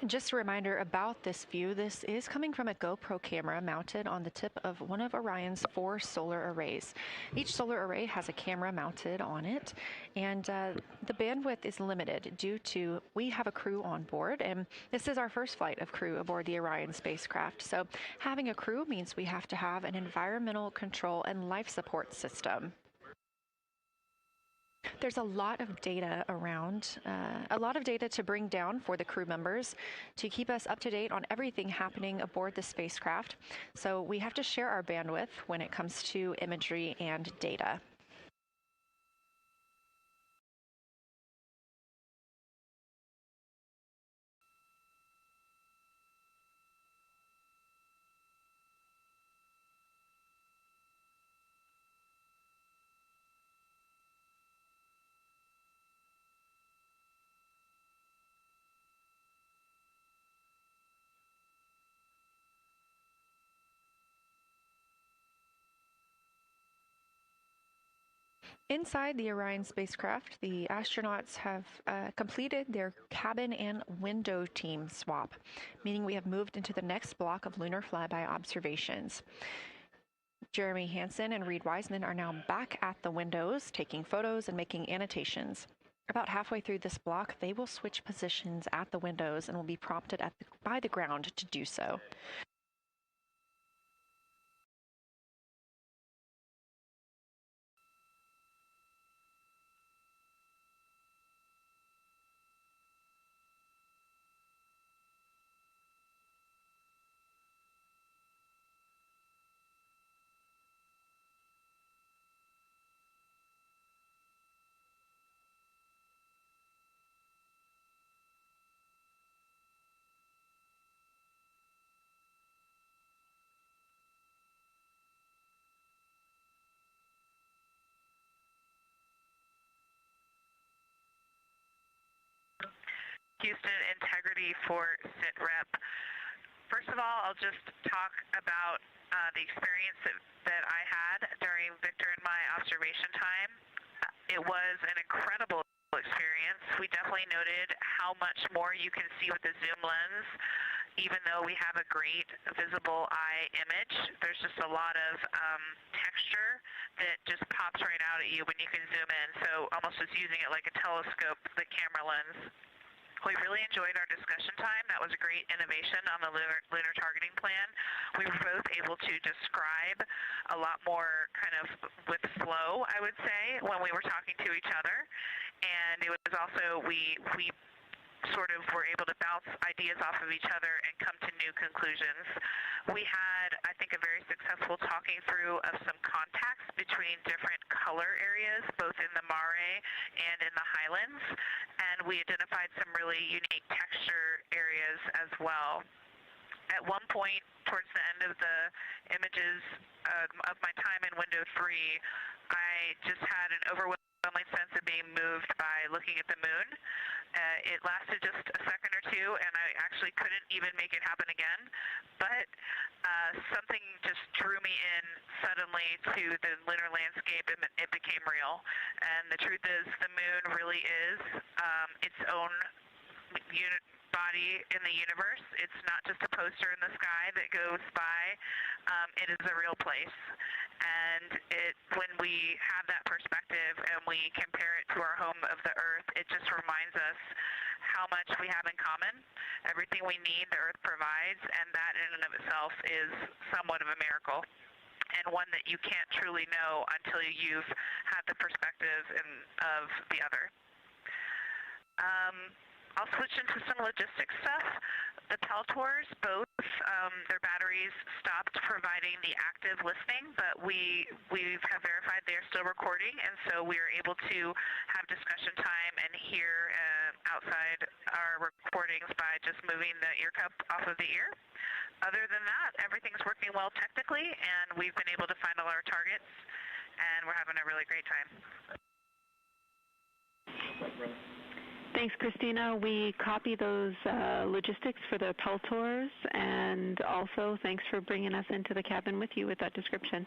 Just a reminder about this view. This is coming from a GoPro camera mounted on the tip of one of Orion's 4 solar arrays. Each solar array has a camera mounted on it, and the bandwidth is limited due to we have a crew on board, and this is our first flight of crew aboard the Orion spacecraft. So having a crew means we have to have an environmental control and life support system. There's a lot of data around, a lot of data to bring down for the crew members to keep us up to date on everything happening aboard the spacecraft. So we have to share our bandwidth when it comes to imagery and data. Inside the Orion spacecraft, the astronauts have completed their cabin and window team swap, meaning we have moved into the next block of lunar flyby observations. Jeremy Hansen and Reed Wiseman are now back at the windows, taking photos and making annotations. About halfway through this block, they will switch positions at the windows and will be prompted by the ground to do so. Houston integrity for SITREP. First of all, I'll just talk about the experience that I had during Victor and my observation time. It was an incredible experience. We definitely noted how much more you can see with the zoom lens. Even though we have a great visible eye image, there's just a lot of texture that just pops right out at you when you can zoom in. So almost just using it like a telescope, the camera lens. We really enjoyed our discussion time. That was a great innovation on the lunar targeting plan. We were both able to describe a lot more kind of with flow, I would say, when we were talking to each other. And it was also, we sort of were able to bounce ideas off of each other and come to new conclusions. We had, I think, a very successful talking through of some contacts between different color areas, both in the mare and in the highlands, and we identified some really unique texture areas as well. At one point, towards the end of the images of my time in window 3, I just had an overwhelming sense of being moved by looking at the moon. It lasted just a second or two, and I actually couldn't even make it happen again. But something just drew me in suddenly to the lunar landscape, and it became real. And the truth is, the moon really is its own body in the universe. It's not just a poster in the sky that goes by. It is a real place. And when we have that perspective and we compare it to our home of the Earth, it just reminds us how much we have in common. Everything we need, the Earth provides, and that in and of itself is somewhat of a miracle, and one that you can't truly know until you've had the perspective of the other. I'll switch into some logistics stuff. The Peltors, both their batteries stopped providing the active listening, but we have verified they are still recording, and so we are able to have discussion time and hear outside our recordings by just moving the ear cup off of the ear. Other than that, everything's working well technically, and we've been able to find all our targets, and we're having a really great time. Thanks, Christina. We copy those logistics for the Peltors, and also thanks for bringing us into the cabin with you with that description.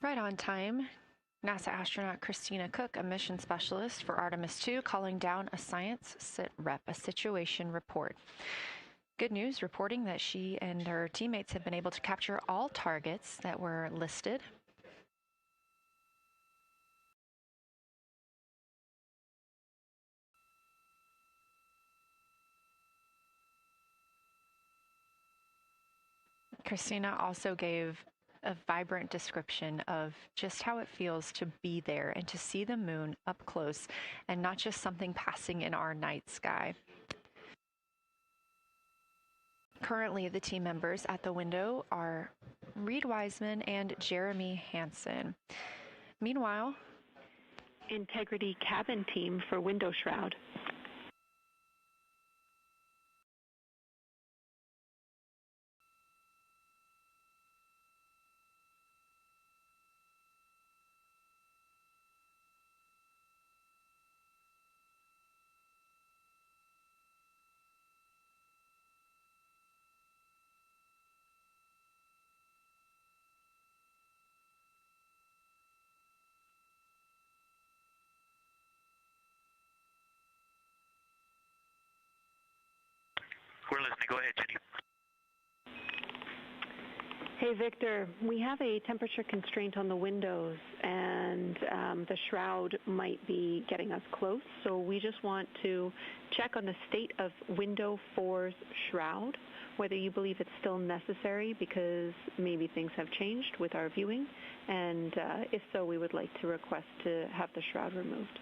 Right on time. NASA astronaut Christina Cook, a mission specialist for Artemis 2, calling down a science sit rep, a situation report. Good news, reporting that she and her teammates have been able to capture all targets that were listed. Christina also gave a vibrant description of just how it feels to be there and to see the moon up close and not just something passing in our night sky. Currently, the team members at the window are Reed Wiseman and Jeremy Hansen. Meanwhile, Integrity cabin team for window shroud. We're listening. Go ahead, Jenny. Hey, Victor, we have a temperature constraint on the windows, and the shroud might be getting us close, so we just want to check on the state of window 4's shroud, whether you believe it's still necessary because maybe things have changed with our viewing, and if so, we would like to request to have the shroud removed.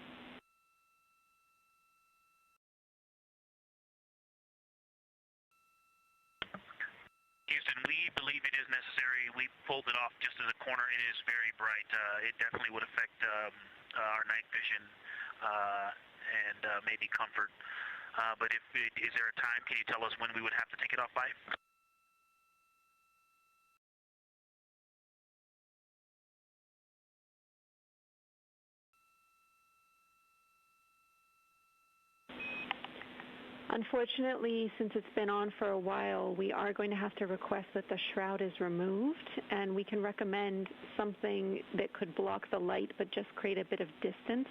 Houston, we believe it is necessary. We pulled it off just as a corner. It is very bright. It definitely would affect our night vision and maybe comfort. But is there a time? Can you tell us when we would have to take it off by? Unfortunately, since it's been on for a while, we are going to have to request that the shroud is removed, and we can recommend something that could block the light but just create a bit of distance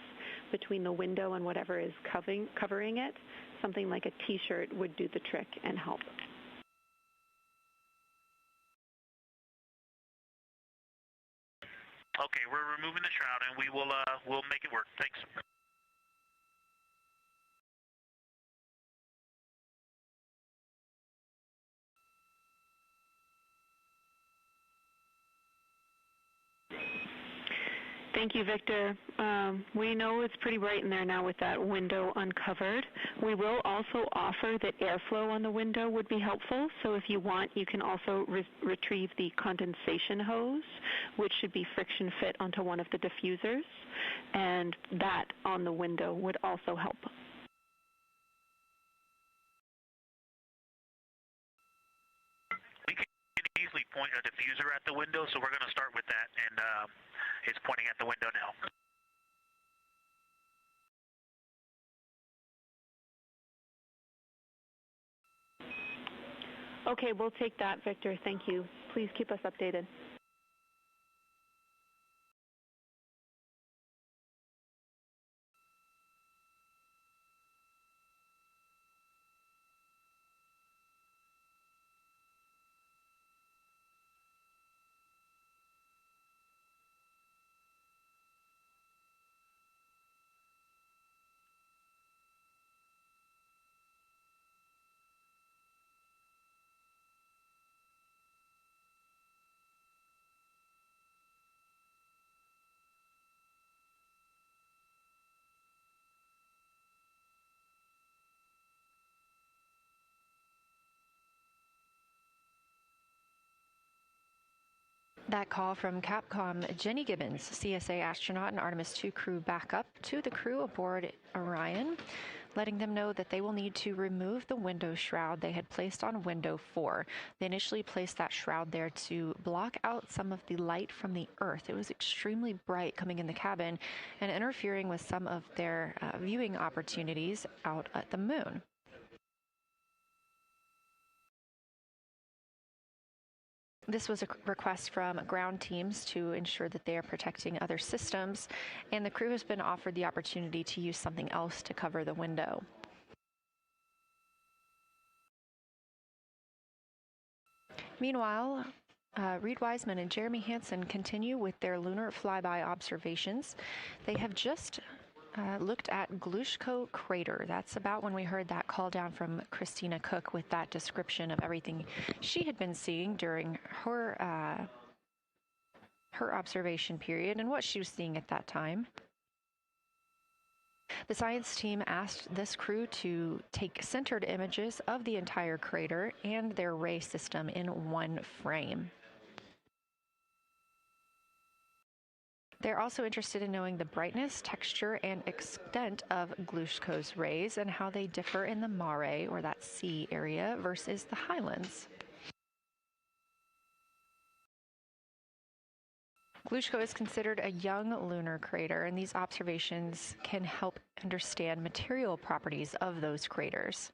between the window and whatever is covering it. Something like a T-shirt would do the trick and help. Okay, we're removing the shroud, and we will we'll make it work. Thanks. Thank you, Victor. We know it's pretty bright in there now with that window uncovered. We will also offer that airflow on the window would be helpful. So if you want, you can also retrieve the condensation hose, which should be friction fit onto one of the diffusers. And that on the window would also help. We can easily point a diffuser at the window, so we're going to start with that. And it's pointing at the window now. Okay, we'll take that, Victor. Thank you. Please keep us updated. That call from Capcom, Jenny Gibbons, CSA astronaut and Artemis 2 crew backup to the crew aboard Orion, letting them know that they will need to remove the window shroud they had placed on window 4. They initially placed that shroud there to block out some of the light from the Earth. It was extremely bright coming in the cabin and interfering with some of their viewing opportunities out at the moon. This was a request from ground teams to ensure that they are protecting other systems, and the crew has been offered the opportunity to use something else to cover the window. Meanwhile, Reed Wiseman and Jeremy Hansen continue with their lunar flyby observations. They have just looked at Glushko crater. That's about when we heard that call down from Christina Cook with that description of everything she had been seeing during her observation period and what she was seeing at that time. The science team asked this crew to take centered images of the entire crater and their ray system in one frame. They're also interested in knowing the brightness, texture, and extent of Glushko's rays and how they differ in the mare, or that sea area, versus the highlands. Glushko is considered a young lunar crater, and these observations can help understand material properties of those craters.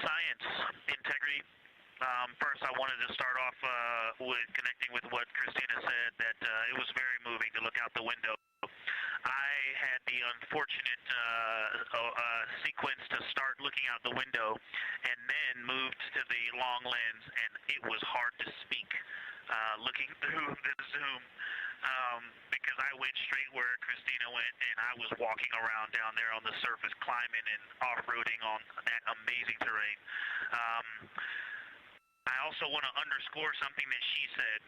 Science, integrity. First, I wanted to start off with connecting with what Christina said, that it was very moving to look out the window. I had the unfortunate sequence to start looking out the window and then moved to the long lens, and it was hard to speak looking through the Zoom because I went straight where Christina went, and I was walking around down there on the surface, climbing and off-roading on that amazing terrain. I also want to underscore something that she said.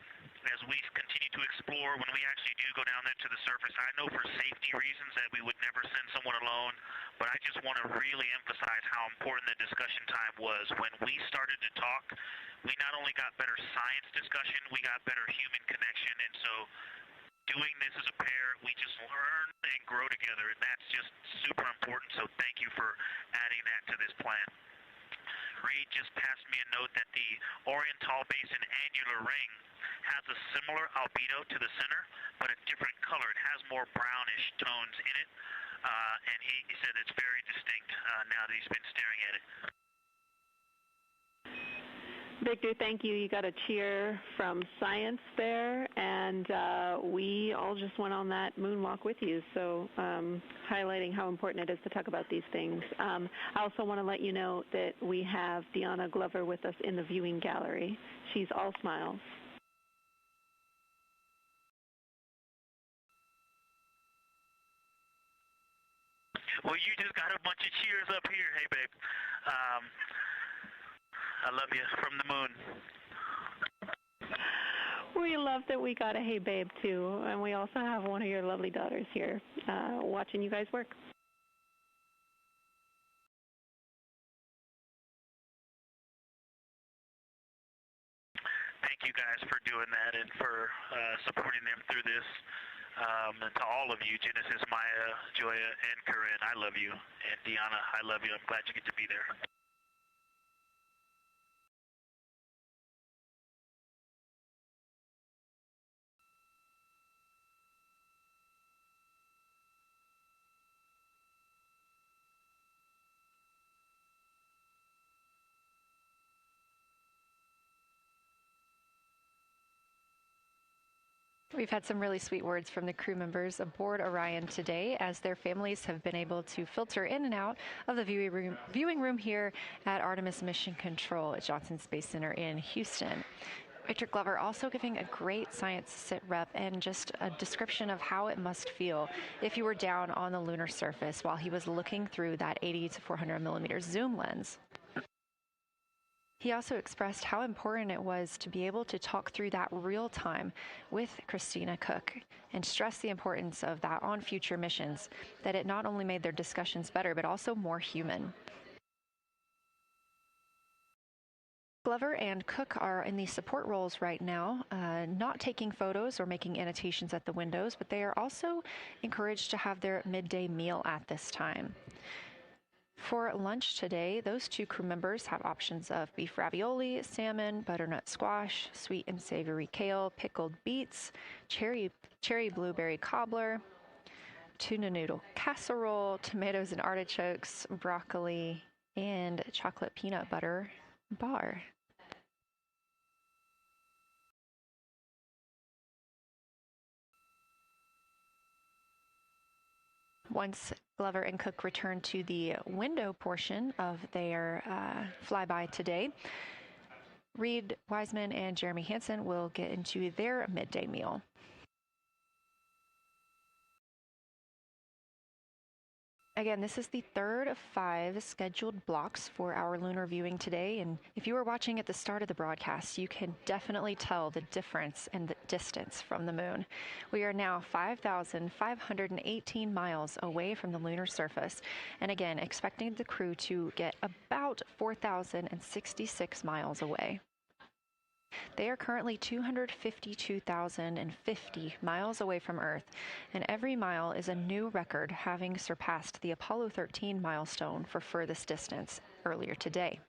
As we continue to explore, when we actually do go down there to the surface, I know for safety reasons that we would never send someone alone, but I just want to really emphasize how important the discussion time was. When we started to talk, we not only got better science discussion, we got better human connection, and so doing this as a pair, we just learn and grow together, and that's just super important, so thank you for adding that to this plan. Reed just passed me a note that the Oriental Basin annular ring has a similar albedo to the center, but a different color. It has more brownish tones in it, and he said it's very distinct now that he's been staring at it. Victor, thank you. You got a cheer from science there, and we all just went on that moonwalk with you, so highlighting how important it is to talk about these things. I also want to let you know that we have Deanna Glover with us in the viewing gallery. She's all smiles. Well, you just got a bunch of cheers up here. Hey, babe. I love you from the moon. We love that we got a hey babe too, and we also have one of your lovely daughters here watching you guys work. Thank you guys for doing that and for supporting them through this. And to all of you, Genesis, Maya, Joya, and Corinne, I love you. And Deanna, I love you. I'm glad you get to be there. We've had some really sweet words from the crew members aboard Orion today, as their families have been able to filter in and out of the viewing room here at Artemis Mission Control at Johnson Space Center in Houston. Victor Glover also giving a great science sit rep and just a description of how it must feel if you were down on the lunar surface while he was looking through that 80 to 400 millimeter zoom lens. He also expressed how important it was to be able to talk through that real time with Christina Cook and stress the importance of that on future missions, that it not only made their discussions better, but also more human. Glover and Cook are in the support roles right now, not taking photos or making annotations at the windows, but they are also encouraged to have their midday meal at this time. For lunch today, those two crew members have options of beef ravioli, salmon, butternut squash, sweet and savory kale, pickled beets, cherry blueberry cobbler, tuna noodle casserole, tomatoes and artichokes, broccoli, and chocolate peanut butter bar. Once Glover and Cook return to the window portion of their flyby today, Reed Wiseman and Jeremy Hansen will get into their midday meal. Again, this is the third of 5 scheduled blocks for our lunar viewing today, and if you were watching at the start of the broadcast, you can definitely tell the difference in the distance from the moon. We are now 5,518 miles away from the lunar surface, and again, expecting the crew to get about 4,066 miles away. They are currently 252,050 miles away from Earth, and every mile is a new record, having surpassed the Apollo 13 milestone for furthest distance earlier today.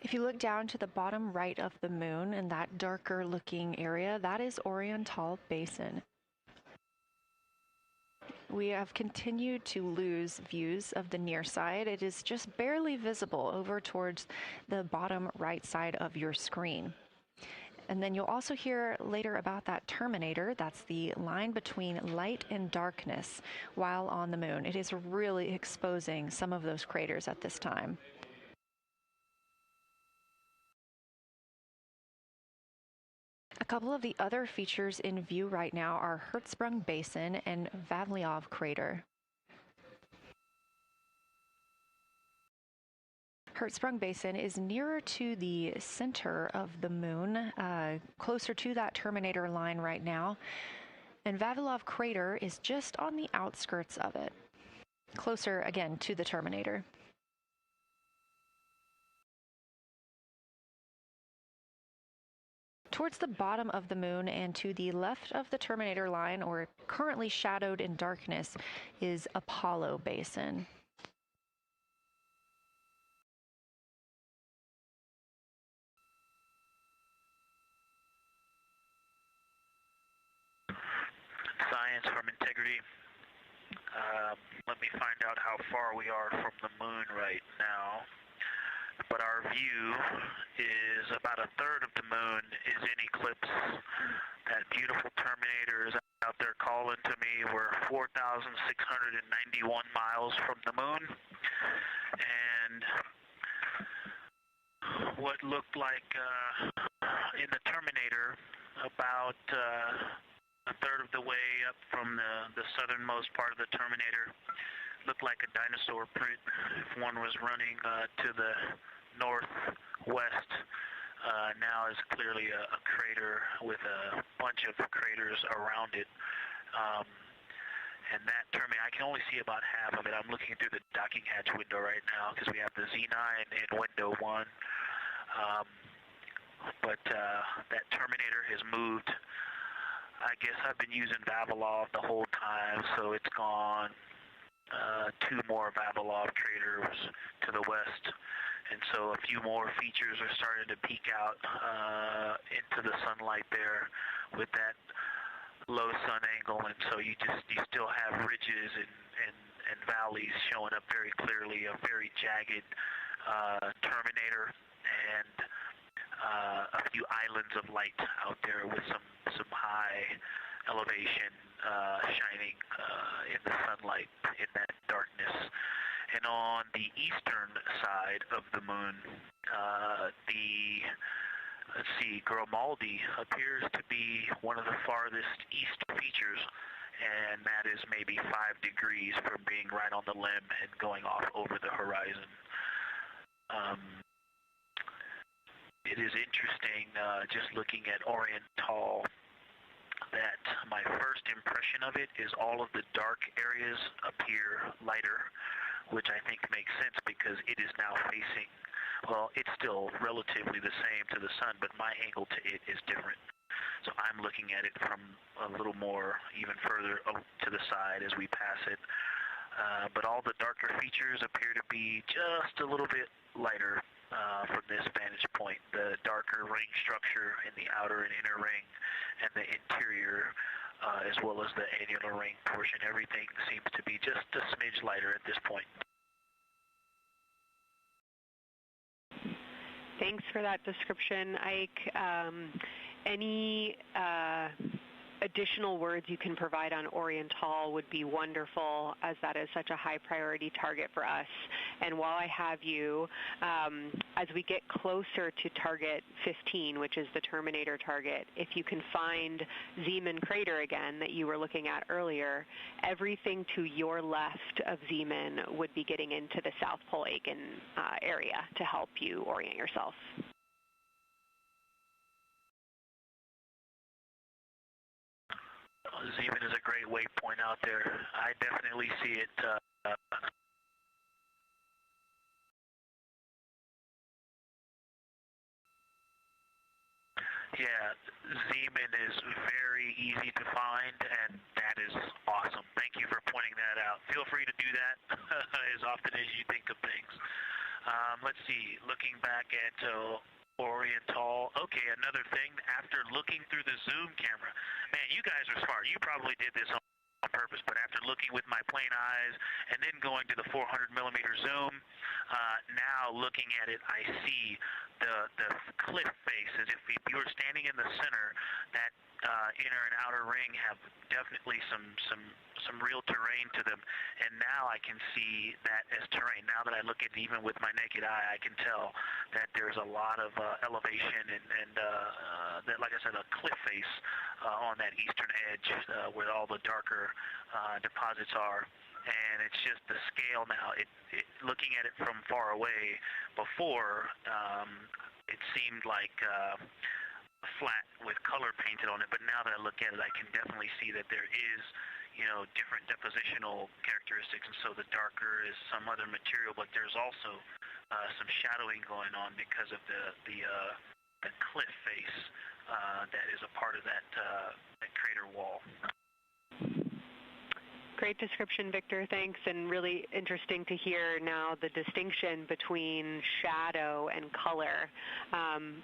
If you look down to the bottom right of the moon in that darker looking area, that is Oriental Basin. We have continued to lose views of the near side. It is just barely visible over towards the bottom right side of your screen. And then you'll also hear later about that terminator. That's the line between light and darkness while on the moon. It is really exposing some of those craters at this time. A couple of the other features in view right now are Hertzsprung Basin and Vavilov Crater. Hertzsprung Basin is nearer to the center of the moon, closer to that terminator line right now, and Vavilov Crater is just on the outskirts of it, closer again to the terminator. Towards the bottom of the moon and to the left of the terminator line, or currently shadowed in darkness, is Apollo Basin. Science from integrity. Let me find out how far we are from the moon right now. But our view is about a third of the moon is in eclipse. That beautiful terminator is out there calling to me. We're 4,691 miles from the moon. And what looked like in the terminator about a third of the way up from the southernmost part of the terminator looked like a dinosaur print if one was running to the northwest. Now is clearly a crater with a bunch of craters around it. And that terminator, I can only see about half of it. I'm looking through the docking hatch window right now because we have the Z9 in window 1. But that terminator has moved. I guess I've been using Vavilov the whole time, so it's gone 2 more Vavilov craters to the west. And so a few more features are starting to peek out into the sunlight there with that low sun angle, and so you still have ridges and valleys showing up very clearly, a very jagged terminator, and a few islands of light out there with some high elevation shining in the sunlight in that darkness. And on the eastern side of the moon, Grimaldi appears to be one of the farthest east features, and that is maybe 5 degrees from being right on the limb and going off over the horizon. It is interesting, just looking at Oriental, that my first impression of it is all of the dark areas appear lighter, which I think makes sense because it is now facing, well, it's still relatively the same to the sun, but my angle to it is different. So I'm looking at it from a little more, even further to the side as we pass it. But all the darker features appear to be just a little bit lighter from this vantage point. The darker ring structure in the outer and inner ring and the interior, as well as the annular ring portion, everything seems to be just a smidge lighter at this point. Thanks for that description, Ike. Any additional words you can provide on Oriental would be wonderful, as that is such a high priority target for us. And while I have you, as we get closer to target 15, which is the Terminator target, if you can find Zeeman Crater again that you were looking at earlier, everything to your left of Zeeman would be getting into the South Pole Aiken area to help you orient yourself. Zeeman is a great waypoint out there. I definitely see it. Yeah, Zeeman is very easy to find, and that is awesome. Thank you for pointing that out. Feel free to do that as often as you think of things. Let's see, looking back at Oriental. Okay, another thing, after looking through the zoom camera, man, you guys are smart. You probably did this on purpose, but after looking with my plain eyes and then going to the 400 millimeter zoom, now looking at it, I see the cliff face as if you were standing in the center. That inner and outer ring have definitely some real terrain to them, and now I can see that as terrain. Now that I look at it even with my naked eye, I can tell that there's a lot of elevation and that, like I said, a cliff face on that eastern edge where all the darker deposits are. And it's just the scale now. Looking at it from far away, before it seemed like flat with color painted on it, but now that I look at it, I can definitely see that there is, different depositional characteristics, and so the darker is some other material, but there's also some shadowing going on because of the cliff face that is a part of that crater wall. Great description, Victor. Thanks, and really interesting to hear now the distinction between shadow and color.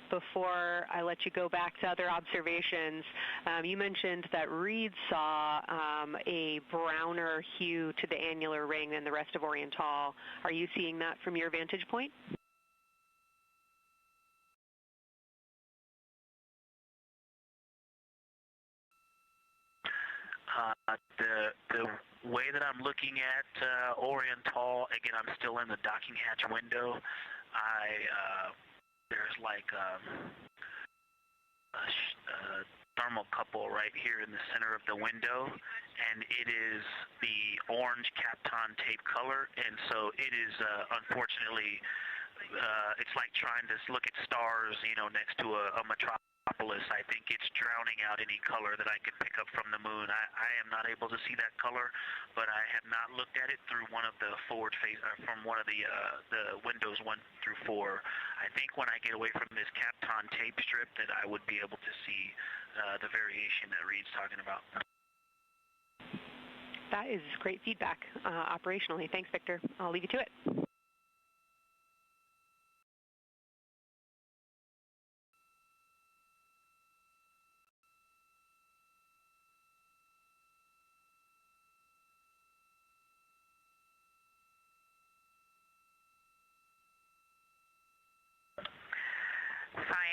Before I let you go back to other observations, you mentioned that Reed saw a browner hue to the annular ring than the rest of Oriental. Are you seeing that from your vantage point? The way that I'm looking at Oriental, again, I'm still in the docking hatch window. There's like a thermocouple right here in the center of the window, and it is the orange Kapton tape color, and so it is unfortunately, it's like trying to look at stars, next to a metropolis. I think it's drowning out any color that I could pick up from the moon. I am not able to see that color, but I have not looked at it through one of the forward face, from one of the windows 1 through 4. I think when I get away from this Kapton tape strip that I would be able to see the variation that Reed's talking about. That is great feedback operationally. Thanks, Victor. I'll leave you to it.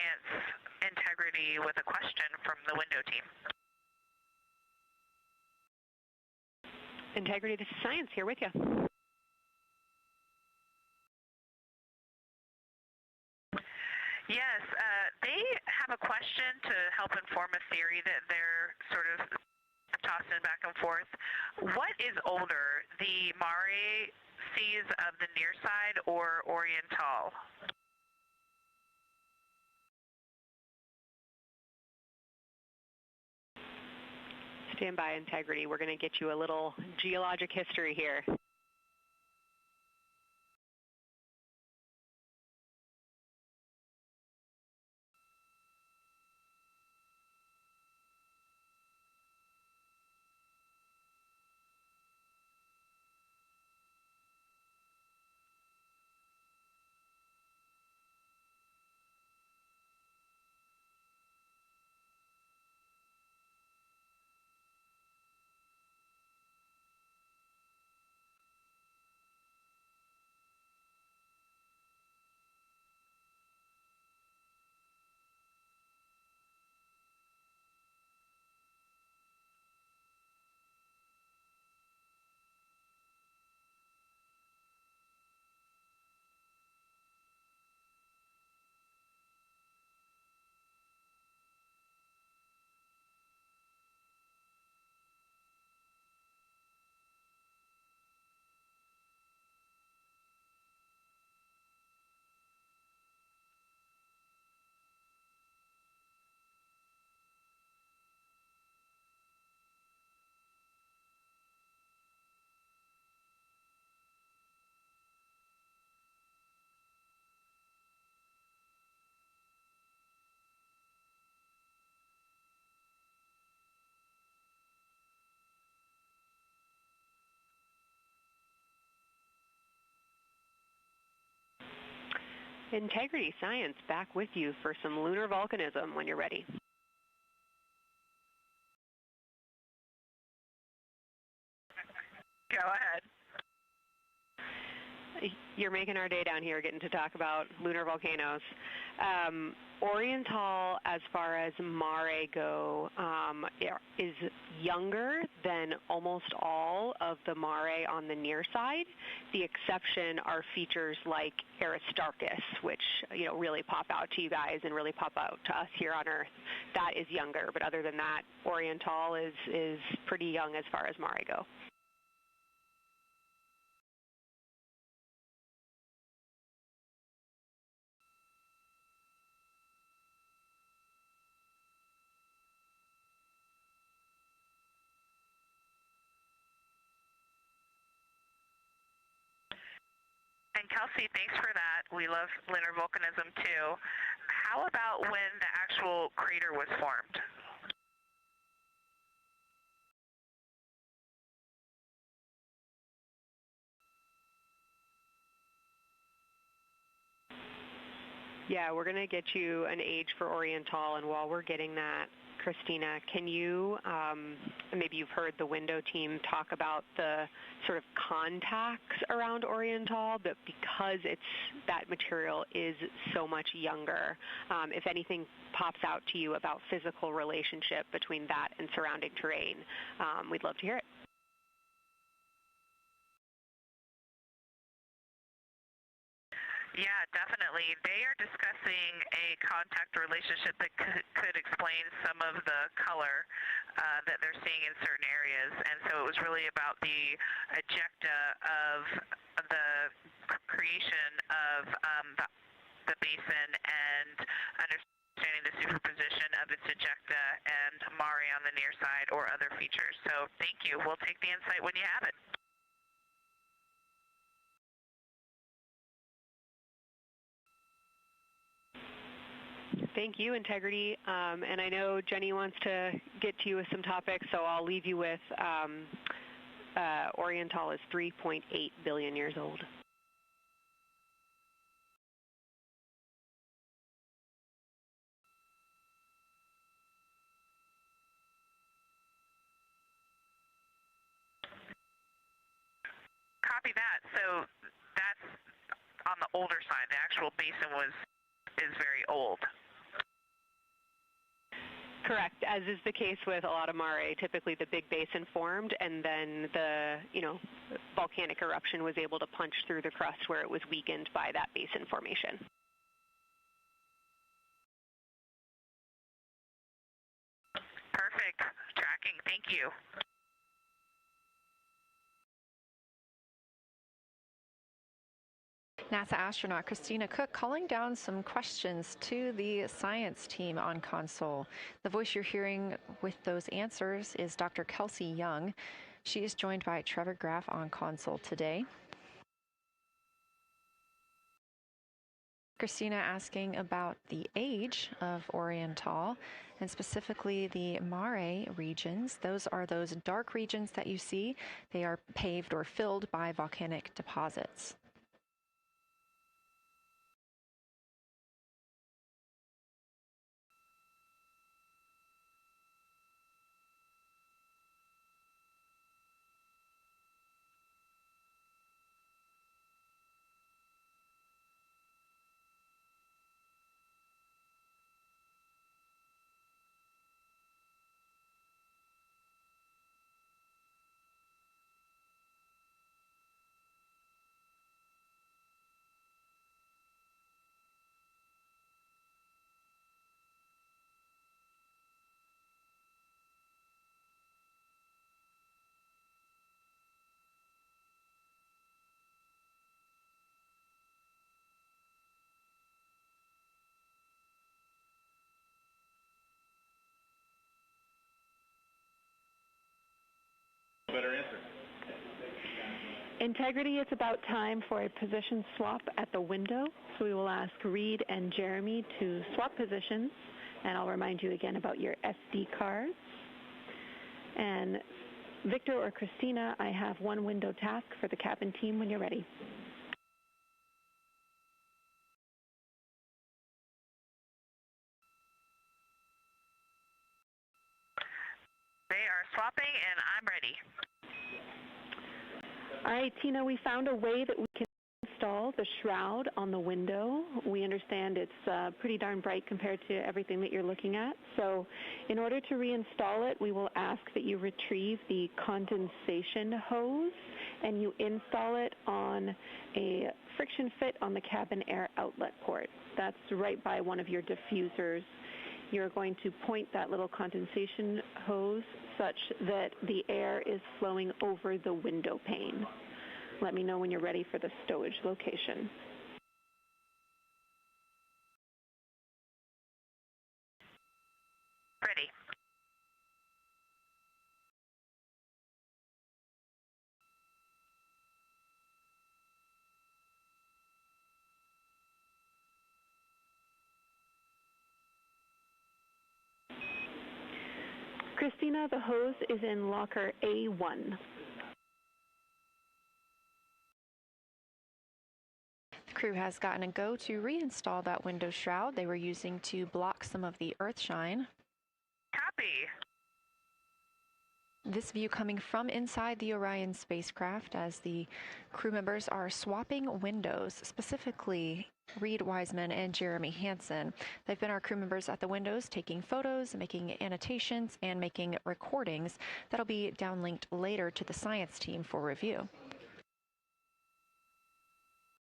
Science Integrity with a question from the window team. Integrity, this is Science, here with you. Yes, they have a question to help inform a theory that they're sort of tossing back and forth. What is older, the Mare seas of the near side or Oriental? Stand by, Integrity. We're going to get you a little geologic history here. Integrity Science back with you for some lunar volcanism when you're ready. Go ahead. You're making our day down here getting to talk about lunar volcanoes. Oriental, as far as Mare go, is younger than almost all of the Mare on the near side. The exception are features like Aristarchus, which really pop out to you guys and really pop out to us here on Earth. That is younger, but other than that, Oriental is pretty young as far as Mare go. And Kelsey, thanks for that. We love lunar volcanism too. How about when the actual crater was formed? Yeah, we're going to get you an age for Oriental, and while we're getting that, Christina, can you, maybe you've heard the window team talk about the sort of contacts around Oriental, but because that material is so much younger, if anything pops out to you about physical relationship between that and surrounding terrain, we'd love to hear it. Yeah, definitely. They are discussing a contact relationship that could explain some of the color that they're seeing in certain areas. And so it was really about the ejecta of the creation of the basin and understanding the superposition of its ejecta and Mare on the near side or other features. So thank you. We'll take the insight when you have it. Thank you, Integrity. And I know Jenny wants to get to you with some topics, so I'll leave you with Oriental is 3.8 billion years old. Copy that. So that's on the older side. The actual basin is very old. Correct, as is the case with a lot of mare. Typically the big basin formed and then the, volcanic eruption was able to punch through the crust where it was weakened by that basin formation. Perfect. Tracking. Thank you. NASA astronaut Christina Cook calling down some questions to the science team on console. The voice you're hearing with those answers is Dr. Kelsey Young. She is joined by Trevor Graff on console today. Christina asking about the age of Oriental and specifically the mare regions. Those are those dark regions that you see. They are paved or filled by volcanic deposits. Better answer. Integrity, it's about time for a position swap at the window. So we will ask Reed and Jeremy to swap positions. And I'll remind you again about your SD cards. And Victor or Christina, I have one window task for the cabin team when you're ready. They are swapping and I'm ready. All right, Tina, we found a way that we can install the shroud on the window. We understand it's pretty darn bright compared to everything that you're looking at. So in order to reinstall it, we will ask that you retrieve the condensation hose and you install it on a friction fit on the cabin air outlet port. That's right by one of your diffusers. You're going to point that little condensation hose such that the air is flowing over the window pane. Let me know when you're ready for the stowage location. Ready. Christina, the hose is in locker A1. The crew has gotten a go to reinstall that window shroud they were using to block some of the earth shine. Copy. This view coming from inside the Orion spacecraft as the crew members are swapping windows, specifically Reed Wiseman and Jeremy Hansen. They've been our crew members at the windows taking photos, making annotations, and making recordings that'll be downlinked later to the science team for review.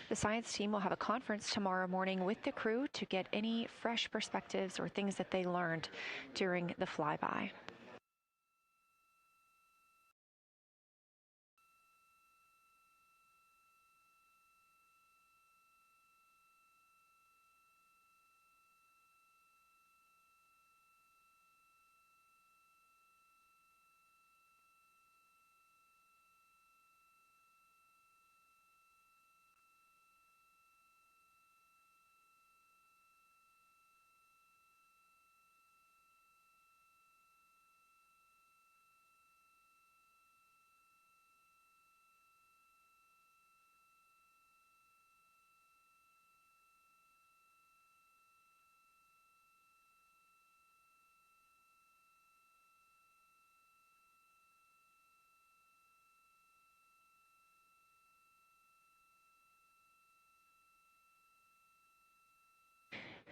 The science team will have a conference tomorrow morning with the crew to get any fresh perspectives or things that they learned during the flyby.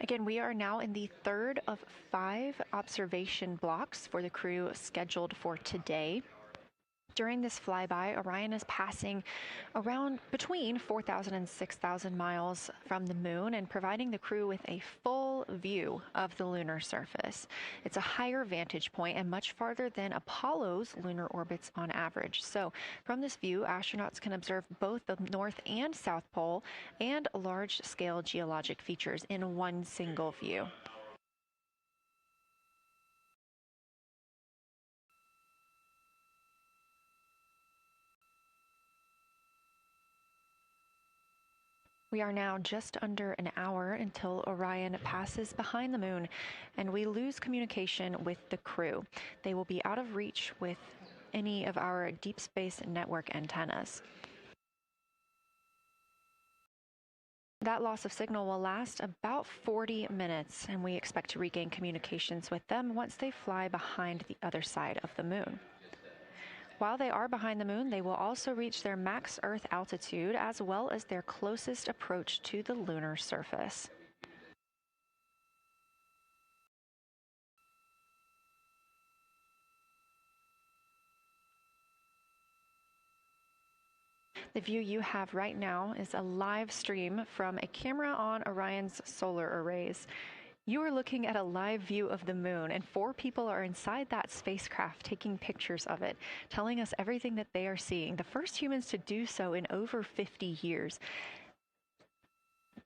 Again, we are now in the third of 5 observation blocks for the crew scheduled for today. During this flyby, Orion is passing around between 4,000 and 6,000 miles from the moon and providing the crew with a full view of the lunar surface. It's a higher vantage point and much farther than Apollo's lunar orbits on average. So from this view, astronauts can observe both the North and South Pole and large-scale geologic features in one single view. We are now just under an hour until Orion passes behind the moon, and we lose communication with the crew. They will be out of reach with any of our deep space network antennas. That loss of signal will last about 40 minutes, and we expect to regain communications with them once they fly behind the other side of the moon. While they are behind the moon, they will also reach their max Earth altitude as well as their closest approach to the lunar surface. The view you have right now is a live stream from a camera on Orion's solar arrays. You are looking at a live view of the moon, and 4 people are inside that spacecraft taking pictures of it, telling us everything that they are seeing. The first humans to do so in over 50 years.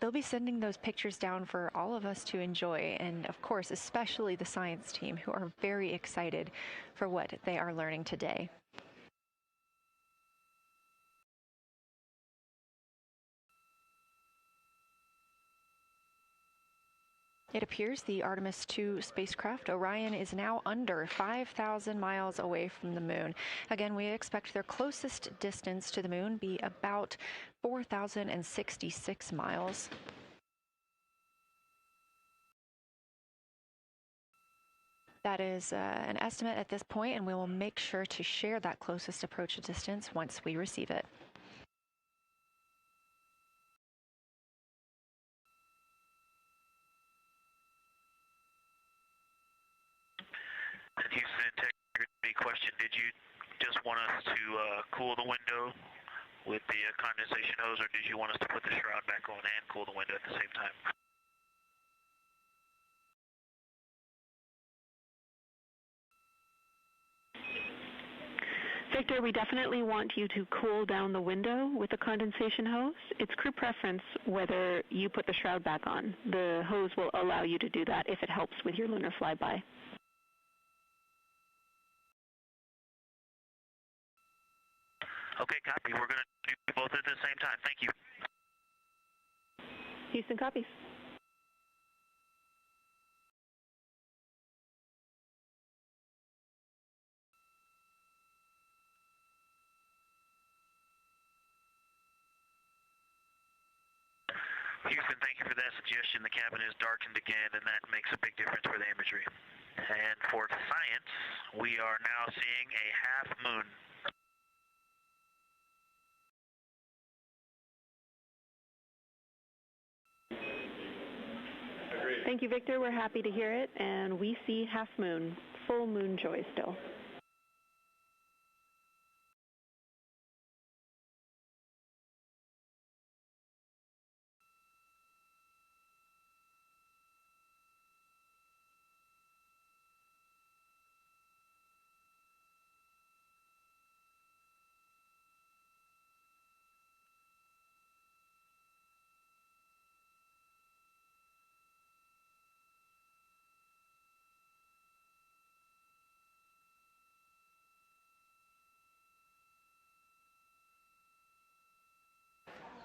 They'll be sending those pictures down for all of us to enjoy, and of course, especially the science team, who are very excited for what they are learning today. It appears the Artemis 2 spacecraft, Orion, is now under 5,000 miles away from the moon. Again, we expect their closest distance to the moon be about 4,066 miles. That is an estimate at this point, and we will make sure to share that closest approach distance once we receive it. Houston integrity question, did you just want us to cool the window with the condensation hose, or did you want us to put the shroud back on and cool the window at the same time? Victor, we definitely want you to cool down the window with the condensation hose. It's crew preference whether you put the shroud back on. The hose will allow you to do that if it helps with your lunar flyby. Okay, copy. We're going to do both at the same time. Thank you. Houston copies. Houston, thank you for that suggestion. The cabin is darkened again, and that makes a big difference for the imagery. And for science, we are now seeing a half moon. Thank you, Victor. We're happy to hear it, and we see half moon, full moon joy still.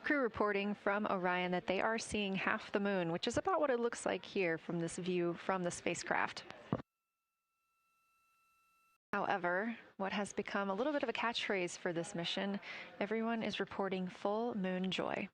Crew reporting from Orion that they are seeing half the moon, which is about what it looks like here from this view from the spacecraft. However, what has become a little bit of a catchphrase for this mission, everyone is reporting full moon joy.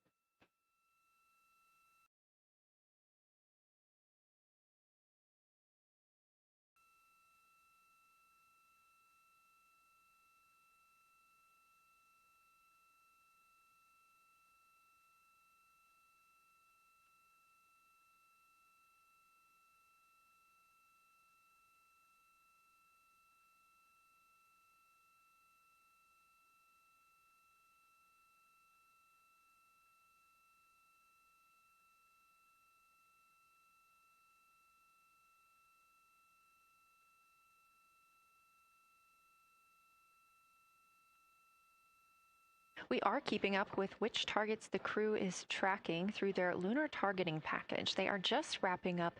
We are keeping up with which targets the crew is tracking through their lunar targeting package. They are just wrapping up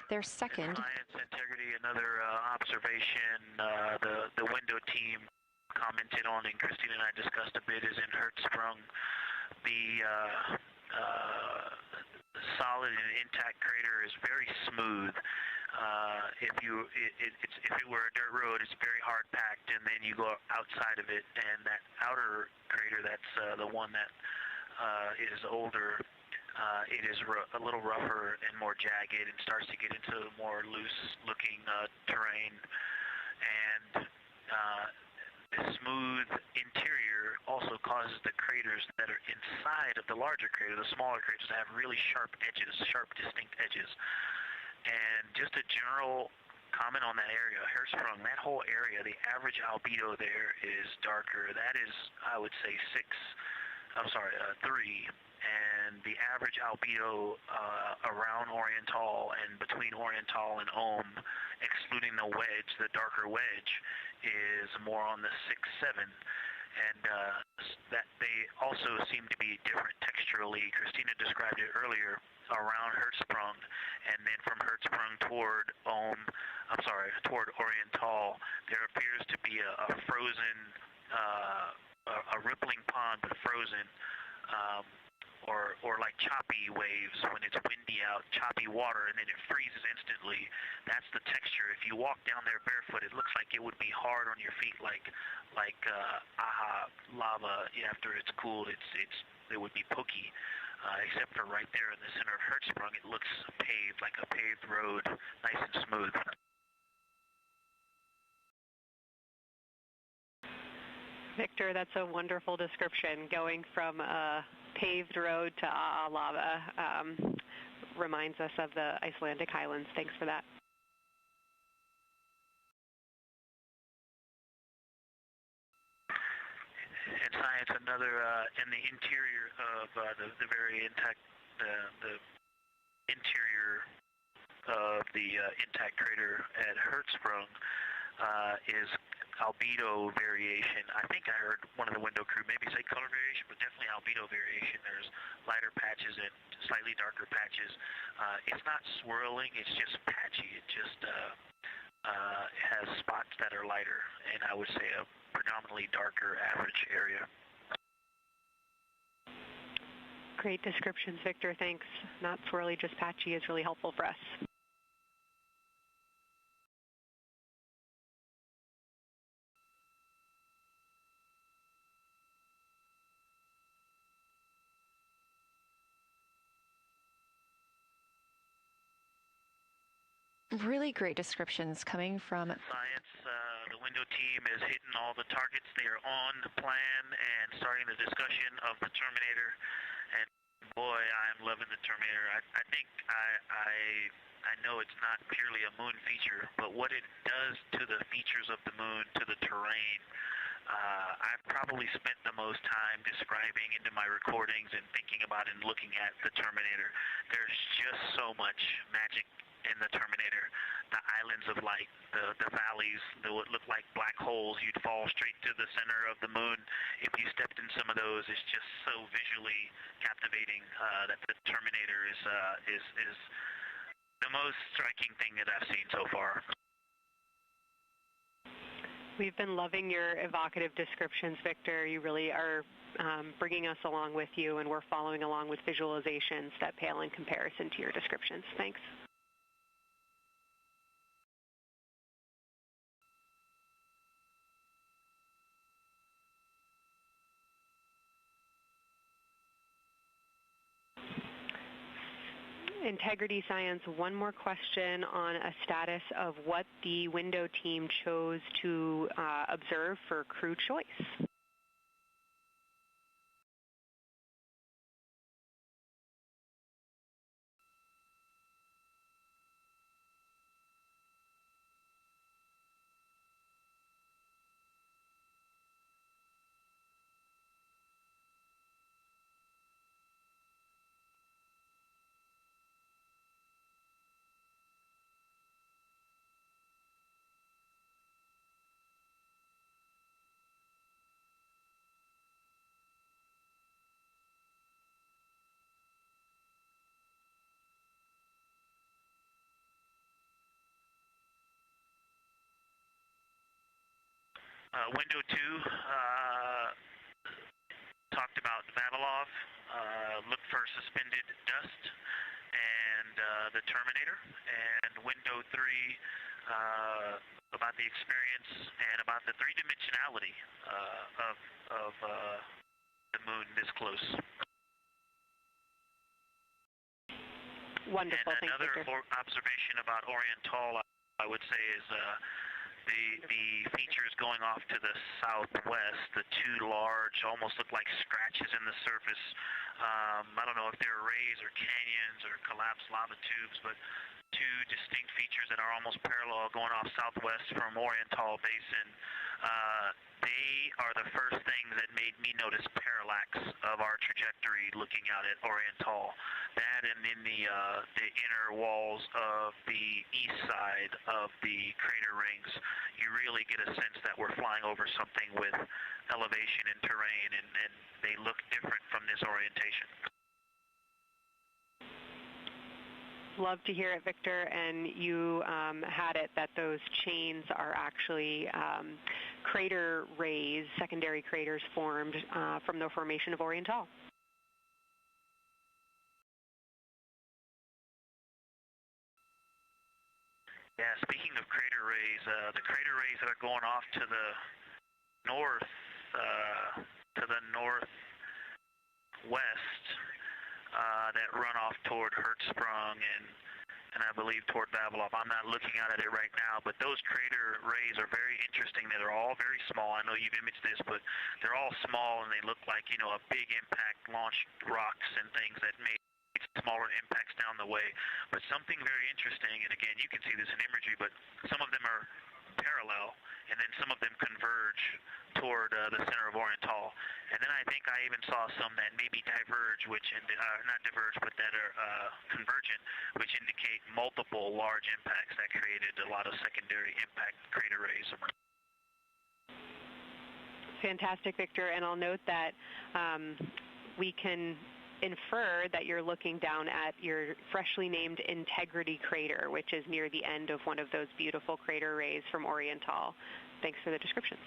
their second. Science, integrity, another observation the window team commented on and Christine and I discussed a bit is in Hertzsprung. The solid and intact crater is very smooth. If it were a dirt road, it's very hard packed, and then you go outside of it, and that outer crater, that's the one that is older. It is a little rougher and more jagged, and starts to get into more loose-looking terrain, and the smooth interior also causes the craters that are inside of the larger crater, the smaller craters, to have really sharp edges, sharp, distinct edges. And just a general comment on that area, Hertzsprung, that whole area, the average albedo there is darker. That is, I would say, 3. And the average albedo around Oriental and between Oriental and Ohm, excluding the wedge, the darker wedge, is more on the 6-7. And that they also seem to be different texturally. Christina described it earlier around Hertzsprung, and then from Hertzsprung toward toward Oriental, there appears to be a frozen, a rippling pond, but frozen, or like choppy waves when it's windy out, choppy water, and then it freezes instantly. That's the texture. If you walk down there barefoot, it looks like it would be hard on your feet, like lava. After it's cooled, it would be pokey. Except for right there in the center of Hertzsprung, it looks paved, like a paved road, nice and smooth. Victor, that's a wonderful description. Going from a paved road to lava reminds us of the Icelandic highlands. Thanks for that. In science, another in the interior of the very intact, the interior of the intact crater at Hertzsprung is albedo variation. I think I heard one of the window crew maybe say color variation, but definitely albedo variation. There's lighter patches and slightly darker patches. It's not swirling, it's just patchy. It just has spots that are lighter, and I would say a predominantly darker average area. Great descriptions, Victor. Thanks. Not swirly, just patchy is really helpful for us. Really great descriptions coming from science. The window team is hitting all the targets. They are on the plan and starting the discussion of the Terminator. And boy, I am loving the Terminator. I think I know it's not purely a moon feature, but what it does to the features of the moon, to the terrain, I've probably spent the most time describing into my recordings and thinking about and looking at the Terminator. There's just so much magic in the Terminator. The islands of light, the valleys that would look like black holes. You'd fall straight to the center of the moon if you stepped in some of those. It's just so visually captivating that the Terminator is the most striking thing that I've seen so far. We've been loving your evocative descriptions, Victor. You really are bringing us along with you, and we're following along with visualizations that pale in comparison to your descriptions. Thanks. Integrity Science, one more question on a status of what the window team chose to observe for crew choice. Window 2 talked about Vavilov, looked for suspended dust, and the Terminator. And window 3 about the experience and about the three-dimensionality of the moon this close. Wonderful. And another Thanks, Victor. observation about Oriental, I would say, is the features going off to the southwest, the two large, almost look like scratches in the surface. I don't know if they're rays or canyons or collapsed lava tubes, but two distinct features that are almost parallel going off southwest from Oriental Basin. They are the first things that made me notice parallax of our trajectory looking out at Oriental. That and in the inner walls of the east side of the crater rings, you really get a sense that we're flying over something with elevation and terrain, and they look different from this orientation. Love to hear it, Victor. And you had it that those chains are actually crater rays, secondary craters formed from the formation of Oriental. Yeah, speaking of crater rays, the crater rays that are going off to the northwest, that run off toward Hertzsprung and I believe toward Vavilov. I'm not looking at it right now, but those crater rays are very interesting. They're all very small. I know you've imaged this, but they're all small and they look like, you know, a big impact launched rocks and things that made smaller impacts down the way. But something very interesting, and again, you can see this in imagery, but some of them are parallel, and then some of them converge toward the center of Oriental. And then I think I even saw some that maybe diverge, which not diverge, but that are convergent, which indicate multiple large impacts that created a lot of secondary impact crater rays. Fantastic, Victor. And I'll note that we can infer that you're looking down at your freshly named Integrity crater, which is near the end of one of those beautiful crater rays from Oriental. Thanks for the description.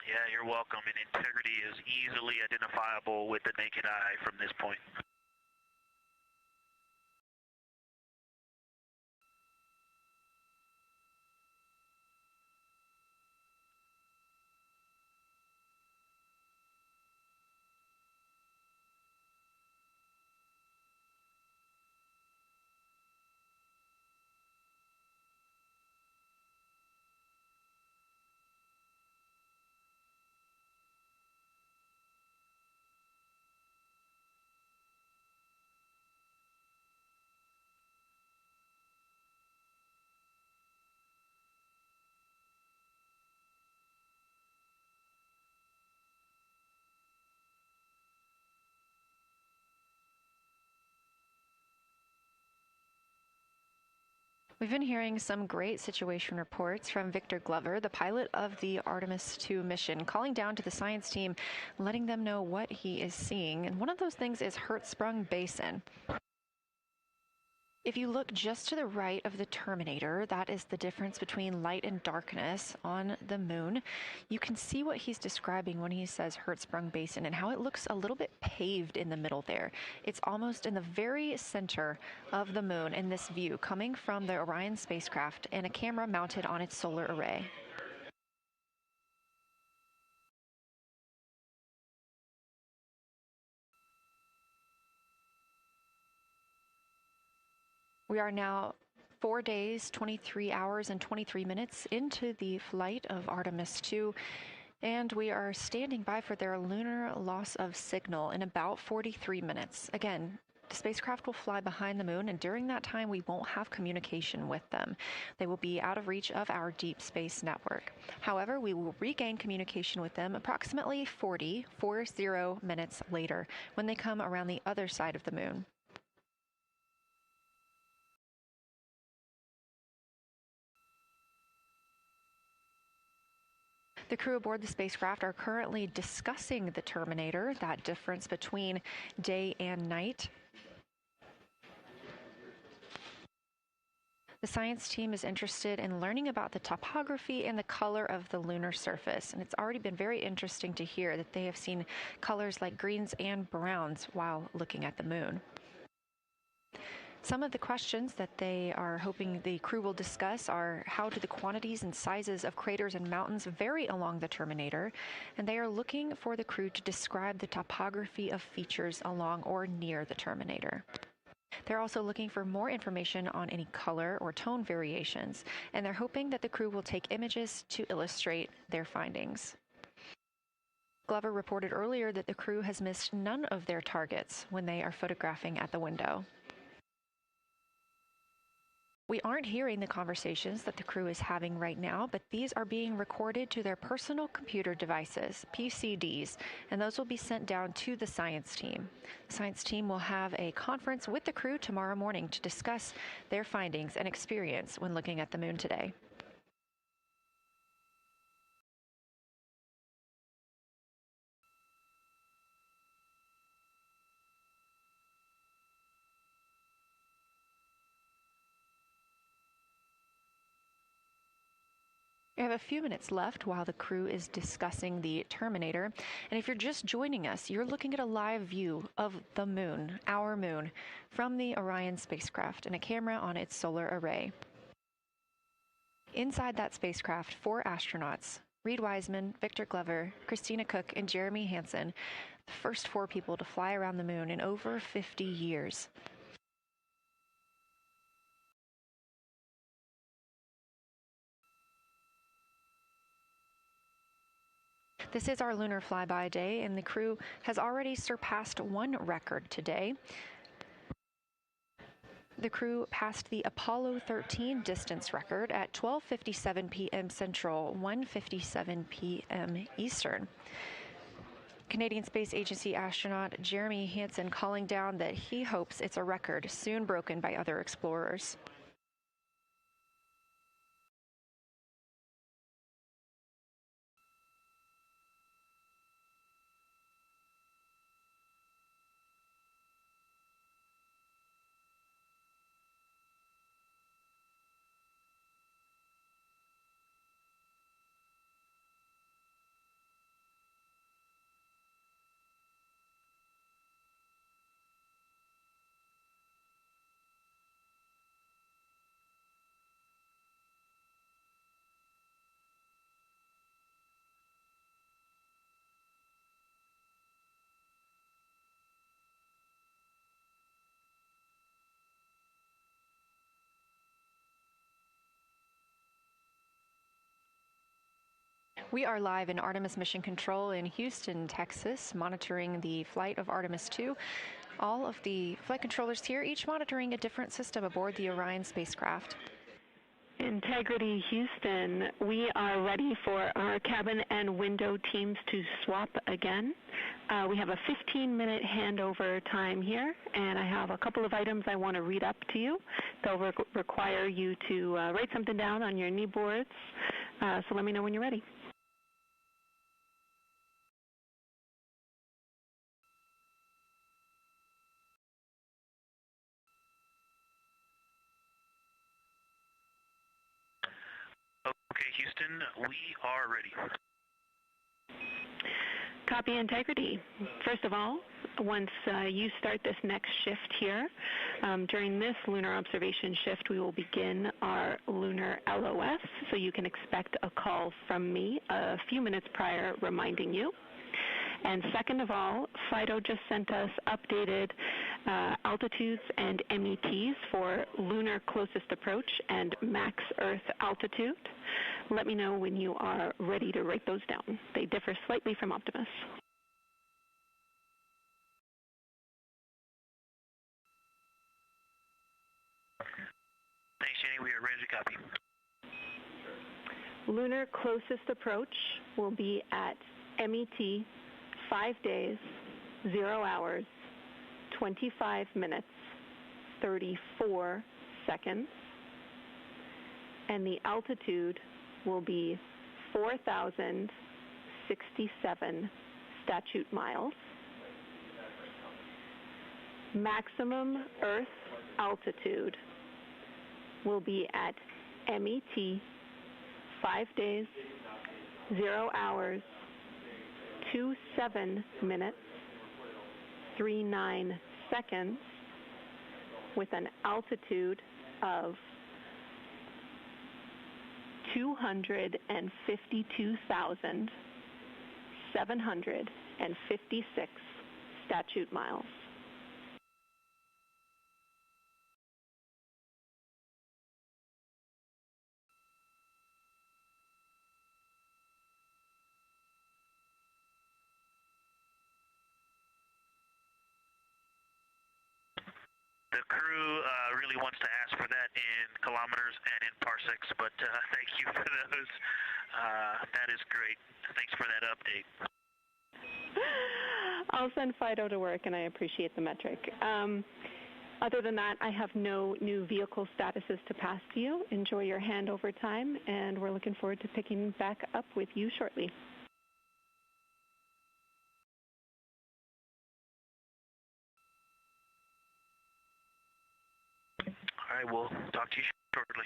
Yeah, you're welcome. And Integrity is easily identifiable with the naked eye from this point. We've been hearing some great situation reports from Victor Glover, the pilot of the Artemis 2 mission, calling down to the science team, letting them know what he is seeing. And one of those things is Hertzsprung Basin. If you look just to the right of the Terminator, that is the difference between light and darkness on the moon. You can see what he's describing when he says Hertzsprung Basin and how it looks a little bit paved in the middle there. It's almost in the very center of the moon in this view, coming from the Orion spacecraft and a camera mounted on its solar array. We are now 4 days, 23 hours, and 23 minutes into the flight of Artemis 2, and we are standing by for their lunar loss of signal in about 43 minutes. Again, the spacecraft will fly behind the moon, and during that time, we won't have communication with them. They will be out of reach of our deep space network. However, we will regain communication with them approximately 40 minutes later when they come around the other side of the moon. The crew aboard the spacecraft are currently discussing the Terminator, that difference between day and night. The science team is interested in learning about the topography and the color of the lunar surface, and it's already been very interesting to hear that they have seen colors like greens and browns while looking at the moon. Some of the questions that they are hoping the crew will discuss are how do the quantities and sizes of craters and mountains vary along the terminator, and they are looking for the crew to describe the topography of features along or near the terminator. They're also looking for more information on any color or tone variations, and they're hoping that the crew will take images to illustrate their findings. Glover reported earlier that the crew has missed none of their targets when they are photographing at the window. We aren't hearing the conversations that the crew is having right now, but these are being recorded to their personal computer devices, PCDs, and those will be sent down to the science team. The science team will have a conference with the crew tomorrow morning to discuss their findings and experience when looking at the moon today. We have a few minutes left while the crew is discussing the terminator. And if you're just joining us, you're looking at a live view of the moon, our moon, from the Orion spacecraft and a camera on its solar array. Inside that spacecraft, 4 astronauts, Reed Wiseman, Victor Glover, Christina Cook, and Jeremy Hansen, the first 4 people to fly around the moon in over 50 years. This is our lunar flyby day, and the crew has already surpassed one record today. The crew passed the Apollo 13 distance record at 12:57 p.m. Central, 1:57 p.m. Eastern. Canadian Space Agency astronaut Jeremy Hansen calling down that he hopes it's a record soon broken by other explorers. We are live in Artemis Mission Control in Houston, Texas, monitoring the flight of Artemis 2. All of the flight controllers here, each monitoring a different system aboard the Orion spacecraft. Integrity Houston, we are ready for our cabin and window teams to swap again. We have a 15-minute handover time here, and I have a couple of items I want to read up to you. They'll require you to write something down on your knee boards, so let me know when you're ready. Okay, Houston, we are ready. Copy, Integrity. First of all, once you start this next shift here, during this lunar observation shift, we will begin our lunar LOS, so you can expect a call from me a few minutes prior reminding you. And second of all, FIDO just sent us updated altitudes and METs for lunar closest approach and max Earth altitude. Let me know when you are ready to write those down. They differ slightly from Optimus. Thanks, Jenny. We are ready to copy. Lunar closest approach will be at MET 5 days, 0 hours, 25 minutes, 34 seconds, and the altitude will be 4,067 statute miles. Maximum Earth altitude will be at MET 5 days, 0 hours, 27 minutes, 39 seconds, with an altitude of 252,756 statute miles. The crew really wants to ask for that in kilometers and in parsecs, but thank you for those. That is great. Thanks for that update. I'll send Fido to work, and I appreciate the metric. Other than that, I have no new vehicle statuses to pass to you. Enjoy your handover time, and we're looking forward to picking back up with you shortly. All right, we'll talk to you shortly.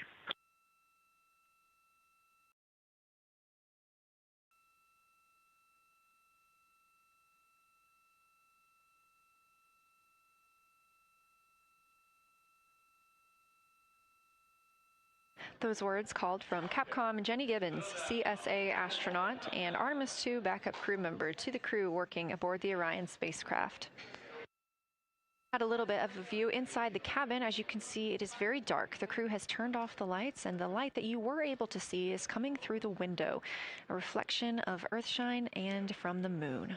Those words called from Capcom Jenny Gibbons, CSA astronaut and Artemis II backup crew member, to the crew working aboard the Orion spacecraft. Had a little bit of a view inside the cabin. As you can see, it is very dark. The crew has turned off the lights, and the light that you were able to see is coming through the window, a reflection of Earthshine and from the moon.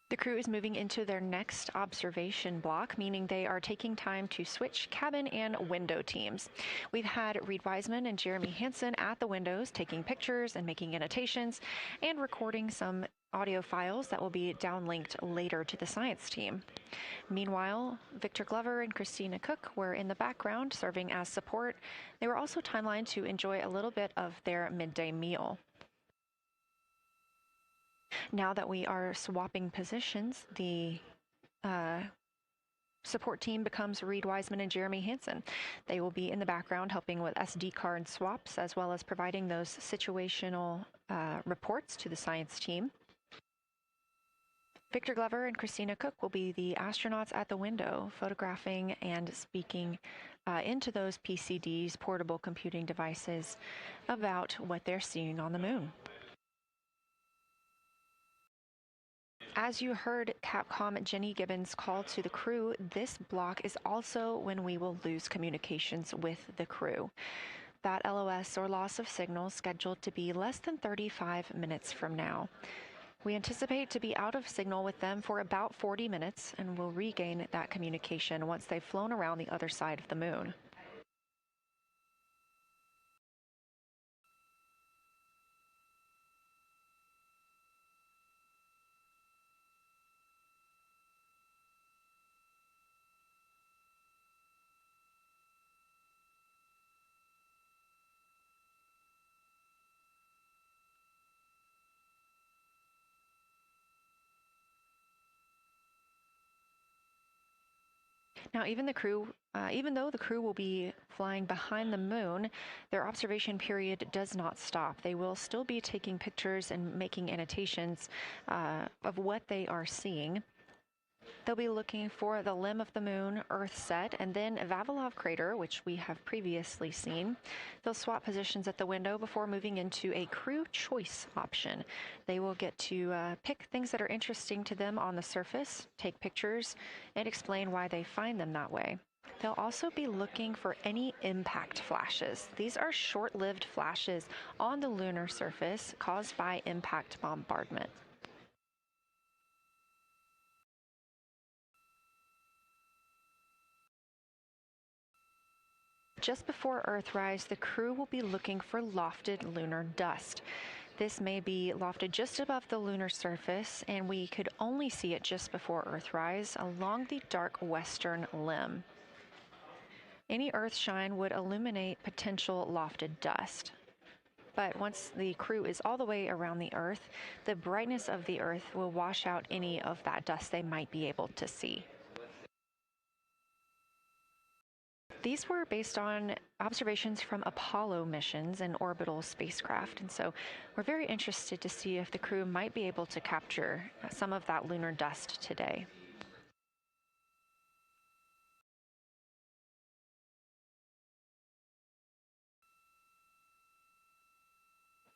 The crew is moving into their next observation block, meaning they are taking time to switch cabin and window teams. We've had Reed Wiseman and Jeremy Hansen at the windows taking pictures and making annotations and recording some audio files that will be downlinked later to the science team. Meanwhile, Victor Glover and Christina Cook were in the background serving as support. They were also timelined to enjoy a little bit of their midday meal. Now that we are swapping positions, the support team becomes Reed Wiseman and Jeremy Hansen. They will be in the background helping with SD card swaps, as well as providing those situational reports to the science team. Victor Glover and Christina Cook will be the astronauts at the window, photographing and speaking into those PCDs, portable computing devices, about what they're seeing on the moon. As you heard Capcom Jenny Gibbons call to the crew, this block is also when we will lose communications with the crew. That LOS, or loss of signal, scheduled to be less than 35 minutes from now. We anticipate to be out of signal with them for about 40 minutes, and will regain that communication once they've flown around the other side of the moon. Now, even though the crew will be flying behind the moon, their observation period does not stop. They will still be taking pictures and making annotations of what they are seeing. They'll be looking for the limb of the moon, Earth set, and then Vavilov crater, which we have previously seen. They'll swap positions at the window before moving into a crew choice option. They will get to pick things that are interesting to them on the surface, take pictures, and explain why they find them that way. They'll also be looking for any impact flashes. These are short-lived flashes on the lunar surface caused by impact bombardment. Just before Earthrise, the crew will be looking for lofted lunar dust. This may be lofted just above the lunar surface, and we could only see it just before Earthrise along the dark western limb. Any Earthshine would illuminate potential lofted dust. But once the crew is all the way around the Earth, the brightness of the Earth will wash out any of that dust they might be able to see. These were based on observations from Apollo missions and orbital spacecraft, and so we're very interested to see if the crew might be able to capture some of that lunar dust today.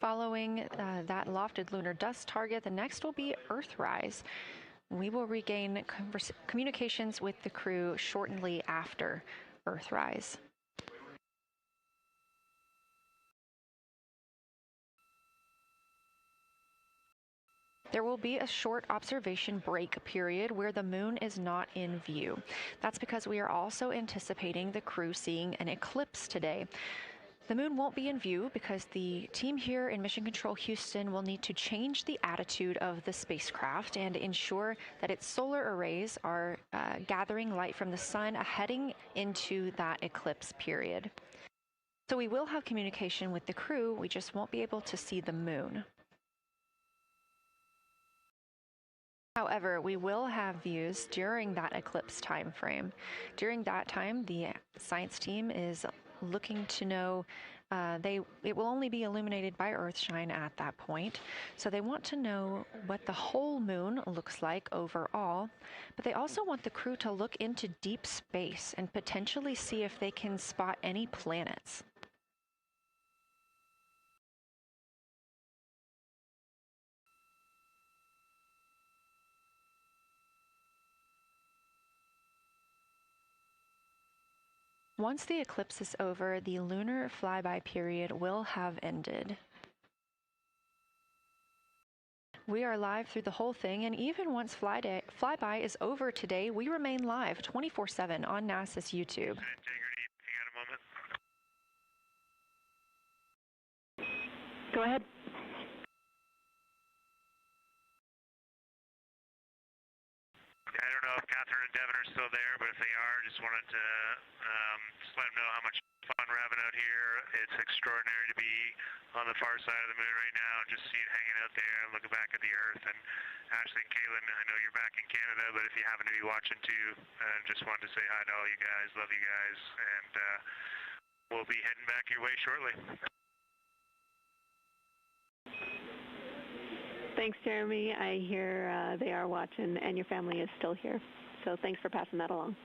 Following that lofted lunar dust target, the next will be Earthrise. We will regain communications with the crew shortly after Earthrise. There will be a short observation break period where the moon is not in view. That's because we are also anticipating the crew seeing an eclipse today. The moon won't be in view because the team here in Mission Control Houston will need to change the attitude of the spacecraft and ensure that its solar arrays are gathering light from the sun heading into that eclipse period. So we will have communication with the crew, we just won't be able to see the moon. However, we will have views during that eclipse time frame. During that time, the science team is looking to know it will only be illuminated by Earthshine at that point. So they want to know what the whole moon looks like overall, but they also want the crew to look into deep space and potentially see if they can spot any planets. Once the eclipse is over, the lunar flyby period will have ended. We are live through the whole thing, and even once flyby is over today, we remain live 24/7 on NASA's YouTube. Integrity, you got a moment? Go ahead. I don't know if Catherine and Devin are still there, but if they are, just wanted to just let them know how much fun we're having out here. It's extraordinary to be on the far side of the moon right now, just hanging out there and looking back at the Earth. And Ashley and Kaylin, I know you're back in Canada, but if you happen to be watching too, just wanted to say hi to all you guys. Love you guys, and we'll be heading back your way shortly. Thanks, Jeremy. I hear they are watching, and your family is still here. So thanks for passing that along.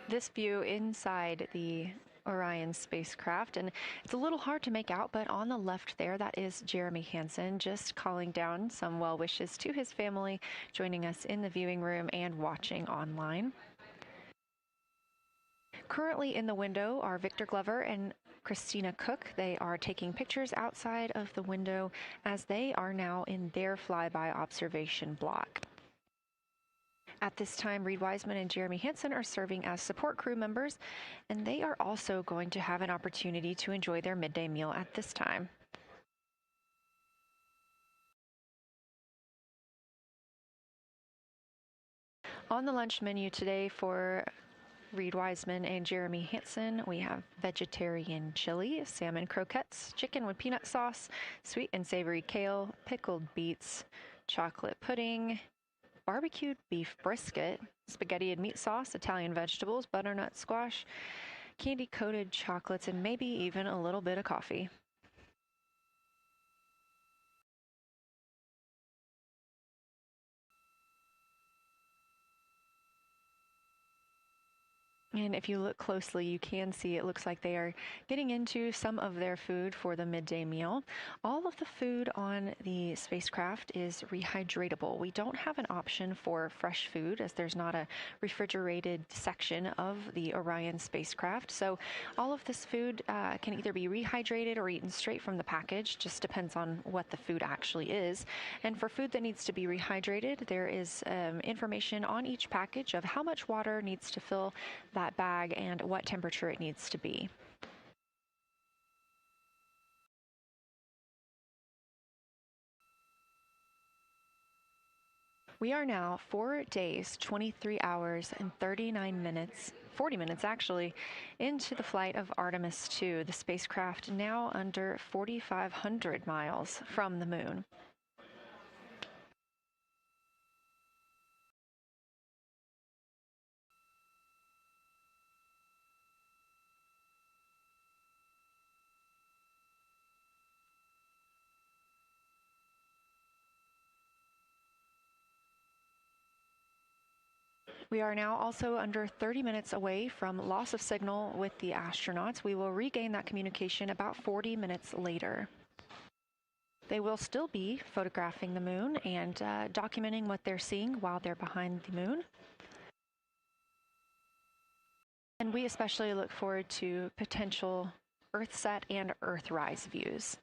This view inside the Orion spacecraft, and it's a little hard to make out, but on the left there, that is Jeremy Hansen just calling down some well wishes to his family, joining us in the viewing room and watching online. Currently in the window are Victor Glover and Christina Cook. They are taking pictures outside of the window as they are now in their flyby observation block. At this time, Reed Wiseman and Jeremy Hansen are serving as support crew members, and they are also going to have an opportunity to enjoy their midday meal at this time. On the lunch menu today for Reed Wiseman and Jeremy Hansen, we have vegetarian chili, salmon croquettes, chicken with peanut sauce, sweet and savory kale, pickled beets, chocolate pudding, barbecued beef brisket, spaghetti and meat sauce, Italian vegetables, butternut squash, candy-coated chocolates, and maybe even a little bit of coffee. And if you look closely, you can see it looks like they are getting into some of their food for the midday meal. All of the food on the spacecraft is rehydratable. We don't have an option for fresh food as there's not a refrigerated section of the Orion spacecraft. So all of this food can either be rehydrated or eaten straight from the package. Just depends on what the food actually is. And for food that needs to be rehydrated, there is information on each package of how much water needs to fill that bag and what temperature it needs to be. We are now 4 days, 23 hours, and 39 minutes, 40 minutes actually, into the flight of Artemis 2, the spacecraft now under 4,500 miles from the moon. We are now also under 30 minutes away from loss of signal with the astronauts. We will regain that communication about 40 minutes later. They will still be photographing the moon and documenting what they're seeing while they're behind the moon. And we especially look forward to potential Earthset and Earthrise views.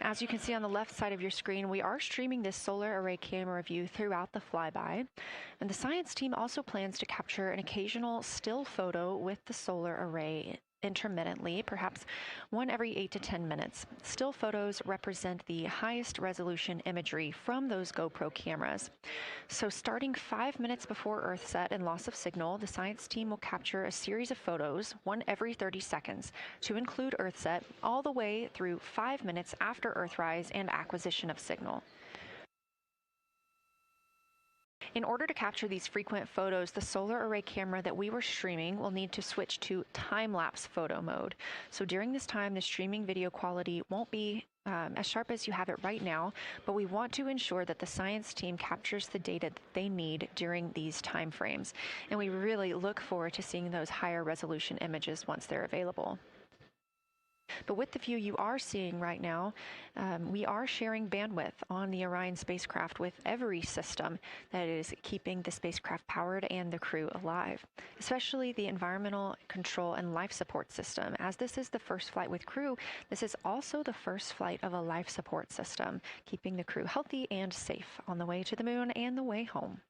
As you can see on the left side of your screen, we are streaming this solar array camera view throughout the flyby. And the science team also plans to capture an occasional still photo with the solar array intermittently, perhaps one every 8 to 10 minutes. Still photos represent the highest resolution imagery from those GoPro cameras. So starting 5 minutes before Earthset and loss of signal, the science team will capture a series of photos, one every 30 seconds, to include Earthset, all the way through 5 minutes after Earthrise and acquisition of signal. In order to capture these frequent photos, the solar array camera that we were streaming will need to switch to time-lapse photo mode. So during this time, the streaming video quality won't be as sharp as you have it right now, but we want to ensure that the science team captures the data that they need during these time frames. And we really look forward to seeing those higher resolution images once they're available. But with the view you are seeing right now, we are sharing bandwidth on the Orion spacecraft with every system that is keeping the spacecraft powered and the crew alive, especially the environmental control and life support system. As this is the first flight with crew, this is also the first flight of a life support system, keeping the crew healthy and safe on the way to the moon and the way home.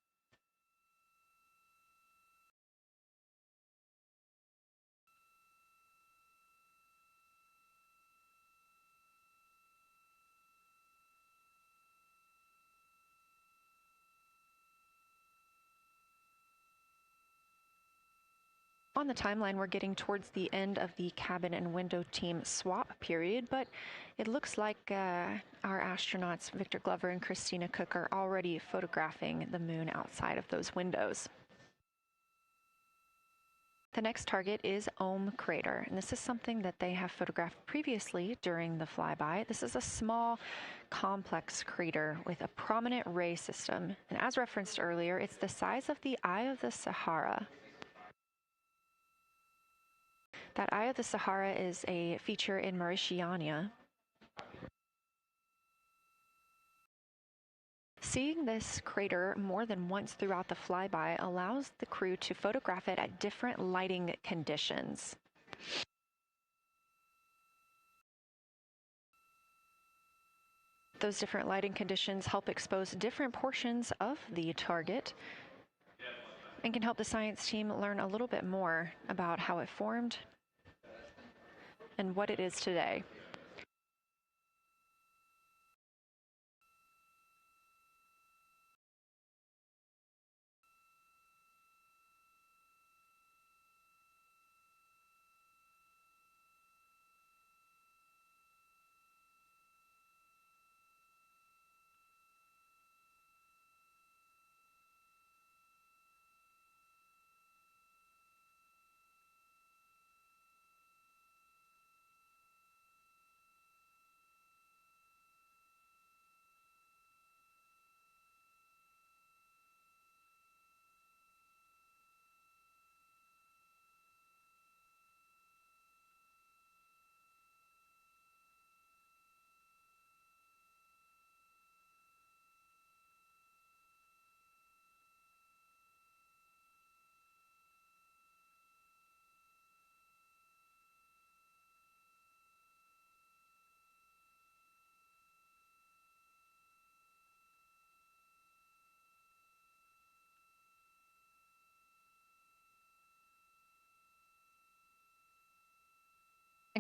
On the timeline, we're getting towards the end of the cabin and window team swap period, but it looks like our astronauts, Victor Glover and Christina Cook, are already photographing the moon outside of those windows. The next target is Ohm Crater, and this is something that they have photographed previously during the flyby. This is a small, complex crater with a prominent ray system, and as referenced earlier, it's the size of the Eye of the Sahara. That Eye of the Sahara is a feature in Mauritania. Seeing this crater more than once throughout the flyby allows the crew to photograph it at different lighting conditions. Those different lighting conditions help expose different portions of the target and can help the science team learn a little bit more about how it formed and what it is today.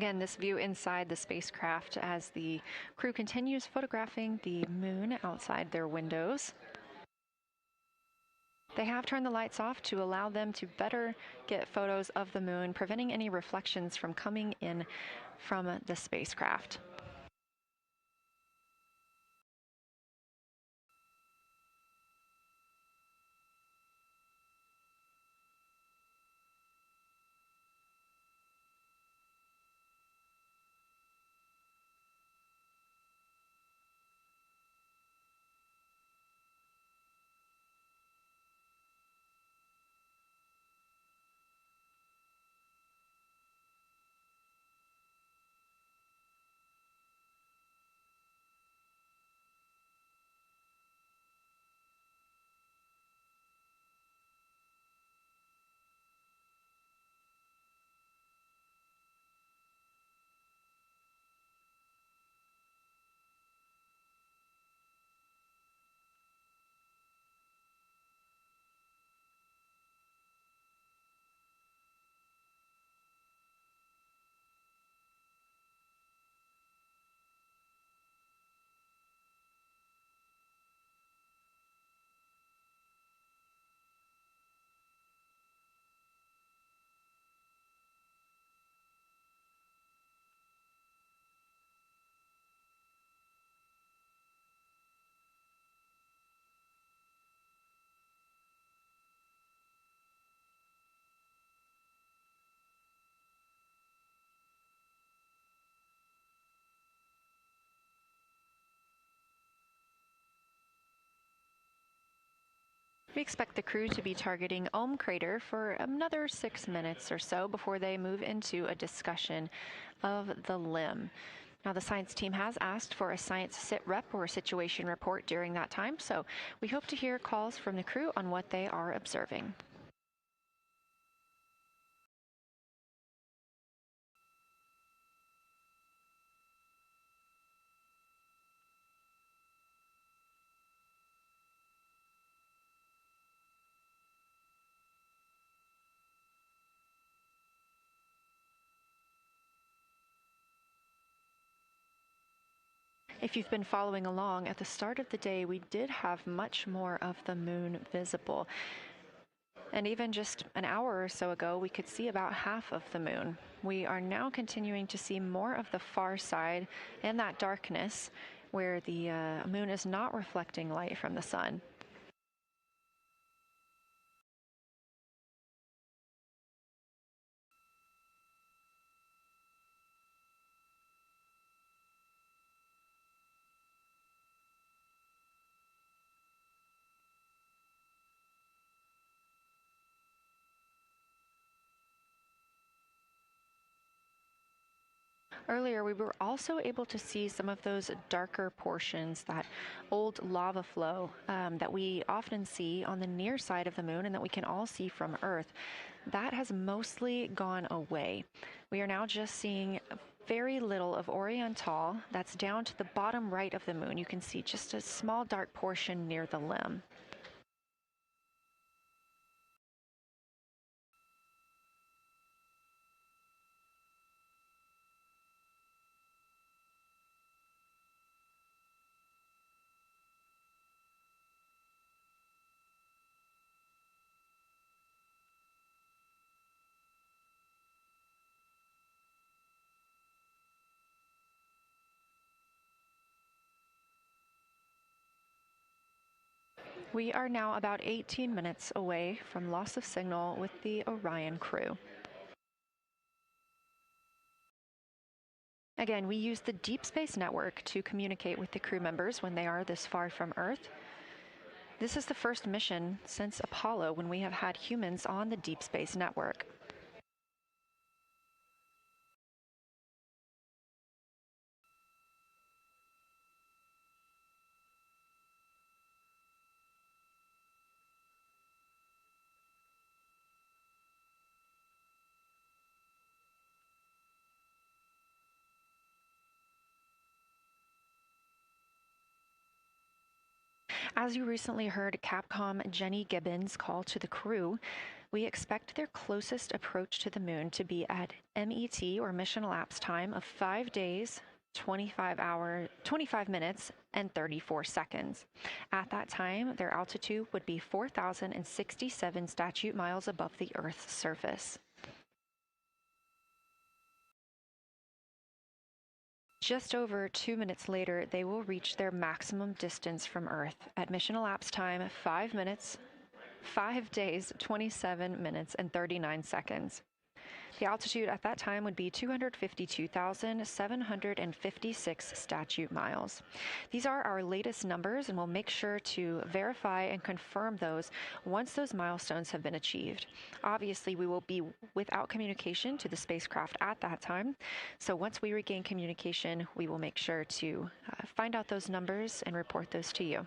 Again, this view inside the spacecraft as the crew continues photographing the moon outside their windows. They have turned the lights off to allow them to better get photos of the moon, preventing any reflections from coming in from the spacecraft. We expect the crew to be targeting Ohm Crater for another 6 minutes or so before they move into a discussion of the limb. Now, the science team has asked for a science sit rep or situation report during that time, so we hope to hear calls from the crew on what they are observing. If you've been following along, at the start of the day, we did have much more of the moon visible. And even just an hour or so ago, we could see about half of the moon. We are now continuing to see more of the far side and that darkness where the moon is not reflecting light from the sun. Earlier, we were also able to see some of those darker portions, that old lava flow that we often see on the near side of the moon and that we can all see from Earth. That has mostly gone away. We are now just seeing very little of Oriental. That's down to the bottom right of the moon. You can see just a small dark portion near the limb. We are now about 18 minutes away from loss of signal with the Orion crew. Again, we use the Deep Space Network to communicate with the crew members when they are this far from Earth. This is the first mission since Apollo when we have had humans on the Deep Space Network. As you recently heard Capcom Jenny Gibbons call to the crew, We expect their closest approach to the moon to be at MET, or mission elapsed time, of 5 days, 25 minutes, and 34 seconds. At that time, their altitude would be 4,067 statute miles above the Earth's surface. Just over 2 minutes later, they will reach their maximum distance from Earth at mission elapsed time 5 minutes, 5 days, 27 minutes, and 39 seconds. The altitude at that time would be 252,756 statute miles. These are our latest numbers, and we'll make sure to verify and confirm those once those milestones have been achieved. Obviously, we will be without communication to the spacecraft at that time. So once we regain communication, we will make sure to find out those numbers and report those to you.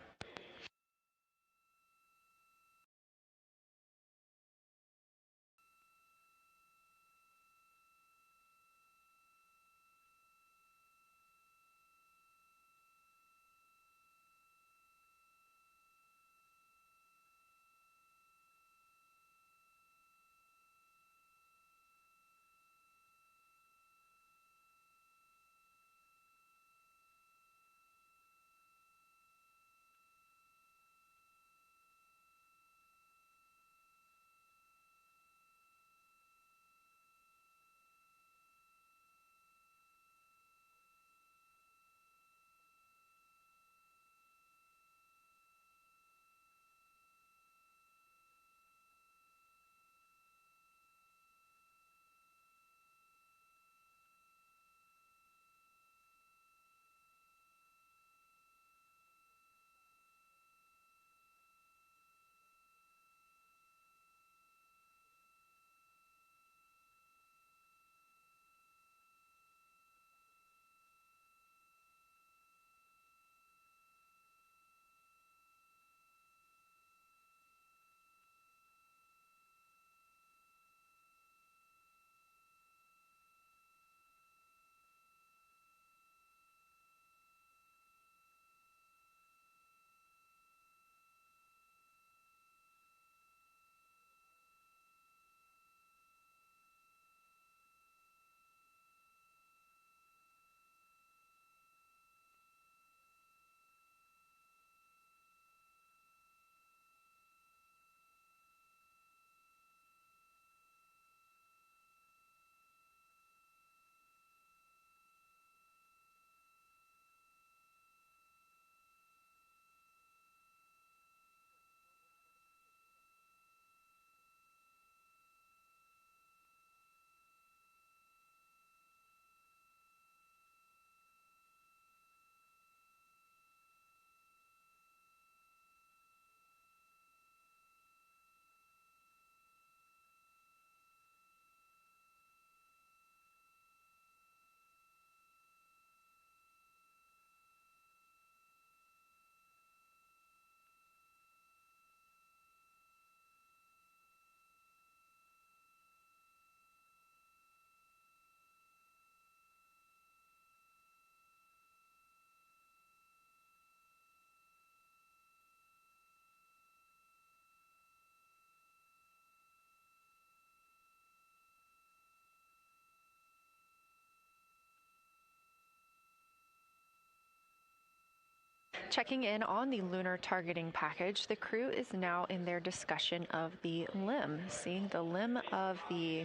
Checking in on the lunar targeting package, the crew is now in their discussion of the limb, seeing the limb of the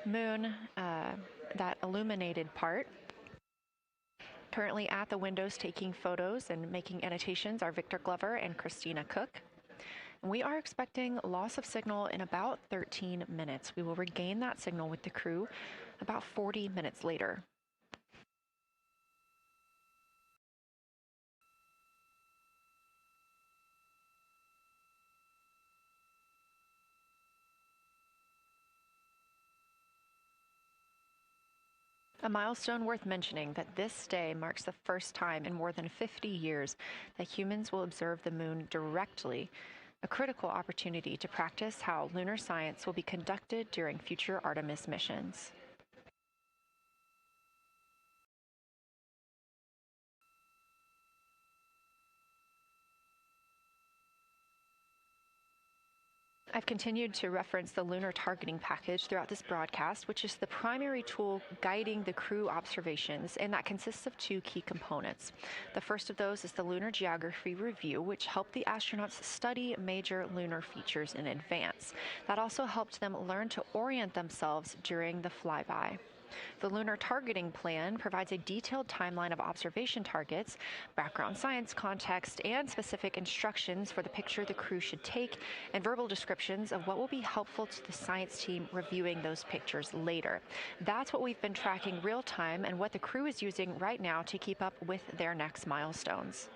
moon, that illuminated part. Currently at the windows taking photos and making annotations are Victor Glover and Christina Cook. And we are expecting loss of signal in about 13 minutes. We will regain that signal with the crew about 40 minutes later. A milestone worth mentioning that this day marks the first time in more than 50 years that humans will observe the moon directly, a critical opportunity to practice how lunar science will be conducted during future Artemis missions. I've continued to reference the lunar targeting package throughout this broadcast, which is the primary tool guiding the crew observations, and that consists of two key components. The first of those is the Lunar Geography Review, which helped the astronauts study major lunar features in advance. That also helped them learn to orient themselves during the flyby. The Lunar Targeting Plan provides a detailed timeline of observation targets, background science context, and specific instructions for the picture the crew should take, and verbal descriptions of what will be helpful to the science team reviewing those pictures later. That's what we've been tracking real time and what the crew is using right now to keep up with their next milestones.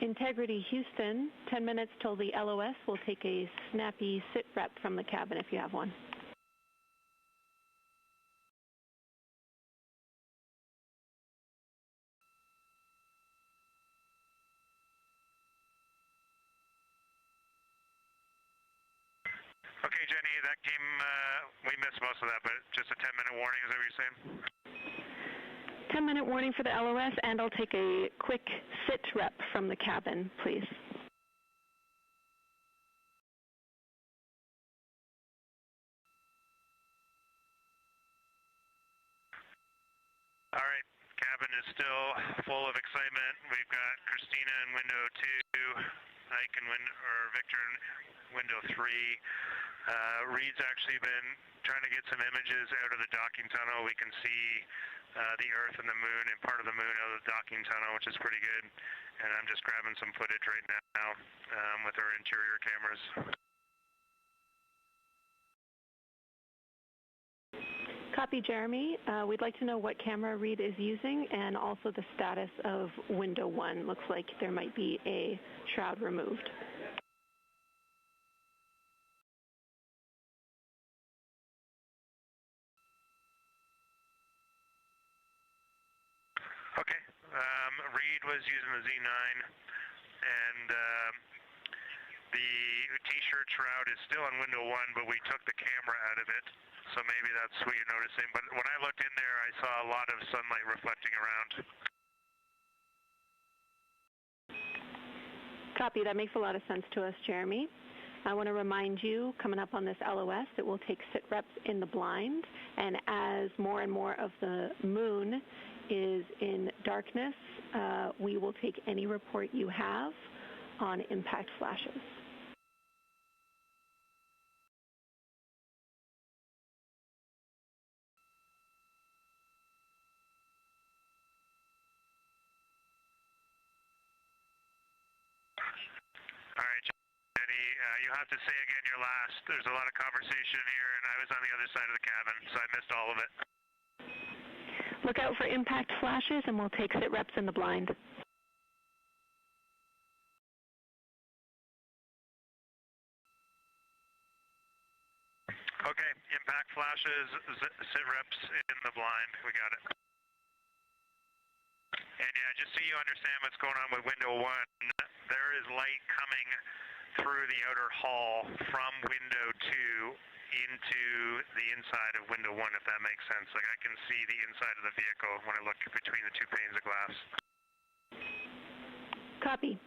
Integrity Houston, 10 minutes till the LOS. We'll take a snappy sit rep from the cabin if you have one. Okay, Jenny, that came, we missed most of that, but just a 10-minute warning, is that what you're saying? 10-minute warning for the LOS, and I'll take a quick sit rep from the cabin, please. All right, cabin is still full of excitement. We've got Christina in window 2, Ike in Victor in window 3. Reed's actually been trying to get some images out of the docking tunnel. We can see the Earth and the Moon and part of the Moon out of the docking tunnel, which is pretty good. And I'm just grabbing some footage right now with our interior cameras. Copy, Jeremy. We'd like to know what camera Reed is using and also the status of window 1. Looks like there might be a shroud removed. Okay. Reed was using the Z9, and the T-shirt shroud is still on window 1, but we took the camera out of it. So maybe that's what you're noticing. But when I looked in there, I saw a lot of sunlight reflecting around. Copy. That makes a lot of sense to us, Jeremy. I want to remind you, coming up on this LOS, that we'll take sit reps in the blind. And as more and more of the moon is in darkness, we will take any report you have on impact flashes. All right, Jenny, you have to say again your last. There's a lot of conversation here, and I was on the other side of the cabin, so I missed all of it. Look out for impact flashes, and we'll take sit reps in the blind. Okay, impact flashes, sit reps in the blind. We got it. And yeah, just so you understand what's going on with window 1, there is light coming through the outer hall from window 2 to the inside of window 1, if that makes sense. Like I can see the inside of the vehicle when I look between the 2 panes of glass. Copy.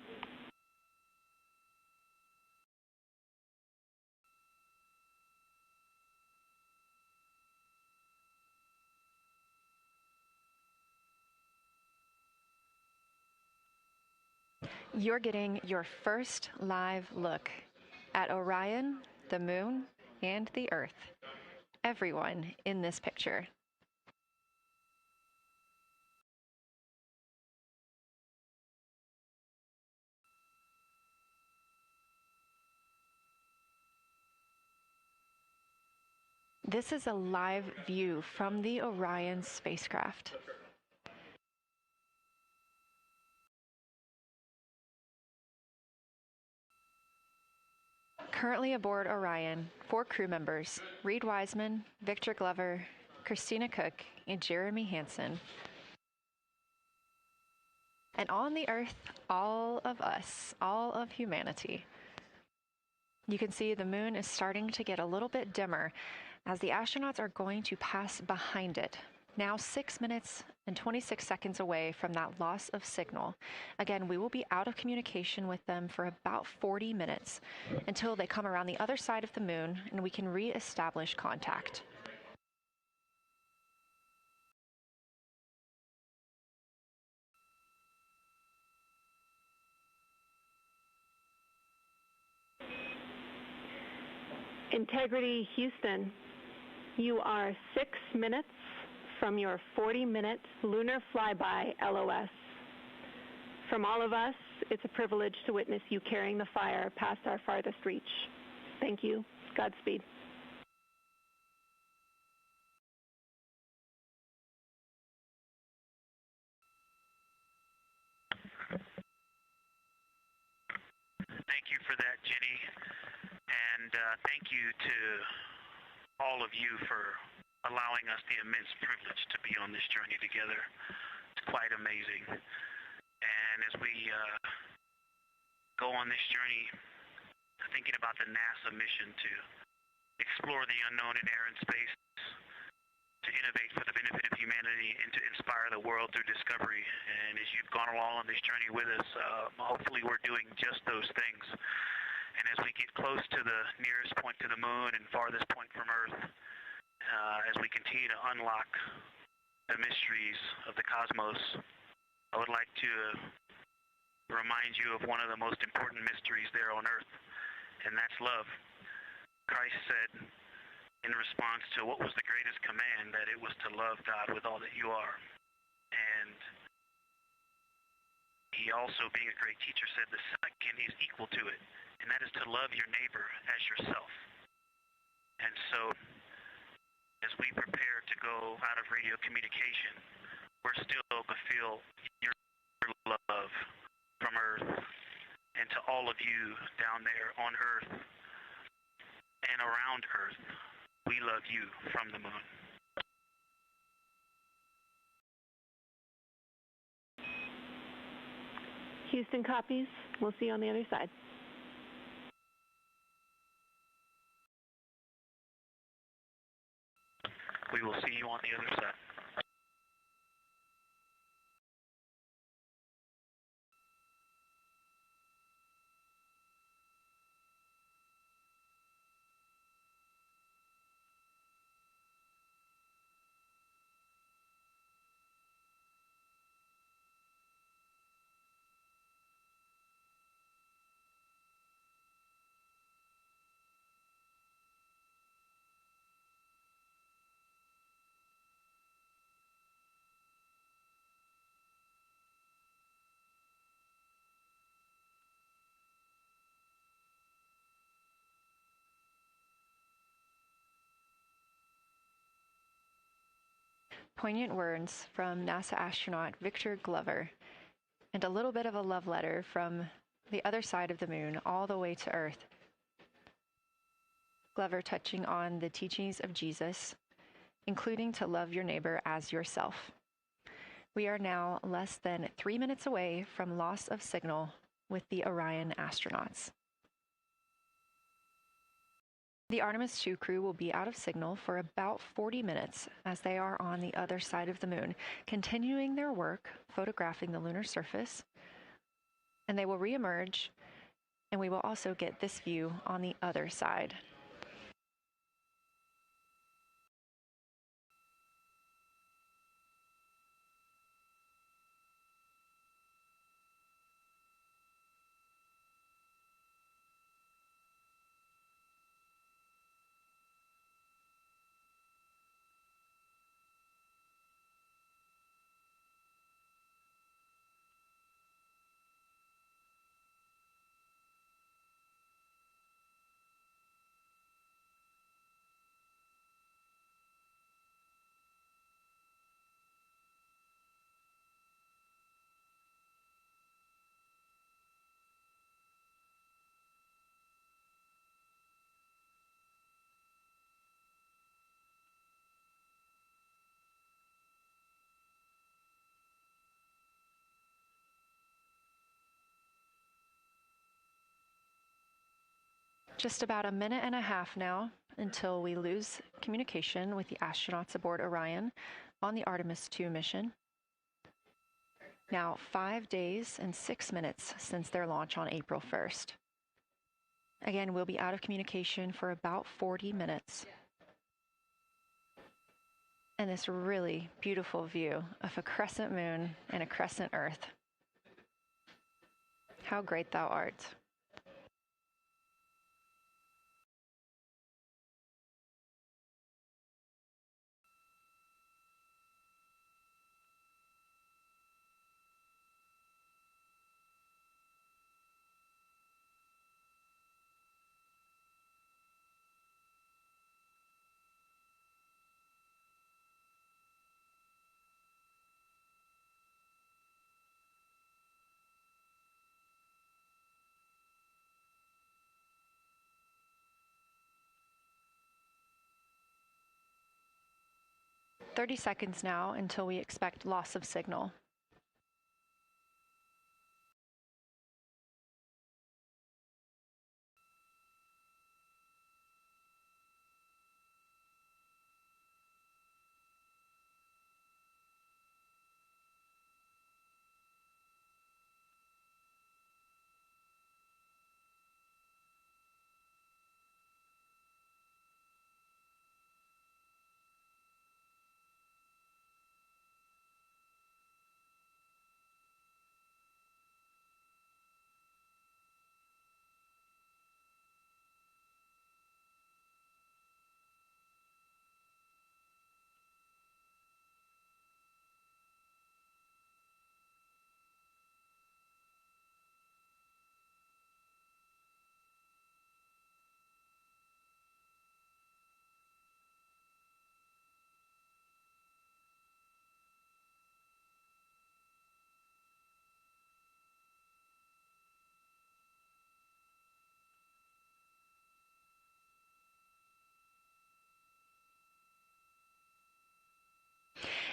You're getting your first live look at Orion, the moon, and the Earth. Everyone in this picture. This is a live view from the Orion spacecraft. Currently aboard Orion, 4 crew members: Reed Wiseman, Victor Glover, Christina Cook, and Jeremy Hansen. And on the Earth, all of us, all of humanity. You can see the moon is starting to get a little bit dimmer as the astronauts are going to pass behind it. Now 6 minutes and 26 seconds away from that loss of signal. Again, we will be out of communication with them for about 40 minutes until they come around the other side of the moon and we can re-establish contact. Integrity Houston, you are 6 minutes from your 40-minute lunar flyby LOS. From all of us, it's a privilege to witness you carrying the fire past our farthest reach. Thank you. Godspeed. Thank you for that, Jenny. And thank you to all of you for allowing us the immense privilege to be on this journey together. It's quite amazing. And as we go on this journey, thinking about the NASA mission to explore the unknown in air and space, to innovate for the benefit of humanity, and to inspire the world through discovery. And as you've gone along on this journey with us, hopefully we're doing just those things. And as we get close to the nearest point to the moon and farthest point from Earth, as we continue to unlock the mysteries of the cosmos, I would like to remind you of one of the most important mysteries there on Earth, and that's love. Christ said in response to what was the greatest command, that it was to love God with all that you are. And he also, being a great teacher, said the second is equal to it, and that is to love your neighbor as yourself. And so, as we prepare to go out of radio communication, we're still to feel your love from Earth, and to all of you down there on Earth and around Earth, we love you from the moon. Houston copies. We'll see you on the other side. We will see you on the other side. Poignant words from NASA astronaut Victor Glover, and a little bit of a love letter from the other side of the moon all the way to Earth. Glover touching on the teachings of Jesus, including to love your neighbor as yourself. We are now less than 3 minutes away from loss of signal with the Orion astronauts. The Artemis 2 crew will be out of signal for about 40 minutes as they are on the other side of the moon, continuing their work photographing the lunar surface, and they will reemerge, and we will also get this view on the other side. Just about a minute and a half now until we lose communication with the astronauts aboard Orion on the Artemis 2 mission. Now 5 days and 6 minutes since their launch on April 1st. Again, we'll be out of communication for about 40 minutes. And this really beautiful view of a crescent moon and a crescent Earth. How great thou art. "30 seconds now until we expect loss of signal.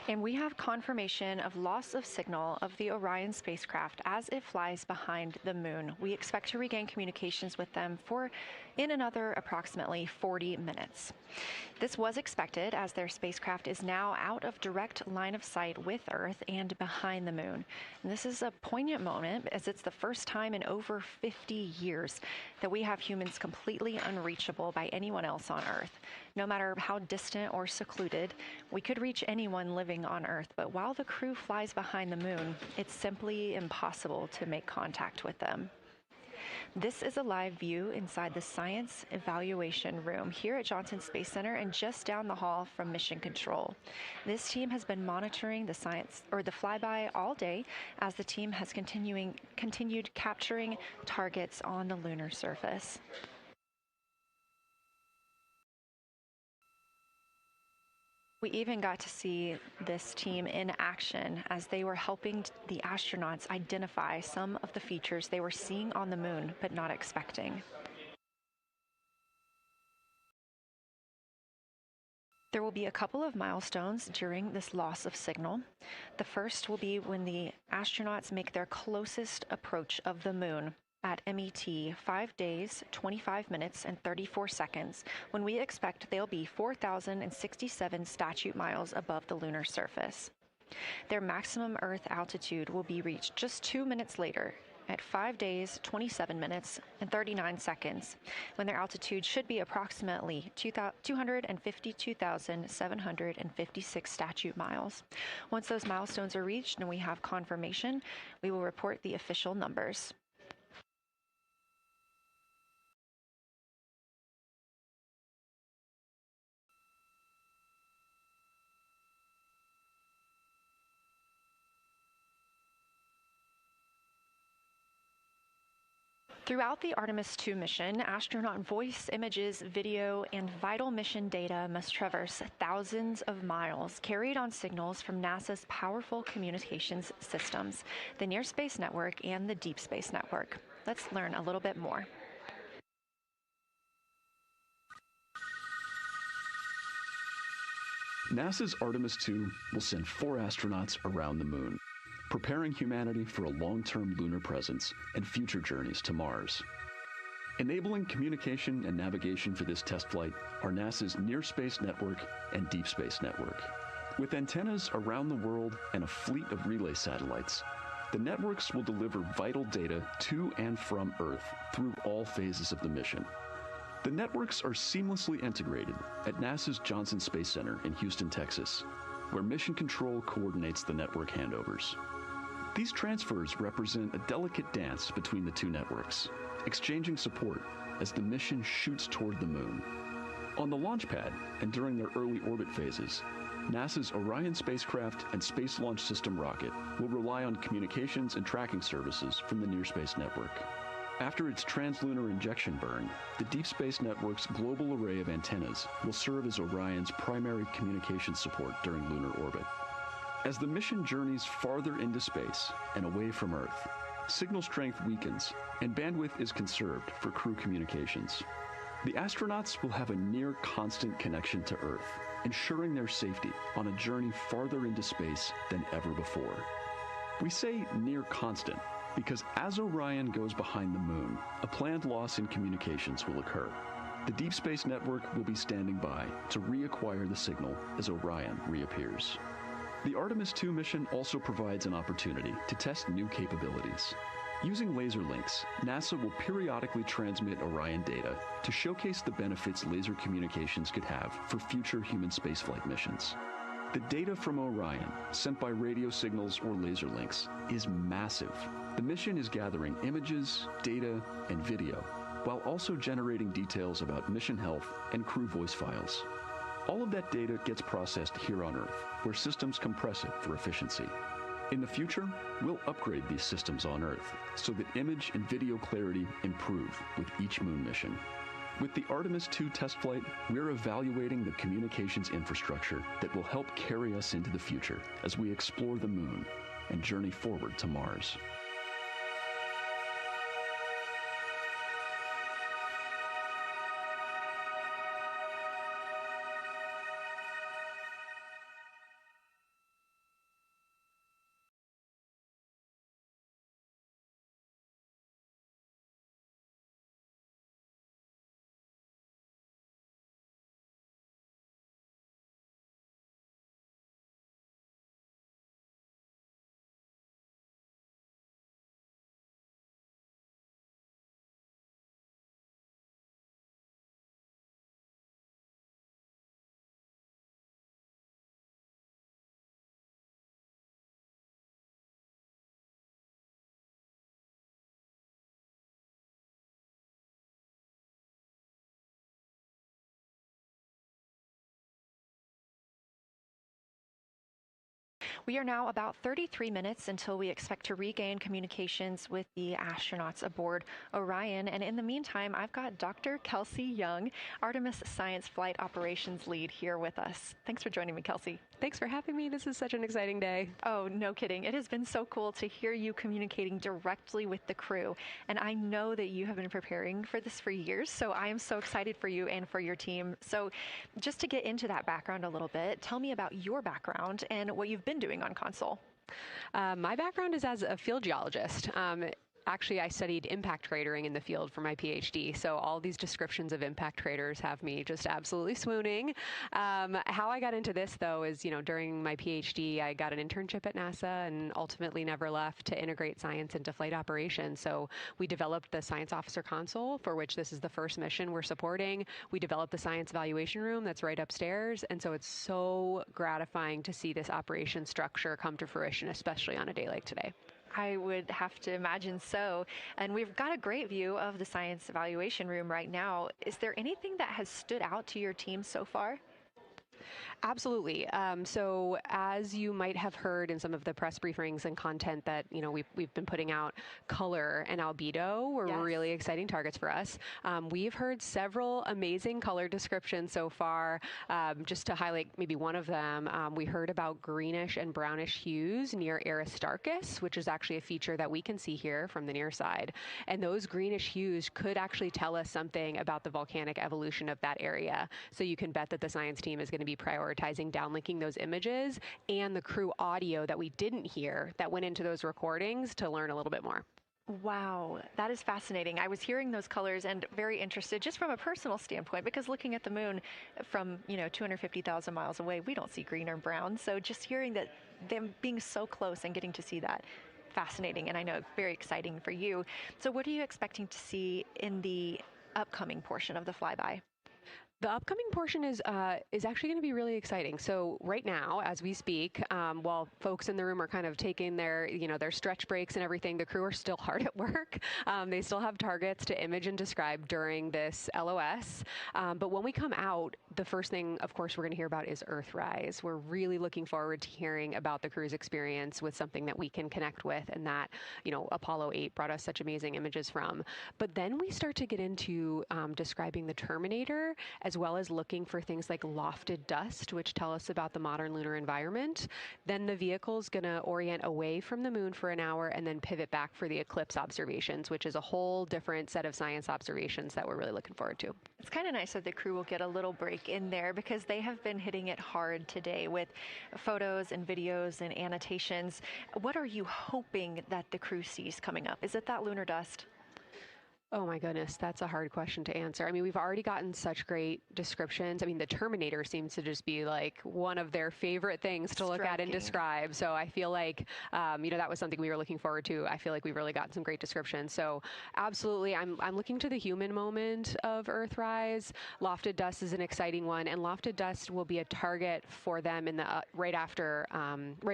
And we have confirmation of loss of signal of the Orion spacecraft as it flies behind the moon. We expect to regain communications with them in another approximately 40 minutes. This was expected as their spacecraft is now out of direct line of sight with Earth and behind the moon. And this is a poignant moment as it's the first time in over 50 years that we have humans completely unreachable by anyone else on Earth. No matter how distant or secluded, we could reach anyone living on Earth, but while the crew flies behind the moon, it's simply impossible to make contact with them. This is a live view inside the Science Evaluation Room here at Johnson Space Center and just down the hall from Mission Control. This team has been monitoring the flyby all day as the team has continued capturing targets on the lunar surface. We even got to see this team in action as they were helping the astronauts identify some of the features they were seeing on the moon but not expecting. There will be a couple of milestones during this loss of signal. The first will be when the astronauts make their closest approach of the moon at MET 5 days, 25 minutes, and 34 seconds, when we expect they'll be 4,067 statute miles above the lunar surface. Their maximum Earth altitude will be reached just 2 minutes later, at 5 days, 27 minutes, and 39 seconds, when their altitude should be approximately 252,756 statute miles. Once those milestones are reached and we have confirmation, we will report the official numbers. Throughout the Artemis 2 mission, astronaut voice, images, video, and vital mission data must traverse thousands of miles carried on signals from NASA's powerful communications systems, the Near Space Network and the Deep Space Network. Let's learn a little bit more. NASA's Artemis 2 will send 4 astronauts around the moon, preparing humanity for a long-term lunar presence and future journeys to Mars. Enabling communication and navigation for this test flight are NASA's Near Space Network and Deep Space Network. With antennas around the world and a fleet of relay satellites, the networks will deliver vital data to and from Earth through all phases of the mission. The networks are seamlessly integrated at NASA's Johnson Space Center in Houston, Texas, where Mission Control coordinates the network handovers. These transfers represent a delicate dance between the two networks, exchanging support as the mission shoots toward the moon. On the launch pad and during their early orbit phases, NASA's Orion spacecraft and Space Launch System rocket will rely on communications and tracking services from the Near Space Network. After its translunar injection burn, the Deep Space Network's global array of antennas will serve as Orion's primary communication support during lunar orbit. As the mission journeys farther into space and away from Earth, signal strength weakens and bandwidth is conserved for crew communications. The astronauts will have a near constant connection to Earth, ensuring their safety on a journey farther into space than ever before. We say near constant because as Orion goes behind the moon, a planned loss in communications will occur. The Deep Space Network will be standing by to reacquire the signal as Orion reappears. The Artemis 2 mission also provides an opportunity to test new capabilities. Using laser links, NASA will periodically transmit Orion data to showcase the benefits laser communications could have for future human spaceflight missions. The data from Orion, sent by radio signals or laser links, is massive. The mission is gathering images, data, and video, while also generating details about mission health and crew voice files. All of that data gets processed here on Earth, where systems compress it for efficiency. In the future, we'll upgrade these systems on Earth so that image and video clarity improve with each moon mission. With the Artemis 2 test flight, we're evaluating the communications infrastructure that will help carry us into the future as we explore the moon and journey forward to Mars. We are now about 33 minutes until we expect to regain communications with the astronauts aboard Orion. And in the meantime, I've got Dr. Kelsey Young, Artemis Science Flight Operations Lead, here with us. Thanks for joining me, Kelsey. Thanks for having me. This is such an exciting day. Oh, no kidding. It has been so cool to hear you communicating directly with the crew. And I know that you have been preparing for this for years, so I am so excited for you and for your team. So just to get into that background a little bit, tell me about your background and what you've been doing on console. My background is as a field geologist. actually, I studied impact cratering in the field for my PhD. So all these descriptions of impact craters have me just absolutely swooning. How I got into this, though, is, during my PhD, I got an internship at NASA and ultimately never left to integrate science into flight operations. So we developed the Science Officer Console, for which this is the first mission we're supporting. We developed the Science Evaluation Room that's right upstairs. And so it's so gratifying to see this operation structure come to fruition, especially on a day like today. I would have to imagine so. And we've got a great view of the Science Evaluation Room right now. Is there anything that has stood out to your team so far? Absolutely. So as you might have heard in some of the press briefings and content that, we've been putting out, color and albedo were really exciting targets for us. We've heard several amazing color descriptions so far. Just to highlight maybe one of them, we heard about greenish and brownish hues near Aristarchus, which is actually a feature that we can see here from the near side. And those greenish hues could actually tell us something about the volcanic evolution of that area. So you can bet that the science team is going to be prioritizing downlinking those images and the crew audio that we didn't hear that went into those recordings to learn a little bit more. Wow, that is fascinating. I was hearing those colors and very interested just from a personal standpoint, because looking at the moon from, 250,000 miles away, we don't see green or brown. So just hearing that, them being so close and getting to see that, fascinating. And I know very exciting for you. So what are you expecting to see in the upcoming portion of the flyby? The upcoming portion is actually going to be really exciting. So right now, as we speak, while folks in the room are kind of taking their, their stretch breaks and everything, the crew are still hard at work. They still have targets to image and describe during this LOS. But when we come out, the first thing, of course, we're going to hear about is Earthrise. We're really looking forward to hearing about the crew's experience with something that we can connect with and that, Apollo 8 brought us such amazing images from. But then we start to get into describing the Terminator, as well as looking for things like lofted dust, which tell us about the modern lunar environment. Then the vehicle's going to orient away from the moon for an hour and then pivot back for the eclipse observations, which is a whole different set of science observations that we're really looking forward to. It's kind of nice that the crew will get a little break in there, because they have been hitting it hard today with photos and videos and annotations. What are you hoping that the crew sees coming up? Is it that lunar dust? Oh my goodness, that's a hard question to answer. I mean, we've already gotten such great descriptions. I mean, the Terminator seems to just be like one of their favorite things to look at and describe. So I feel like, that was something we were looking forward to. I feel like we've really gotten some great descriptions. So absolutely, I'm looking to the human moment of Earthrise. Lofted dust is an exciting one, and lofted dust will be a target for them in the right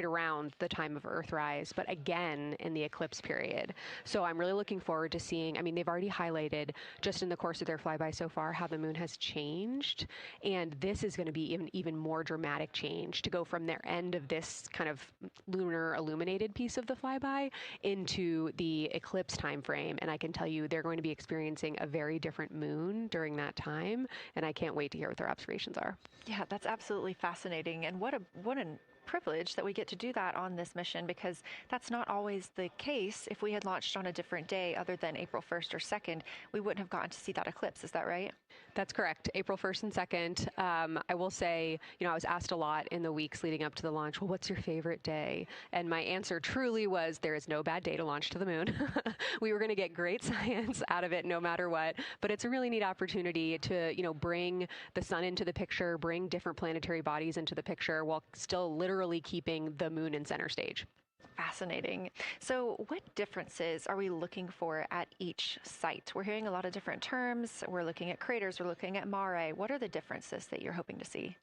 around the time of Earthrise, but again in the eclipse period. So I'm really looking forward to seeing. I mean, they've already highlighted just in the course of their flyby so far how the moon has changed, and this is going to be even more dramatic change to go from their end of this kind of lunar illuminated piece of the flyby into the eclipse time frame. And I can tell you they're going to be experiencing a very different moon during that time, and I can't wait to hear what their observations are. Yeah, that's absolutely fascinating, and what an privilege that we get to do that on this mission, because that's not always the case. If we had launched on a different day other than April 1st or 2nd, we wouldn't have gotten to see that eclipse. Is that right? That's correct. April 1st and 2nd. I will say, I was asked a lot in the weeks leading up to the launch, well, what's your favorite day? And my answer truly was, there is no bad day to launch to the moon. We were going to get great science out of it no matter what, but it's a really neat opportunity to, bring the sun into the picture, bring different planetary bodies into the picture while still literally keeping the moon in center stage. Fascinating. So what differences are we looking for at each site? We're hearing a lot of different terms. We're looking at craters. We're looking at mare. What are the differences that you're hoping to see?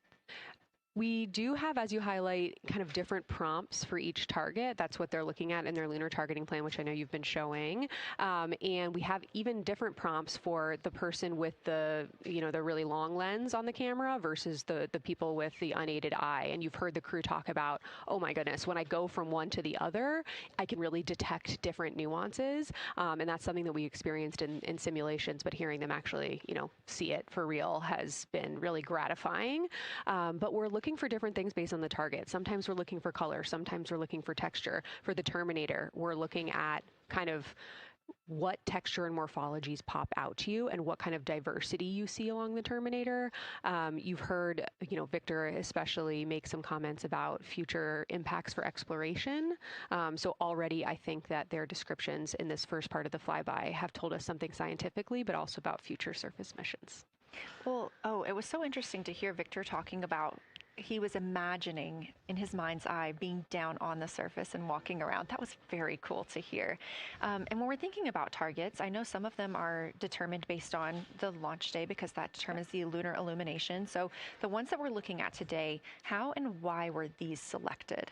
We do have, as you highlight, kind of different prompts for each target. That's what they're looking at in their lunar targeting plan, which I know you've been showing. And we have even different prompts for the person with the, the really long lens on the camera versus the people with the unaided eye. And you've heard the crew talk about, oh my goodness, when I go from one to the other, I can really detect different nuances. And that's something that we experienced in simulations, but hearing them actually, see it for real has been really gratifying. But we're looking for different things based on the target. Sometimes we're looking for color. Sometimes we're looking for texture. For the Terminator, we're looking at kind of what texture and morphologies pop out to you and what kind of diversity you see along the Terminator. You've heard, Victor especially make some comments about future impacts for exploration. So already I think that their descriptions in this first part of the flyby have told us something scientifically, but also about future surface missions. Well, it was so interesting to hear Victor talking about he was imagining in his mind's eye being down on the surface and walking around. That was very cool to hear. And when we're thinking about targets, I know some of them are determined based on the launch day because that determines the lunar illumination. So the ones that we're looking at today, how and why were these selected?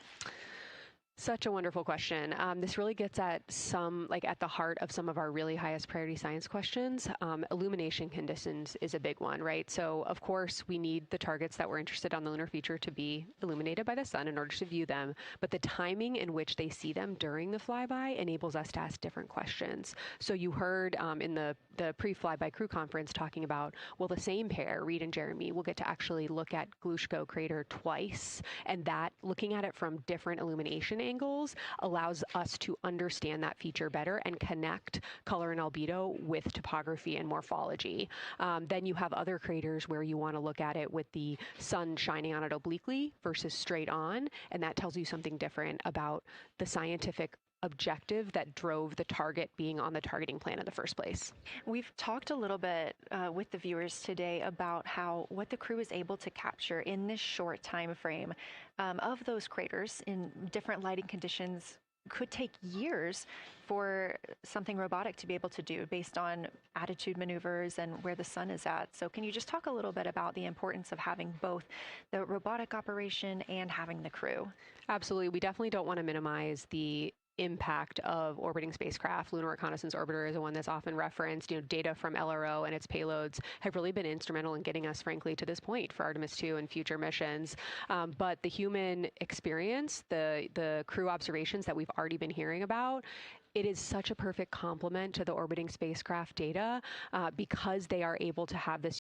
Such a wonderful question. This really gets at at the heart of some of our really highest priority science questions. Illumination conditions is a big one, right? So of course we need the targets that we're interested on the lunar feature to be illuminated by the sun in order to view them, but the timing in which they see them during the flyby enables us to ask different questions. So you heard in the pre-flyby crew conference talking about, well, the same pair, Reed and Jeremy, will get to actually look at Glushko crater twice, and that looking at it from different illumination angles allows us to understand that feature better and connect color and albedo with topography and morphology. Then you have other craters where you want to look at it with the sun shining on it obliquely versus straight on, and that tells you something different about the scientific objective that drove the target being on the targeting plan in the first place. We've talked a little bit with the viewers today about what the crew is able to capture in this short time frame of those craters in different lighting conditions. Could take years for something robotic to be able to do based on attitude maneuvers and where the sun is at. So can you just talk a little bit about the importance of having both the robotic operation and having the crew? Absolutely. We definitely don't want to minimize the impact of orbiting spacecraft. Lunar Reconnaissance Orbiter is the one that's often referenced. Data from LRO and its payloads have really been instrumental in getting us, frankly, to this point for Artemis 2 and future missions. But the human experience, the crew observations that we've already been hearing about, it is such a perfect complement to the orbiting spacecraft data because they are able to have this